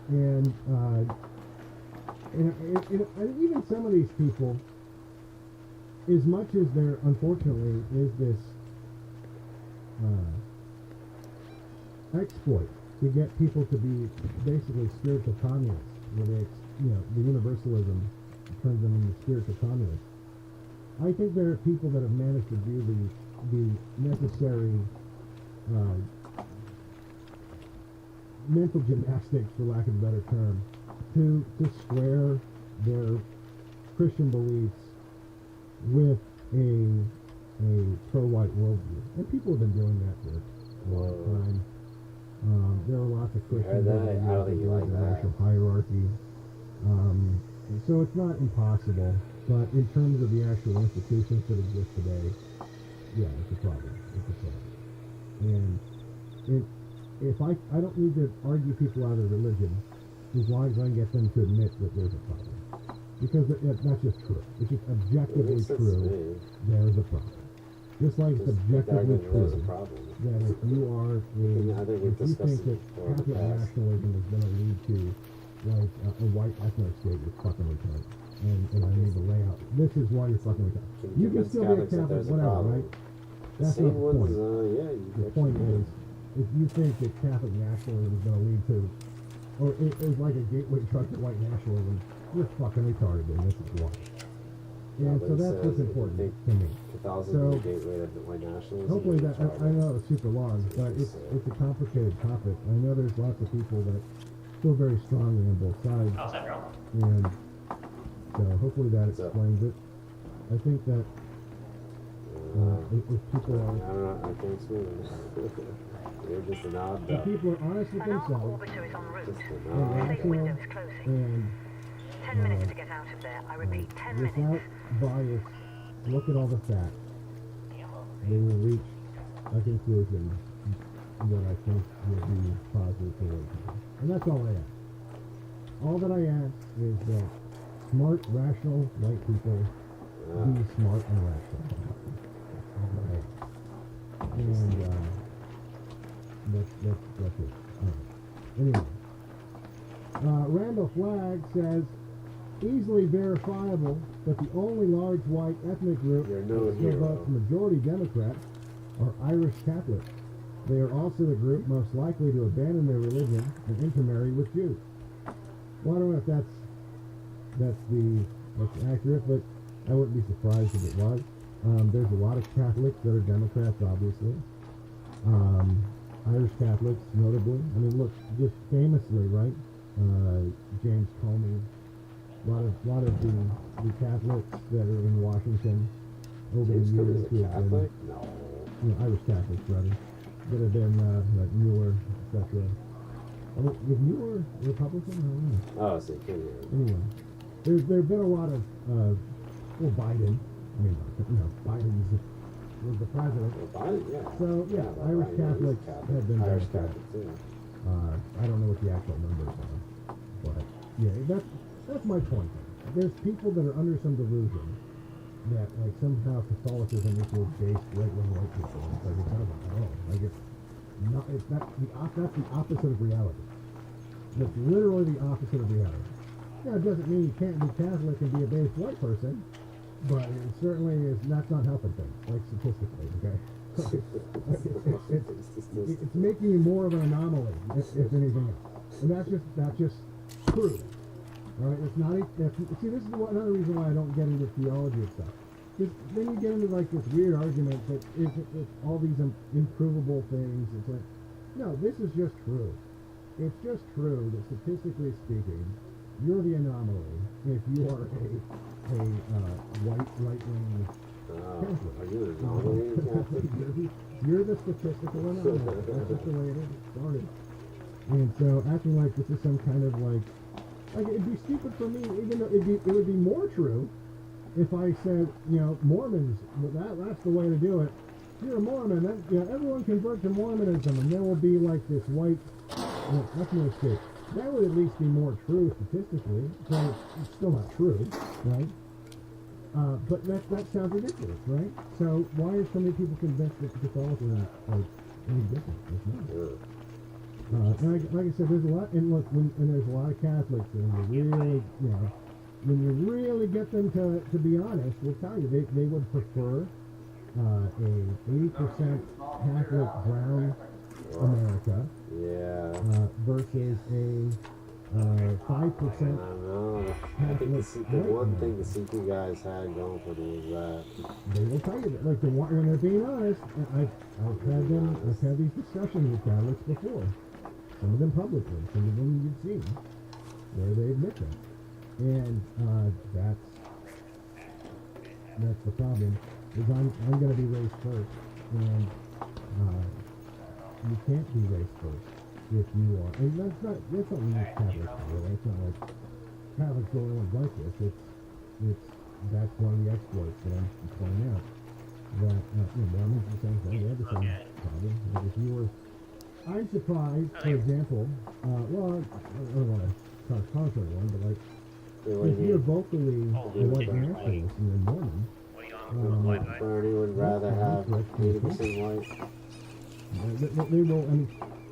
And even some of these people, as much as there unfortunately is this exploit to get people to be basically spiritual communists, where they, the universalism turns them into spiritual communists. I think there are people that have managed to do the necessary mental gymnastics, for lack of a better term, to square their Christian beliefs with a pro-white worldview. And people have been doing that for a long time. There are lots of Christians that believe in racial hierarchy. So it's not impossible, but in terms of the actual institutions that exist today, yeah, it's a problem. And if I don't need to argue people out of religion as long as I can get them to admit that there's a problem. Because that's just true. It's just objectively true there's a problem. Just like it's objectively true that if you are if you think that Catholic nationalism is going to lead to like a white ethnic state, you're fucking retarded. And I need to lay out, this is why you're fucking retarded. You can still be a Catholic, whatever, right? That's not the point. The point is, if you think that Catholic nationalism is going to lead to, or it is like a gateway drug to white nationalism, you're fucking retarded, and this is why. And so that's what's important to me. So, hopefully that, I know it's super long, but it's a complicated topic. I know there's lots of people that feel very strongly on both sides. And So hopefully that explains it. I think that if people are, I can't swim. You're just an odd if duck. people are honest with An Ark themselves orbiter is en route. Just an and odd Safe duck. window rational is closing. and 10 minutes to get out of there. I repeat, 10 minutes. without bias, look at all the facts, they will reach a conclusion that I think will be positive for them. And that's all I ask. All that I ask is that smart, rational, white people be smart and rational. That's all I ask. And that's it. Anyway, Randall Flagg says, easily verifiable, but the only large white ethnic group You're no that still hero. votes majority Democrat are Irish Catholics. They are also the group most likely to abandon their religion and intermarry with Jews. Well, I don't know if that's accurate, but I wouldn't be surprised if it was. There's a lot of Catholics that are Democrats, obviously. Irish Catholics, notably. I mean, look, just famously, right? James Comey. A lot of the Catholics that are in Washington over James the Comey's years a who have Catholic? been, No. Irish Catholics, rather, that have been like Mueller, etc. Was Mueller Republican? I don't know. Oh, so you can't hear it. Anyway, there've been a lot of Biden. I mean, Biden's was the president. Well, Biden, yeah. So yeah, but Irish Biden is Catholics Catholic. have been Irish Democrats. Catholics, yeah. I don't know what the actual numbers are, but yeah, that's my point. There's people that are under some delusion that like somehow Catholicism equals based right-wing white people. It's like it doesn't at all. Like it's not. That's the opposite of reality. That's literally the opposite of reality. Yeah, it doesn't mean you can't be Catholic and be a base white person, but it certainly is. That's not helping things, like statistically. Okay. It's making you more of an anomaly, if anything else. And that's just true. All right, it's not. See, this is another reason why I don't get into theology and stuff. Because then you get into like this weird argument that it's all these improvable things. It's like, no, this is just true. It's just true that statistically speaking, you're the anomaly if you are a white right-wing Catholic. Are you an anomaly Catholic? You're the statistical anomaly. That's just the way it is. Sorry. And so acting like this is some kind of like it'd be stupid for me, even though it would be more true if I said, Mormons, that's the way to do it. If you're a Mormon, everyone convert to Mormonism, and there will be like this white ethnic. That would at least be more true statistically. So it's still not true, right? But that sounds ridiculous, right? So why are so many people convinced that Catholicism is like any different? It's not. And like I said, there's a lot, and look, there's a lot of Catholics, and when you really get them to be honest, will tell you they would prefer a 80% Catholic brown America, versus a 5% I know. I think the one thing the CP guys had going for them was that they will tell you that, like when they're being honest. I've had these discussions with Catholics before. Some of them publicly, some of them you've seen, where they admit that. And that's the problem. Is I'm going to be raised first, and you can't be raised first if you are. And that's not unique Catholics, by the way. It's not like Catholics are the only ones like this. That's one of the exploits that I'm pointing out. That Mormons are the same thing. They have the same problem. Like if you were, I'm surprised, for example, I don't want to cause contrary one, but like, if you're vocally a white nationalist and you're Mormon, Bernie would rather have 80% white. They will,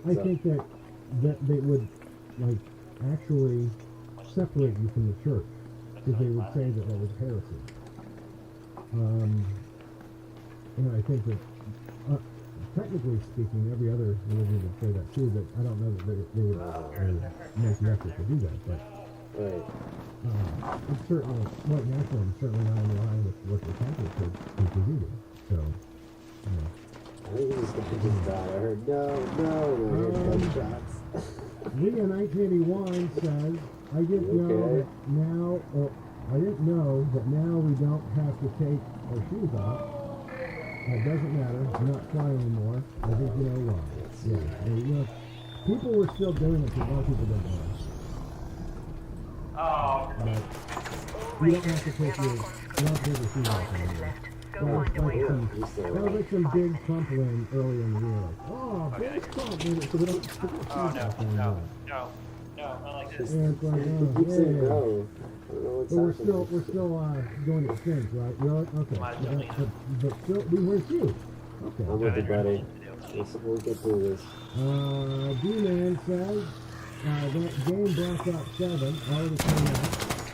I think that they would, like, actually separate you from the church, because they would say that was heresy. I think that, technically speaking, every other religion would say that too, but I don't know that they would make the effort to do that, but it's certainly, white nationalism is certainly not in line with what the Catholic Church teaches either, so, I think this guy just died. I heard no, and I heard gunshots. Leah 1981 says, I get now I didn't know that now we don't have to take our shoes off. It doesn't matter. I'm not flying anymore. I think you know why. Yeah. And, you know, people were still doing it because a lot of people didn't know. But you don't have to take your shoes off anymore. That was like some big crumpling earlier in the year. Like, oh, big Trump. So we don't put our shoes off anymore. No, not like this. And it's like, You keep saying no. I don't know what's But we're happening. still going extinct, right? Really? Okay. But still, we were you. Okay. I'm with you, buddy. We'll get through this. D-Man says, that game Black Ops 7 already came out.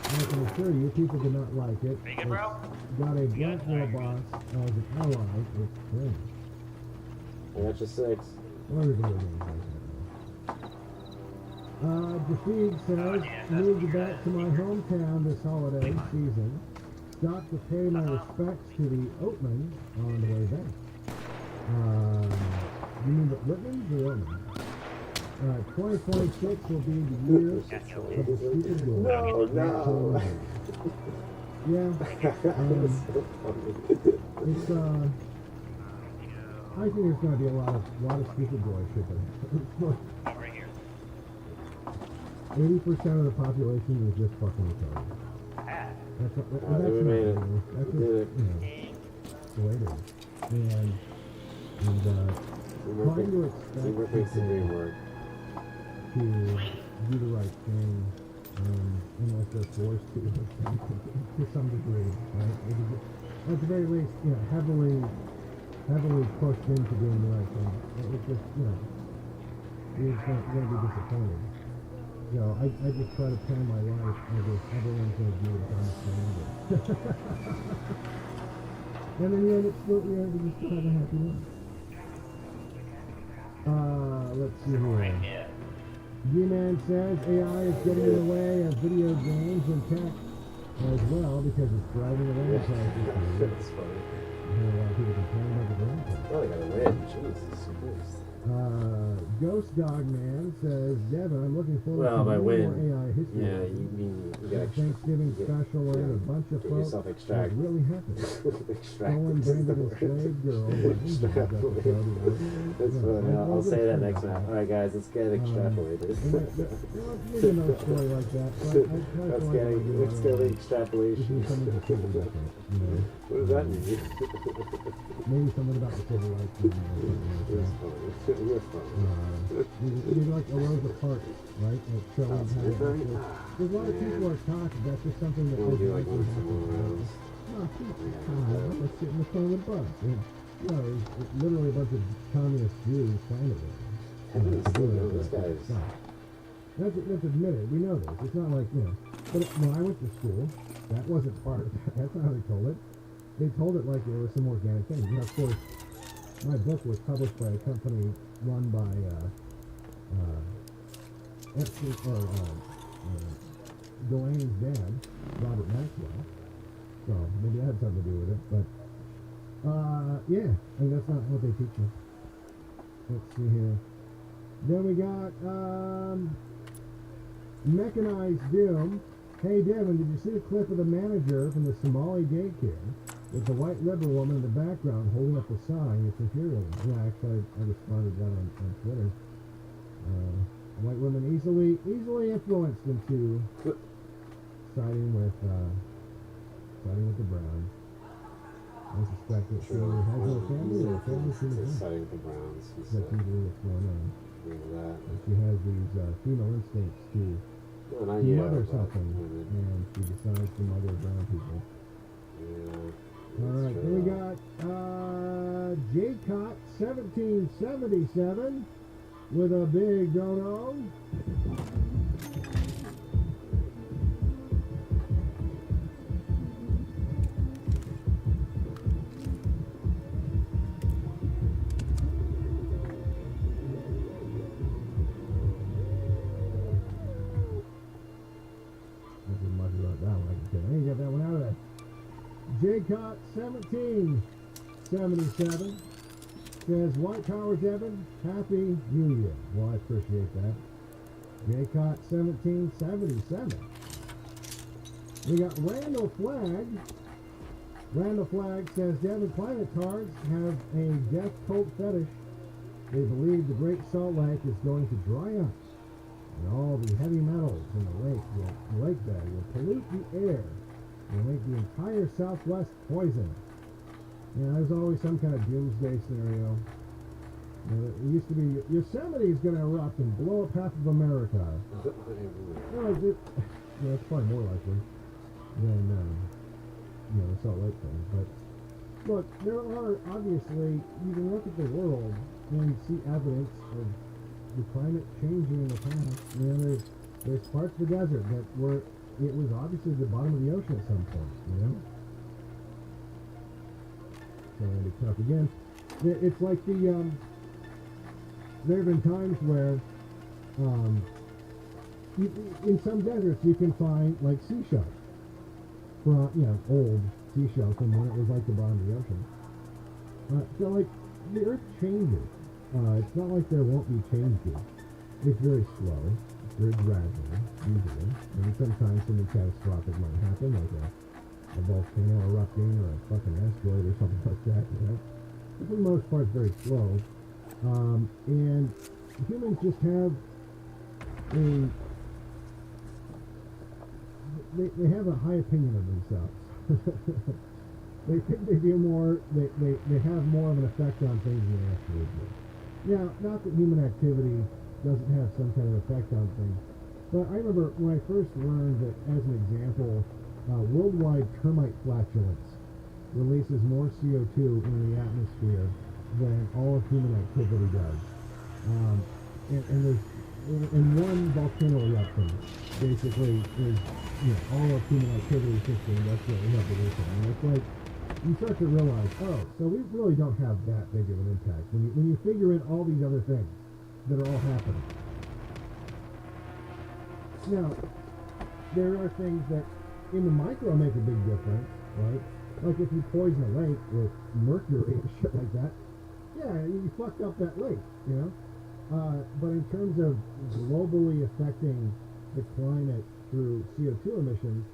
I can assure you, people did not like it. It's got a Blackwell boss as an ally. It's cringe. I got you 6. Well, everybody knows that. Defeat says, moved back to my hometown this holiday season. Stopped to pay my respects to the Oatman on the way back. You mean the Whitmans or Oatman? 2026 will be the year of the stupid goal. No. Yeah. It's I think there's going to be a lot of stupid boy shipping. 80% of the population is just fucking retarded. That's we made it. That's We did it. You know, the way it is. And trying to Teamwork makes the dream work. to do the right thing, unless they're forced to some degree, right? At the very least, you know, heavily pushed into doing the right thing. It's just, you know, you're just going to be disappointed. You know, I just try to plan my life as if everyone's going to do it on the standard. And then you just still have a happy life. Let's see here. G-Man says AI is getting in the way of video games and tech as well because it's driving the land prices. That's funny. A lot of people complain about the land prices. Oh, they gotta win. Jesus Christ. Ghost Dog Man says, Devin, I'm looking forward Well, to by more win. AI history. Yeah, you mean you The gotta Thanksgiving special where a bunch of get folks yourself that extract. really happened. Extract. Someone branded a slave girl. That's funny. I'll say that next time. Alright, guys, let's get extrapolated. There's another story like that. But I Let's get the extrapolation. What does that mean? Maybe something about the civil rights movement. You're funny. You're like a Rosa Parks, right? Like showing how there's a lot of people are talking. That's just something that We'll do like doesn't one happen. rounds. No, I'm gonna sit in the front of the bus. And, you know, it's literally a bunch of communist Jews trying to This guy's. Let's admit it. We know this. It's not like, you know. But when I went to school, that wasn't part of that. That's not how they told it. They told it like it was some organic thing. You know, of course, my book was published by a company run by Delaney's dad, Robert Maxwell. So maybe that had something to do with it. But yeah, I mean that's not what they teach us. Let's see here. Then we got Mechanized Doom. Hey Devin, did you see the clip of the manager from the Somali daycare with the white liberal woman in the background holding up the sign? It's imperialism. Yeah, actually, I responded to that on Twitter. White women easily influenced into siding with the Browns. I suspect that she either has no family or family she doesn't. Siding with the Browns. That's usually what's going on. That. And she has these female instincts to mother something, and she decides to mother brown people. Yeah. Alright, then we got J-Cot 1777 with a big dono. J-Cot 1777 says, White Power Devin, Happy New Year. Well, I appreciate that. J-Cot 1777. We got Randall Flagg. Randall Flagg says Devon climate cards have a death cult fetish. They believe the Great Salt Lake is going to dry up, and all the heavy metals in the lake bed will pollute the air and make the entire Southwest poison. There's always some kind of doomsday scenario. It used to be Yosemite is going to erupt and blow up half of America. It's probably more likely than the Salt Lake thing. But look, there are obviously, you can look at the world and see evidence of the climate changing in the past. There's parts of the desert that were, it was obviously the bottom of the ocean at some point. So it'll be tough again. It's like there have been times where in some deserts you can find like seashells from old seashells from when it was like the bottom of the ocean. So like the earth changes. It's not like there won't be changes. It's very slow. It's very gradual usually. And sometimes something catastrophic might happen, like a volcano erupting or a fucking asteroid or something like that. But for the most part, it's very slow. And humans just have they have a high opinion of themselves. They think they do more, they have more of an effect on things than they actually do. Now, not that human activity doesn't have some kind of effect on things, but I remember when I first learned that, as an example, worldwide termite flatulence releases more CO2 into the atmosphere than all of human activity does. And one volcano eruption basically is all of human activity since the industrial revolution. And it's like you start to realize, oh, so we really don't have that big of an impact when you figure in all these other things that are all happening. Now, there are things that in the micro make a big difference, right? Like if you poison a lake with mercury and shit like that, yeah, you fucked up that lake, But in terms of globally affecting the climate through CO2 emissions,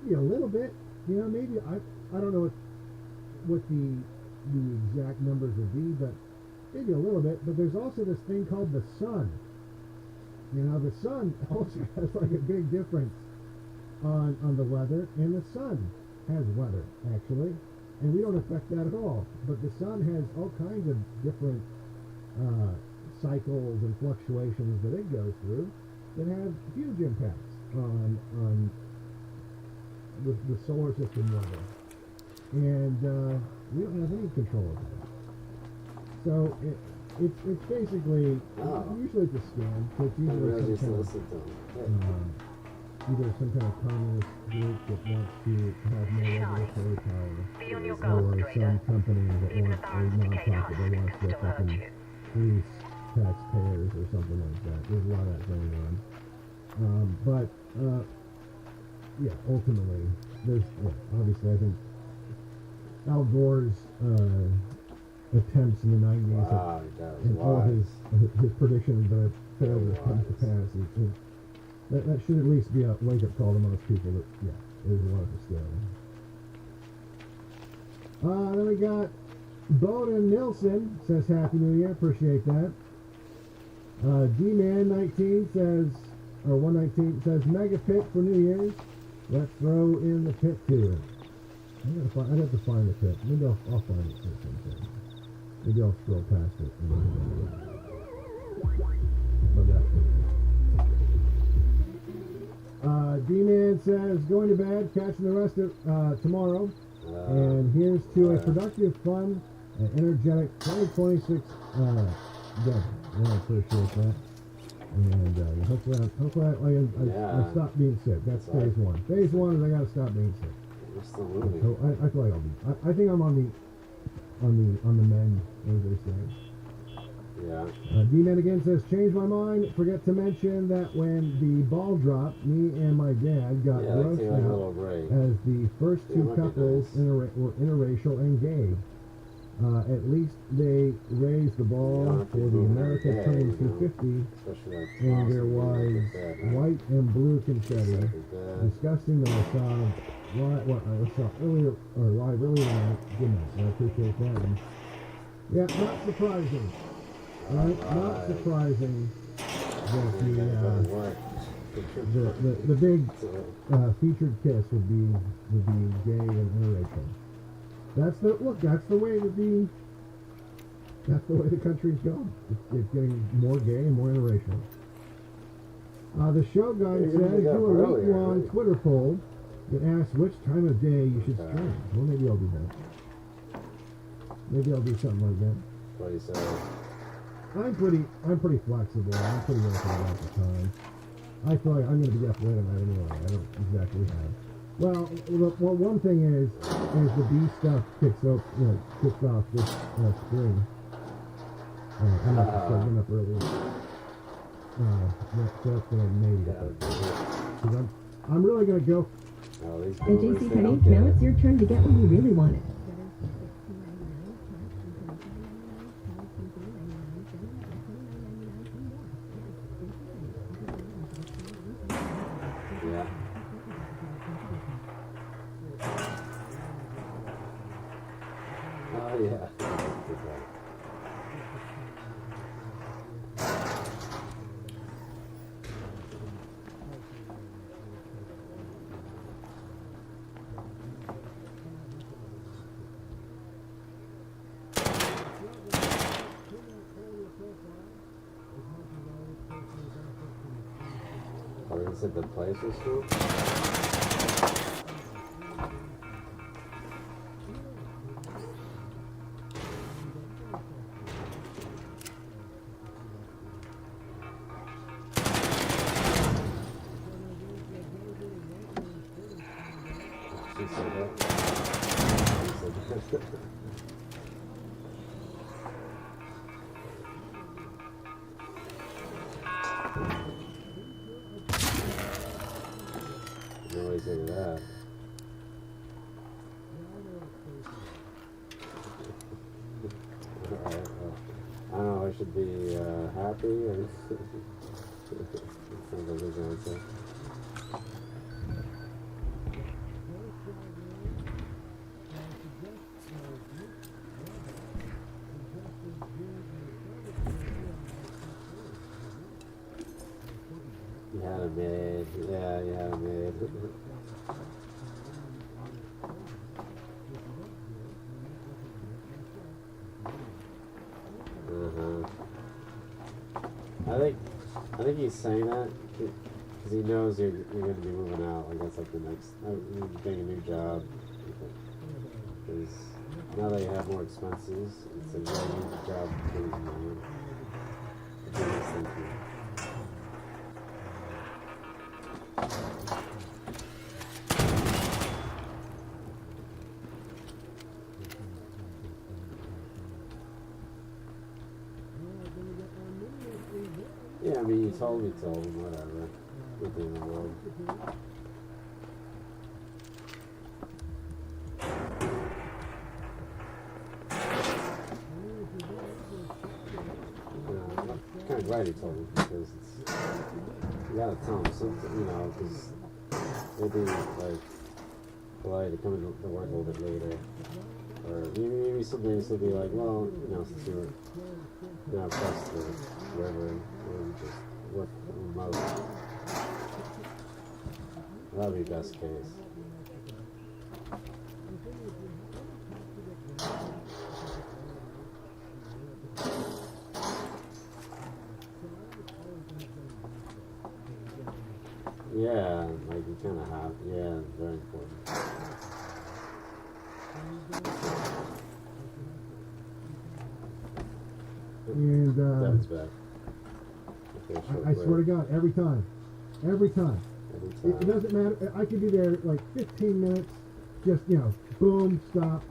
maybe a little bit, maybe I don't know what the exact numbers would be, but maybe a little bit. But there's also this thing called the sun. The sun also has like a big difference on the weather, and the sun has weather actually, and we don't affect that at all. But the sun has all kinds of different cycles and fluctuations that it goes through that have huge impacts on the solar system weather, and we don't have any control of that. So it's basically usually it's a scam. So it's usually either some kind of communist group that wants to have more regulatory power, or some company that wants a nonprofit that wants to fucking police taxpayers or something like that. There's a lot of that going on. But ultimately, there's obviously I think Al Gore's attempts in the 90s and all his predictions that failed to come to pass. That should at least be a wake-up call to most people that, there's a lot of hysteria. Then we got Bowden Nilsson says Happy New Year. Appreciate that. D-Man 19 says, or 119 says, Mega Pit for New Year's. Let's throw in the pit too. I'd have to find the pit. Maybe I'll find it at some point. Maybe I'll scroll past it. D-Man says, going to bed, catching the rest of tomorrow. And here's to a productive, fun, and energetic 2026 day. I appreciate that. And hopefully I stop being sick. That's phase one. Phase one is I gotta stop being sick. So I feel like I'll be. I think I'm on the mend, as they say. Yeah. D-Man again says, change my mind. Forget to mention that when the ball dropped, me and my dad got grossed out as the first two couples were interracial and gay. At least they raised the ball for the America turning 250, and there was white and blue confetti. Disgusting that I saw earlier, or live earlier tonight. Good night. I appreciate that. And yeah, not surprising. Right? Not surprising that the big featured kiss would be gay and interracial. That's the way the country's going. It's getting more gay and more interracial. The show guide says do a week-long Twitter poll that asks which time of day you should stream. Well, maybe I'll do that. Maybe I'll do something like that. What do you say? I'm pretty flexible. I'm pretty open about the time. I feel like I'm going to be up late at night anyway. I don't exactly have. Well, one thing is the bee stuff kicks off this spring. I'm not starting up early. So that's going to maybe happen. Because I'm really going to go. And JCPenney, now it's your turn to get what you really wanted. Yeah. Oh yeah. Oh, is it the place or school? She said that. Nobody's into that. Alright, well, I don't know, I should be happy or sounds like his answer. You had it made. Yeah, you had it made. I think he's saying that because he knows you're going to be moving out. Like that's like the next, you're getting a new job. Because now that you have more expenses, it's a very new job to lose money. It's a nice thing to you. Yeah, I mean, you told me, whatever. Within the world. I'm kind of glad you told me, because you gotta tell them something, you know, because it'd be, like, polite to come into work a little bit later. Or maybe some days they'll be like, well, you know, since you're not across the river, we'll just work remote. That would be best case. Yeah, like you kind of have, yeah, it's very important. And Devin's back. Okay, I swear to God, every time. It doesn't matter. I could be there like 15 minutes, just, you know, boom, stop,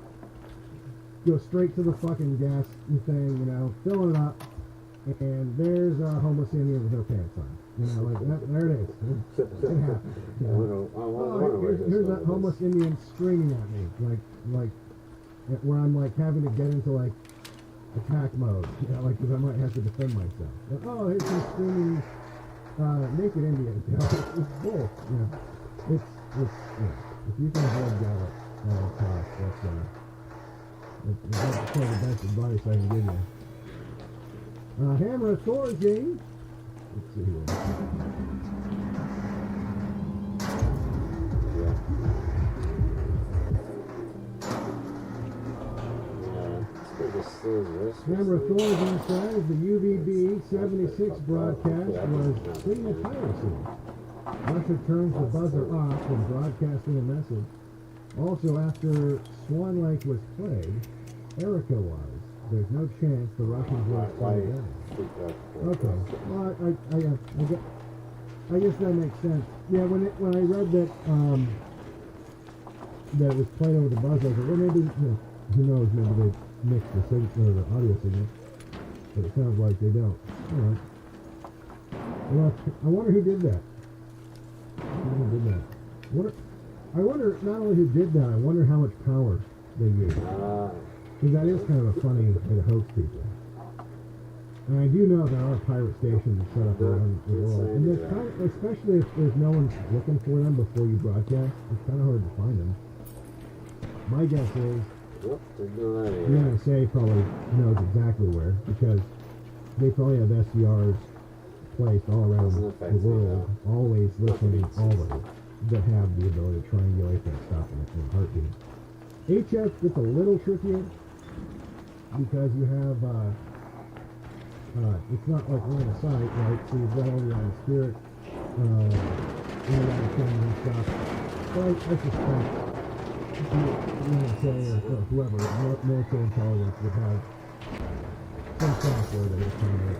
go straight to the fucking gas thing, you know, fill it up, and there's a homeless Indian with no pants on. You know, like that, there it is. It happens. You know? Here's that homeless Indian screaming at me, like where I'm like having to get into like attack mode, you know, like because I might have to defend myself. Like, oh, here's some screaming naked Indians. You know, it's bull. You know, it's if you can avoid Gallup at all costs, that's probably the best advice I can give you. Hammer of Thor's game. Let's see here. Hammer of Thor's inside of the UVB 76 broadcast was signal piracy. Russia turns the buzzer off when broadcasting a message. Also, after Swan Lake was played, Erica was. There's no chance the Russians will play that. Okay. Well, I guess that makes sense. Yeah, when I read that that it was played over the buzzer, I was like, well, maybe, who knows, maybe they mixed the signal or the audio signal. But it sounds like they don't. All right. Well, I wonder who did that. I wonder not only who did that, I wonder how much power they used. Because that is kind of a funny way to host people. And I do know there are pirate stations set up around the world. And there's kind of, especially if there's no one looking for them before you broadcast, it's kind of hard to find them. My guess is the NSA probably knows exactly where, because they probably have SDRs placed all around the world, always listening, always, that have the ability to triangulate that stuff in a heartbeat. HF gets a little trickier because you have, it's not like line of sight, right? So you've got all the spirit, internet and stuff. But I suspect the NSA or whoever, military intelligence would have some software that would come with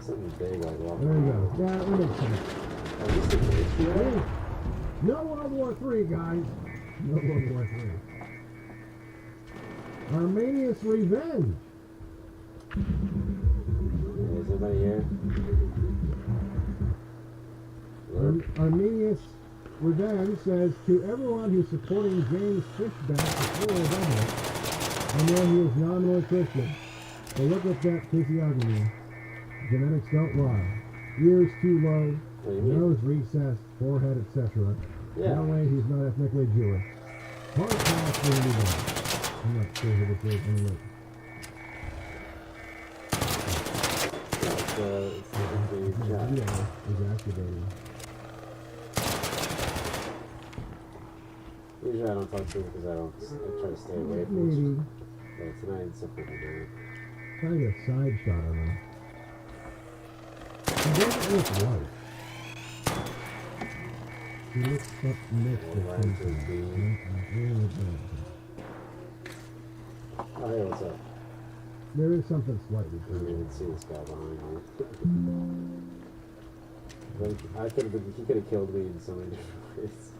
something big like that. There you go. Yeah, that makes sense. No World War III, guys. No World War III. Arminius Revenge. Is anybody here? Arminius Revenge says, to everyone who's supporting James Fishback before November, I know he is nominally Christian, but look at that physiognomy. Genetics don't lie. Ears too low, nose recessed, forehead, etc. No way he's not ethnically Jewish. Hard pass for anyone. I'm not sure who this is anyway. Yeah, is activating. Usually I don't talk to him because I try to stay away from him. But tonight it's something to do. Trying to get a side shot on him. He doesn't look white. He looks up next to something. Oh, hey, what's up? There is something slightly I didn't even see this guy behind me. He could have killed me in so many different ways.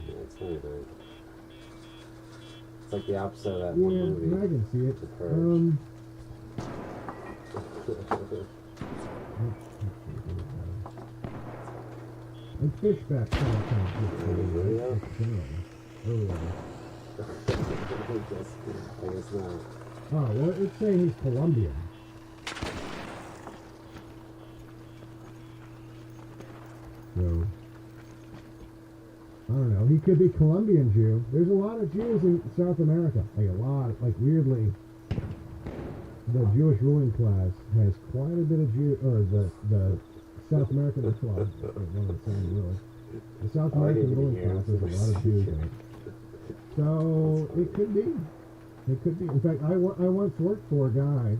Yeah, it's kind of nice. It's like the opposite of that one movie. Yeah, I can see it. The Purge. And Fishback kind of earlier. I guess not. Oh, well, it's saying he's Colombian. So, I don't know. He could be Colombian Jew. There's a lot of Jews in South America. Like a lot. Like weirdly, the Jewish ruling class has quite a bit of Jew, or the South American, that's what I was saying really. The South American ruling class has a lot of Jews in it. So, it could be. It could be. In fact, I once worked for a guy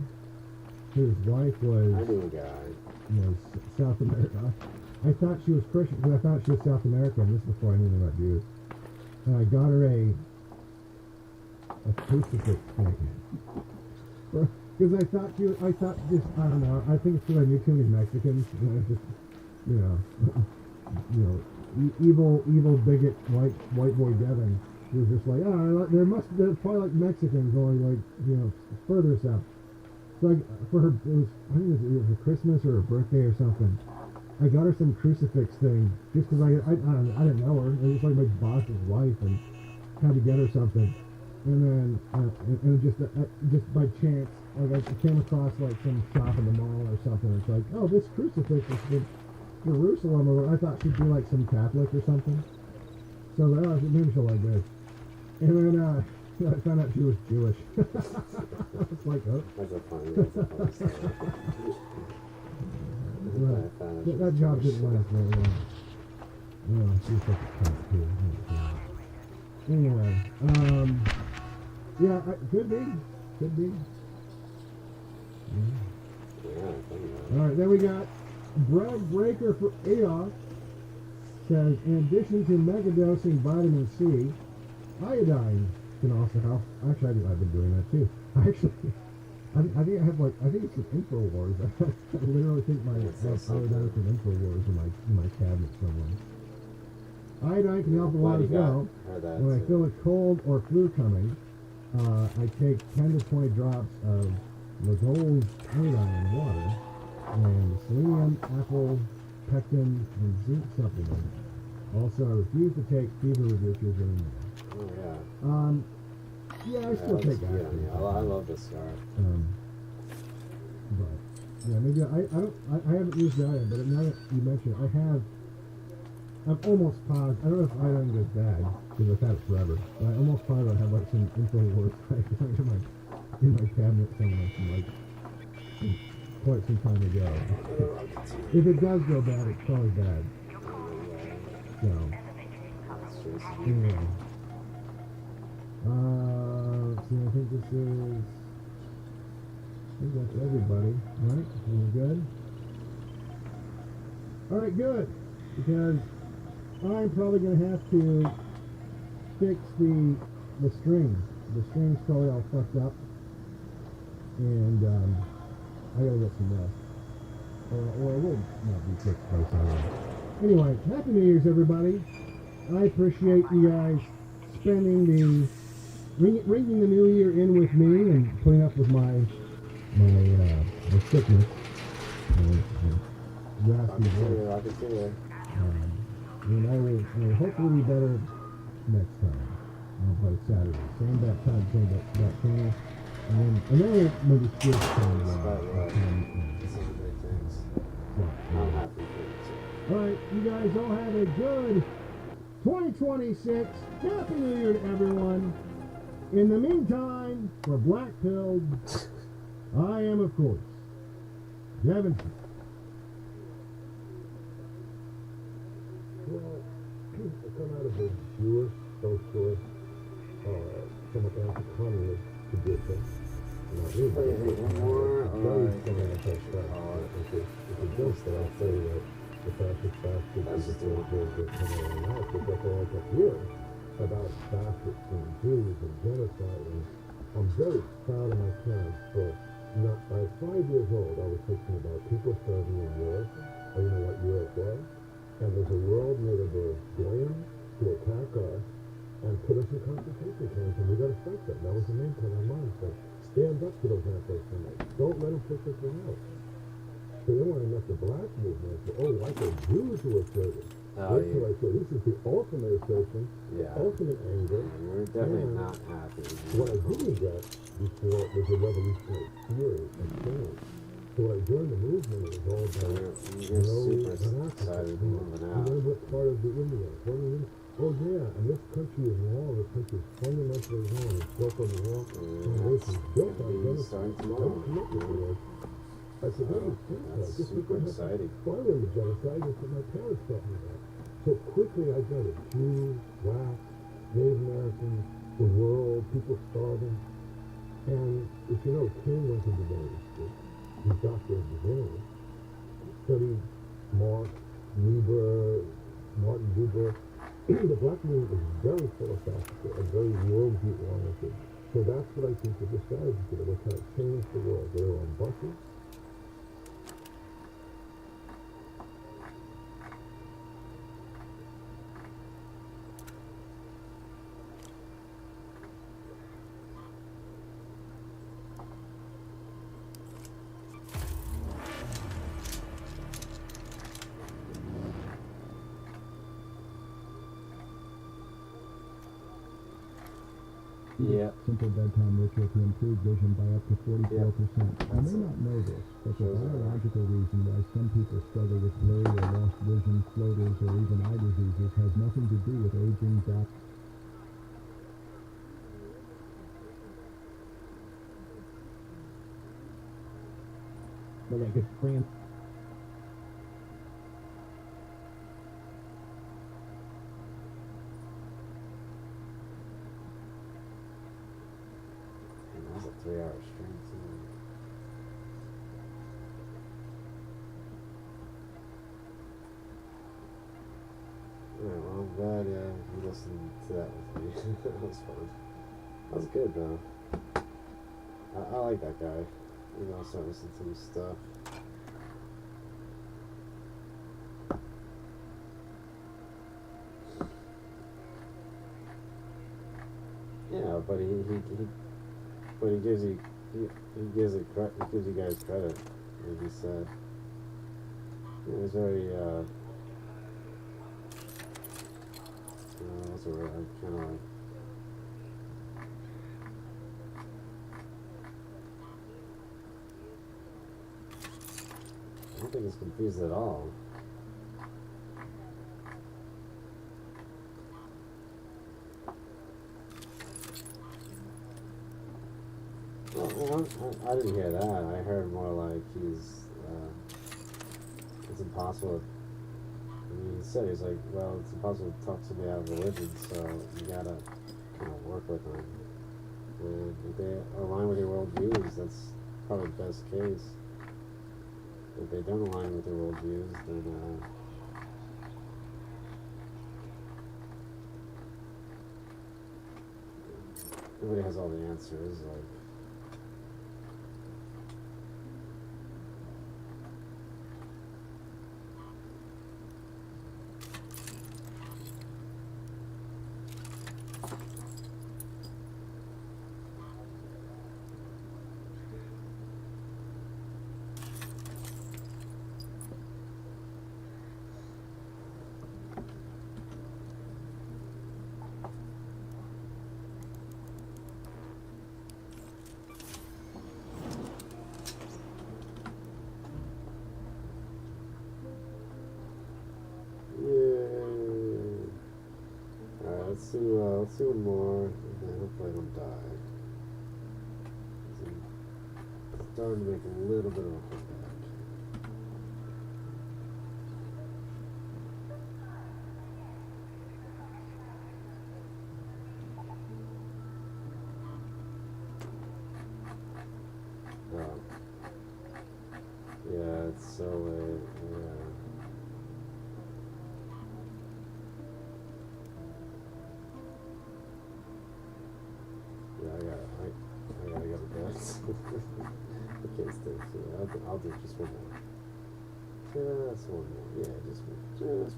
whose wife was... I knew a guy. South America. I thought she was Christian, because I thought she was South American. This is before I knew anything about Jews. And I got her a crucifix thing. Because I thought just, I don't know, I think it's because I knew too many Mexicans, and I just, evil bigot, white boy Devin, he was just like, they're probably like Mexicans, only like, further south. So for her, I think it was for Christmas or her birthday or something, I got her some crucifix thing just because I didn't know her. It was like my boss's wife and had to get her something. And then and just by chance, like I came across like some shop in the mall or something. It's like, oh, this crucifix is from Jerusalem, or I thought she'd be like some Catholic or something. So I was like, oh, maybe she'll like this. And then I found out she was Jewish. I was like, oh. That's a funny story. Right. That job didn't last very long. Oh, she's such a cunt too. Anyway, yeah, could be. Yeah. All right, then we got Brad Breaker for AOS. Says, in addition to megadosing vitamin C, iodine can also help. Actually, I've been doing that too. I think I have I think it's from InfoWars. I literally think my iodine from InfoWars in my cabinet somewhere. Iodine can help a lot as well. When I feel a cold or flu coming, I take 10 to 20 drops of Lagol iodine in water and selenium, apple, pectin, and zinc supplement. Also, I refuse to take fever reducers anymore. Oh yeah. Yeah, I still take that. Yeah, I love this guy. But yeah, maybe I haven't used that, but now that you mention it, I'm almost positive. I don't know if iodine goes bad because I've had it forever. But I'm almost positive I have like some InfoWars in my cabinet somewhere from quite some time ago. If it does go bad, it's probably bad. So, anyway. Let's see, I think that's everybody, right? We're good? Alright, good. Because I'm probably going to have to fix the strings. The string's probably all fucked up. And, I gotta get some rest. Or it will not be fixed by Sunday. Anyway, Happy New Year's, everybody. I appreciate you guys spending ringing the new year in with me and putting up with my sickness. Raspy voice. And I will hopefully be better next time. By Saturday. Same bat time, same bat channel. And then maybe switch time. I'm happy for you. Alright, you guys all have a good 2026. Happy New Year to everyone. In the meantime, for Black Pilled, I am, of course, Devin. Well, I come out of a Jewish, socialist, somewhat anti-communist tradition. Not really. It's a joke that I say that the fascist bastards is the analysis that's all I kept hearing about fascists and Jews and genocide. And I'm very proud of my parents for not. I was 5 years old. I was thinking about people serving in Europe. I didn't know what Europe was. And there's a world where they were going to attack us and put us in concentration camps, and we got to fight them. That was the main part of my mind. So stand up to those anti-Semites. Don't let them push us out. So then when I met the black movement, I said, oh, I said Jews who are serving. That's what I said. This is the ultimate assertion, ultimate anger. We're definitely not happy. What I didn't get before was a revolutionary fury and change. So when I joined the movement, it was all about super excited to move out. And then what part of the Indians? Oh yeah, and this country is wrong. This country is fundamentally wrong. It's built on the wrong foundation. Built on genocide. I said, hey, that's super exciting. Following the genocide, that's what my parents taught me about. So quickly I got it. Jews, blacks, Native Americans, the world, people starving. And if you know, King went to divinity school. He's doctor of divinity. Studied Marx, Niebuhr, Martin Buber. The black movement is very philosophical and very worldview oriented. So that's what I think is the strategy today. We're trying to change the world. They're on buses. Yeah. Simple bedtime ritual to improve vision by up to 44%. You may not know this, but the biological reason why some people struggle with blurry or lost vision, floaters, or even eye diseases has nothing to do with aging, gap. But like if France That was a 3-hour stream too. Yeah, well, I'm glad you listened to that with me. That was fun. That was good though. I like that guy. You know, start listening to his stuff. Yeah, but he gives you he gives you guys credit, as he said. He was very what's the word? I'm kind of like. I don't think he's confused at all. Well, I didn't hear that. I heard more like it's impossible. I mean, he said, he's like, well, it's impossible to talk somebody out of religion, so you gotta kind of work with them. And if they align with your worldviews, that's probably the best case. If they don't align with your worldviews, then nobody has all the answers. Like, let's see one more, and then hopefully I don't die. I'm starting to make a little bit of a comeback. Oh. Yeah, it's so late. Yeah. I gotta go to bed. I can't stay. So I'll do just one more. Just one more. Yeah, just one more.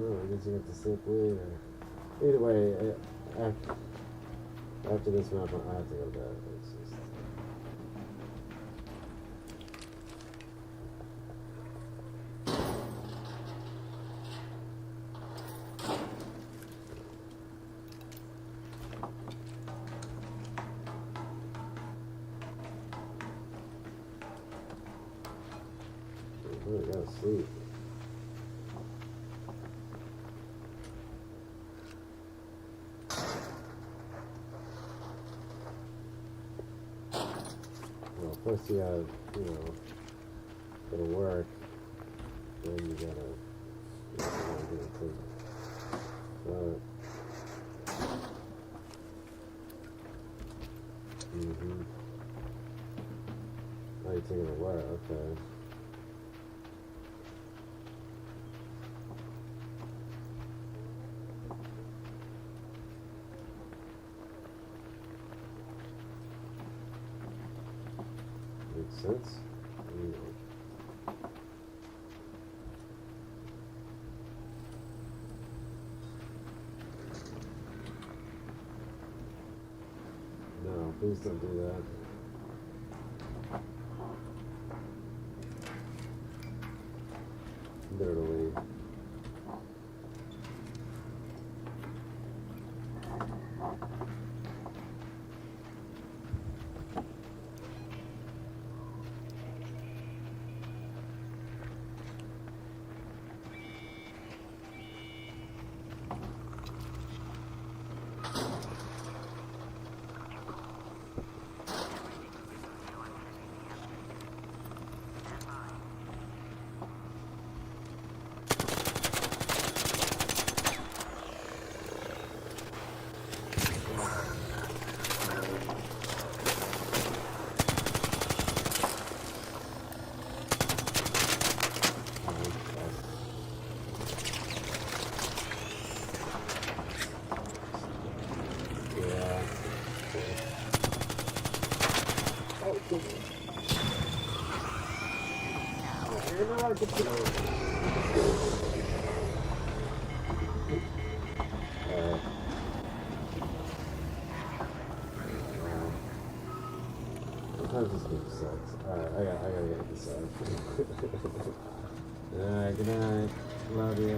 Oh, I guess you have to sleep later. Either way, after this map, I have to go to bed. It's just... I really gotta sleep. Well, first you gotta, go to work, then you gotta do it too. Oh, you're taking it to work, okay. Makes sense. No, please don't do that. Literally. Sometimes this game sucks. Alright, I gotta get this out. Alright, good night. Love you.